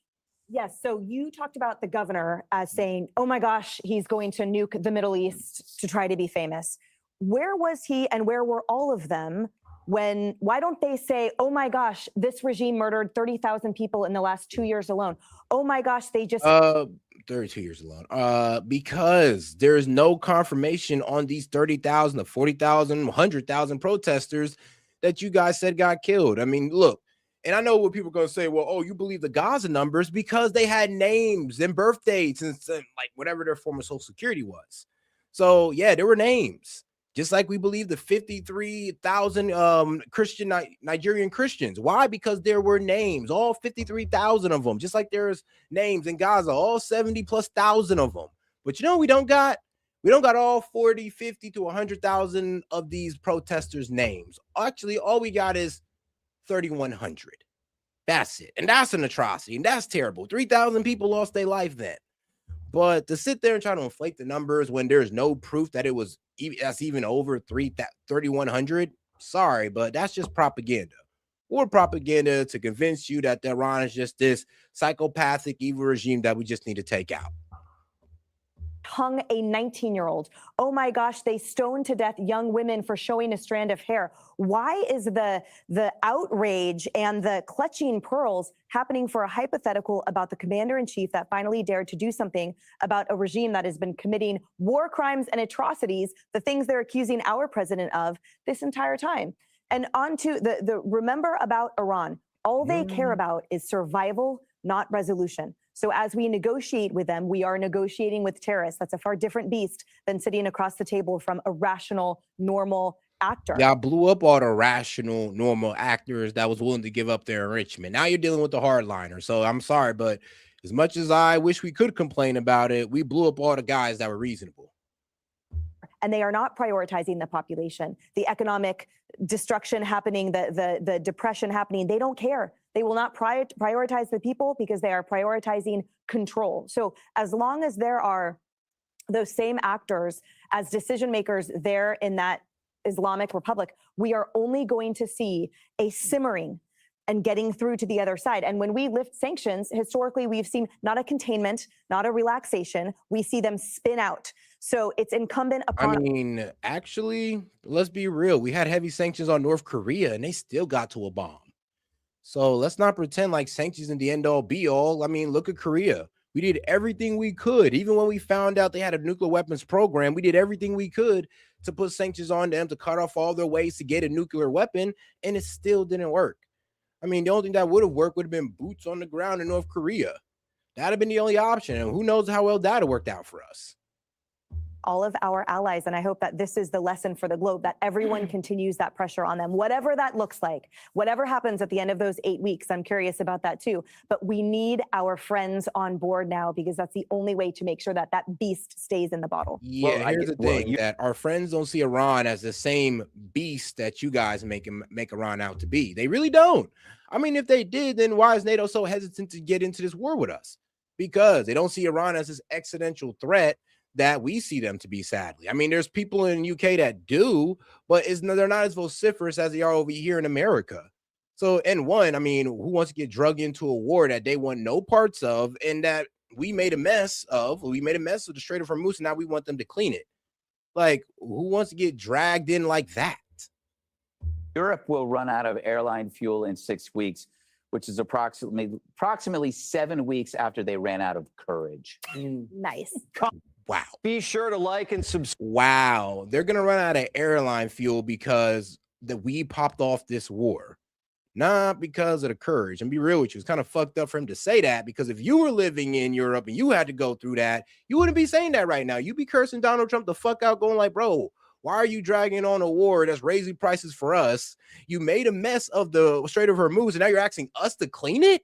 Yes, so you talked about the governor as saying, oh my gosh, he's going to nuke the Middle East to try to be famous. Where was he and where were all of them when, why don't they say, oh my gosh, this regime murdered 30,000 people in the last 2 years alone? Oh my gosh, they just 32 years alone. Because there's no confirmation on these 30,000 to 40,000, 100,000 protesters that you guys said got killed. I mean, look, and I know what people are going to say, well, oh, you believe the Gaza numbers because they had names and birth dates and like whatever their form of Social Security was. So, yeah, there were names. Just like we believe the 53,000 Nigerian Christians. Why? Because there were names, all 53,000 of them, just like there's names in Gaza, all 70,000+ of them. But you know, we don't got all 40, 50 to 100,000 of these protesters' names. Actually, all we got is 3,100. That's it. And that's an atrocity. And that's terrible. 3,000 people lost their life then. But to sit there and try to inflate the numbers when there's no proof that it was even over 3,100, sorry, but that's just propaganda. Or propaganda to convince you that Iran is just this psychopathic, evil regime that we just need to take out. hung a 19-year-old. Oh my gosh, they stoned to death young women for showing a strand of hair. Why is the outrage and the clutching pearls happening for a hypothetical about the commander-in-chief that finally dared to do something about a regime that has been committing war crimes and atrocities, the things they're accusing our president of this entire time? And on to the remember about Iran. All they care about is survival, not resolution. So as we negotiate with them, we are negotiating with terrorists. That's a far different beast than sitting across the table from a rational, normal actor. Y'all blew up all the rational, normal actors that was willing to give up their enrichment. Now you're dealing with the hardliner. So I'm sorry, but as much as I wish we could complain about it, we blew up all the guys that were reasonable. And they are not prioritizing the population, the economic destruction happening, the depression happening. They don't care. They will not prioritize the people because they are prioritizing control. So as long as there are those same actors as decision makers there in that Islamic Republic, we are only going to see a simmering and getting through to the other side. And when we lift sanctions, historically, we've seen not a containment, not a relaxation. We see them spin out. So it's incumbent upon— I mean, actually, let's be real. We had heavy sanctions on North Korea and they still got to a bomb. So let's not pretend like sanctions in the end all be all. I mean, look at Korea. We did everything we could. Even when we found out they had a nuclear weapons program, we did everything we could to put sanctions on them, to cut off all their ways to get a nuclear weapon, and it still didn't work. I mean, the only thing that would have worked would have been boots on the ground in North Korea. That'd have been the only option. And who knows how well that worked out for us. All of our allies. And I hope that this is the lesson for the globe, that everyone continues that pressure on them, whatever that looks like, whatever happens at the end of those 8 weeks. I'm curious about that too. But we need our friends on board now, because that's the only way to make sure that that beast stays in the bottle. Yeah, well, here's the thing, that our friends don't see Iran as the same beast that you guys make Iran out to be. They really don't. I mean, if they did, then why is NATO so hesitant to get into this war with us? Because they don't see Iran as this existential threat that we see them to be, sadly. I mean, there's people in the UK that do, but they're not as vociferous as they are over here in America. So, and one, I mean, who wants to get drugged into a war that they want no parts of, and that we made a mess of the Strait of Hormuz, and now we want them to clean it. Like, who wants to get dragged in like that? Europe will run out of airline fuel in 6 weeks, which is approximately 7 weeks after they ran out of courage. Nice. Wow. Be sure to like and subscribe. Wow. They're going to run out of airline fuel because we popped off this war. Not because of the courage. And be real with you, it's kind of fucked up for him to say that, because if you were living in Europe and you had to go through that, you wouldn't be saying that right now. You'd be cursing Donald Trump the fuck out, going like, bro, why are you dragging on a war that's raising prices for us? You made a mess of the Strait of Hormuz, and now you're asking us to clean it?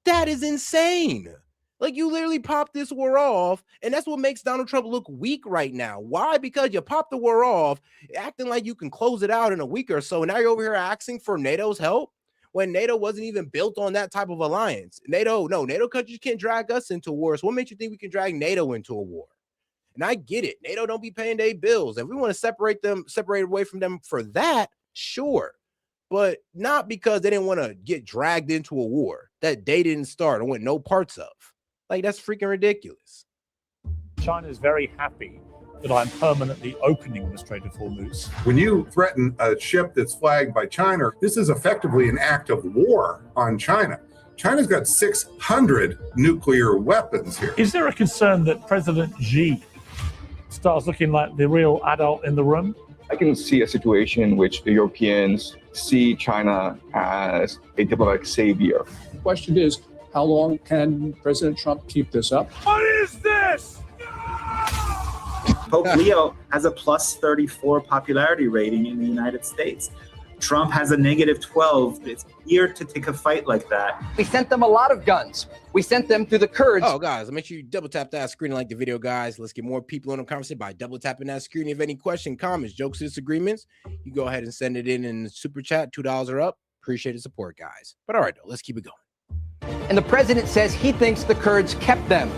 That is insane. Like, you literally popped this war off, and that's what makes Donald Trump look weak right now. Why? Because you popped the war off, acting like you can close it out in a week or so, and now you're over here asking for NATO's help when NATO wasn't even built on that type of alliance. NATO countries can't drag us into war. So what makes you think we can drag NATO into a war? And I get it. NATO don't be paying their bills. If we want to separate away from them for that, sure. But not because they didn't want to get dragged into a war that they didn't start or want no parts of. Like, that's freaking ridiculous. China is very happy that I'm permanently opening the Strait of Hormuz. When you threaten a ship that's flagged by China, this is effectively an act of war on China. China's got 600 nuclear weapons here. Is there a concern that President Xi starts looking like the real adult in the room? I can see a situation in which the Europeans see China as a diplomatic savior. The question is, how long can President Trump keep this up? What is this? Pope Leo has a plus 34 popularity rating in the United States. Trump has a negative 12. It's weird to take a fight like that. We sent them a lot of guns. We sent them through the Kurds. Oh, guys, make sure you double tap that screen and like the video, guys. Let's get more people in the conversation by double tapping that screen. If you have any question, comments, jokes, disagreements, you go ahead and send it in the super chat. $2 or up. Appreciate the support, guys. But all right, though, let's keep it going. And the president says he thinks the Kurds kept them.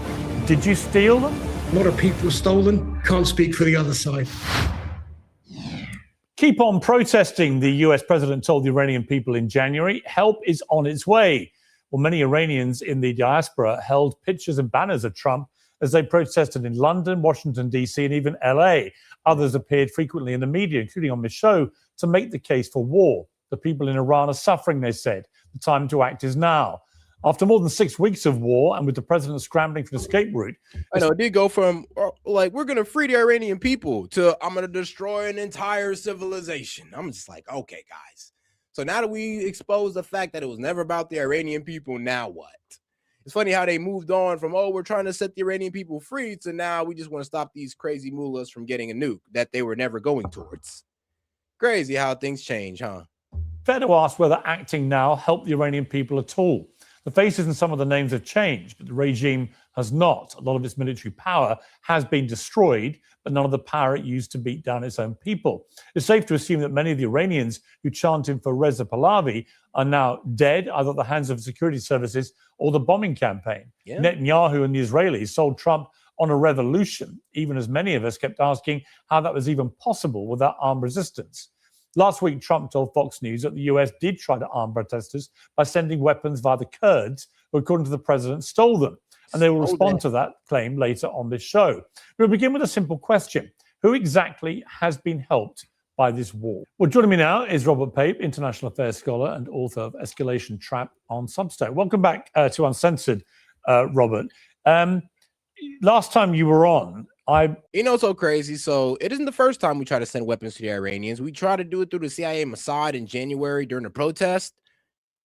Did you steal them? A lot of people stolen. Can't speak for the other side. Keep on protesting, the US president told the Iranian people in January. Help is on its way. Well, many Iranians in the diaspora held pictures and banners of Trump as they protested in London, Washington, D.C., and even L.A. Others appeared frequently in the media, including on this show, to make the case for war. The people in Iran are suffering, they said. The time to act is now. After more than 6 weeks of war and with the president scrambling for an escape route. I know it did go from like, we're going to free the Iranian people to I'm going to destroy an entire civilization. I'm just like, okay, guys. So now that we expose the fact that it was never about the Iranian people, now what? It's funny how they moved on from, we're trying to set the Iranian people free, to now we just want to stop these crazy mullahs from getting a nuke that they were never going towards. Crazy how things change, huh? Fair to ask whether acting now helped the Iranian people at all. The faces and some of the names have changed, but the regime has not. A lot of its military power has been destroyed, but none of the power it used to beat down its own people. It's safe to assume that many of the Iranians who chanted for Reza Pahlavi are now dead, either at the hands of security services or the bombing campaign. Yeah. Netanyahu and the Israelis sold Trump on a revolution, even as many of us kept asking how that was even possible without armed resistance. Last week, Trump told Fox News that the US did try to arm protesters by sending weapons via the Kurds, who, according to the president, stole them. And they will respond to that claim later on this show. We'll begin with a simple question. Who exactly has been helped by this war? Well, joining me now is Robert Pape, international affairs scholar and author of Escalation Trap on Substack. Welcome back to Uncensored, Robert. Last time you were on, so crazy. So it isn't the first time we try to send weapons to the Iranians. We tried to do it through the CIA Mossad in January during the protest.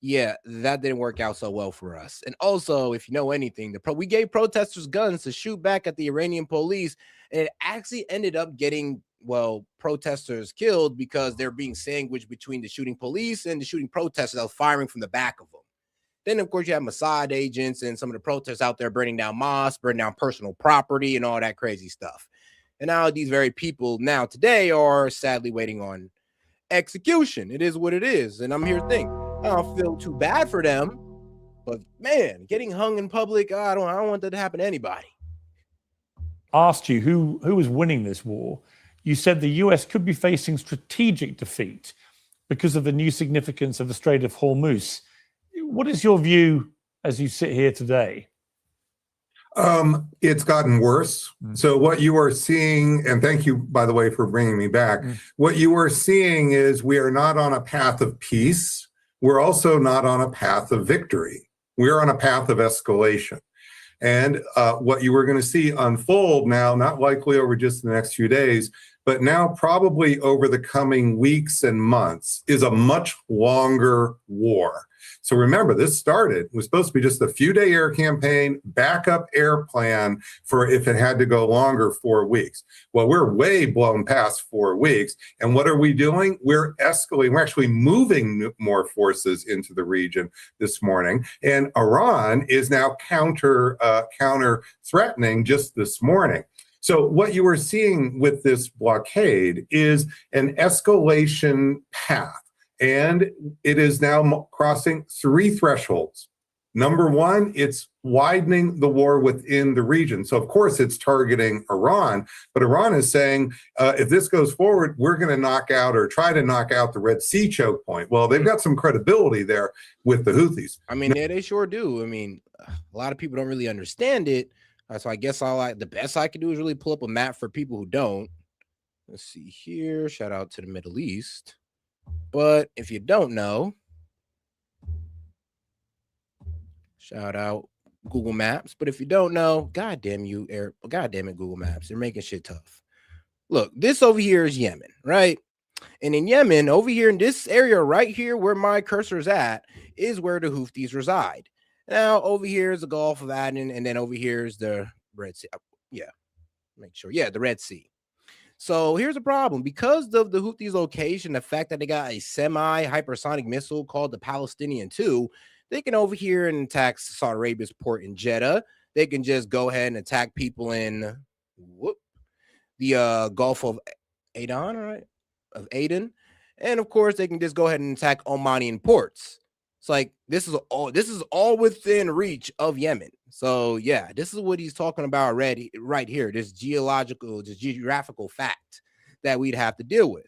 Yeah, that didn't work out so well for us. And also, if you know anything, we gave protesters guns to shoot back at the Iranian police, and it actually ended up getting, protesters killed because they're being sandwiched between the shooting police and the shooting protesters that was firing from the back of them. Then, of course, you have Mossad agents and some of the protesters out there burning down mosques, burning down personal property, and all that crazy stuff. And now these very people now today are sadly waiting on execution. It is what it is. And I'm here to think, I don't feel too bad for them, but man, getting hung in public, I don't want that to happen to anybody. Asked you who was winning this war. You said the US could be facing strategic defeat because of the new significance of the Strait of Hormuz. What is your view as you sit here today? It's gotten worse. So what you are seeing, and thank you, by the way, for bringing me back. What you are seeing is we are not on a path of peace. We're also not on a path of victory. We're on a path of escalation. And what you are going to see unfold now, not likely over just the next few days, but now probably over the coming weeks and months, is a much longer war. So remember, this was supposed to be just a few-day air campaign, backup air plan for if it had to go longer, 4 weeks. Well, we're way blown past 4 weeks. And what are we doing? We're escalating. We're actually moving more forces into the region this morning. And Iran is now counter threatening just this morning. So what you are seeing with this blockade is an escalation path. And it is now crossing 3 thresholds. Number one, it's widening the war within the region. So, of course, it's targeting Iran. But Iran is saying, if this goes forward, we're going to knock out or try to knock out the Red Sea choke point. Well, they've got some credibility there with the Houthis. I mean, yeah, they sure do. I mean, a lot of people don't really understand it. So I guess the best I can do is really pull up a map for people who don't. Let's see here. Shout out to the Middle East. But if you don't know, shout out Google Maps. But if you don't know, God damn you, Eric. God damn it, Google Maps. They're making shit tough. Look, this over here is Yemen, right? And in Yemen, over here in this area right here where my cursor is at, is where the Houthis reside. Now, over here is the Gulf of Aden, and then over here is the Red Sea. Yeah, make sure. Yeah, the Red Sea. So here's a problem. Because of the Houthis' location, the fact that they got a semi-hypersonic missile called the Palestinian 2, they can over here and attack Saudi Arabia's port in Jeddah. They can just go ahead and attack people in the Gulf of Aden, right? Of Aden. And of course, they can just go ahead and attack Omanian ports. It's like this is all within reach of Yemen. So yeah, this is what he's talking about already right here. This geographical fact that we'd have to deal with.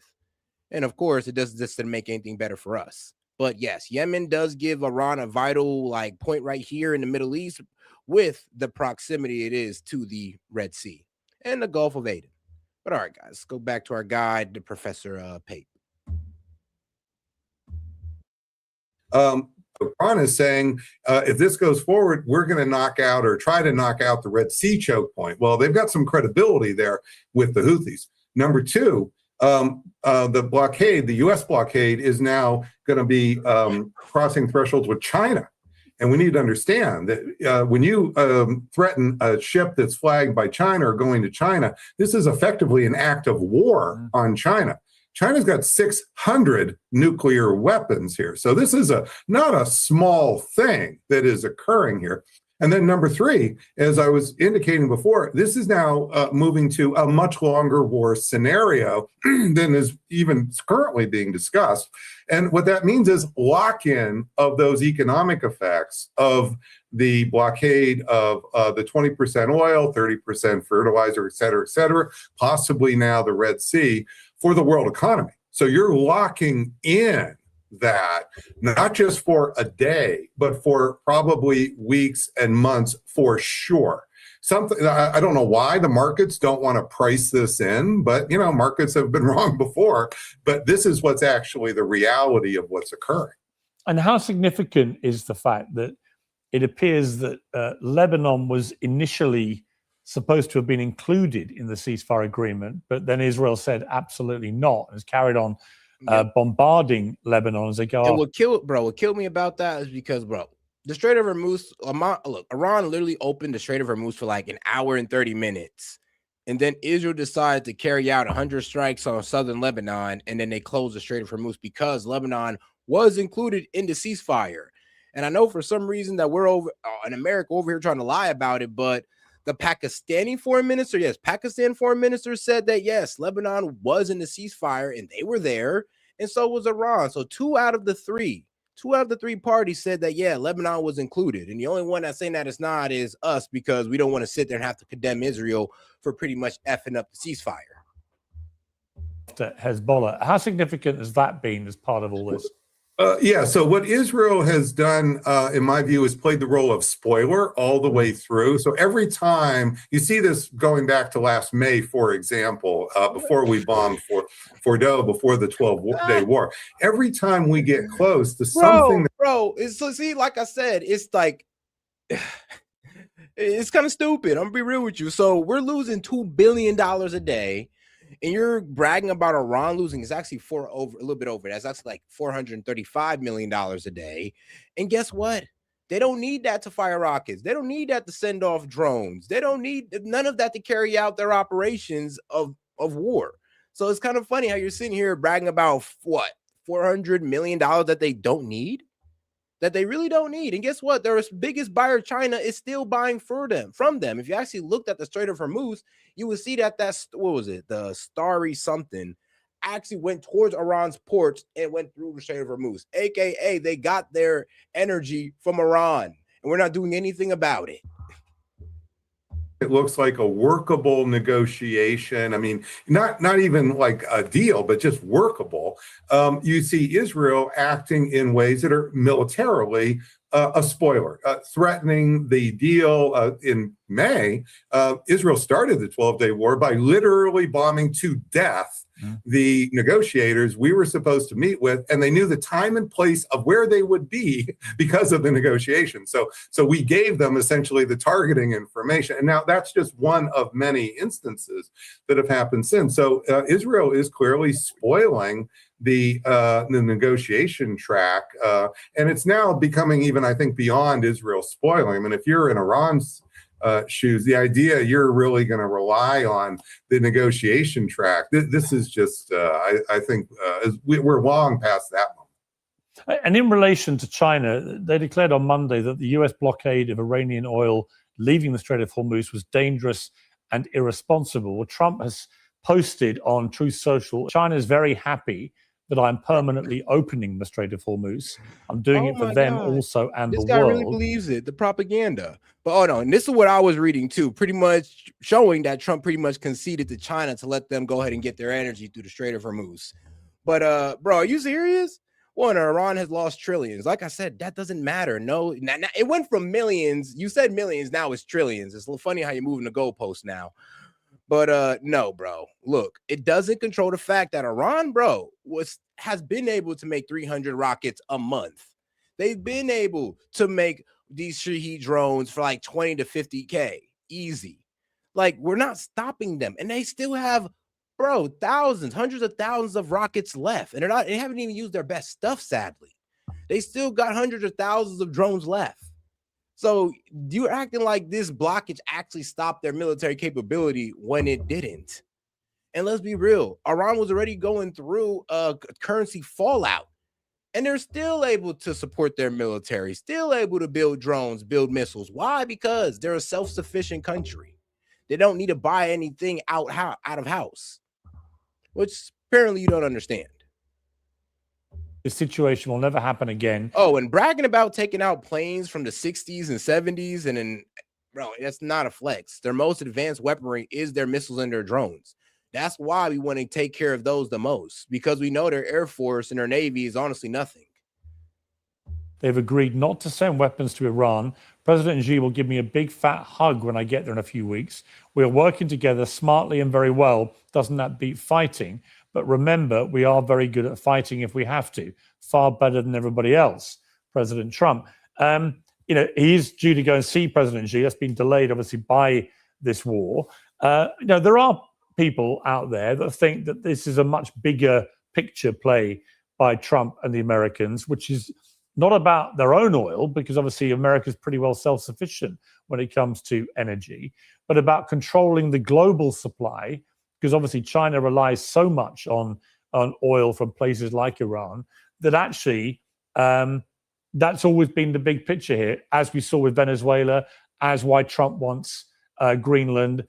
And of course, it doesn't make anything better for us. But yes, Yemen does give Iran a vital point right here in the Middle East with the proximity it is to the Red Sea and the Gulf of Aden. But all right, guys, let's go back to our guide, the Professor Pate. Iran is saying, if this goes forward, we're going to knock out or try to knock out the Red Sea choke point. Well, they've got some credibility there with the Houthis. Number two, the blockade, the U.S. blockade, is now going to be crossing thresholds with China. And we need to understand that when you threaten a ship that's flagged by China or going to China, this is effectively an act of war on China. China's got 600 nuclear weapons here. So this is not a small thing that is occurring here. And then number three, as I was indicating before, this is now moving to a much longer war scenario than is even currently being discussed. And what that means is lock-in of those economic effects of the blockade of the 20% oil, 30% fertilizer, et cetera, possibly now the Red Sea for the world economy. So you're locking in that not just for a day, but for probably weeks and months for sure. Something I don't know why the markets don't want to price this in, but markets have been wrong before. But this is what's actually the reality of what's occurring. And how significant is the fact that it appears that Lebanon was initially supposed to have been included in the ceasefire agreement, but then Israel said absolutely not, and has carried on bombarding Lebanon as they go. And what killed me about that is because, the Strait of Hormuz, look, Iran literally opened the Strait of Hormuz for like an hour and 30 minutes. And then Israel decided to carry out 100 strikes on southern Lebanon, and then they closed the Strait of Hormuz because Lebanon was included in the ceasefire. And I know for some reason that we're over in America over here trying to lie about it, but the Pakistan foreign minister said that, yes, Lebanon was in the ceasefire and they were there, and so was Iran. So two out of the three parties said that, yeah, Lebanon was included. And the only one that's saying that it's not is us, because we don't want to sit there and have to condemn Israel for pretty much effing up the ceasefire. Hezbollah. How significant has that been as part of all this? Yeah, so what Israel has done, in my view, is played the role of spoiler all the way through. So every time you see this going back to last May, for example, before we bombed Fordo, before the 12-day war, every time we get close to something. Bro, it's, so see, like I said, it's like, it's kind of stupid. I'm gonna be real with you. So we're losing $2 billion a day. And you're bragging about Iran losing. It's actually a little bit over. That's actually like $435 million a day. And guess what? They don't need that to fire rockets. They don't need that to send off drones. They don't need none of that to carry out their operations of war. So it's kind of funny how you're sitting here bragging about what, $400 million that they don't need, that they really don't need. And guess what? Their biggest buyer, China, is still buying from them. If you actually looked at the Strait of Hormuz, you would see that what was it? The Starry something actually went towards Iran's ports and went through the Strait of Hormuz, aka they got their energy from Iran, and we're not doing anything about it. It looks like a workable negotiation. I mean, not even like a deal, but just workable. You see Israel acting in ways that are militarily a spoiler, threatening the deal. In May, Israel started the 12-day war by literally bombing to death the negotiators we were supposed to meet with, and they knew the time and place of where they would be because of the negotiation. So we gave them essentially the targeting information, and now that's just one of many instances that have happened since. So Israel is clearly spoiling the negotiation track, and it's now becoming even, I think, beyond Israel spoiling. I mean, if you're in Iran's shoes, the idea you're really going to rely on the negotiation track, this is just, I think, we're long past that moment. And in relation to China, they declared on Monday that the US blockade of Iranian oil leaving the Strait of Hormuz was dangerous and irresponsible. Well, Trump has posted on Truth Social, China is very happy that I'm permanently opening the Strait of Hormuz. I'm doing it for them also and this the guy world. really believes it, the propaganda. But hold on, this is what I was reading too, pretty much showing that Trump pretty much conceded to China to let them go ahead and get their energy through the Strait of Hormuz. But bro, are you serious? One, Iran has lost trillions. Like I said, that doesn't matter. No, it went from millions. You said millions, now it's trillions. It's a little funny how you're moving the goalpost now. But no, bro. Look, it doesn't control the fact that Iran, bro, has been able to make 300 rockets a month. They've been able to make these Shahed drones for like 20 to 50K. Easy. Like, we're not stopping them. And they still have, bro, thousands, hundreds of thousands of rockets left. And they haven't even used their best stuff, sadly. They still got hundreds of thousands of drones left. So you're acting like this blockage actually stopped their military capability when it didn't. And let's be real, Iran was already going through a currency fallout, and they're still able to support their military, still able to build drones, build missiles. Why? Because they're a self-sufficient country. They don't need to buy anything out of house, which apparently you don't understand. This situation will never happen again. Oh, and bragging about taking out planes from the 60s and 70s, and then, bro, that's not a flex. Their most advanced weaponry is their missiles and their drones. That's why we want to take care of those the most, because we know their Air Force and their Navy is honestly nothing. They've agreed not to send weapons to Iran. President Xi will give me a big fat hug when I get there in a few weeks. We're working together smartly and very well. Doesn't that beat fighting? But remember, we are very good at fighting if we have to, far better than everybody else. President Trump, he's due to go and see President Xi. That's been delayed, obviously, by this war. There are people out there that think that this is a much bigger picture play by Trump and the Americans, which is not about their own oil, because obviously America's pretty well self-sufficient when it comes to energy, but about controlling the global supply, because obviously China relies so much on oil from places like Iran that actually that's always been the big picture here, as we saw with Venezuela, as why Trump wants Greenland,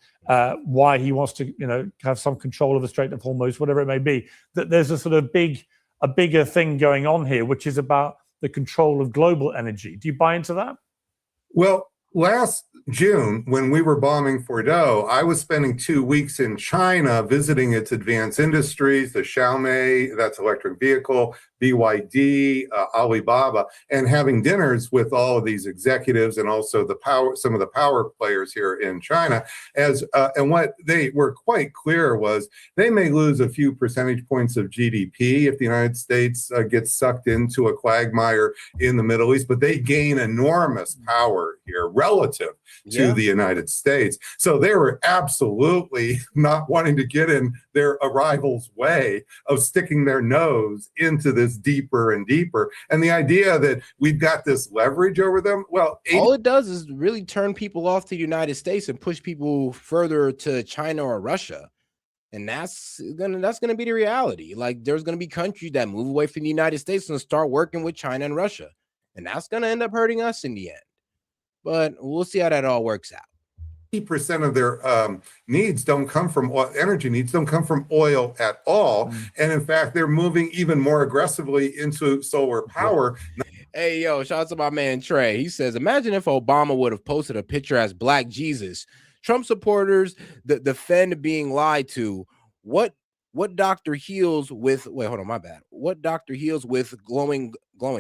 why he wants to have some control of the Strait of Hormuz, whatever it may be. That there's a sort of bigger thing going on here, which is about the control of global energy. Do you buy into that? Well, last June, when we were bombing Fordo, I was spending 2 weeks in China visiting its advanced industries, the Xiaomi, that's electric vehicle, BYD, Alibaba, and having dinners with all of these executives and also some of the power players here in China. And what they were quite clear was they may lose a few percentage points of GDP if the United States gets sucked into a quagmire in the Middle East, but they gain enormous power here relative to the United States. So they were absolutely not wanting to get in their arrival's way of sticking their nose into this deeper and deeper. And the idea that we've got this leverage over them, well, all it does is really turn people off to the United States and push people further to China or Russia. And that's gonna be the reality. Like, there's gonna be countries that move away from the United States and start working with China and Russia. And that's gonna end up hurting us in the end. But we'll see how that all works out. 80% of their needs don't come from oil, energy needs don't come from oil at all. And in fact, they're moving even more aggressively into solar power. Hey, yo, shout out to my man Trey. He says, imagine if Obama would have posted a picture as Black Jesus. Trump supporters defend being lied to. What doctor heals with What doctor heals with glowing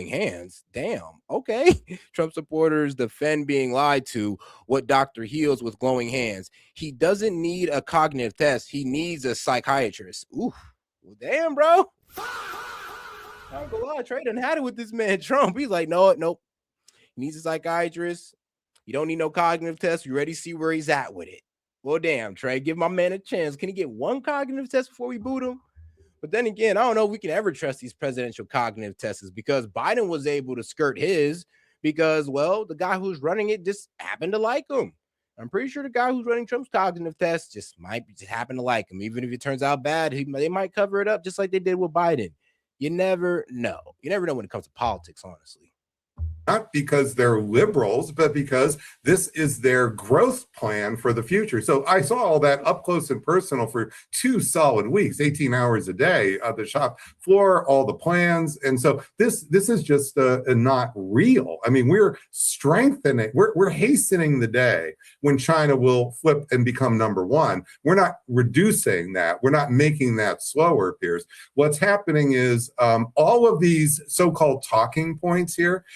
hands? Damn. Okay. Trump supporters defend being lied to. What doctor heals with glowing hands? He doesn't need a cognitive test. He needs a psychiatrist. Ooh. Well, damn, bro. I'm gonna lie, Trey done had it with this man Trump. He's like, nope. He needs a psychiatrist. You don't need no cognitive test. You already see where he's at with it. Well, damn, Trey, give my man a chance. Can he get one cognitive test before we boot him? But then again, I don't know if we can ever trust these presidential cognitive tests, because Biden was able to skirt his because, well, the guy who's running it just happened to like him. I'm pretty sure the guy who's running Trump's cognitive test just happen to like him. Even if it turns out bad, they might cover it up just like they did with Biden. You never know. You never know when it comes to politics, honestly. Not because they're liberals, but because this is their growth plan for the future. So I saw all that up close and personal for 2 solid weeks, 18 hours a day at the shop floor, all the plans. And so this is just not real. I mean, we're strengthening, we're hastening the day when China will flip and become number one. We're not reducing that. We're not making that slower, Piers. What's happening is all of these so-called talking points here,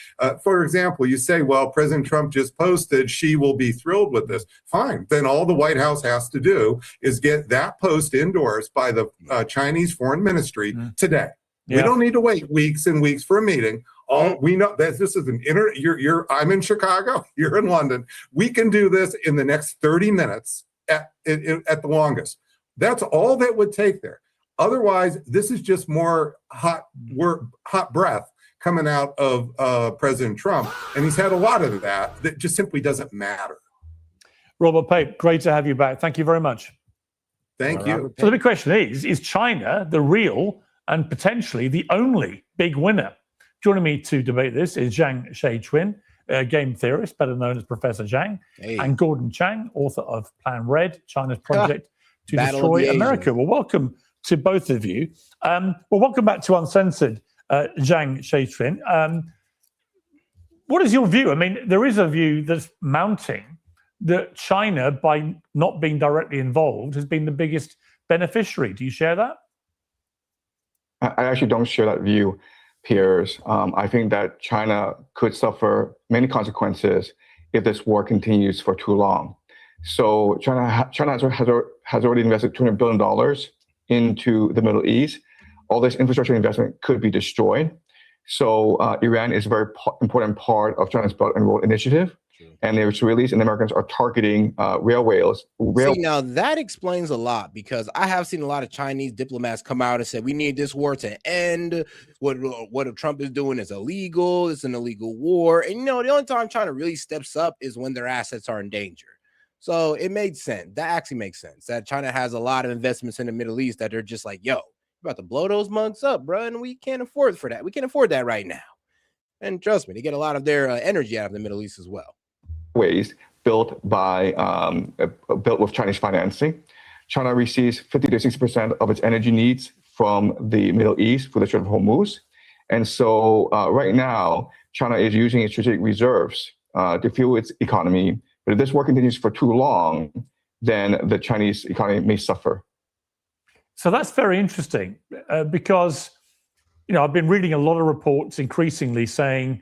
for example, you say, well, President Trump just posted, she will be thrilled with this. Fine. Then all the White House has to do is get that post endorsed by the Chinese Foreign Ministry today. We don't need to wait weeks and weeks for a meeting. All we know that this is an I'm in Chicago, you're in London. We can do this in the next 30 minutes at the longest. That's all that would take there. Otherwise, this is just more hot breath coming out of President Trump. And he's had a lot of that just simply doesn't matter. Robert Pape, great to have you back. Thank you very much. Thank you. So the big question is China the real and potentially the only big winner? Joining me to debate this is Zhang Shei-Chuen, a game theorist, better known as Professor Zhang, and Gordon Chang, author of Plan Red, China's project to destroy America. Well, welcome to both of you. Well, welcome back to Uncensored, Zhang Shei-Chuen. What is your view? I mean, there is a view that's mounting that China, by not being directly involved, has been the biggest beneficiary. Do you share that? I actually don't share that view, Piers. I think that China could suffer many consequences if this war continues for too long. So China has already invested $200 billion into the Middle East. All this infrastructure investment could be destroyed. So Iran is a very important part of China's Belt and Road Initiative. And the Israelis and the Americans are targeting railways. See, now that explains a lot, because I have seen a lot of Chinese diplomats come out and say, we need this war to end. What Trump is doing is illegal. It's an illegal war. And, the only time China really steps up is when their assets are in danger. So it made sense. That actually makes sense that China has a lot of investments in the Middle East that they're just like, yo, we're about to blow those mugs up, bro. And we can't afford for that. We can't afford that right now. And trust me, they get a lot of their energy out of the Middle East as well. Ways built with Chinese financing. China receives 50 to 60% of its energy needs from the Middle East for the Strait of Hormuz. And so right now, China is using its strategic reserves to fuel its economy. But if this war continues for too long, then the Chinese economy may suffer. So that's very interesting because, I've been reading a lot of reports increasingly saying,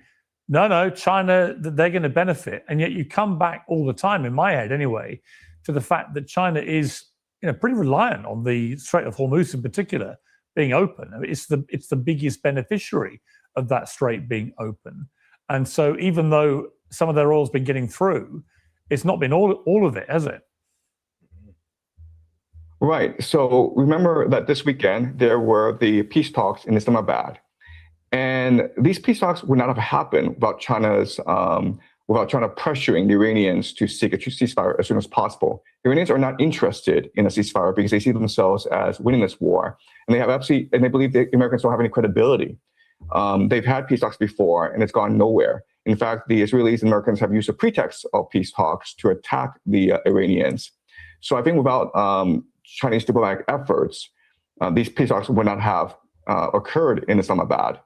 no, China, they're going to benefit. And yet you come back all the time, in my head anyway, to the fact that China is pretty reliant on the Strait of Hormuz in particular being open. I mean, it's the biggest beneficiary of that strait being open. And so even though some of their oil's been getting through, it's not been all of it, has it? Right. So remember that this weekend, there were the peace talks in Islamabad. And these peace talks would not have happened without China pressuring the Iranians to seek a ceasefire as soon as possible. The Iranians are not interested in a ceasefire because they see themselves as winning this war. And they believe the Americans don't have any credibility. They've had peace talks before and it's gone nowhere. In fact, the Israelis and Americans have used the pretext of peace talks to attack the Iranians. So I think without Chinese diplomatic efforts, these peace talks would not have occurred in Islamabad.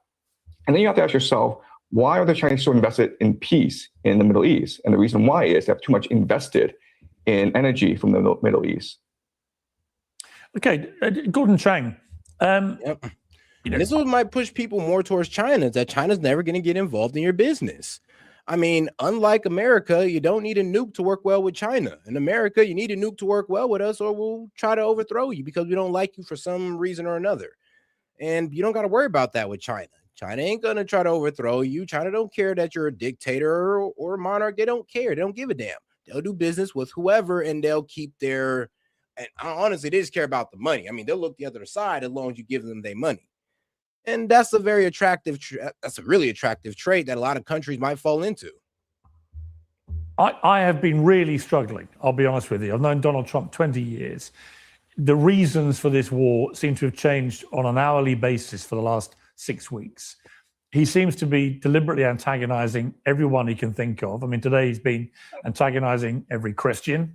And then you have to ask yourself, why are the Chinese so invested in peace in the Middle East? And the reason why is they have too much invested in energy from the Middle East. Okay, Gordon Chang. Yep. This is what might push people more towards China, is that China's never going to get involved in your business. I mean, unlike America, you don't need a nuke to work well with China. In America, you need a nuke to work well with us, or we'll try to overthrow you because we don't like you for some reason or another. And you don't got to worry about that with China. China ain't going to try to overthrow you. China don't care that you're a dictator or a monarch. They don't care. They don't give a damn. They'll do business with whoever, and they'll keep their, and honestly, they just care about the money. I mean, they'll look the other side as long as you give them their money. And that's a very attractive, that's a really attractive trait that a lot of countries might fall into. I have been really struggling, I'll be honest with you. I've known Donald Trump 20 years. The reasons for this war seem to have changed on an hourly basis for the last 6 weeks. He seems to be deliberately antagonizing everyone he can think of. I mean, today he's been antagonizing every Christian.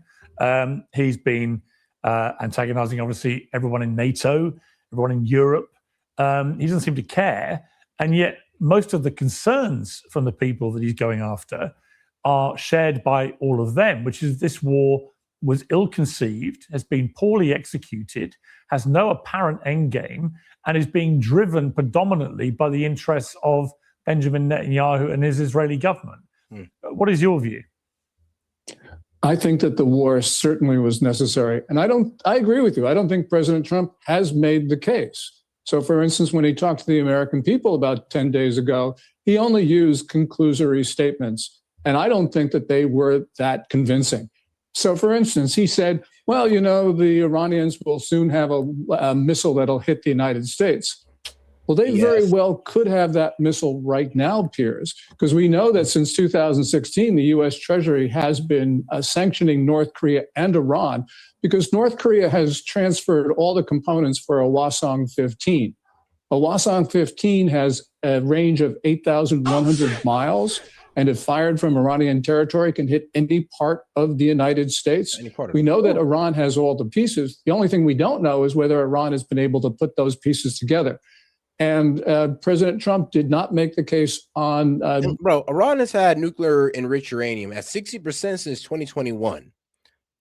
He's been antagonizing, obviously, everyone in NATO, everyone in Europe. He doesn't seem to care. And yet most of the concerns from the people that he's going after are shared by all of them, which is this war was ill-conceived, has been poorly executed, has no apparent end game, and is being driven predominantly by the interests of Benjamin Netanyahu and his Israeli government. What is your view? I think that the war certainly was necessary. And I agree with you. I don't think President Trump has made the case. So, for instance, when he talked to the American people about 10 days ago, he only used conclusory statements. And I don't think that they were that convincing. So, for instance, he said, well, the Iranians will soon have a missile that'll hit the United States. Well, they very well could have that missile right now, Piers, because we know that since 2016, the U.S. Treasury has been sanctioning North Korea and Iran because North Korea has transferred all the components for a Hwasong-15. A Hwasong-15 has a range of 8,100 miles, and if fired from Iranian territory, can hit any part of the United States. We know that Iran has all the pieces. The only thing we don't know is whether Iran has been able to put those pieces together. And President Trump did not make the case on... Iran has had nuclear enriched uranium at 60% since 2021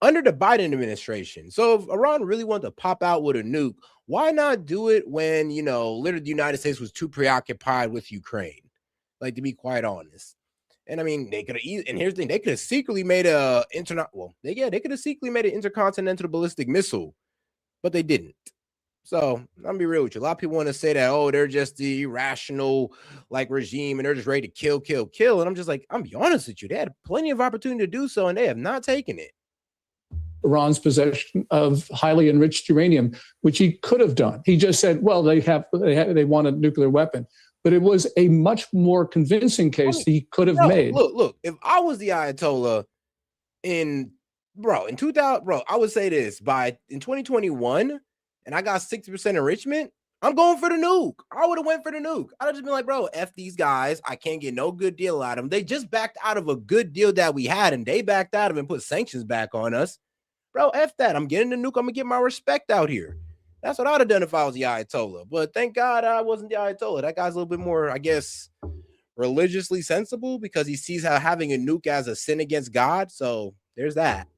under the Biden administration. So if Iran really wanted to pop out with a nuke, why not do it when, literally the United States was too preoccupied with Ukraine? Like, to be quite honest. And I mean, they could have, and here's the thing, they could have secretly made they could have secretly made an intercontinental ballistic missile, but they didn't. So I'll be real with you. A lot of people want to say that, oh, they're just the irrational regime and they're just ready to kill. And I'm just like, I'm be honest with you. They had plenty of opportunity to do so and they have not taken it. Iran's possession of highly enriched uranium, which he could have done. He just said, well, they want a nuclear weapon. But it was a much more convincing case he could have made. Look, if I was the Ayatollah in 2000, I would say this, in 2021, and I got 60% enrichment, I'm going for the nuke. I would have went for the nuke. I'd have just been like, bro, F these guys. I can't get no good deal out of them. They just backed out of a good deal that we had, and they backed out of it and put sanctions back on us. Bro, F that. I'm getting the nuke. I'm going to get my respect out here. That's what I'd have done if I was the Ayatollah. But thank God I wasn't the Ayatollah. That guy's a little bit more, I guess, religiously sensible because he sees how having a nuke as a sin against God. So there's that.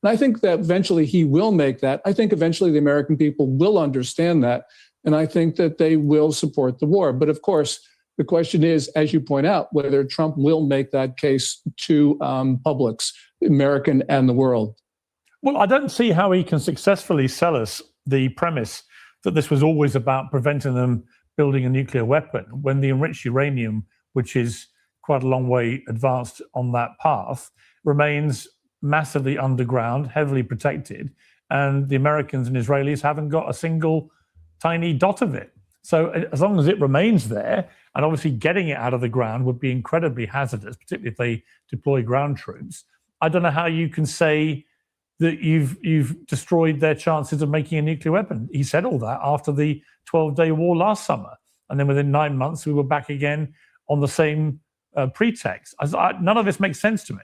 And I think that eventually he will make that. I think eventually the American people will understand that. And I think that they will support the war. But of course, the question is, as you point out, whether Trump will make that case to publics, American and the world. Well, I don't see how he can successfully sell us the premise that this was always about preventing them building a nuclear weapon when the enriched uranium, which is quite a long way advanced on that path, remains massively underground, heavily protected, and the Americans and Israelis haven't got a single tiny dot of it. So as long as it remains there, and obviously getting it out of the ground would be incredibly hazardous, particularly if they deploy ground troops. I don't know how you can say that you've destroyed their chances of making a nuclear weapon. He said all that after the 12-day war last summer. And then within 9 months, we were back again on the same pretext. None of this makes sense to me.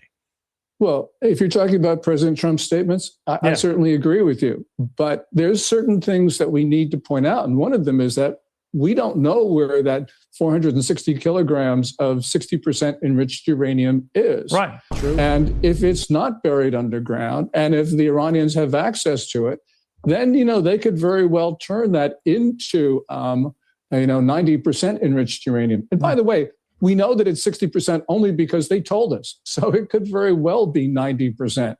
Well, if you're talking about President Trump's statements, I certainly agree with you. But there's certain things that we need to point out. And one of them is that we don't know where that 460 kilograms of 60% enriched uranium is. Right. True. And if it's not buried underground, and if the Iranians have access to it, then, they could very well turn that into, 90% enriched uranium. And by the way, we know that it's 60% only because they told us. So it could very well be 90%.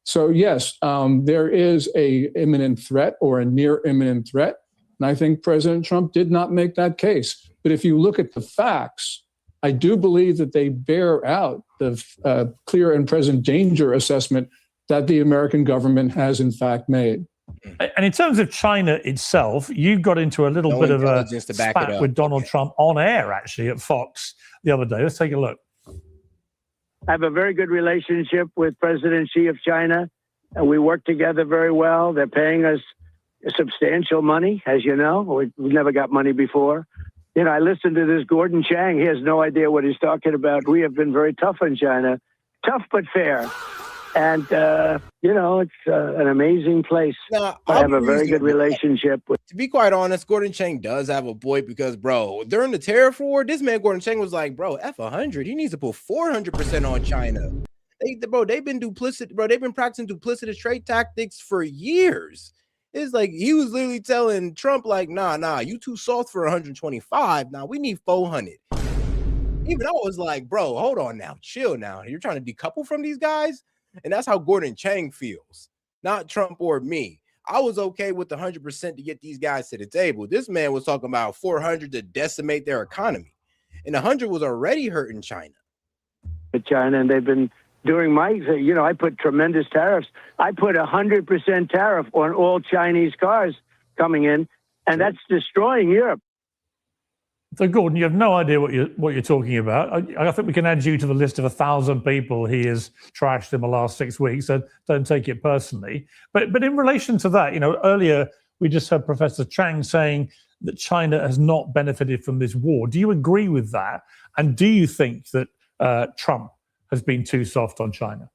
So yes, there is a imminent threat or a near imminent threat. And I think President Trump did not make that case. But if you look at the facts, I do believe that they bear out the clear and present danger assessment that the American government has in fact made. And in terms of China itself, you got into a little bit of a spat with Donald Trump on air, actually, at Fox the other day. Let's take a look. I have a very good relationship with President Xi of China, and we work together very well. They're paying us substantial money, as you know. We've never got money before. I listened to this Gordon Chang. He has no idea what he's talking about. We have been very tough on China, tough but fair. And, it's an amazing place. I have a very good relationship with. To be quite honest, Gordon Chang does have a point because, bro, during the tariff war, this man, Gordon Chang, was like, bro, F100, he needs to put 400% on China. They've been duplicit, bro. They've been practicing duplicitous trade tactics for years. It's like he was literally telling Trump, like, nah, you too soft for 125. Now we need 400. Even I was like, bro, hold on now, chill now. You're trying to decouple from these guys? And that's how Gordon Chang feels, not Trump or me. I was okay with the 100% to get these guys to the table. This man was talking about 400 to decimate their economy. And 100 was already hurting China. China, and they've been doing I put tremendous tariffs. I put 100% tariff on all Chinese cars coming in, and that's destroying Europe. So, Gordon, you have no idea what you're talking about. I think we can add you to the list of 1,000 people he has trashed in the last 6 weeks, so don't take it personally. But in relation to that, earlier we just heard Professor Chang saying that China has not benefited from this war. Do you agree with that? And do you think that Trump has been too soft on China?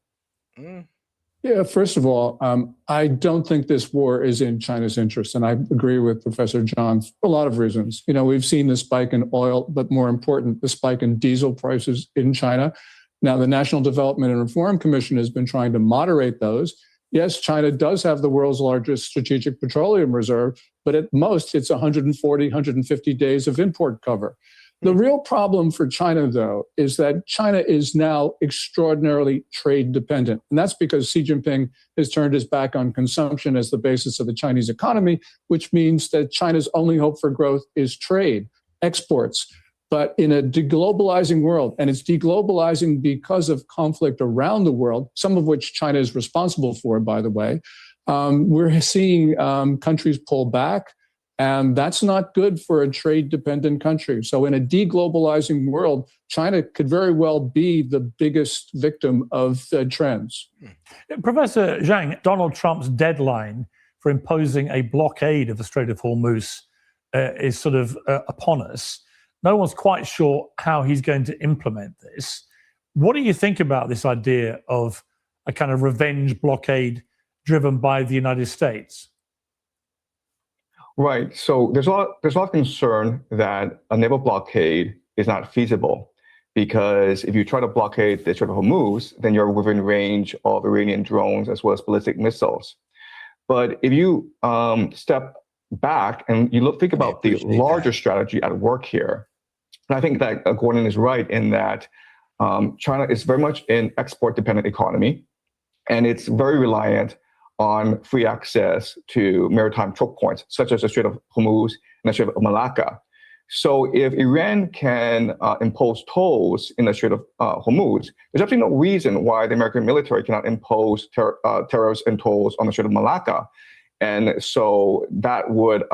Yeah, first of all, I don't think this war is in China's interest. And I agree with Professor John for a lot of reasons. We've seen the spike in oil, but more important, the spike in diesel prices in China. Now, the National Development and Reform Commission has been trying to moderate those. Yes, China does have the world's largest strategic petroleum reserve, but at most it's 140, 150 days of import cover. The real problem for China, though, is that China is now extraordinarily trade dependent. And that's because Xi Jinping has turned his back on consumption as the basis of the Chinese economy, which means that China's only hope for growth is trade, exports. But in a deglobalizing world, and it's deglobalizing because of conflict around the world, some of which China is responsible for, by the way, we're seeing countries pull back. And that's not good for a trade-dependent country. So in a deglobalizing world, China could very well be the biggest victim of the trends. Professor Zhang, Donald Trump's deadline for imposing a blockade of the Strait of Hormuz is sort of upon us. No one's quite sure how he's going to implement this. What do you think about this idea of a kind of revenge blockade driven by the United States? Right. So there's a lot of concern that a naval blockade is not feasible. Because if you try to blockade the Strait of Hormuz, then you're within range of Iranian drones as well as ballistic missiles. But if you step back and you think about the larger strategy at work here, and I think that Gordon is right in that China is very much an export-dependent economy, and it's very reliant on free access to maritime choke points, such as the Strait of Hormuz and the Strait of Malacca. So if Iran can impose tolls in the Strait of Hormuz, there's absolutely no reason why the American military cannot impose tariffs and tolls on the Strait of Malacca. And so that would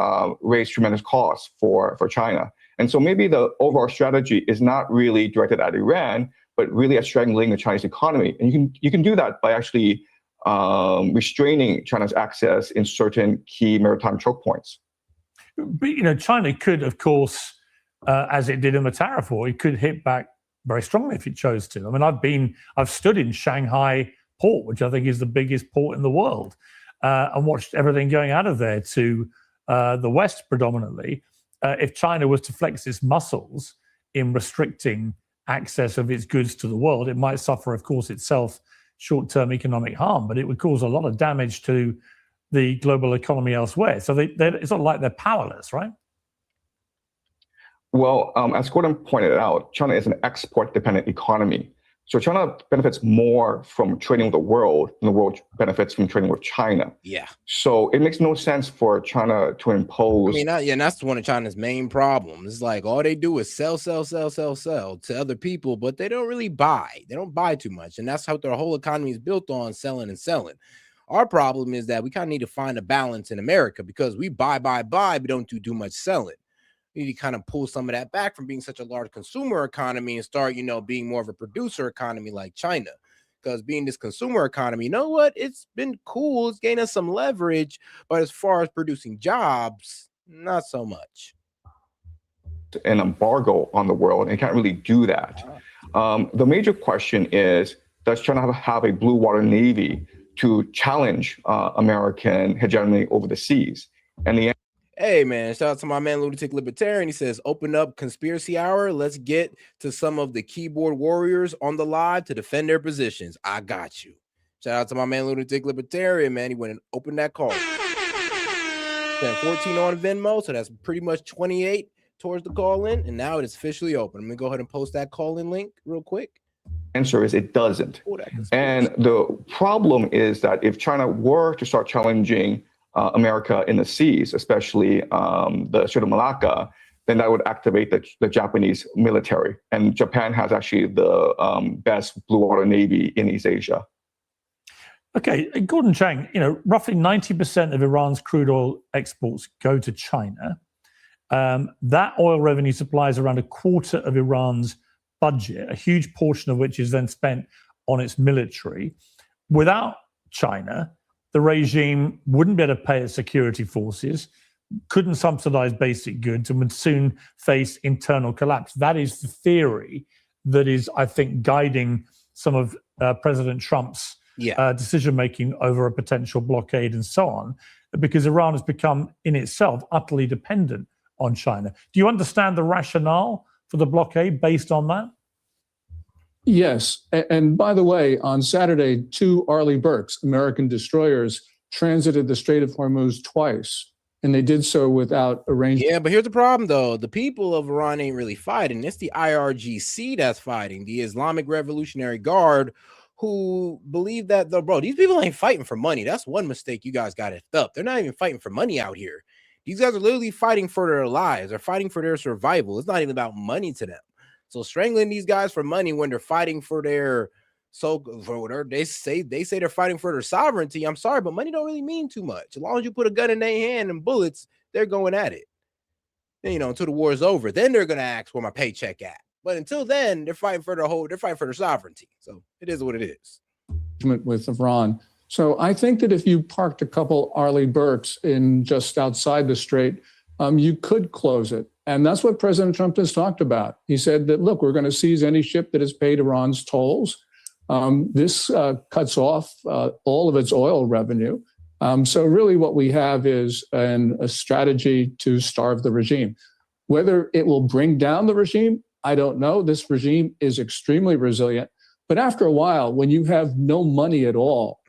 raise tremendous costs for China. And so maybe the overall strategy is not really directed at Iran, but really at strangling the Chinese economy. And you can do that by actually restraining China's access in certain key maritime choke points. But, China could, of course, as it did in the tariff war, it could hit back very strongly if it chose to. I mean, I've stood in Shanghai port, which I think is the biggest port in the world, and watched everything going out of there to the West predominantly. If China was to flex its muscles in restricting access of its goods to the world, it might suffer, of course, itself short-term economic harm, but it would cause a lot of damage to the global economy elsewhere. So it's not like they're powerless, right? Well, as Gordon pointed out, China is an export-dependent economy. So China benefits more from trading with the world than the world benefits from trading with China. Yeah. So it makes no sense for China to impose. And that's one of China's main problems. It's like all they do is sell to other people, but they don't really buy. They don't buy too much. And that's how their whole economy is built on, selling and selling. Our problem is that we kind of need to find a balance in America because we buy, but don't do too much selling. We need to kind of pull some of that back from being such a large consumer economy and start, being more of a producer economy like China. Because being this consumer economy, it's been cool. It's gained us some leverage. But as far as producing jobs, not so much. An embargo on the world, and can't really do that. The major question is, does China have a blue water navy to challenge American hegemony over the seas? And hey, man, shout out to my man, Lunatic Libertarian. He says, open up conspiracy hour. Let's get to some of the keyboard warriors on the live to defend their positions. I got you. Shout out to my man, Lunatic Libertarian, man. He went and opened that call. Then 14 on Venmo, so that's pretty much 28 towards the call in. And now it is officially open. I'm going to go ahead and post that call in link real quick. Answer is it doesn't. And the problem is that if China were to start challenging America in the seas, especially the Strait of Malacca, then that would activate the Japanese military. And Japan has actually the best blue water navy in East Asia. Okay, Gordon Chang, roughly 90% of Iran's crude oil exports go to China. That oil revenue supplies around a quarter of Iran's budget, a huge portion of which is then spent on its military. Without China, the regime wouldn't be able to pay its security forces, couldn't subsidize basic goods, and would soon face internal collapse. That is the theory that is, I think, guiding some of President Trump's decision-making over a potential blockade and so on, because Iran has become, in itself, utterly dependent on China. Do you understand the rationale for the blockade based on that? Yes. And by the way, on Saturday, 2 Arleigh Burkes, American destroyers, transited the Strait of Hormuz twice, and they did so without arrangement. Yeah, but here's the problem, though. The people of Iran ain't really fighting. It's the IRGC that's fighting, the Islamic Revolutionary Guard, who believe that, these people ain't fighting for money. That's one mistake you guys got it up. They're not even fighting for money out here. These guys are literally fighting for their lives. They're fighting for their survival. It's not even about money to them. So strangling these guys for money when they're fighting for they say they're fighting for their sovereignty. I'm sorry, but money don't really mean too much. As long as you put a gun in their hand and bullets, they're going at it. Then, until the war is over, then they're gonna ask where my paycheck at. But until then, they're fighting for their sovereignty. So it is what it is. With Iran. So I think that if you parked a couple Arleigh Burkes in just outside the strait, you could close it. And that's what President Trump has talked about. He said that, look, we're going to seize any ship that has paid Iran's tolls. This cuts off all of its oil revenue. So really what we have is a strategy to starve the regime. Whether it will bring down the regime, I don't know. This regime is extremely resilient. But after a while, when you have no money at all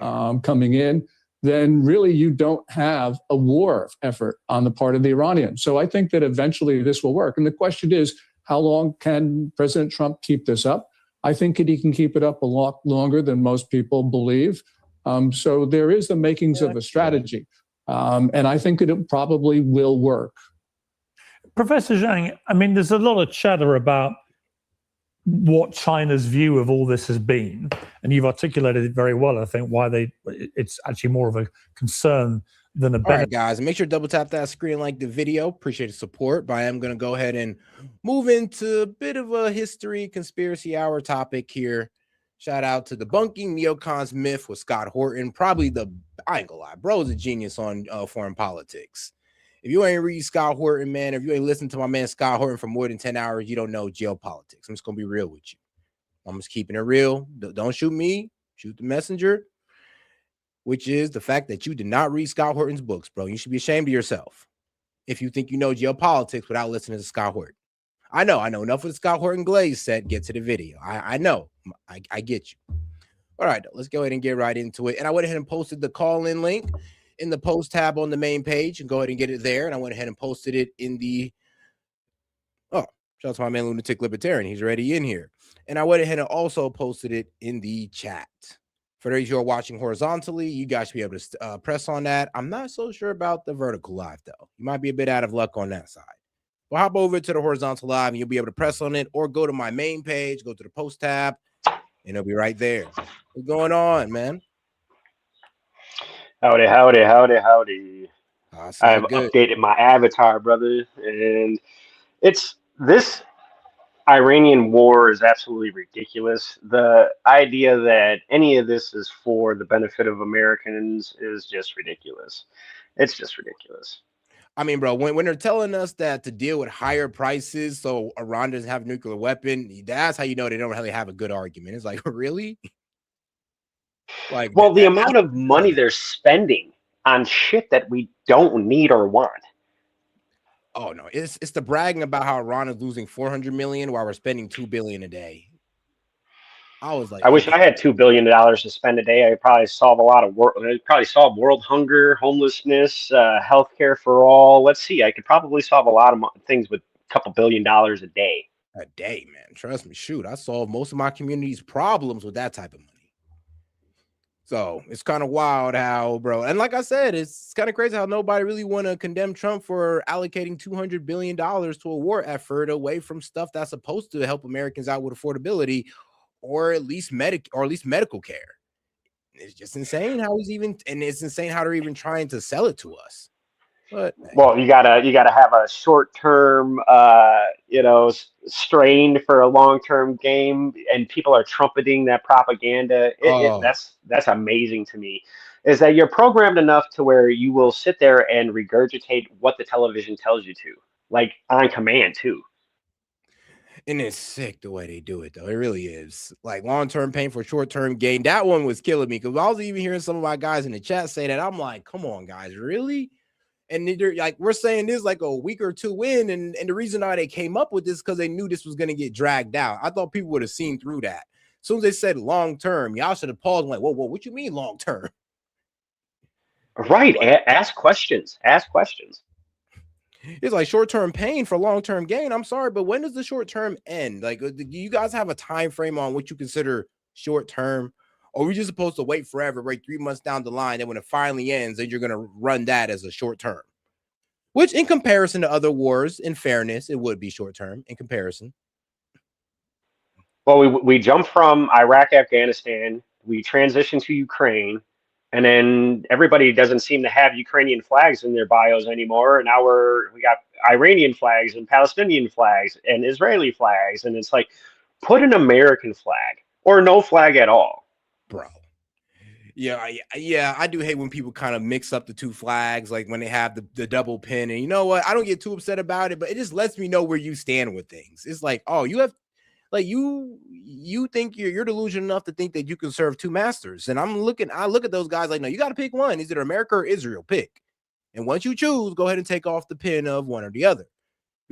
coming in, then really you don't have a war effort on the part of the Iranians. So I think that eventually this will work. And the question is, how long can President Trump keep this up? I think that he can keep it up a lot longer than most people believe. So there is the makings of a strategy. And I think that it probably will work. Professor Zhang, I mean, there's a lot of chatter about what China's view of all this has been, and you've articulated it very well. I think why it's actually more of a concern than a benefit. All right, guys, make sure to double tap that screen, like the video. Appreciate the support. But I am going to go ahead and move into a bit of a history conspiracy hour topic here. Shout out to Debunking Neocons Myth with Scott Horton. Probably I ain't gonna lie, bro's a genius on foreign politics. If you ain't read Scott Horton, man, if you ain't listened to my man Scott Horton for more than 10 hours, you don't know geopolitics. I'm just going to be real with you. I'm just keeping it real. Don't shoot me. Shoot the messenger, which is the fact that you did not read Scott Horton's books, bro. You should be ashamed of yourself if you think you know geopolitics without listening to Scott Horton. I know enough of the Scott Horton Glaze set. Get to the video. I know. I get you. All right, let's go ahead and get right into it. And I went ahead and posted the call-in link in the post tab on the main page, and go ahead and get it there. And I went ahead and posted it in the shout out to my man Lunatic Libertarian. He's already in here. And I went ahead and also posted it in the chat. For those who are watching horizontally, you guys should be able to press on that. I'm not so sure about the vertical live, though. You might be a bit out of luck on that side. Well, hop over to the horizontal live, and you'll be able to press on it, or go to my main page, go to the post tab, and it'll be right there. What's going on, man? Howdy. I've good. updated my avatar, brother, and this Iranian war is absolutely ridiculous. The idea that any of this is for the benefit of Americans is just ridiculous. It's just ridiculous. I mean, bro, when they're telling us that to deal with higher prices so Iran doesn't have a nuclear weapon, that's how you know they don't really have a good argument. It's like, really? Like, well, the amount of money they're spending on shit that we don't need or want. Oh no, it's the bragging about how Iran is losing 400 million while we're spending 2 billion a day. I was like, I wish I had $2 billion to spend a day. I could probably solve a lot of work. Probably solve world hunger, homelessness, healthcare for all. Let's see. I could probably solve a lot of things with a couple $1 billion a day. A day, man. Trust me. Shoot, I solved most of my community's problems with that type of money. So it's kind of wild how, bro. And like I said, it's kind of crazy how nobody really want to condemn Trump for allocating $200 billion to a war effort away from stuff that's supposed to help Americans out with affordability, or at least medical care. It's just insane how it's insane how they're even trying to sell it to us. But well, you gotta have a short-term, strain for a long-term game, and people are trumpeting that propaganda. That's amazing to me. Is that you're programmed enough to where you will sit there and regurgitate what the television tells you to, like on command too. And it's sick the way they do it, though. It really is. Like long-term pain for short-term gain. That one was killing me because I was even hearing some of my guys in the chat say that. I'm like, come on, guys, really? And they're like, we're saying this like a week or two in, and the reason why they came up with this because they knew this was going to get dragged out. I thought people would have seen through that. As soon as they said long-term, y'all should have paused and like, whoa, what you mean long-term? Right. Ask questions. Ask questions. It's like short-term pain for long-term gain. I'm sorry, but when does the short-term end? Like, do you guys have a time frame on what you consider short-term? Or are we just supposed to wait forever, wait 3 months down the line, and when it finally ends, then you're going to run that as a short-term? Which, in comparison to other wars, in fairness, it would be short-term in comparison. Well, we jumped from Iraq, Afghanistan, we transitioned to Ukraine, and then everybody doesn't seem to have Ukrainian flags in their bios anymore. And now we got Iranian flags and Palestinian flags and Israeli flags. And it's like, put an American flag or no flag at all. Bro. Yeah, I do hate when people kind of mix up the two flags, like when they have the double pin. And you know what? I don't get too upset about it, but it just lets me know where you stand with things. It's like, oh, you have, like, you think you're delusional enough to think that you can serve two masters. And I look at those guys like, no, you got to pick one. Is it America or Israel? Pick. And once you choose, go ahead and take off the pin of one or the other.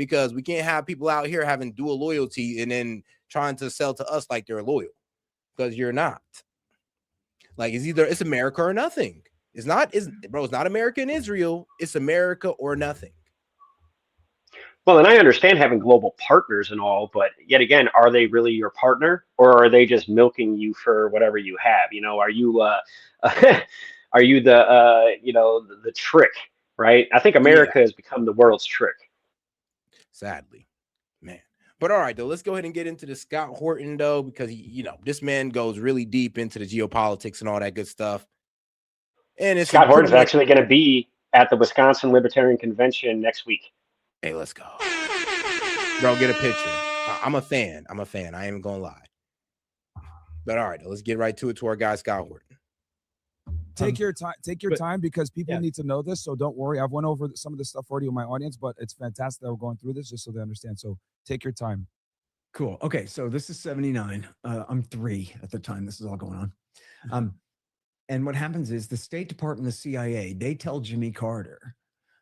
because we can't have people out here having dual loyalty and then trying to sell to us like they're loyal, because you're not. Like, it's America or nothing. It's not America and Israel. It's America or nothing. Well, and I understand having global partners and all, but yet again, are they really your partner, or are they just milking you for whatever you have? You know, are you are you the trick, right? I think America has become the world's trick. Sadly, man. But all right, though, let's go ahead and get into the Scott Horton, though, because this man goes really deep into the geopolitics and all that good stuff. And it's Scott Horton's actually going to be at the Wisconsin Libertarian Convention next week. Hey, let's go. Bro, get a picture. I'm a fan. I ain't even gonna lie. But all right, let's get right to it, to our guy Scott Horton. Take your time. Take your time, because people need to know this. So don't worry. I've went over some of this stuff already with my audience, but it's fantastic that we're going through this just so they understand. So take your time. Cool. Okay, so this is 79. I'm 3 at the time this is all going on. And what happens is the State Department, the CIA, they tell Jimmy Carter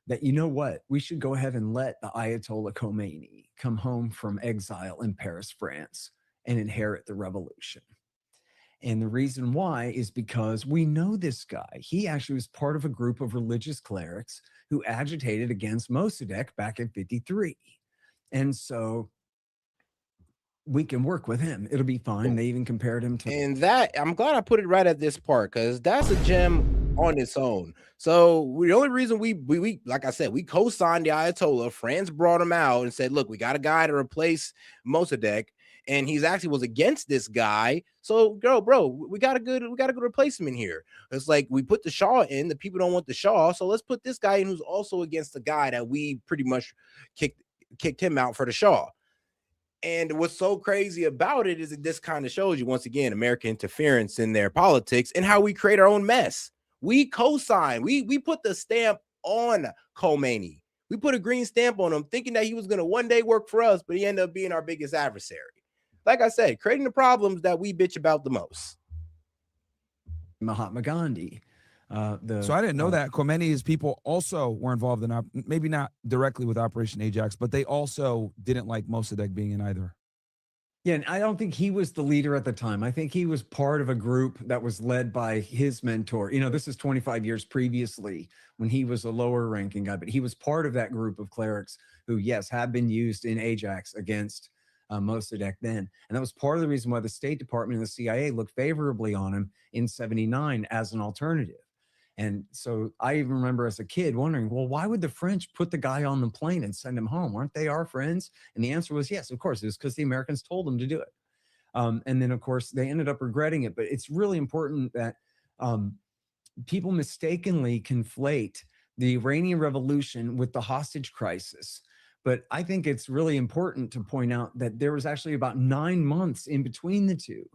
that, you know what, we should go ahead and let the Ayatollah Khomeini come home from exile in Paris, France, and inherit the revolution. And the reason why is because we know this guy. He actually was part of a group of religious clerics who agitated against Mossadegh back in 53. And so we can work with him. It'll be fine. They even compared him to... And that, I'm glad I put it right at this part, because that's a gem on its own. So the only reason we like I said, we co-signed the Ayatollah. France brought him out and said, look, we got a guy to replace Mossadegh, and he's actually was against this guy. So bro, we got a good replacement here. It's like we put the Shah in, the people don't want the Shah, so let's put this guy in who's also against the guy that we pretty much kicked him out for the Shah. And what's so crazy about it is that this kind of shows you, once again, American interference in their politics and how we create our own mess. We co-sign, we put the stamp on Khomeini. We put a green stamp on him, thinking that he was going to one day work for us, but he ended up being our biggest adversary. Like I said, creating the problems that we bitch about the most. Mahatma Gandhi. So I didn't know that Khomeini's people also were involved in, maybe not directly with Operation Ajax, but they also didn't like Mossadegh being in either. Yeah, and I don't think he was the leader at the time. I think he was part of a group that was led by his mentor. You know, this is 25 years previously when he was a lower ranking guy, but he was part of that group of clerics who, yes, had been used in Ajax against Mossadegh then. And that was part of the reason why the State Department and the CIA looked favorably on him in 79 as an alternative. And so I even remember as a kid wondering, well, why would the French put the guy on the plane and send him home? Aren't they our friends? And the answer was yes, of course. It was because the Americans told them to do it. And then, of course, they ended up regretting it. But it's really important that people mistakenly conflate the Iranian Revolution with the hostage crisis. But I think it's really important to point out that there was actually about 9 months in between the two.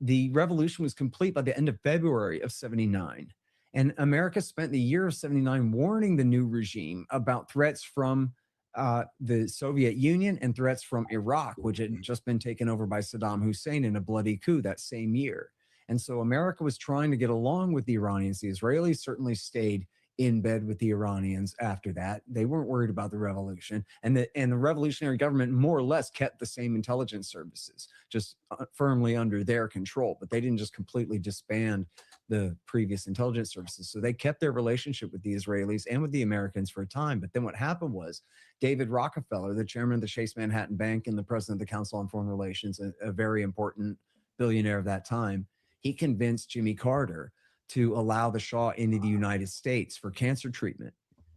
The revolution was complete by the end of February of 79. And America spent the year of 79 warning the new regime about threats from the Soviet Union and threats from Iraq, which had just been taken over by Saddam Hussein in a bloody coup that same year. And so America was trying to get along with the Iranians. The Israelis certainly stayed in bed with the Iranians after that. They weren't worried about the revolution. And the revolutionary government more or less kept the same intelligence services, just firmly under their control. But they didn't just completely disband the previous intelligence services. So they kept their relationship with the Israelis and with the Americans for a time. But then what happened was David Rockefeller, the chairman of the Chase Manhattan Bank and the president of the Council on Foreign Relations, a very important billionaire of that time, he convinced Jimmy Carter to allow the Shah into the United States for cancer treatment.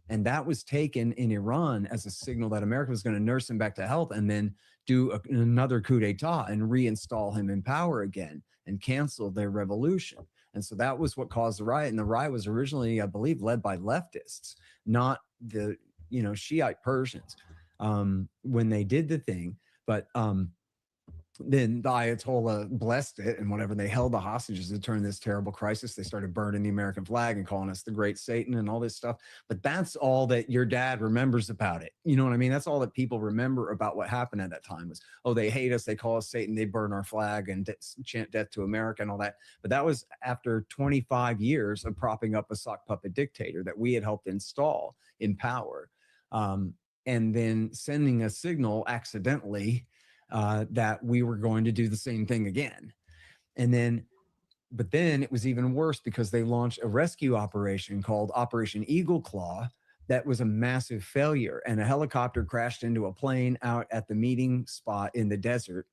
And that was taken in Iran as a signal that America was going to nurse him back to health and then do another coup d'etat and reinstall him in power again and cancel their revolution. And so that was what caused the riot. And the riot was originally, I believe, led by leftists, not the, Shiite Persians when they did the thing. But then the Ayatollah blessed it, and whenever they held the hostages to turn this terrible crisis, they started burning the American flag and calling us the great Satan and all this stuff. But that's all that your dad remembers about it. You know what I mean? That's all that people remember about what happened at that time was, oh, they hate us, they call us Satan, they burn our flag and chant death to America and all that. But that was after 25 years of propping up a sock puppet dictator that we had helped install in power. and then sending a signal accidentally that we were going to do the same thing again. But then it was even worse because they launched a rescue operation called Operation Eagle Claw. That was a massive failure, and a helicopter crashed into a plane out at the meeting spot in the desert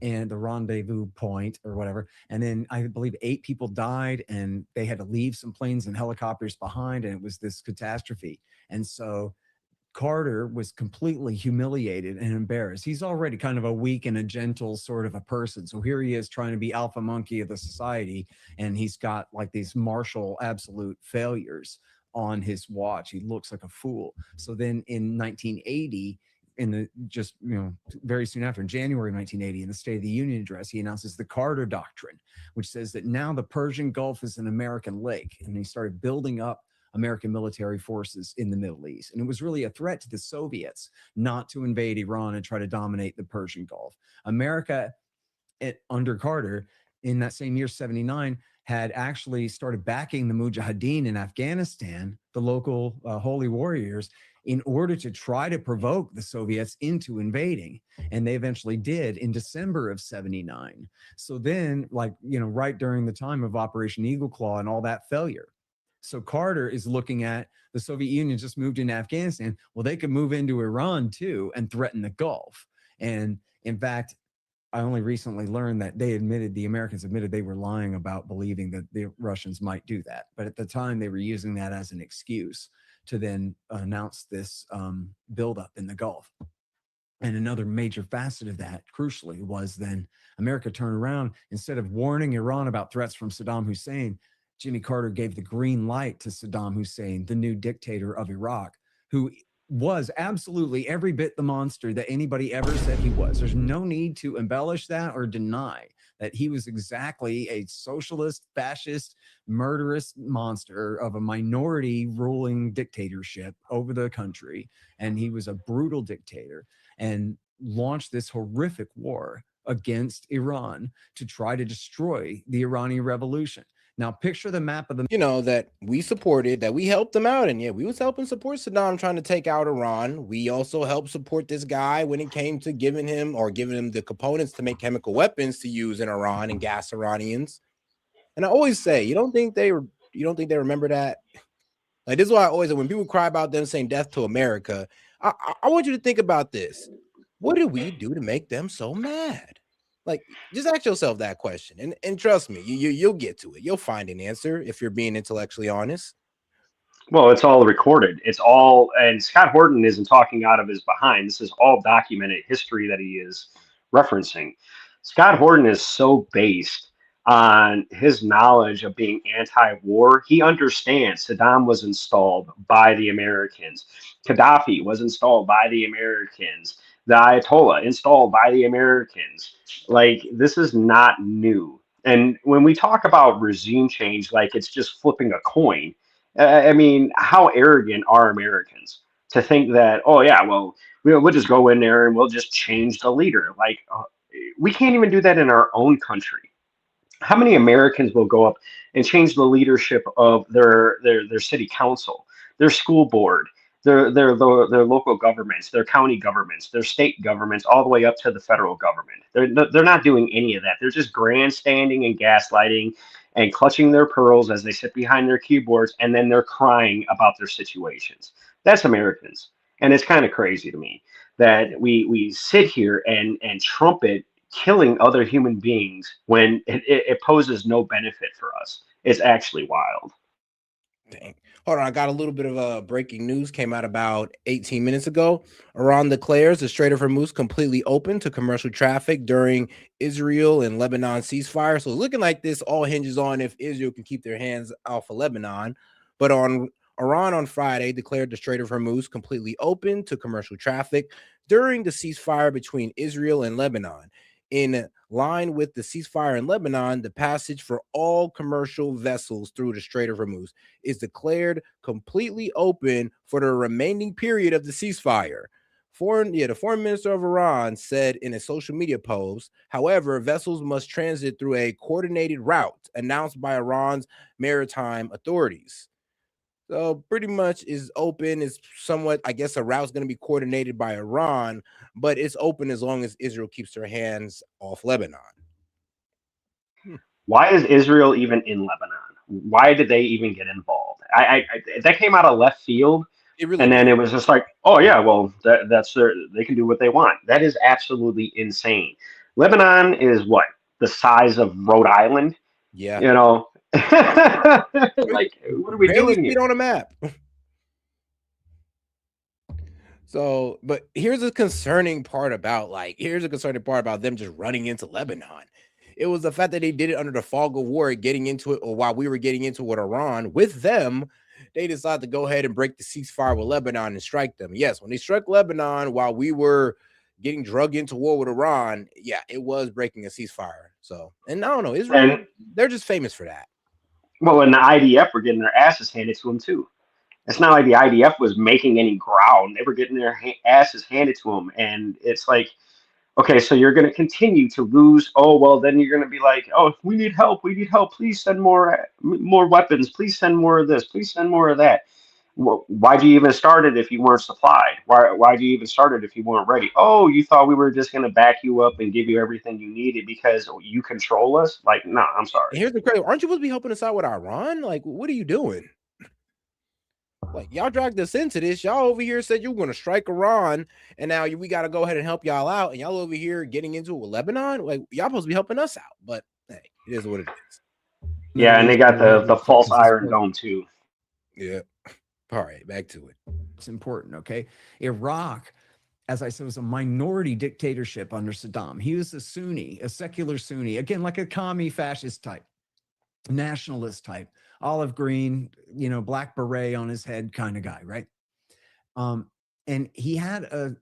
and the rendezvous point or whatever. And then I believe 8 people died, and they had to leave some planes and helicopters behind, and it was this catastrophe. And so Carter was completely humiliated and embarrassed. He's already kind of a weak and a gentle sort of a person. So here he is trying to be alpha monkey of the society, and he's got like these martial absolute failures on his watch. He looks like a fool. So then in 1980, very soon after, in January 1980, in the State of the Union address, he announces the Carter Doctrine, which says that now the Persian Gulf is an American lake. And he started building up American military forces in the Middle East. And it was really a threat to the Soviets not to invade Iran and try to dominate the Persian Gulf. America, under Carter, in that same year, 79, had actually started backing the Mujahideen in Afghanistan, the local holy warriors, in order to try to provoke the Soviets into invading. And they eventually did in December of 79. So then, right during the time of Operation Eagle Claw and all that failure. So Carter is looking at the Soviet Union just moved into Afghanistan. Well, they could move into Iran too and threaten the Gulf. And in fact, I only recently learned that the Americans admitted they were lying about believing that the Russians might do that. But at the time, they were using that as an excuse to then announce this buildup in the Gulf. And another major facet of that, crucially, was then America turned around. Instead of warning Iran about threats from Saddam Hussein, Jimmy Carter gave the green light to Saddam Hussein, the new dictator of Iraq, who was absolutely every bit the monster that anybody ever said he was. There's no need to embellish that or deny that he was exactly a socialist, fascist, murderous monster of a minority ruling dictatorship over the country. And he was a brutal dictator and launched this horrific war against Iran to try to destroy the Iranian Revolution. Now, picture the map of the... that we supported, that we helped them out. And yeah, we was helping support Saddam trying to take out Iran. We also helped support this guy when it came to giving him the components to make chemical weapons to use in Iran and gas Iranians. And I always say, you don't think they remember that? Like, this is why I always say, when people cry about them saying death to America, I want you to think about this. What did we do to make them so mad? Like, just ask yourself that question, and trust me, you'll get to it. You'll find an answer if you're being intellectually honest. Well, it's all recorded. It's all, and Scott Horton isn't talking out of his behind. This is all documented history that he is referencing. Scott Horton is so based on his knowledge of being anti-war. He understands Saddam was installed by the Americans. Gaddafi was installed by the Americans. The Ayatollah installed by the Americans. Like, this is not new. And when we talk about regime change, like it's just flipping a coin. I mean, how arrogant are Americans to think that, oh yeah, well, we'll just go in there and we'll just change the leader. Like, we can't even do that in our own country. How many Americans will go up and change the leadership of their city council, their school board, their local governments, their county governments, their state governments, all the way up to the federal government? They're not doing any of that. They're just grandstanding and gaslighting and clutching their pearls as they sit behind their keyboards, and then they're crying about their situations. That's Americans. And it's kind of crazy to me that we sit here and trumpet killing other human beings when it poses no benefit for us. It's actually wild. Dang. Hold on, I got a little bit of breaking news. Came out about 18 minutes ago. Iran declares the Strait of Hormuz completely open to commercial traffic during Israel and Lebanon ceasefire. So it's looking like this all hinges on if Israel can keep their hands off of Lebanon. But Iran on Friday declared the Strait of Hormuz completely open to commercial traffic during the ceasefire between Israel and Lebanon. In line with the ceasefire in Lebanon, the passage for all commercial vessels through the Strait of Hormuz is declared completely open for the remaining period of the ceasefire. The foreign minister of Iran said in a social media post, however, vessels must transit through a coordinated route announced by Iran's maritime authorities. So pretty much is open. Is somewhat, I guess, a route's going to be coordinated by Iran, but it's open as long as Israel keeps their hands off Lebanon. Why is Israel even in Lebanon? Why did they even get involved? That came out of left field, and then it was just like, oh yeah, well that's they can do what they want. That is absolutely insane. Lebanon is what, the size of Rhode Island? Yeah, you know, like what are we barely doing see it here? on a map. So, but here's a concerning part about them just running into Lebanon. It was the fact that they did it under the fog of war, getting into it, or while we were getting into it with Iran. With them, they decided to go ahead and break the ceasefire with Lebanon and strike them. Yes, when they struck Lebanon while we were getting drug into war with Iran, yeah, it was breaking a ceasefire. So, and I don't know, Israel, And they're just famous for that. well, and the IDF were getting their asses handed to them too. It's not like the IDF was making any ground; they were getting their asses handed to them, and it's like, okay, so you're going to continue to lose. Oh, well, then you're going to be like, oh, we need help. We need help. Please send more weapons. Please send more of this. Please send more of that. Why'd you even start it if you weren't supplied? Why'd you even start it if you weren't ready? Oh, you thought we were just going to back you up and give you everything you needed because you control us? Like, no, I'm sorry. And here's the crazy: aren't you supposed to be helping us out with Iran? Like, what are you doing? Like, y'all dragged us into this. Y'all over here said you were going to strike Iran, and now we got to go ahead and help y'all out. And y'all over here getting into it with Lebanon. Like, y'all supposed to be helping us out, but hey, it is what it is. Yeah, and they got the false Iron Dome too. Yeah. All right, back to it. It's important, okay? Iraq, as I said, was a minority dictatorship under Saddam. He was a Sunni, a secular Sunni, again, like a commie fascist type, nationalist type, olive green, black beret on his head kind of guy, right? And he had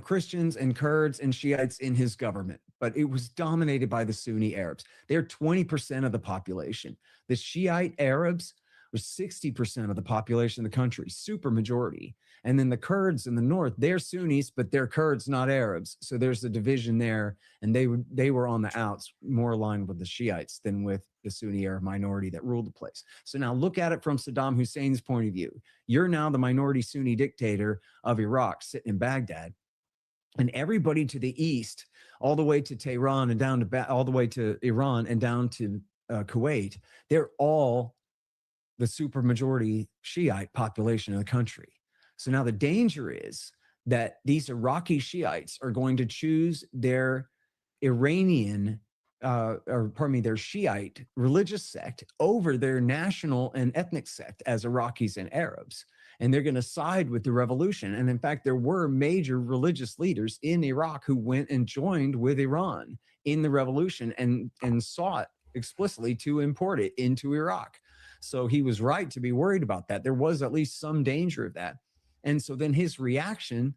Christians and Kurds and Shiites in his government, but it was dominated by the Sunni Arabs. They're 20% of the population. The Shiite Arabs were 60% of the population of the country, super majority. And then the Kurds in the north, they're Sunnis, but they're Kurds, not Arabs. So there's a division there, and they were on the outs, more aligned with the Shiites than with the Sunni Arab minority that ruled the place. So now look at it from Saddam Hussein's point of view. You're now the minority Sunni dictator of Iraq, sitting in Baghdad, and everybody to the east, all the way to Tehran and down to all the way to Iran and down to Kuwait, they're all the supermajority Shiite population of the country. So now the danger is that these Iraqi Shiites are going to choose their Iranian, their Shiite religious sect over their national and ethnic sect as Iraqis and Arabs. And they're going to side with the revolution. And in fact, there were major religious leaders in Iraq who went and joined with Iran in the revolution and sought explicitly to import it into Iraq. So he was right to be worried about that. There was at least some danger of that. And so then his reaction,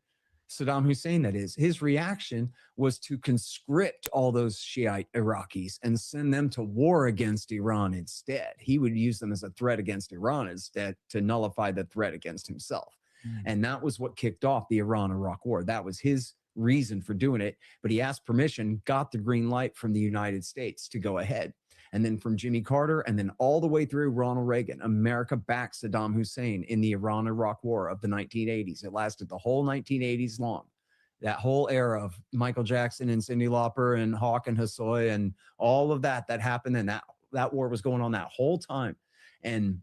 Saddam Hussein, that is, his reaction was to conscript all those Shiite Iraqis and send them to war against Iran instead. He would use them as a threat against Iran instead to nullify the threat against himself. And that was what kicked off the Iran-Iraq war. That was his reason for doing it. But he asked permission, got the green light from the United States to go ahead. And then from Jimmy Carter, and then all the way through Ronald Reagan, America backed Saddam Hussein in the Iran-Iraq War of the 1980s. It lasted the whole 1980s long. That whole era of Michael Jackson and Cyndi Lauper and Hawk and Hosoi and all of that happened, and that war was going on that whole time. And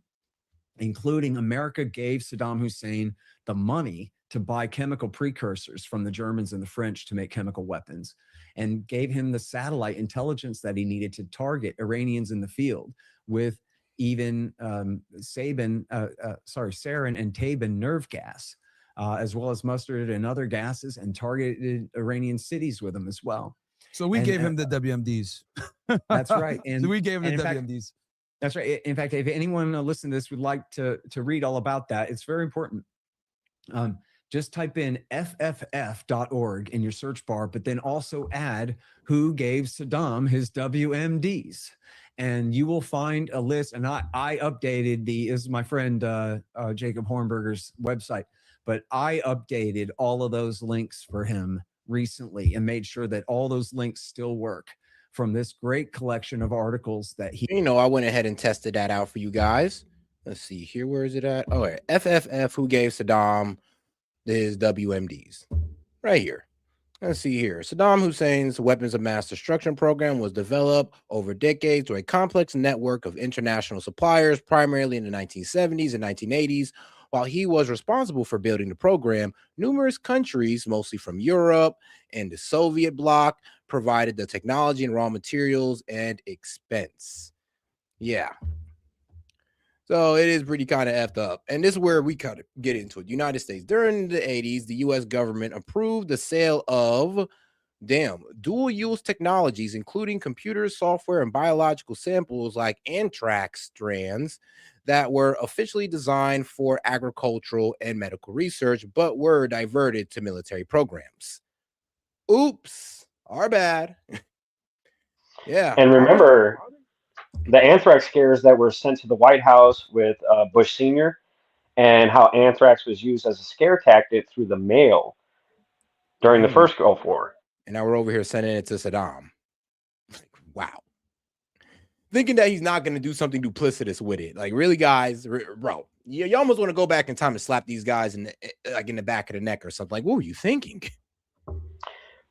including America gave Saddam Hussein the money to buy chemical precursors from the Germans and the French to make chemical weapons, and gave him the satellite intelligence that he needed to target Iranians in the field with even sarin and Tabin nerve gas, as well as mustard and other gases, and targeted Iranian cities with them as well. So we gave him the WMDs. That's right. And so we gave him the WMDs. That's right. In fact, if anyone listening to this would like to read all about that, it's very important. Just type in fff.org in your search bar, but then also add who gave Saddam his WMDs. And you will find a list. And I updated this is my friend Jacob Hornberger's website, but I updated all of those links for him recently and made sure that all those links still work from this great collection of articles that he. I went ahead and tested that out for you guys. Let's see here. Where is it at? Oh, yeah. FFF, who gave Saddam his WMDs? Right here. Let's see here. Saddam Hussein's weapons of mass destruction program was developed over decades through a complex network of international suppliers, primarily in the 1970s and 1980s. While he was responsible for building the program, numerous countries, mostly from Europe and the Soviet bloc, provided the technology and raw materials and expense. Yeah. So it is pretty kind of effed up. And this is where we kind of get into it. United States. During the 80s, the U.S. government approved the sale of dual-use technologies, including computers, software, and biological samples like anthrax strands that were officially designed for agricultural and medical research, but were diverted to military programs. Oops, our bad. Yeah. And remember, the anthrax scares that were sent to the White House with Bush Sr. and how anthrax was used as a scare tactic through the mail during the first Gulf War. And now we're over here sending it to Saddam. Wow. Thinking that he's not going to do something duplicitous with it. Like, really, guys, bro, you almost want to go back in time and slap these guys in the back of the neck or something. Like, what were you thinking?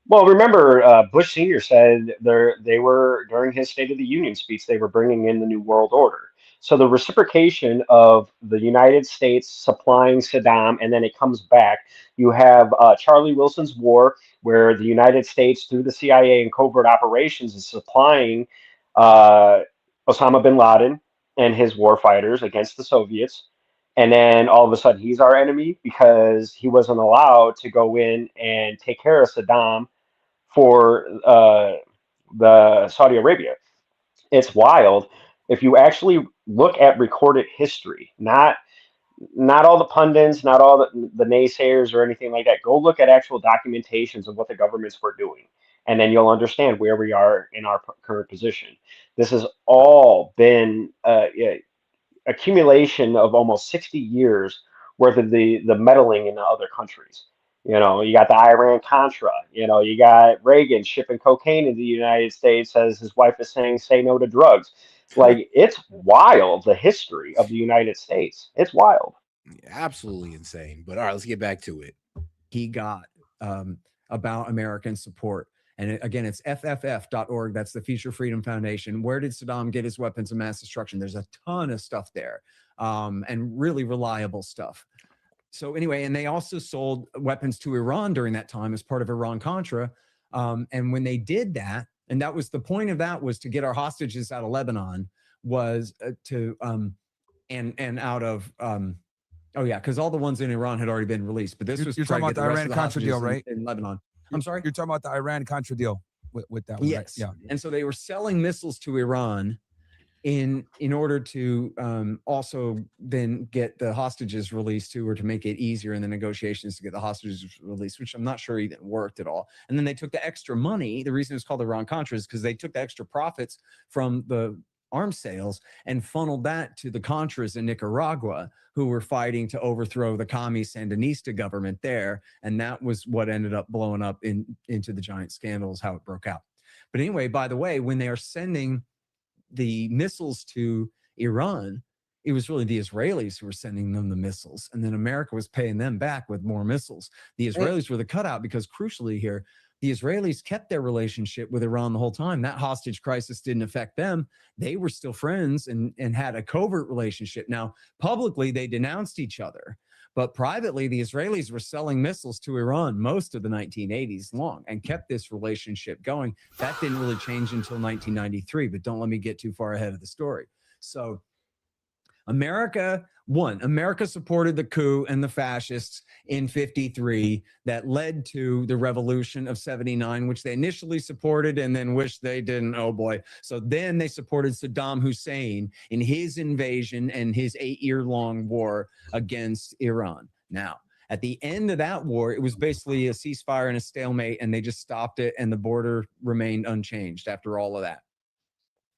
Well, remember, Bush Sr. said they were, during his State of the Union speech, they were bringing in the New World Order. So the reciprocation of the United States supplying Saddam, and then it comes back. You have Charlie Wilson's War, where the United States, through the CIA and covert operations, is supplying Osama bin Laden and his war fighters against the Soviets. And then all of a sudden, he's our enemy because he wasn't allowed to go in and take care of Saddam for the Saudi Arabia. It's wild if you actually look at recorded history, not all the pundits, not all the naysayers or anything like that. Go look at actual documentations of what the governments were doing, and then you'll understand where we are in our current position. This has all been accumulation of almost 60 years worth of the meddling in the other countries. You know, you got the Iran Contra. You know, you got Reagan shipping cocaine into the United States as his wife is saying, "Say no to drugs." Like, it's wild, the history of the United States. It's wild. Absolutely insane. But all right, let's get back to it. He got about American support. And again, it's FFF.org. That's the Future Freedom Foundation. Where did Saddam get his weapons of mass destruction? There's a ton of stuff there, and really reliable stuff. So anyway, and they also sold weapons to Iran during that time as part of Iran-Contra. And when they did that, and that was the point of that, was to get our hostages out of Lebanon, was and out of oh yeah, because all the ones in Iran had already been released. But this was you're talking about the Iran-Contra deal, right? In Lebanon. I'm sorry? You're talking about the Iran-Contra deal with that one, yes. right? Yeah. And so they were selling missiles to Iran in order to also then get the hostages released too, or to make it easier in the negotiations to get the hostages released, which I'm not sure even worked at all. And then they took the extra money. The reason it's called Iran-Contra is because they took the extra profits from the arms sales and funneled that to the Contras in Nicaragua, who were fighting to overthrow the commie Sandinista government there. And that was what ended up blowing up into the giant scandals, how it broke out. But anyway, by the way, when they are sending the missiles to Iran, it was really the Israelis who were sending them the missiles. And then America was paying them back with more missiles. The Israelis were the cutout because, crucially here, the Israelis kept their relationship with Iran the whole time. That hostage crisis didn't affect them. They were still friends and had a covert relationship. Now, publicly, they denounced each other. But privately, the Israelis were selling missiles to Iran most of the 1980s long and kept this relationship going. That didn't really change until 1993, but don't let me get too far ahead of the story. So America supported the coup and the fascists in 53 that led to the revolution of 79, which they initially supported and then wished they didn't. Oh boy. So then they supported Saddam Hussein in his invasion and his 8-year-long war against Iran. Now, at the end of that war, it was basically a ceasefire and a stalemate, and they just stopped it, and the border remained unchanged after all of that.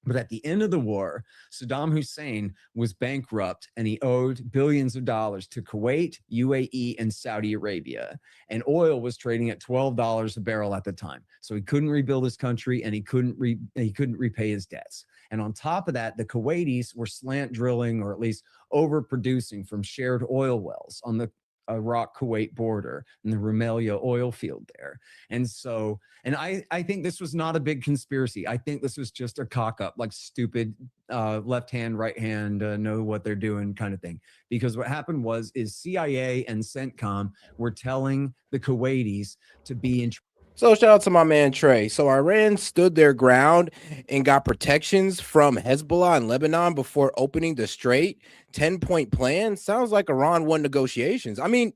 But at the end of the war, Saddam Hussein was bankrupt and he owed billions of dollars to Kuwait, UAE, and Saudi Arabia. And oil was trading at $12 a barrel at the time. So he couldn't rebuild his country and he couldn't repay his debts. And on top of that, the Kuwaitis were slant drilling, or at least overproducing from shared oil wells on the Iraq-Kuwait border and the Rumelia oil field there. And so, and I think this was not a big conspiracy. I think this was just a cock up, like stupid left hand, right hand, know what they're doing kind of thing. Because what happened is CIA and CENTCOM were telling the Kuwaitis to be in. So shout out to my man Trey. So Iran stood their ground and got protections from Hezbollah and Lebanon before opening the strait. 10-point plan. Sounds like Iran won negotiations. I mean,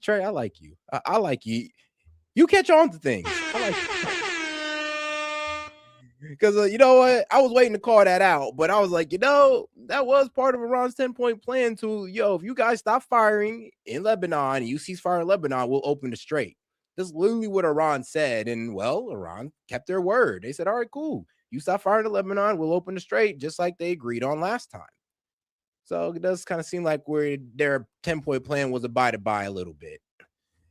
Trey, I like you. I like you. You catch on to things. I like you. Because you know what? I was waiting to call that out, but I was like, that was part of Iran's 10-point plan to, if you guys stop firing in Lebanon and you cease fire in Lebanon, we'll open the strait. That's literally what Iran said. And well, Iran kept their word. They said, all right, cool. You stop firing in Lebanon, we'll open the strait, just like they agreed on last time. So it does kind of seem like their 10-point plan was abided by a little bit,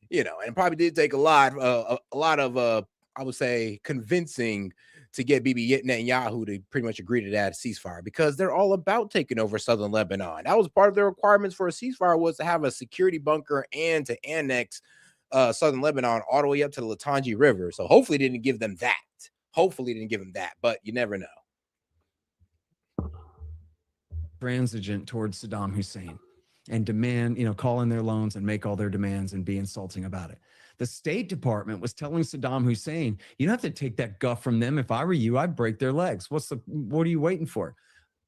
and it probably did take a lot of, I would say, convincing to get Bibi Netanyahu to pretty much agree to that ceasefire, because they're all about taking over southern Lebanon. That was part of their requirements for a ceasefire, was to have a security bunker and to annex southern Lebanon all the way up to the Latanji River. So hopefully they didn't give them that. But you never know. Transigent towards Saddam Hussein and demand, call in their loans and make all their demands and be insulting about it. The State Department was telling Saddam Hussein, you don't have to take that guff from them. If I were you, I'd break their legs. What are you waiting for?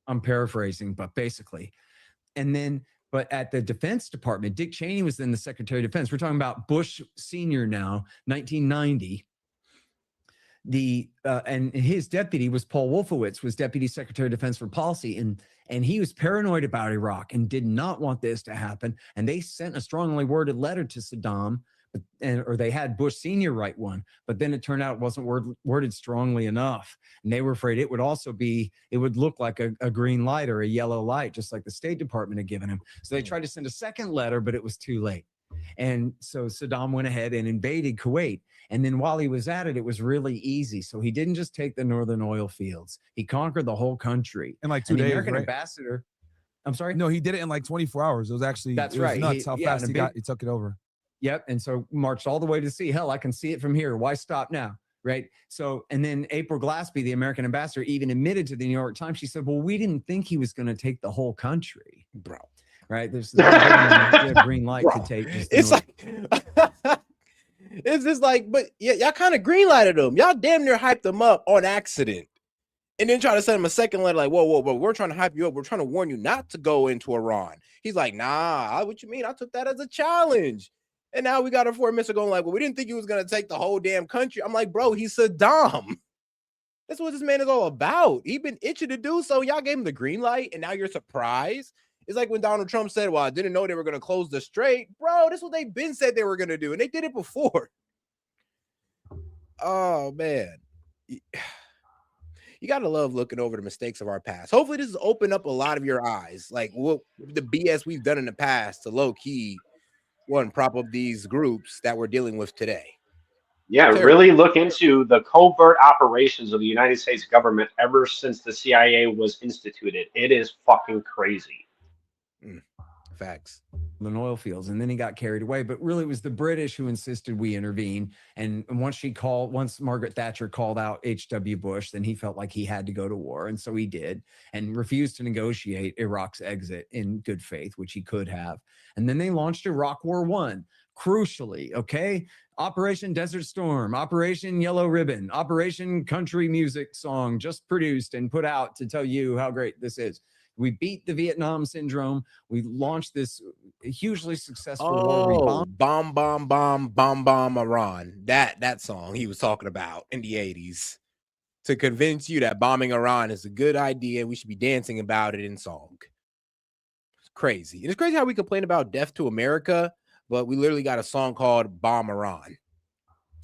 I'm paraphrasing, but basically. And then, but at the Defense Department, Dick Cheney was then the Secretary of Defense. We're talking about Bush Sr. now, 1990. And his deputy was Paul Wolfowitz, was Deputy Secretary of Defense for Policy. And he was paranoid about Iraq and did not want this to happen. And they sent a strongly worded letter to Saddam, or they had Bush Sr. write one, but then it turned out it wasn't worded strongly enough. And they were afraid it would look like a green light or a yellow light, just like the State Department had given him. So they tried to send a second letter, but it was too late. And so Saddam went ahead and invaded Kuwait. And then while he was at it, it was really easy. So he didn't just take the northern oil fields. He conquered the whole country. In like 2 days, the American right? ambassador, I'm sorry? No, he did it in like 24 hours. It was actually, That's it was right. nuts how fast he took it over. Yep. And so marched all the way to sea. Hell, I can see it from here. Why stop now? Right. So, and then April Glaspie, the American ambassador, even admitted to the New York Times, she said, well, we didn't think he was going to take the whole country. Bro. Right. There's a green light to take. It's like, it's just like, but yeah, y'all kind of green lighted him. Y'all damn near hyped him up on accident. And then try to send him a second letter like, whoa, we're trying to hype you up. We're trying to warn you not to go into Iran. He's like, nah, what you mean? I took that as a challenge. And now we got a foreign minister going like, well, we didn't think he was going to take the whole damn country. I'm like, bro, he's Saddam. That's what this man is all about. He been itching to do so. Y'all gave him the green light, and now you're surprised. It's like when Donald Trump said, well, I didn't know they were going to close the strait. Bro, that's what they've been said they were going to do, and they did it before. Oh, man. You got to love looking over the mistakes of our past. Hopefully this has opened up a lot of your eyes. Like the BS we've done in the past to low-key prop up these groups that we're dealing with today. Yeah, really look into the covert operations of the United States government ever since the CIA was instituted. It is fucking crazy. Facts. The oil fields, and then he got carried away. But really, it was the British who insisted we intervene. And once Margaret Thatcher called out H.W. Bush, then he felt like he had to go to war, and so he did, and refused to negotiate Iraq's exit in good faith, which he could have. And then they launched Iraq War I. Crucially, okay, Operation Desert Storm, Operation Yellow Ribbon, Operation Country Music Song, just produced and put out to tell you how great this is. We beat the Vietnam syndrome. We launched this hugely successful war. We bomb Iran. That song he was talking about in the 80s to convince you that bombing Iran is a good idea. We should be dancing about it in song. It's crazy. It's crazy how we complain about death to America, but we literally got a song called Bomb Iran.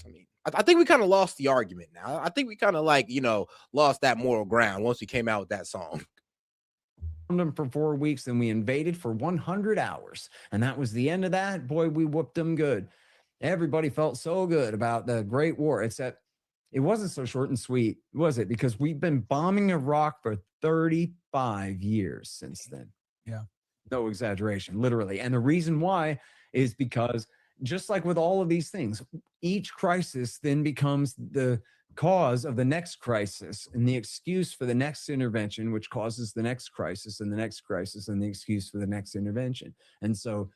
I mean, I think we kind of lost the argument now. I think we kind of lost that moral ground once we came out with that song. Them for 4 weeks, then we invaded for 100 hours, and that was the end of that. Boy, we whooped them good. Everybody felt so good about the Great War, except It wasn't so short and sweet, was it? Because we've been bombing Iraq for 35 years since then. Yeah. No exaggeration, literally. And the reason why is because just like with all of these things, each crisis then becomes the cause of the next crisis and the excuse for the next intervention, which causes the next crisis and the next crisis and the excuse for the next intervention. And so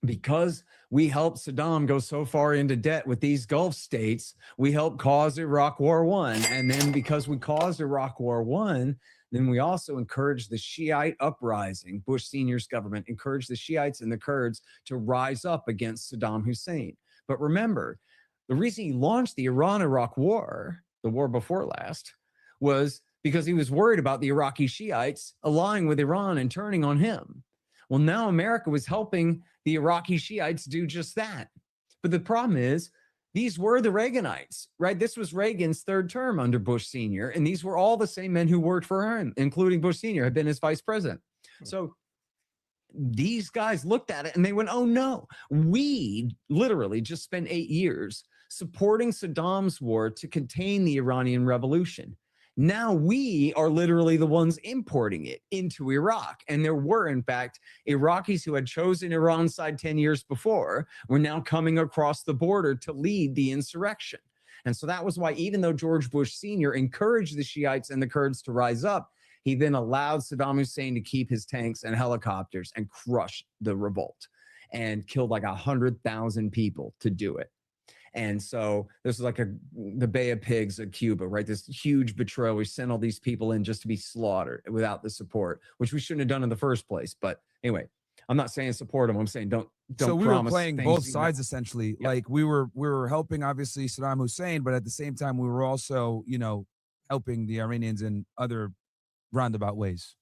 because we helped Saddam go so far into debt with these Gulf states, we helped cause Iraq War I. And then because we caused Iraq War I, then we also encouraged the Shiite uprising. Bush Sr.'s government encouraged the Shiites and the Kurds to rise up against Saddam Hussein. But remember, the reason he launched the Iran-Iraq War, the war before last, was because he was worried about the Iraqi Shiites allying with Iran and turning on him. Well, now America was helping the Iraqi Shiites do just that. But the problem is, these were the Reaganites, right? This was Reagan's third term under Bush Sr., and these were all the same men who worked for him, including Bush Sr., had been his vice president. So these guys looked at it and they went, oh no, we literally just spent 8 years supporting Saddam's war to contain the Iranian revolution. Now we are literally the ones importing it into Iraq. And there were, in fact, Iraqis who had chosen Iran's side 10 years before were now coming across the border to lead the insurrection. And so that was why, even though George Bush Sr. encouraged the Shiites and the Kurds to rise up, he then allowed Saddam Hussein to keep his tanks and helicopters and crush the revolt and killed like 100,000 people to do it. And so this is like the Bay of Pigs of Cuba, right? This huge betrayal. We sent all these people in just to be slaughtered without the support, which we shouldn't have done in the first place. But anyway, I'm not saying support them. I'm saying don't. So we were playing both sides essentially. Yeah. Like we were helping obviously Saddam Hussein, but at the same time we were also, helping the Iranians in other roundabout ways.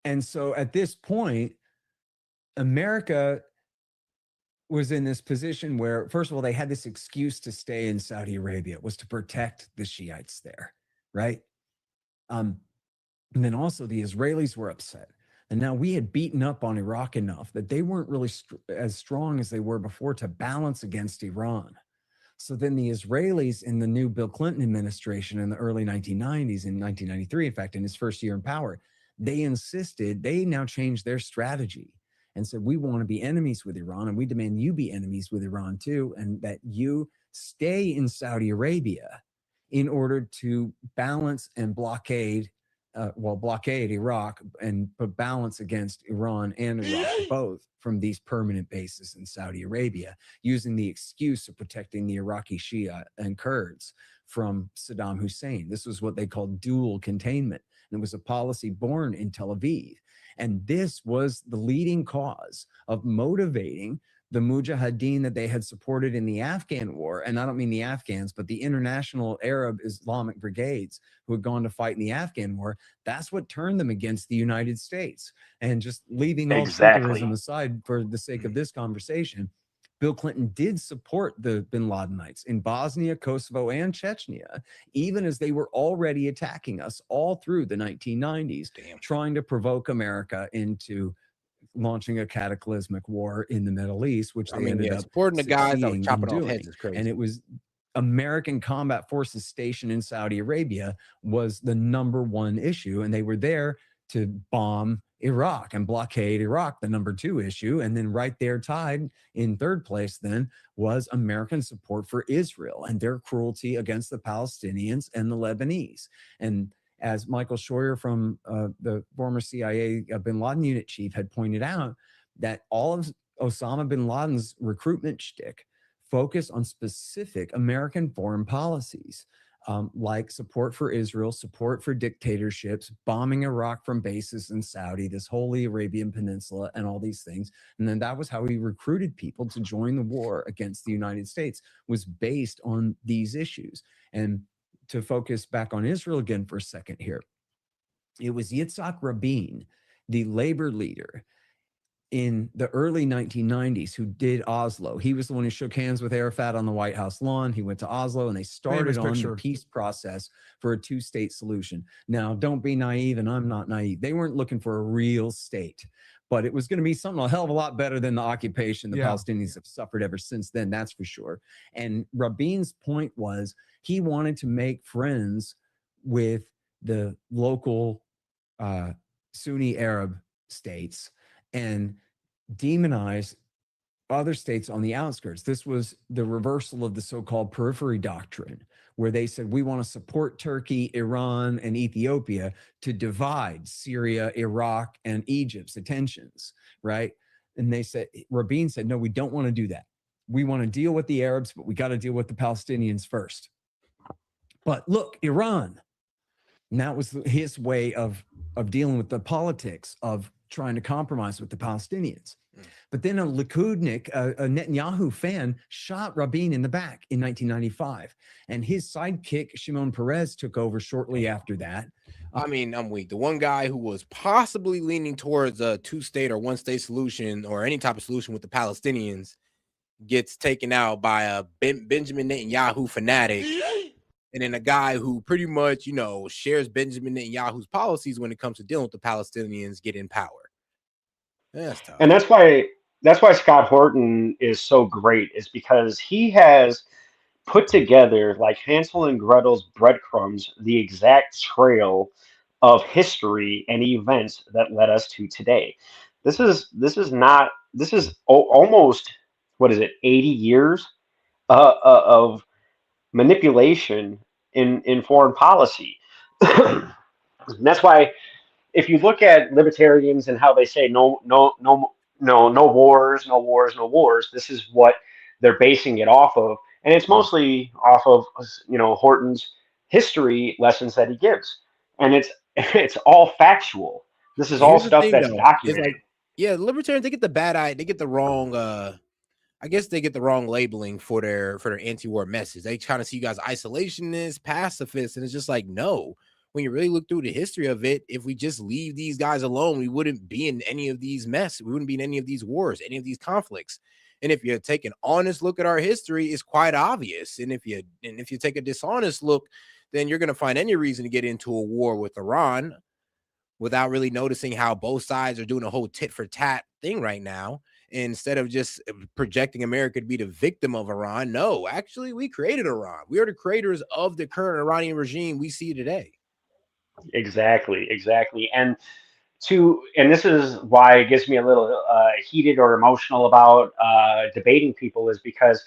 And so at this point, America was in this position where, first of all, they had this excuse to stay in Saudi Arabia, was to protect the Shiites there, right? And then also the Israelis were upset. And now we had beaten up on Iraq enough that they weren't really as strong as they were before to balance against Iran. So then the Israelis in the new Bill Clinton administration in the early 1990s, in 1993, in fact, in his first year in power, they now changed their strategy and said, we want to be enemies with Iran, and we demand you be enemies with Iran too, and that you stay in Saudi Arabia in order to balance and blockade Iraq and put balance against Iran and Iraq, both from these permanent bases in Saudi Arabia, using the excuse of protecting the Iraqi Shia and Kurds from Saddam Hussein. This was what they called dual containment. And it was a policy born in Tel Aviv. And this was the leading cause of motivating the Mujahideen that they had supported in the Afghan war. And I don't mean the Afghans, but the international Arab Islamic brigades who had gone to fight in the Afghan war. That's what turned them against the United States. And just leaving all secularism aside for the sake of this conversation, Bill Clinton did support the bin Ladenites in Bosnia, Kosovo, and Chechnya, even as they were already attacking us all through the 1990s, trying to provoke America into launching a cataclysmic war in the Middle East, which they ended up supporting the guys that were chopping off doing. heads is crazy. And it was American combat forces stationed in Saudi Arabia was the #1 issue, and they were there to bomb Iraq and blockade Iraq, the #2 issue. And then right there tied in third place then was American support for Israel and their cruelty against the Palestinians and the Lebanese. And as Michael Scheuer from the former CIA bin Laden unit chief had pointed out, that all of Osama bin Laden's recruitment shtick focused on specific American foreign policies, like support for Israel, support for dictatorships, bombing Iraq from bases in Saudi, this Holy Arabian Peninsula, and all these things. And then that was how he recruited people to join the war against the United States, was based on these issues. And to focus back on Israel again for a second here, it was Yitzhak Rabin, the labor leader in the early 1990s who did Oslo. He was the one who shook hands with Arafat on the White House lawn. He went to Oslo and they started on the peace process for a two-state solution. Now, don't be naive, and I'm not naive. They weren't looking for a real state, but it was going to be something a hell of a lot better than the occupation the Yeah. Palestinians have suffered ever since then. That's for sure. And Rabin's point was he wanted to make friends with the local Sunni Arab states and demonize other states on the outskirts. This was the reversal of the so-called periphery doctrine, where they said, we want to support Turkey, Iran, and Ethiopia to divide Syria, Iraq, and Egypt's attentions, right? And they said, Rabin said, no, we don't want to do that. We want to deal with the Arabs, but we got to deal with the Palestinians first. But look, Iran, and that was his way of dealing with the politics of trying to compromise with the Palestinians. But then a Likudnik, a Netanyahu fan, shot Rabin in the back in 1995. And his sidekick, Shimon Peres, took over shortly after that. I mean, I'm weak. The one guy who was possibly leaning towards a two-state or one-state solution or any type of solution with the Palestinians gets taken out by a Benjamin Netanyahu fanatic. And then a guy who pretty much, you know, shares Benjamin Netanyahu's policies when it comes to dealing with the Palestinians get in power. That's tough. And that's why Scott Horton is so great, is because he has put together, like Hansel and Gretel's breadcrumbs, the exact trail of history and events that led us to today. This is almost, what is it, 80 years of manipulation in foreign policy. And that's why, if you look at libertarians and how they say no wars, no wars, no wars, this is what they're basing it off of, and it's mostly off of, you know, Horton's history lessons that he gives, and it's all factual. This is all Here's the stuff thing, that's though. documented. It's like, yeah, libertarians, they get the bad eye, they get the wrong I guess they get the wrong labeling for their anti-war message. They kind of see you guys isolationists, pacifists, and it's just like, no. When you really look through the history of it, if we just leave these guys alone, we wouldn't be in any of these mess. We wouldn't be in any of these wars, any of these conflicts. And if you take an honest look at our history, it's quite obvious. And if you take a dishonest look, then you're going to find any reason to get into a war with Iran without really noticing how both sides are doing a whole tit for tat thing right now. Instead of just projecting America to be the victim of Iran, no, actually, we created Iran. We are the creators of the current Iranian regime we see today. Exactly. And this is why it gets me a little heated or emotional about debating people, is because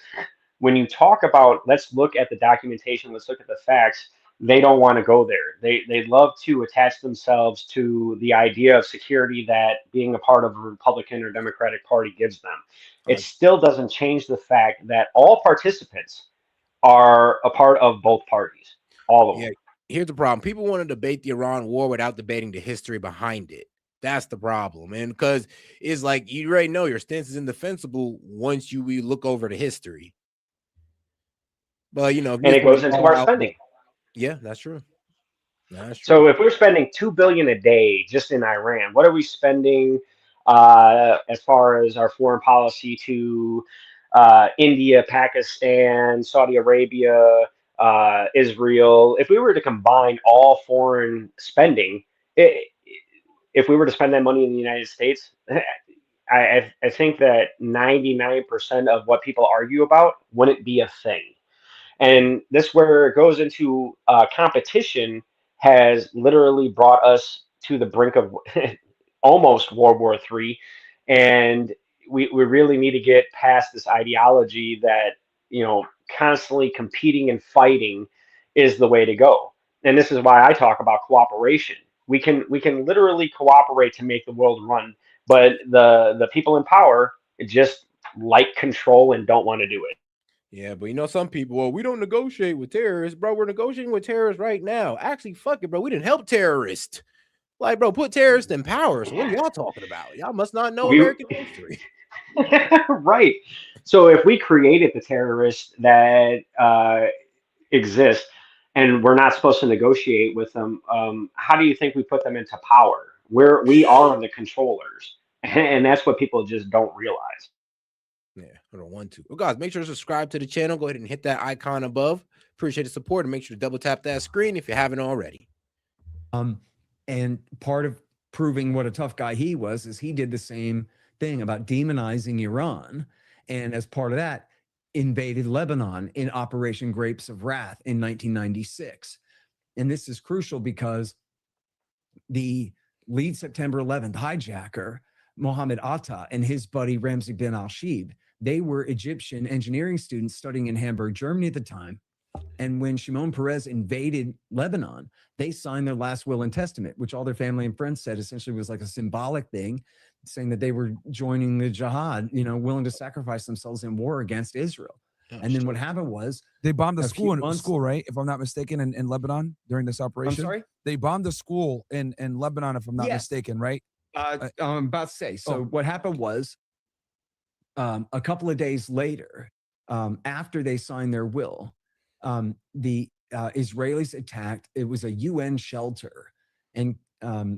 when you talk about, let's look at the documentation, let's look at the facts, they don't want to go there. They love to attach themselves to the idea of security that being a part of a Republican or Democratic Party gives them. It still doesn't change the fact that all participants are a part of both parties, all of them. Here's the problem. People want to debate the Iran war without debating the history behind it. That's the problem. And because it's like, you already know your stance is indefensible once you look over the history. But, you know, and it goes into our spending. Yeah, that's true. So if we're spending $2 billion a day just in Iran, what are we spending as far as our foreign policy to India, Pakistan, Saudi Arabia, Israel? If we were to combine all foreign spending, if we were to spend that money in the United States, I think that 99% of what people argue about wouldn't be a thing. And this, where it goes into competition, has literally brought us to the brink of almost World War III. And we really need to get past this ideology that, you know, constantly competing and fighting is the way to go. And this is why I talk about cooperation. We can literally cooperate to make the world run, but the people in power just like control and don't want to do it. Yeah, but you know, some people, well, we don't negotiate with terrorists, bro. We're negotiating with terrorists right now. Actually, fuck it, bro. We didn't help terrorists. Like, bro, put terrorists in power. So what are y'all talking about? Y'all must not know American history. Right. So if we created the terrorists that exist and we're not supposed to negotiate with them, how do you think we put them into power? We are the controllers. And that's what people just don't realize. Yeah, I don't want to. Well, guys, make sure to subscribe to the channel. Go ahead and hit that icon above. Appreciate the support, and make sure to double tap that screen if you haven't already. And part of proving what a tough guy he was, is he did the same thing about demonizing Iran. And as part of that, invaded Lebanon in Operation Grapes of Wrath in 1996. And this is crucial because the lead September 11th hijacker, Mohammed Atta, and his buddy Ramzi bin al-Shibh, they were Egyptian engineering students studying in Hamburg, Germany at the time. And when Shimon Peres invaded Lebanon, they signed their last will and testament, which all their family and friends said essentially was like a symbolic thing, saying that they were joining the jihad, you know, willing to sacrifice themselves in war against Israel. And then what happened was they bombed the school months, right? If I'm not mistaken, in Lebanon during this operation. I'm sorry? They bombed the school in Lebanon, if I'm not mistaken, right? I'm about to say. So what happened was a couple of days later, after they signed their will, the Israelis attacked. It was a UN shelter, and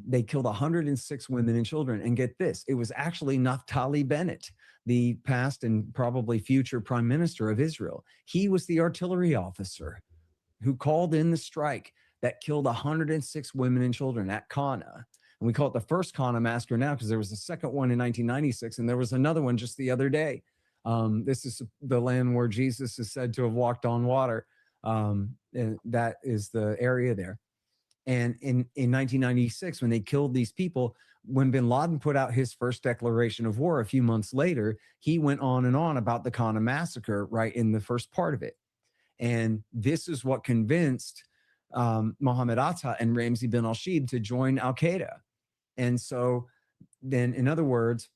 they killed 106 women and children. And get this, it was actually Naftali Bennett, the past and probably future prime minister of Israel. He was the artillery officer who called in the strike that killed 106 women and children at Qana. And we call it the first Qana massacre now because there was a second one in 1996, and there was another one just the other day. This is the land where Jesus is said to have walked on water. And that is the area there. And in 1996, when they killed these people, when bin Laden put out his first declaration of war a few months later, he went on and on about the Qana massacre right in the first part of it. And this is what convinced Mohammed Atta and Ramzi bin al-Shibh to join al-Qaeda. And so then, in other words,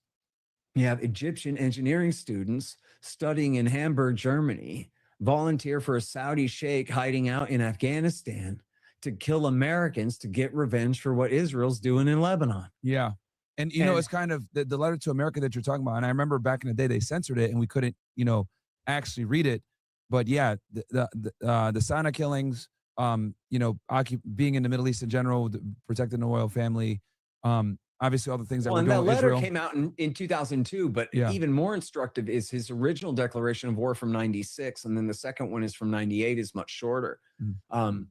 you have Egyptian engineering students studying in Hamburg, Germany, volunteer for a Saudi sheikh hiding out in Afghanistan to kill Americans to get revenge for what Israel's doing in Lebanon. Yeah. And, you know, it's kind of the letter to America that you're talking about. And I remember back in the day, they censored it and we couldn't, you know, actually read it. But yeah, the Sana killings, you know, being in the Middle East in general, protecting the royal family, obviously all the things that we're doing. And that letter Israel came out in 2002, but even more instructive is his original declaration of war from 96. And then the second one is from 98, is much shorter. The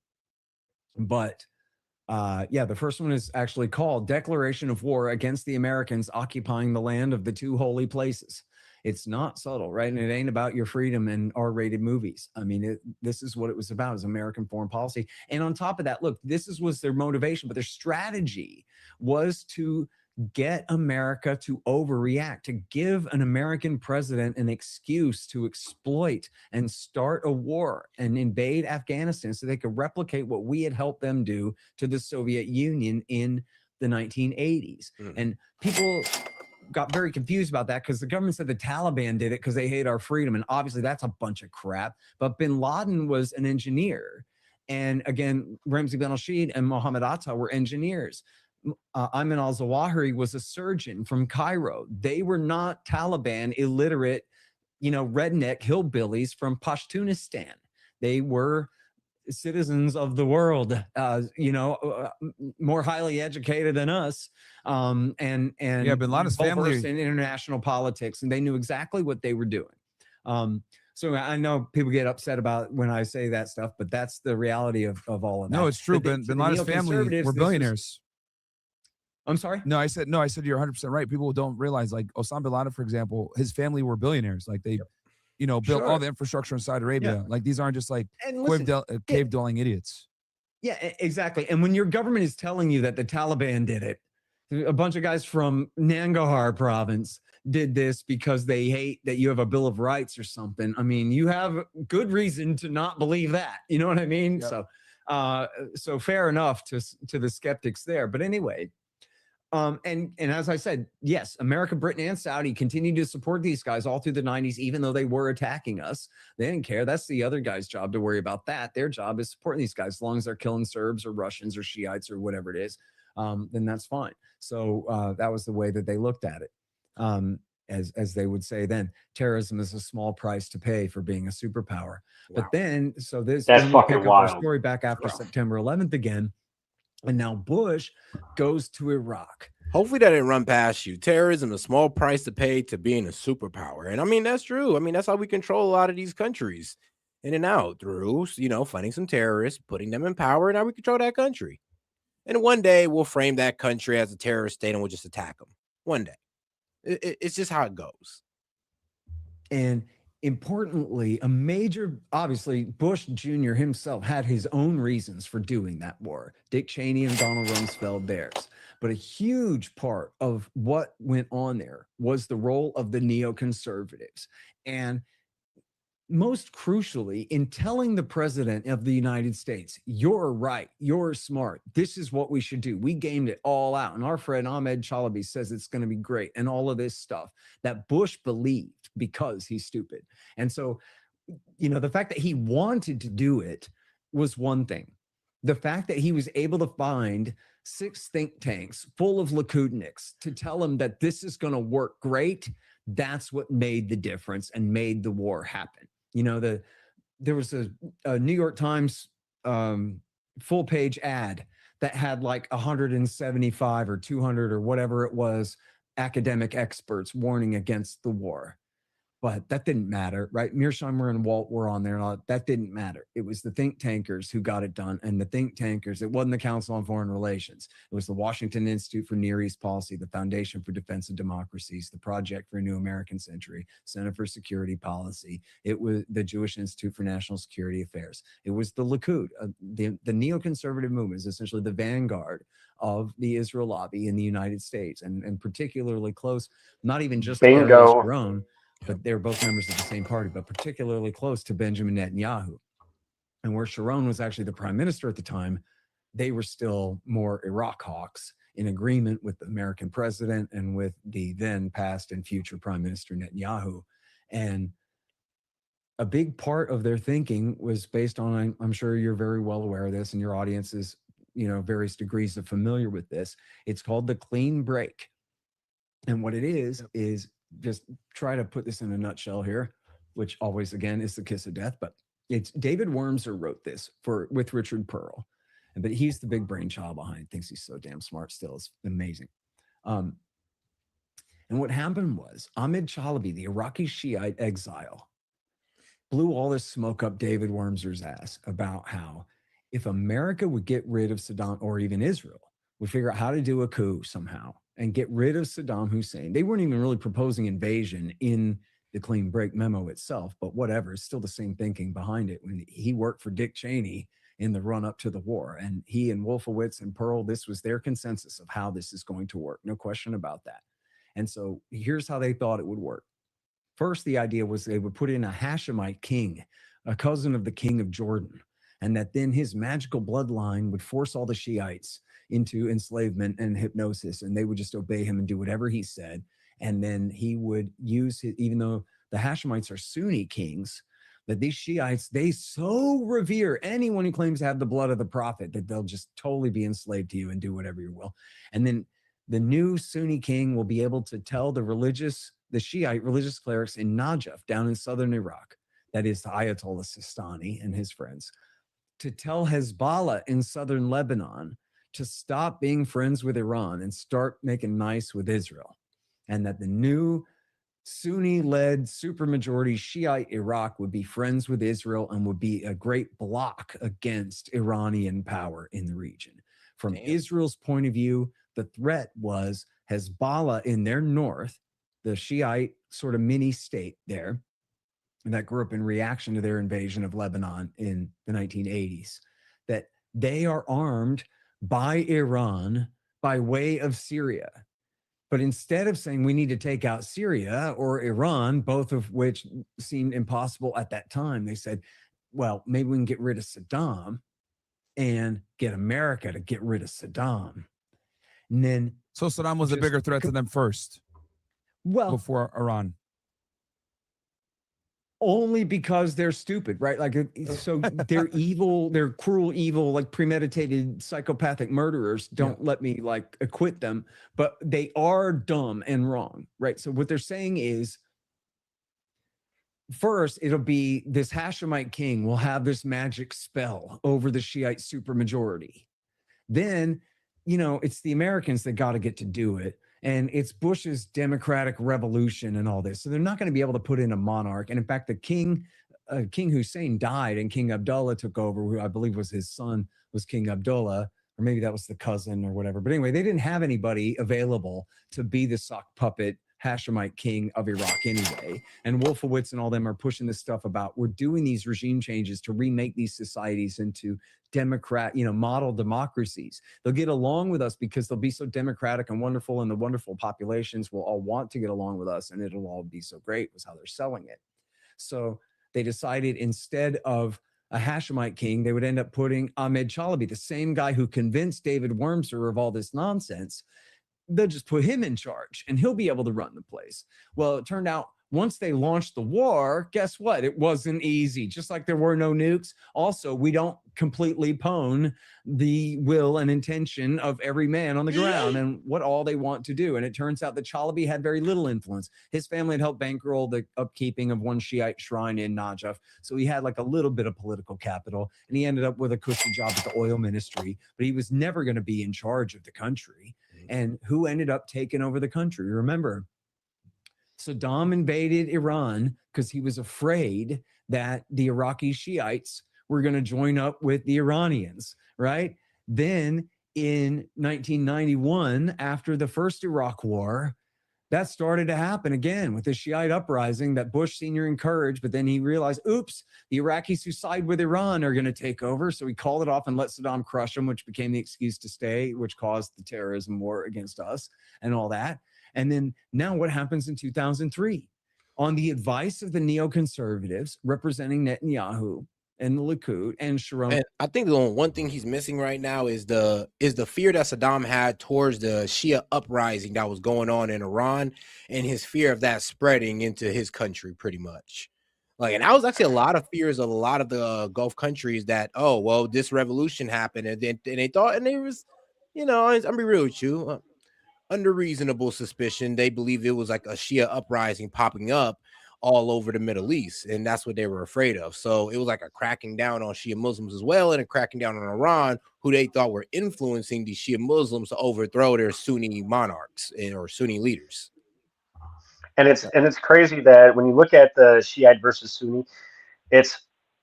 first one is actually called Declaration of War Against the Americans Occupying the Land of the Two Holy Places. It's not subtle, right? And it ain't about your freedom and R-rated movies. I mean, this is what it was about, is American foreign policy. And on top of that, look, was their motivation, but their strategy was to get America to overreact, to give an American president an excuse to exploit and start a war and invade Afghanistan so they could replicate what we had helped them do to the Soviet Union in the 1980s. And people got very confused about that because the government said the Taliban did it because they hate our freedom. And obviously that's a bunch of crap. But bin Laden was an engineer. And again, Ramzi bin al-Shibh and Mohammed Atta were engineers. Ayman al-Zawahiri was a surgeon from Cairo. They were not Taliban, illiterate, you know, redneck hillbillies from Pashtunistan. They were citizens of the world, more highly educated than us, and bin Laden's family in international politics, and they knew exactly what they were doing. So I know people get upset about when I say that stuff, but that's the reality of all of that. No, it's true. Bin Laden's family were billionaires. I'm sorry? No, I said you're 100% right. People don't realize, like Osama bin Laden, for example, his family were billionaires. Like they, you know, built all the infrastructure in Saudi Arabia. Like these aren't just like cave dwelling idiots. Yeah, exactly. And when your government is telling you that the Taliban did it, a bunch of guys from Nangarhar province did this because they hate that you have a Bill of Rights or something. I mean, you have good reason to not believe that. You know what I mean? Yep. So fair enough to the skeptics there. But anyway. And as I said, yes, America, Britain, and Saudi continued to support these guys all through the 90s, even though they were attacking us. They didn't care. That's the other guy's job to worry about that. Their job is supporting these guys. As long as they're killing Serbs or Russians or Shiites or whatever it is, then that's fine. So that was the way that they looked at it. As they would say then, terrorism is a small price to pay for being a superpower. Wow. But then, that's fucking wild. Our story back after September 11th again. And now Bush goes to Iraq. Hopefully that didn't run past you. Terrorism, a small price to pay to being a superpower. And I mean, that's true. I mean, that's how we control a lot of these countries in and out, through, you know, funding some terrorists, putting them in power. And now we control that country. And one day we'll frame that country as a terrorist state and we'll just attack them. One day. It's just how it goes. And importantly, obviously, Bush Jr. himself had his own reasons for doing that war. Dick Cheney and Donald Rumsfeld theirs. But a huge part of what went on there was the role of the neoconservatives. And most crucially, in telling the president of the United States, you're right, you're smart, this is what we should do. We gamed it all out. And our friend Ahmed Chalabi says it's going to be great and all of this stuff that Bush believed because he's stupid. And so, the fact that he wanted to do it was one thing. The fact that he was able to find 6 think tanks full of Likudniks to tell him that this is going to work great, that's what made the difference and made the war happen. There was a New York Times full page ad that had like 175 or 200 or whatever it was academic experts warning against the war. But that didn't matter, right? Mearsheimer and Walt were on there and all that didn't matter. It was the think tankers who got it done. And the think tankers, it wasn't the Council on Foreign Relations. It was the Washington Institute for Near East Policy, the Foundation for Defense of Democracies, the Project for a New American Century, Center for Security Policy. It was the Jewish Institute for National Security Affairs. It was the Likud. The neoconservative movement is essentially the vanguard of the Israel lobby in the United States, and particularly close, not even just to Ariel Sharon, but they're both members of the same party, but particularly close to Benjamin Netanyahu. And where Sharon was actually the prime minister at the time, they were still more Iraq hawks in agreement with the American president and with the then past and future prime minister Netanyahu. And a big part of their thinking was based on, I'm sure you're very well aware of this and your audience is, various degrees of familiar with this. It's called the clean break. And what it is just try to put this in a nutshell here, which always, again, is the kiss of death. But it's David Wormser wrote this with Richard Pearl. But he's the big brainchild behind it. Thinks he's so damn smart still. It's amazing. And what happened was Ahmed Chalabi, the Iraqi Shiite exile, blew all this smoke up David Wormser's ass about how if America would get rid of Saddam, or even Israel, would figure out how to do a coup somehow and get rid of Saddam Hussein. They weren't even really proposing invasion in the clean break memo itself, but whatever, it's still the same thinking behind it. When he worked for Dick Cheney in the run up to the war, and he and Wolfowitz and Pearl, this was their consensus of how this is going to work. No question about that. And so here's how they thought it would work. First, the idea was they would put in a Hashemite king, a cousin of the king of Jordan, and that then his magical bloodline would force all the Shiites into enslavement and hypnosis, and they would just obey him and do whatever he said. And then he would use his, even though the Hashemites are Sunni kings, that these Shiites, they so revere anyone who claims to have the blood of the prophet that they'll just totally be enslaved to you and do whatever you will. And then the new Sunni king will be able to tell the Shiite religious clerics in Najaf down in southern Iraq, that is the Ayatollah Sistani and his friends, to tell Hezbollah in southern Lebanon to stop being friends with Iran and start making nice with Israel. And that the new Sunni-led supermajority Shiite Iraq would be friends with Israel and would be a great block against Iranian power in the region. From Israel's point of view, the threat was Hezbollah in their north, the Shiite sort of mini state there, that grew up in reaction to their invasion of Lebanon in the 1980s, that they are armed by Iran by way of Syria. But instead of saying we need to take out Syria or Iran, both of which seemed impossible at that time, they said, well, maybe we can get rid of Saddam and get America to get rid of Saddam. And then, so Saddam was a bigger threat to them first, before Iran. Only because they're stupid, right? Like, so they're evil, they're cruel, evil, like premeditated psychopathic murderers. Don't let me like acquit them, but they are dumb and wrong, right? So what they're saying is, first, it'll be this Hashemite king will have this magic spell over the Shiite supermajority. Then, it's the Americans that got to get to do it. And it's Bush's democratic revolution and all this. So they're not going to be able to put in a monarch. And in fact, the King Hussein died and King Abdullah took over, who I believe was his son, was King Abdullah, or maybe that was the cousin or whatever. But anyway, they didn't have anybody available to be the sock puppet Hashemite king of Iraq anyway. And Wolfowitz and all them are pushing this stuff about we're doing these regime changes to remake these societies into model democracies. They'll get along with us because they'll be so democratic and wonderful, and the wonderful populations will all want to get along with us, and it'll all be so great, was how they're selling it. So they decided instead of a Hashemite king, they would end up putting Ahmed Chalabi, the same guy who convinced David Wurmser of all this nonsense. They'll just put him in charge and he'll be able to run the place. Well, it turned out once they launched the war, guess what? It wasn't easy. Just like there were no nukes. Also, we don't completely pwn the will and intention of every man on the ground and what all they want to do. And it turns out that Chalabi had very little influence. His family had helped bankroll the upkeeping of one Shiite shrine in Najaf. So he had like a little bit of political capital, and he ended up with a cushy job at the oil ministry, but he was never going to be in charge of the country. And who ended up taking over the country? Remember, Saddam invaded Iran because he was afraid that the Iraqi Shiites were going to join up with the Iranians, right? Then in 1991, after the first Iraq war, that started to happen again with the Shiite uprising that Bush Sr. encouraged, but then he realized, oops, the Iraqis who side with Iran are going to take over. So he called it off and let Saddam crush them, which became the excuse to stay, which caused the terrorism war against us and all that. And then now what happens in 2003? On the advice of the neoconservatives representing Netanyahu and the Likud and Sharon. And I think the one thing he's missing right now is the fear that Saddam had towards the Shia uprising that was going on in Iran, and his fear of that spreading into his country pretty much. Like, and that was actually a lot of fears of a lot of the Gulf countries that, oh, well, this revolution happened, and then they thought, and they was, I'm be real with you, under reasonable suspicion, they believed it was like a Shia uprising popping up all over the Middle East, and that's what they were afraid of. So it was like a cracking down on Shia Muslims as well, and a cracking down on Iran, who they thought were influencing the Shia Muslims to overthrow their Sunni monarchs or Sunni leaders. And it's crazy that when you look at the Shiite versus Sunni, it's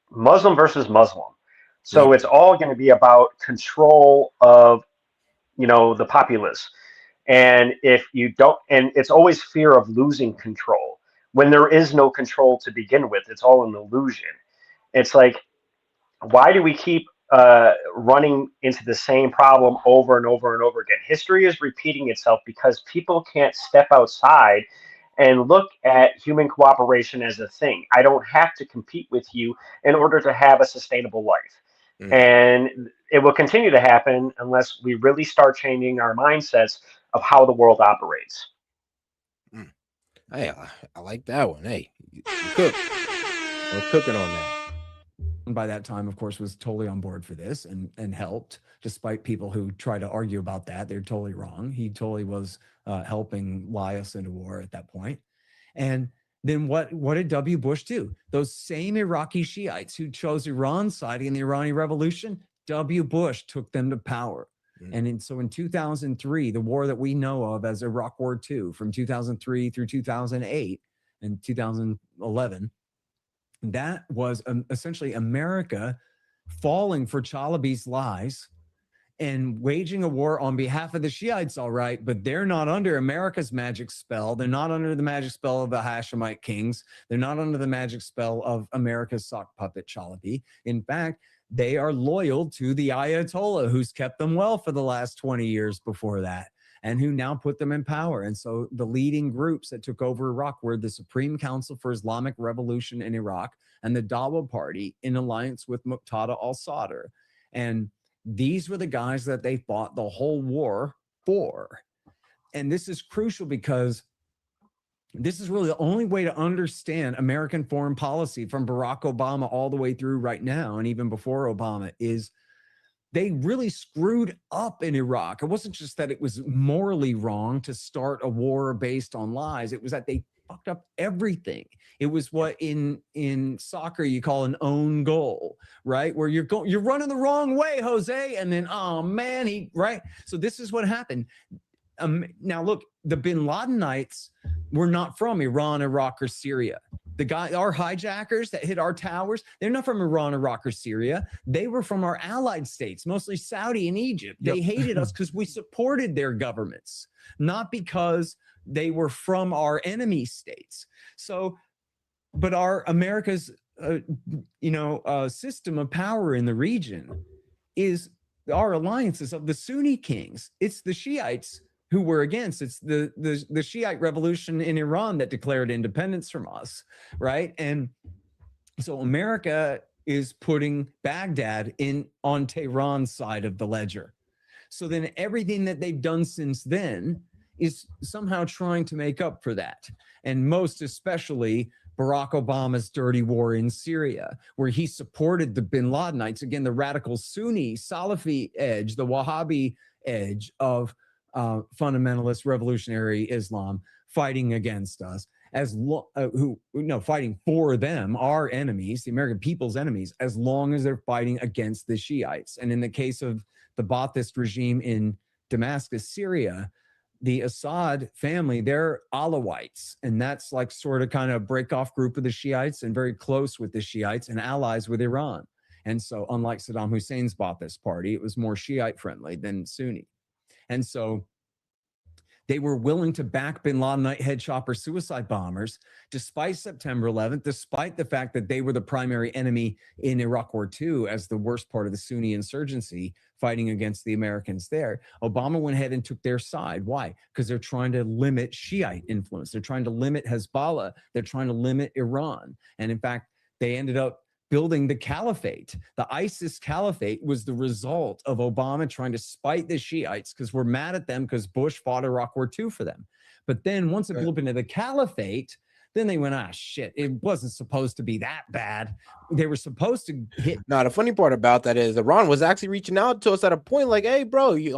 Muslim versus Muslim. So it's all going to be about control of, the populace. And if you don't, and it's always fear of losing control when there is no control to begin with. It's all an illusion. It's like, why do we keep running into the same problem over and over and over again? History is repeating itself because people can't step outside and look at human cooperation as a thing. I don't have to compete with you in order to have a sustainable life. And it will continue to happen unless we really start changing our mindsets of how the world operates. Hey, I like that one. Hey, you cook. I was cooking on that. And by that time, of course, was totally on board for this and helped, despite people who try to argue about that. They're totally wrong. He totally was helping lie us into war at that point. And then what did W. Bush do? Those same Iraqi Shiites who chose Iran's side in the Iranian Revolution, W. Bush took them to power. And so in 2003, the war that we know of as Iraq War II, from 2003 through 2008 and 2011, that was essentially America falling for Chalabi's lies and waging a war on behalf of the Shiites, all right, but they're not under America's magic spell. They're not under the magic spell of the Hashemite kings. They're not under the magic spell of America's sock puppet Chalabi. In fact, they are loyal to the Ayatollah, who's kept them well for the last 20 years before that, and who now put them in power. And so the leading groups that took over Iraq were the Supreme Council for Islamic Revolution in Iraq and the Dawa Party in alliance with Muqtada al-Sadr. And these were the guys that they fought the whole war for. And this is crucial because this is really the only way to understand American foreign policy from Barack Obama all the way through right now, and even before Obama, is they really screwed up in Iraq. It wasn't just that it was morally wrong to start a war based on lies. It was that they fucked up everything. It was what in soccer you call an own goal, right? Where you're running the wrong way, Jose, and then, oh man, right? So this is what happened. Now look, the Bin Ladenites were not from Iran, Iraq, or Syria. our hijackers that hit our towers, they're not from Iran, Iraq, or Syria. They were from our allied states, mostly Saudi and Egypt. They hated us because we supported their governments, not because they were from our enemy states. So, but our America's, system of power in the region is our alliances of the Sunni kings. It's the Shiites who were against. It's the Shiite revolution in Iran that declared independence from us, right? And so America is putting Baghdad on Tehran's side of the ledger. So then everything that they've done since then is somehow trying to make up for that. And most especially Barack Obama's dirty war in Syria, where he supported the bin Ladenites, again, the radical Sunni, Salafi edge, the Wahhabi edge of fundamentalist revolutionary Islam fighting against us, fighting for them, our enemies, the American people's enemies, as long as they're fighting against the Shiites. And in the case of the Ba'athist regime in Damascus, Syria, the Assad family, they're Alawites, and that's like sort of kind of break-off group of the Shiites and very close with the Shiites and allies with Iran. And so unlike Saddam Hussein's Ba'athist party, it was more Shiite friendly than Sunni. And so they were willing to back bin Ladenite head chopper suicide bombers, despite September 11th, despite the fact that they were the primary enemy in Iraq War II as the worst part of the Sunni insurgency fighting against the Americans there. Obama went ahead and took their side. Why? Because they're trying to limit Shiite influence. They're trying to limit Hezbollah. They're trying to limit Iran. And in fact, they ended up building the caliphate. The ISIS caliphate was the result of Obama trying to spite the Shiites because we're mad at them because Bush fought Iraq War II for them. But then once it blew up into the caliphate, then they went, shit, it wasn't supposed to be that bad. They were supposed to hit. Now, the funny part about that is Iran was actually reaching out to us at a point like, hey, bro, you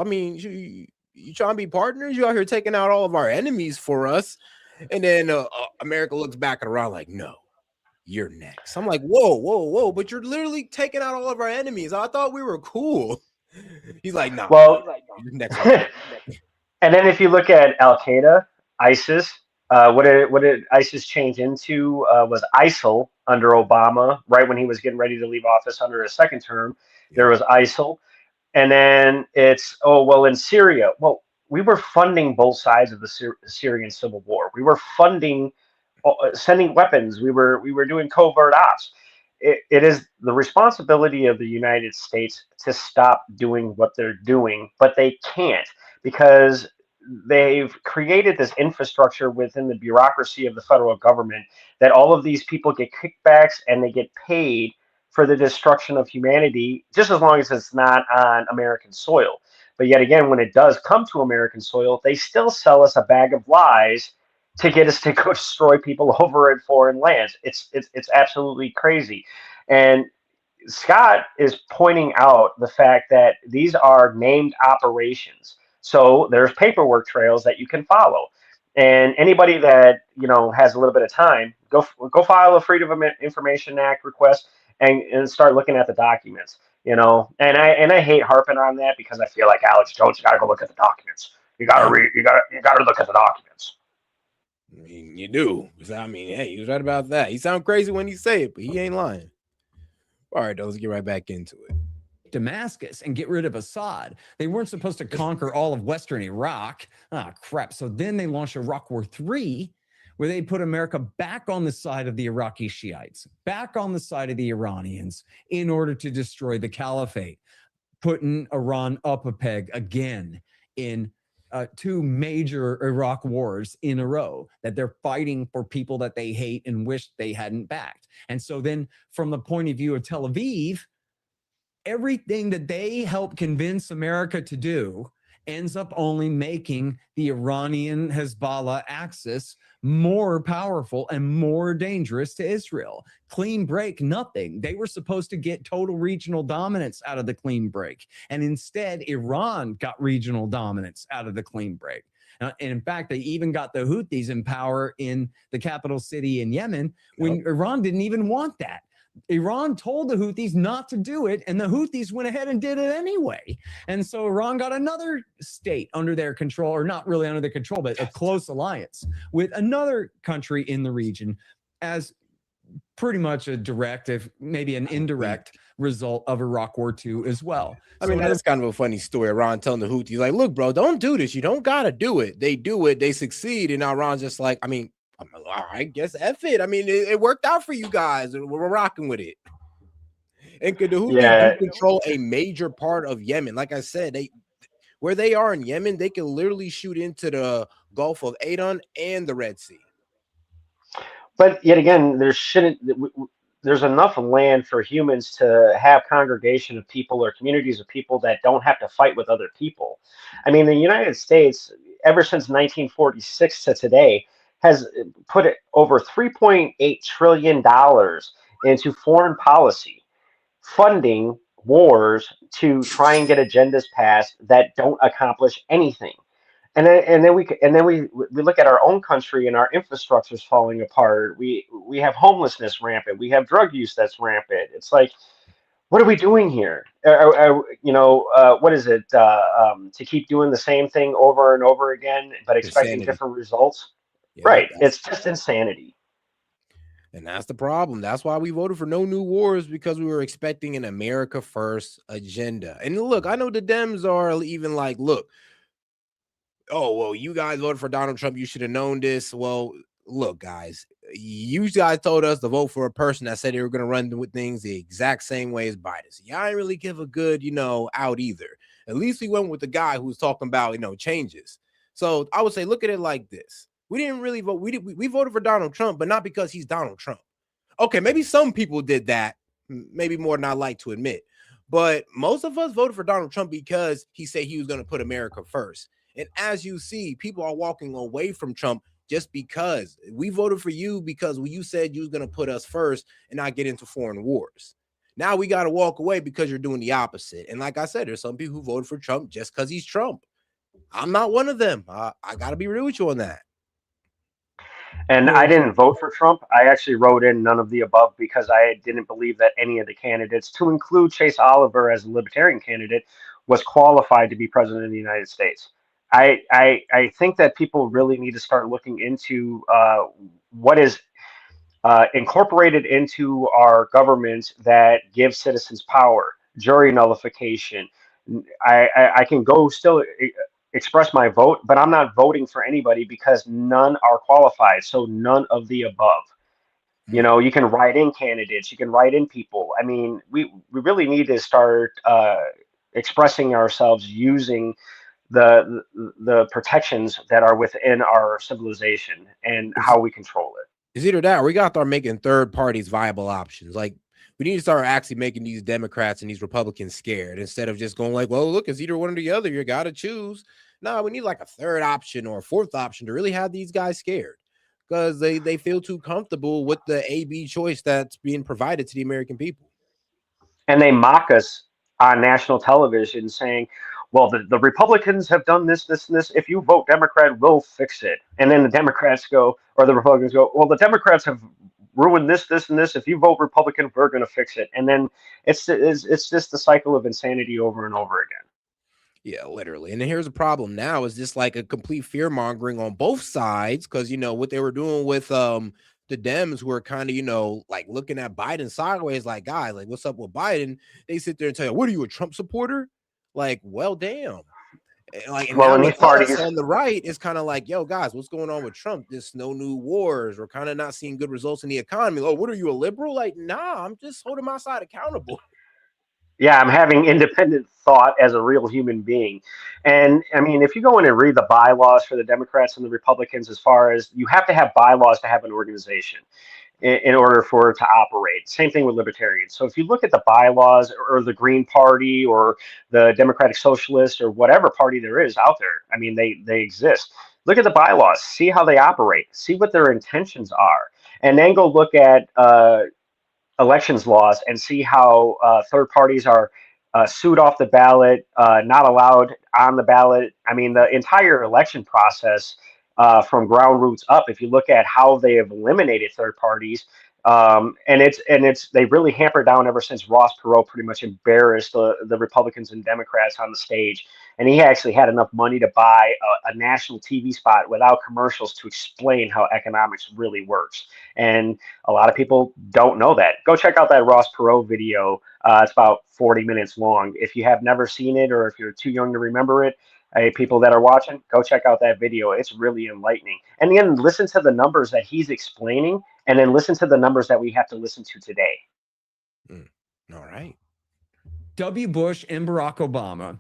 trying to be partners? You out here taking out all of our enemies for us. And then America looks back at Iran like, no, you're next. I'm like, whoa, but you're literally taking out all of our enemies. I thought we were cool. He's like, no. Well, you're next. And then if you look at Al-Qaeda, ISIS, what did ISIS change into was ISIL under Obama, right when he was getting ready to leave office under his second term. There was ISIL. And then it's, in Syria. Well, we were funding both sides of the Syrian civil war. We were funding, sending weapons. We were doing covert ops. It is the responsibility of the United States to stop doing what they're doing, but they can't because they've created this infrastructure within the bureaucracy of the federal government that all of these people get kickbacks and they get paid for the destruction of humanity, just as long as it's not on American soil. But yet again, when it does come to American soil, they still sell us a bag of lies to get us to go destroy people over in foreign lands. It's absolutely crazy. And Scott is pointing out the fact that these are named operations. So there's paperwork trails that you can follow. And anybody that, has a little bit of time, go file a Freedom of Information Act request and start looking at the documents, And I hate harping on that because I feel like Alex Jones, you got to go look at the documents. You got to read, you got to look at the documents. I mean, you do. Hey, he was right about that. He sounds crazy when he say it, but he ain't lying. All right, let's get right back into it. Damascus and get rid of Assad. They weren't supposed to conquer all of Western Iraq. Crap. So then they launched Iraq War III, where they put America back on the side of the Iraqi Shiites, back on the side of the Iranians in order to destroy the caliphate, putting Iran up a peg again in two major Iraq wars in a row that they're fighting for people that they hate and wish they hadn't backed. And so then from the point of view of Tel Aviv, everything that they help convince America to do ends up only making the Iranian Hezbollah axis more powerful and more dangerous to Israel. Clean break, nothing. They were supposed to get total regional dominance out of the clean break. And instead, Iran got regional dominance out of the clean break. And in fact, they even got the Houthis in power in the capital city in Yemen when Iran didn't even want that. Iran told the Houthis not to do it, and the Houthis went ahead and did it anyway. And so Iran got another state under their control, or not really under their control, but a close alliance with another country in the region as pretty much a direct, if maybe an indirect result of Iraq War II as well. I mean, that's kind of a funny story. Iran telling the Houthis, like, look, bro, don't do this. You don't got to do it. They do it. They succeed. And now Iran's just like, I mean, I guess F it. I mean, it worked out for you guys. We're rocking with it. And could the Houthis do control a major part of Yemen? Like I said, where they are in Yemen, they can literally shoot into the Gulf of Aden and the Red Sea. But yet again, there's enough land for humans to have congregation of people or communities of people that don't have to fight with other people. I mean, the United States, ever since 1946 to today, has put over $3.8 trillion into foreign policy, funding wars to try and get agendas passed that don't accomplish anything. And then we look at our own country and our infrastructure is falling apart. We have homelessness rampant. We have drug use that's rampant. It's like, what are we doing here? What is it? To keep doing the same thing over and over again, but expecting different results? Yeah, right. It's just insanity. And that's the problem. That's why we voted for no new wars, because we were expecting an America first agenda. And look, I know the Dems are even like, look, oh, well, you guys voted for Donald Trump. You should have known this. Well, look, guys, you guys told us to vote for a person that said they were going to run with things the exact same way as Biden. So y'all didn't really give a good, out either. At least we went with the guy who was talking about, changes. So I would say, look at it like this. We didn't really vote. We voted for Donald Trump, but not because he's Donald Trump. Okay, maybe some people did that, maybe more than I like to admit. But most of us voted for Donald Trump because he said he was going to put America first. And as you see, people are walking away from Trump just because we voted for you because you said you was going to put us first and not get into foreign wars. Now we got to walk away because you're doing the opposite. And like I said, there's some people who voted for Trump just because he's Trump. I'm not one of them. I got to be real with you on that. And I didn't vote for Trump. I actually wrote in none of the above because I didn't believe that any of the candidates, to include Chase Oliver as a libertarian candidate, was qualified to be president of the United States. I think that people really need to start looking into what is incorporated into our government that gives citizens power, jury nullification. I can go still express my vote, but I'm not voting for anybody because none are qualified. So none of the above. You can write in candidates, you can write in people. I mean, we really need to start expressing ourselves using the protections that are within our civilization and how we control it. It's either that or we got to start making third parties viable options. Like, we need to start actually making these Democrats and these Republicans scared instead of just going like, well, look, it's either one or the other. You got to choose. No, we need like a third option or a fourth option to really have these guys scared because they feel too comfortable with the A-B choice that's being provided to the American people. And they mock us on national television saying, well, the Republicans have done this, this, and this. If you vote Democrat, we'll fix it. And then the Democrats go, or the Republicans go, well, the Democrats have ruined this, this, and this. If you vote Republican, we're going to fix it. And then it's just the cycle of insanity over and over again. Yeah, literally. And then here's the problem now is just like a complete fear mongering on both sides. Cause what they were doing with the Dems who are kind of, like looking at Biden sideways, like, guys, like, what's up with Biden? They sit there and tell you, what are you, a Trump supporter? Like, well, damn. Like, and well, now with us on the right, it's kind of like, yo, guys, what's going on with Trump? There's no new wars. We're kind of not seeing good results in the economy. Oh, what are you, a liberal? Like, nah, I'm just holding my side accountable. Yeah, I'm having independent thought as a real human being. And I mean, if you go in and read the bylaws for the Democrats and the Republicans, as far as you have to have bylaws to have an organization in order for it to operate. Same thing with libertarians. So if you look at the bylaws or the Green Party or the Democratic Socialist or whatever party there is out there, I mean, they exist. Look at the bylaws, see how they operate, see what their intentions are, and then go look at elections laws and see how third parties are sued off the ballot, not allowed on the ballot. I mean, the entire election process from ground roots up, if you look at how they have eliminated third parties, And they really hampered down ever since Ross Perot pretty much embarrassed the Republicans and Democrats on the stage. And he actually had enough money to buy a national TV spot without commercials to explain how economics really works. And a lot of people don't know that. Go check out that Ross Perot video. It's about 40 minutes long. If you have never seen it, or if you're too young to remember it, hey, people that are watching, go check out that video. It's really enlightening. And again, listen to the numbers that he's explaining, and then listen to the numbers that we have to listen to today. All right. W. Bush and Barack Obama,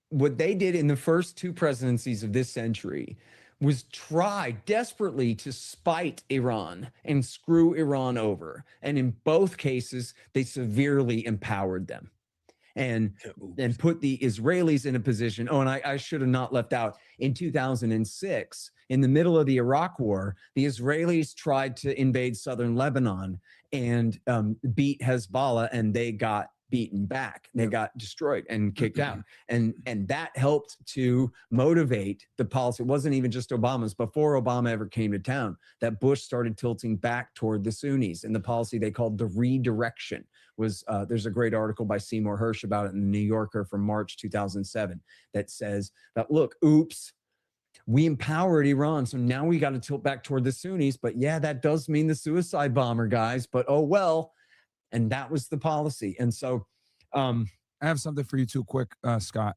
what they did in the first two presidencies of this century was try desperately to spite Iran and screw Iran over. And in both cases, they severely empowered them and put the Israelis in a position. Oh, and I should have not left out, in 2006, in the middle of the Iraq War, the Israelis tried to invade southern Lebanon and beat Hezbollah, and they got beaten back. They got destroyed and kicked out. And that helped to motivate the policy. It wasn't even just Obama's. Before Obama ever came to town, that Bush started tilting back toward the Sunnis, and the policy they called the redirection was, there's a great article by Seymour Hersh about it in the New Yorker from March 2007 that says that, look, oops, we empowered Iran, so now we got to tilt back toward the Sunnis. But yeah, that does mean the suicide bomber, guys, but oh well. And that was the policy. And so I have something for you too quick, Scott,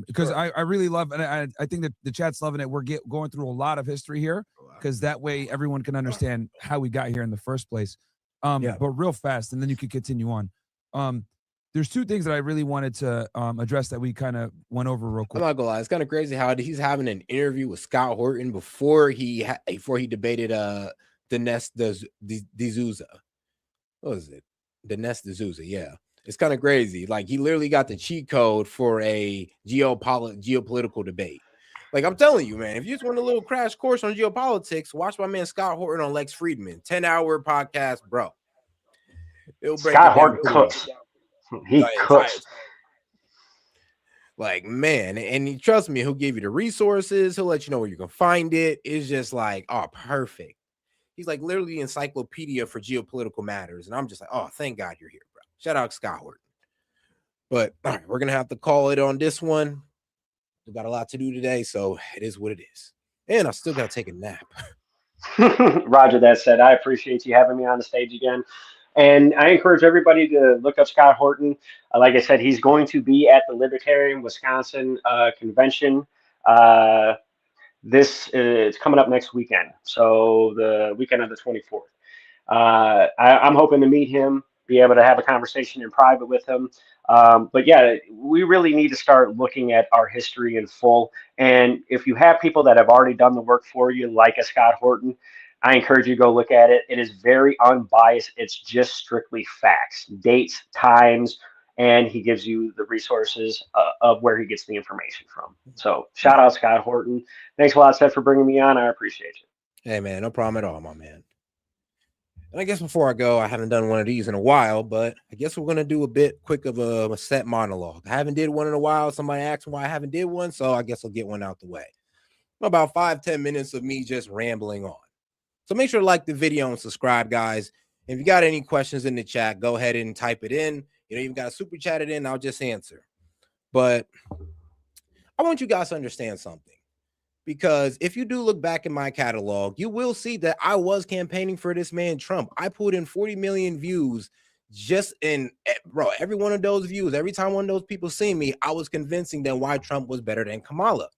because I really love, and I think that the chat's loving it. We're going through a lot of history here, because that way everyone can understand how we got here in the first place. But real fast, and then you can continue on. There's two things that I really wanted to address that we kind of went over real quick. I'm not gonna lie, it's kind of crazy how he's having an interview with Scott Horton before he debated Dinesh D'Souza. What was it? Dinesh D'Souza, yeah. It's kind of crazy. Like, he literally got the cheat code for a geopolitical debate. Like, I'm telling you, man, if you just want a little crash course on geopolitics, watch my man Scott Horton on Lex Friedman, 10-hour podcast, bro. Scott Horton cooks. He cooks. Like, man, and trust me, he'll give you the resources. He'll let you know where you can find it. It's just like, oh, perfect. He's like literally the encyclopedia for geopolitical matters. And I'm just like, oh, thank God you're here, bro. Shout out Scott Horton. But all right, we're going to have to call it on this one. We've got a lot to do today, so it is what it is. And I still got to take a nap. Roger that said. I appreciate you having me on the stage again. And I encourage everybody to look up Scott Horton. Like I said, he's going to be at the Libertarian Wisconsin convention. This is coming up next weekend, so the weekend of the 24th. I'm hoping to meet him, be able to have a conversation in private with him. But yeah, we really need to start looking at our history in full. And if you have people that have already done the work for you, like a Scott Horton, I encourage you to go look at it. It is very unbiased. It's just strictly facts, dates, times, and he gives you the resources of where he gets the information from. So shout out Scott Horton. Thanks a lot, Seth, for bringing me on. I appreciate you. Hey, man, no problem at all, my man. And I guess before I go, I haven't done one of these in a while, but I guess we're going to do a bit quick of a set monologue. I haven't did one in a while. Somebody asked why I haven't did one, so I guess I'll get one out the way. About 5-10 minutes of me just rambling on. So make sure to like the video and subscribe, guys. If you got any questions in the chat, go ahead and type it in. You know, you've got to super chat it in. I'll just answer. But I want you guys to understand something. Because if you do look back in my catalog, you will see that I was campaigning for this man, Trump. I put in 40 million views just in, bro, every one of those views. Every time one of those people see me, I was convincing them why Trump was better than Kamala.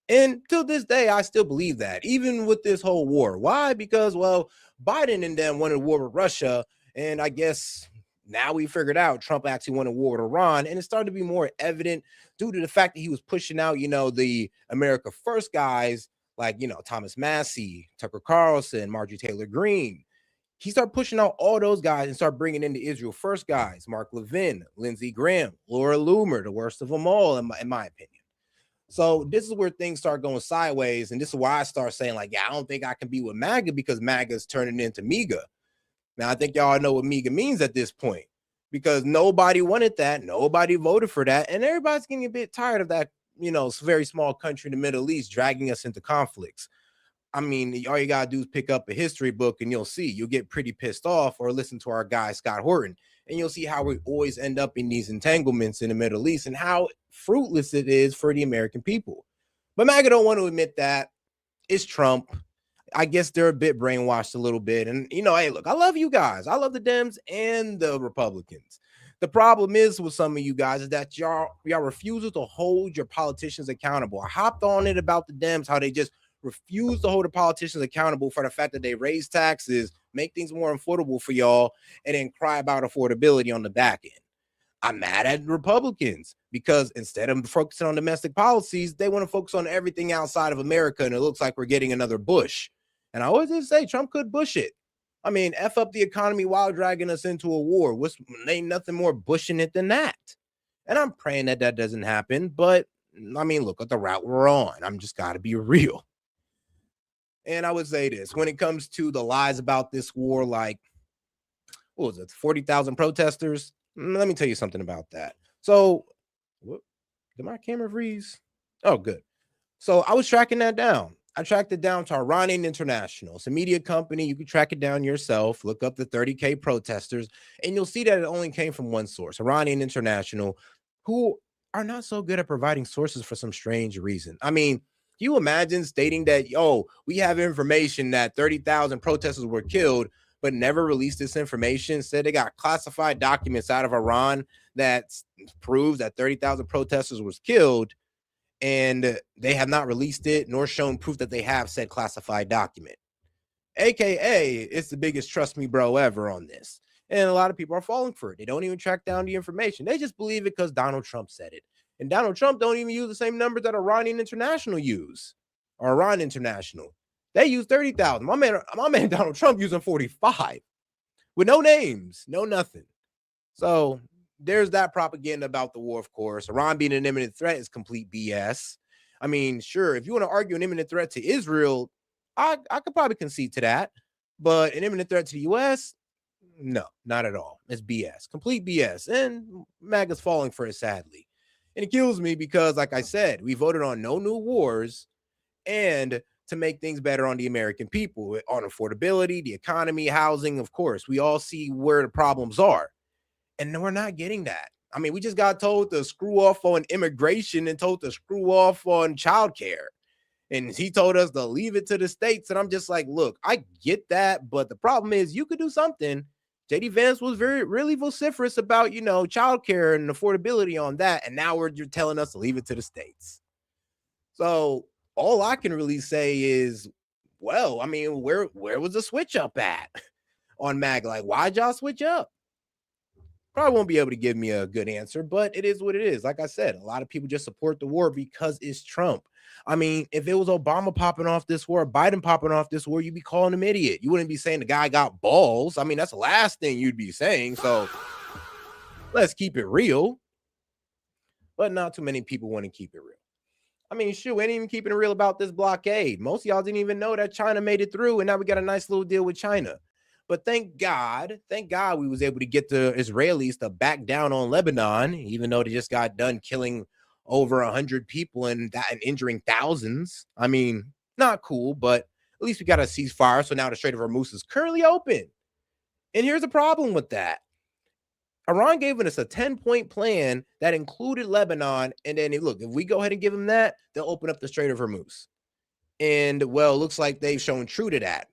And till this day, I still believe that, even with this whole war. Why? Because, well, Biden and them wanted war with Russia. And I guess now we figured out Trump actually wanted war with Iran. And it started to be more evident due to the fact that he was pushing out, you know, the America First guys like, you know, Thomas Massey, Tucker Carlson, Marjorie Taylor Greene. He started pushing out all those guys and started bringing in the Israel First guys, Mark Levin, Lindsey Graham, Laura Loomer, the worst of them all, in my opinion. So this is where things start going sideways. And this is why I start saying, like, yeah, I don't think I can be with MAGA because MAGA is turning into MEGA. Now, I think y'all know what MEGA means at this point because nobody wanted that. Nobody voted for that. And everybody's getting a bit tired of that, you know, very small country in the Middle East dragging us into conflicts. I mean, all you gotta do is pick up a history book and you'll see. You'll get pretty pissed off, or listen to our guy Scott Horton, and you'll see how we always end up in these entanglements in the Middle East and how fruitless it is for the American people. But MAGA don't want to admit that. It's Trump. I guess they're a bit brainwashed a little bit. And, hey, look, I love you guys. I love the Dems and the Republicans. The problem is with some of you guys is that y'all refusal to hold your politicians accountable. I hopped on it about the Dems, how they just refuse to hold the politicians accountable for the fact that they raise taxes, make things more affordable for y'all, and then cry about affordability on the back end. I'm mad at Republicans because instead of focusing on domestic policies, they want to focus on everything outside of America, and it looks like we're getting another Bush. And I always did say Trump could Bush it. I mean, F up the economy while dragging us into a war. Ain't nothing more Bushing it than that. And I'm praying that that doesn't happen. But, I mean, look at the route we're on. I'm just got to be real. And I would say this, when it comes to the lies about this war, like, what was it, 40,000 protesters? Let me tell you something about that. So, did my camera freeze? Oh, good. So I was tracking that down. I tracked it down to Iranian International. It's a media company. You can track it down yourself. Look up the 30K protesters, and you'll see that it only came from one source, Iranian International, who are not so good at providing sources for some strange reason. I mean, can you imagine stating that, we have information that 30,000 protesters were killed, but never released this information? Said they got classified documents out of Iran that proves that 30,000 protesters was killed, and they have not released it nor shown proof that they have said classified document. AKA, it's the biggest trust me bro ever on this. And a lot of people are falling for it. They don't even track down the information. They just believe it because Donald Trump said it. And Donald Trump don't even use the same numbers that Iranian International use, or Iran International. They use 30,000. My man Donald Trump using 45 with no names, no nothing. So there's that propaganda about the war, of course. Iran being an imminent threat is complete BS. I mean, sure, if you want to argue an imminent threat to Israel, I could probably concede to that. But an imminent threat to the U.S., no, not at all. It's BS, complete BS. And MAGA's falling for it, sadly. And it kills me because, like I said, we voted on no new wars and to make things better on the American people, on affordability, the economy, housing. Of course, we all see where the problems are. And we're not getting that. I mean, we just got told to screw off on immigration and told to screw off on childcare. And he told us to leave it to the states. And I'm just like, look, I get that. But the problem is you could do something. JD Vance was really vociferous about, childcare and affordability on that. And now you're telling us to leave it to the states. So all I can really say is, well, I mean, where was the switch up at on MAG? Like, why'd y'all switch up? Probably won't be able to give me a good answer, but it is what it is. Like I said, a lot of people just support the war because it's Trump. I mean, if it was Obama popping off this war, Biden popping off this war, you'd be calling him idiot. You wouldn't be saying the guy got balls. I mean, that's the last thing you'd be saying. So let's keep it real. But not too many people want to keep it real. I mean, shoot, we ain't even keeping it real about this blockade. Most of y'all didn't even know that China made it through, and now we got a nice little deal with China. But thank God we was able to get the Israelis to back down on Lebanon, even though they just got done killing over 100 people and injuring thousands. I mean, not cool, but at least we got a ceasefire. So now the Strait of Hormuz is currently open. And here's the problem with that. Iran gave us a 10-point plan that included Lebanon. And then, look, if we go ahead and give them that, they'll open up the Strait of Hormuz. And, well, it looks like they've shown true to that.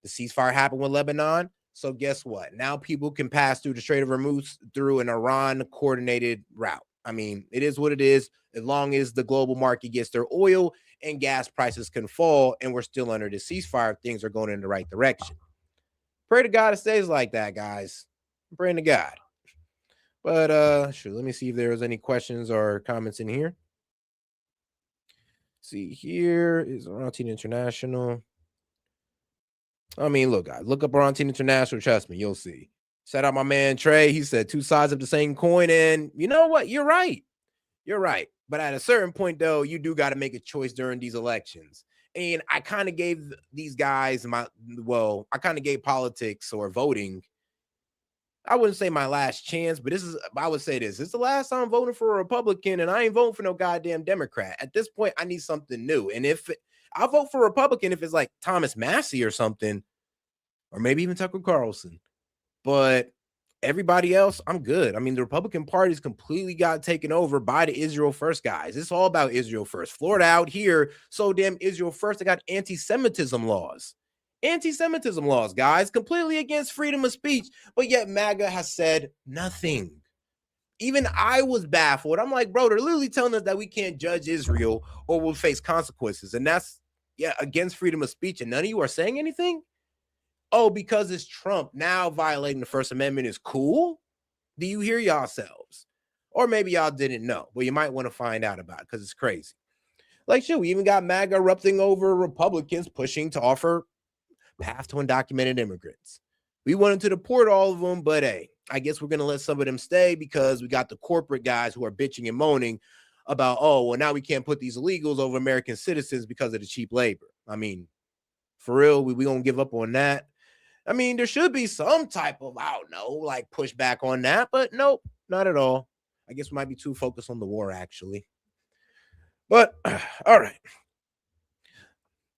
The ceasefire happened with Lebanon. So guess what? Now people can pass through the Strait of Hormuz through an Iran-coordinated route. I mean, it is what it is. As long as the global market gets their oil and gas prices can fall and we're still under the ceasefire, things are going in the right direction. Pray to God it stays like that, guys. I'm praying to God. But sure, let me see if there's any questions or comments in here. See, here is Arantine International. I mean, look, guys, look up Arantine International. Trust me, you'll see. Shout out my man Trey. He said 2 sides of the same coin. And you know what? You're right. You're right. But at a certain point, though, you do got to make a choice during these elections. And I kind of gave these guys I kind of gave politics or voting, I wouldn't say my last chance, but I would say this is the last time I'm voting for a Republican, and I ain't voting for no goddamn Democrat. At this point, I need something new. And if I'll vote for Republican if it's like Thomas Massey or something, or maybe even Tucker Carlson. But everybody else, I'm good. I mean, the Republican Party's completely got taken over by the Israel First guys. It's all about Israel First. Florida out here, so damn Israel First. They got anti-Semitism laws. Anti-Semitism laws, guys, completely against freedom of speech. But yet MAGA has said nothing. Even I was baffled. I'm like, bro, they're literally telling us that we can't judge Israel or we'll face consequences. And that's, against freedom of speech. And none of you are saying anything? Oh, because it's Trump, now violating the First Amendment is cool? Do you hear yourselves? Or maybe y'all didn't know, but you might want to find out about it because it's crazy. Like, shit, we even got MAGA erupting over Republicans pushing to offer path to undocumented immigrants. We wanted to deport all of them, but hey, I guess we're going to let some of them stay because we got the corporate guys who are bitching and moaning about, oh, well, now we can't put these illegals over American citizens because of the cheap labor. I mean, for real, we going to give up on that? I mean, there should be some type of, I don't know, like pushback on that, but nope, not at all. I guess we might be too focused on the war, actually. But, all right.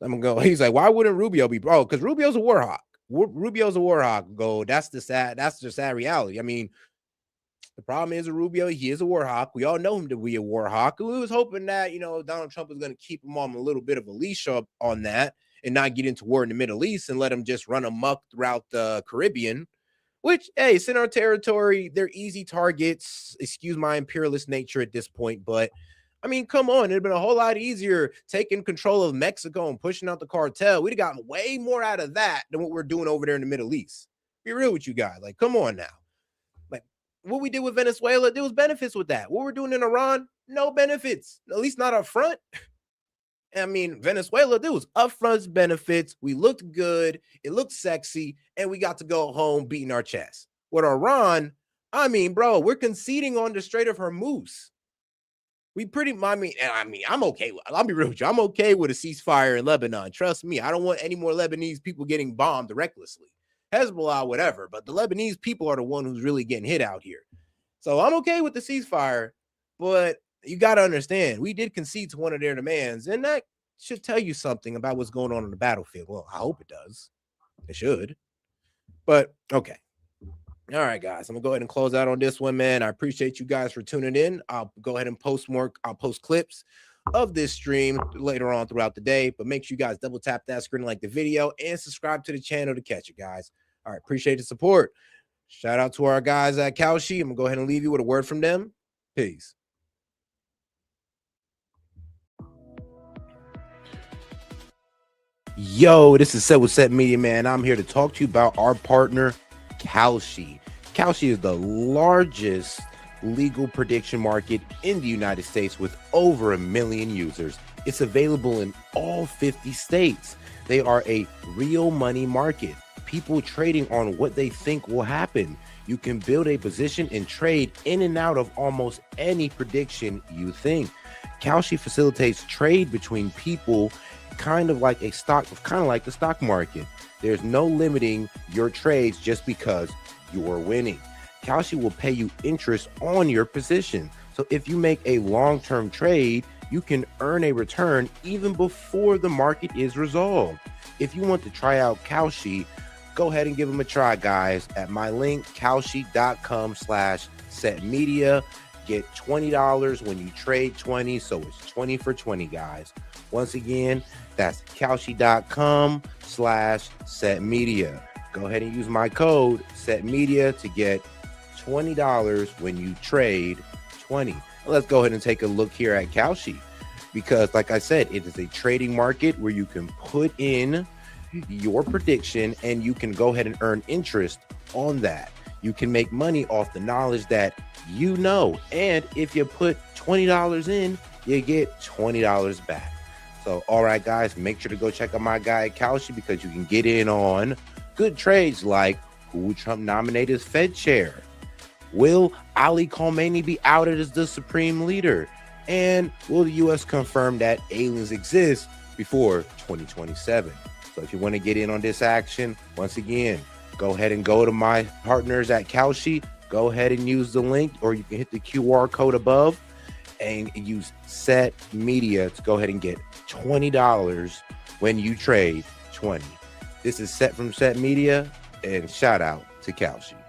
I'm going to go. He's like, why wouldn't Rubio be? Bro, because Rubio's a war hawk. Rubio's a war hawk. Go. That's the sad reality. I mean, the problem is with Rubio, he is a war hawk. We all know him to be a war hawk. We was hoping that, Donald Trump was going to keep him on a little bit of a leash up on that and not get into war in the Middle East and let him just run amok throughout the Caribbean, which, hey, it's in our territory. They're easy targets. Excuse my imperialist nature at this point, but I mean, come on. It'd been a whole lot easier taking control of Mexico and pushing out the cartel. We'd have gotten way more out of that than what we're doing over there in the Middle East. Be real with you guys. Like, come on now. Like, what we did with Venezuela, there was benefits with that. What we're doing in Iran, no benefits. At least not up front. I mean, Venezuela, there was upfront benefits. We looked good. It looked sexy. And we got to go home beating our chest. With Iran, I mean, bro, we're conceding on the Strait of Hormuz. We I'm okay. I'll be real with you. I'm okay with a ceasefire in Lebanon. Trust me. I don't want any more Lebanese people getting bombed recklessly. Hezbollah, whatever. But the Lebanese people are the one who's really getting hit out here. So I'm okay with the ceasefire. But you got to understand, we did concede to one of their demands. And that should tell you something about what's going on the battlefield. Well, I hope it does. It should. But okay. All right, guys, I'm gonna go ahead and close out on this one, man. I appreciate you guys for tuning in. I'll go ahead and post more. I'll post clips of this stream later on throughout the day, but make sure you guys double tap that screen, like the video, and subscribe to the channel to catch it, guys. All right, appreciate the support. Shout out to our guys at Kalshi. I'm gonna go ahead and leave you with a word from them. Peace. Yo, this is S.E.T with S.E.T Media, man. I'm here to talk to you about our partner, Kalshi. Kalshi is the largest legal prediction market in the United States with over 1 million users. It's available in all 50 states. They are a real money market. People trading on what they think will happen. You can build a position and trade in and out of almost any prediction you think. Kalshi facilitates trade between people kind of like the stock market. There's no limiting your trades just because you're winning. Kalshi will pay you interest on your position. So if you make a long-term trade, you can earn a return even before the market is resolved. If you want to try out Kalshi, go ahead and give them a try, guys, at my link, kalshi.com/setmedia. Get $20 when you trade 20, so it's 20 for 20, guys. Once again, that's kalshi.com/setmedia. Go ahead and use my code SETmedia to get $20 when you trade 20. Let's go ahead and take a look here at Kalshi, because like I said, it is a trading market where you can put in your prediction and you can go ahead and earn interest on that. You can make money off the knowledge that you know, and if you put $20 in, you get $20 back. So all right, guys, make sure to go check out my guy at Kalshi, because you can get in on good trades like who will Trump nominate as Fed chair? Will Ali Khamenei be outed as the supreme leader? And will the U.S. confirm that aliens exist before 2027? So if you want to get in on this action, once again, go ahead and go to my partners at Kalshi. Go ahead and use the link, or you can hit the QR code above and use Set Media to go ahead and get $20 when you trade 20. This is Set from Set Media, and shout out to Kalshi.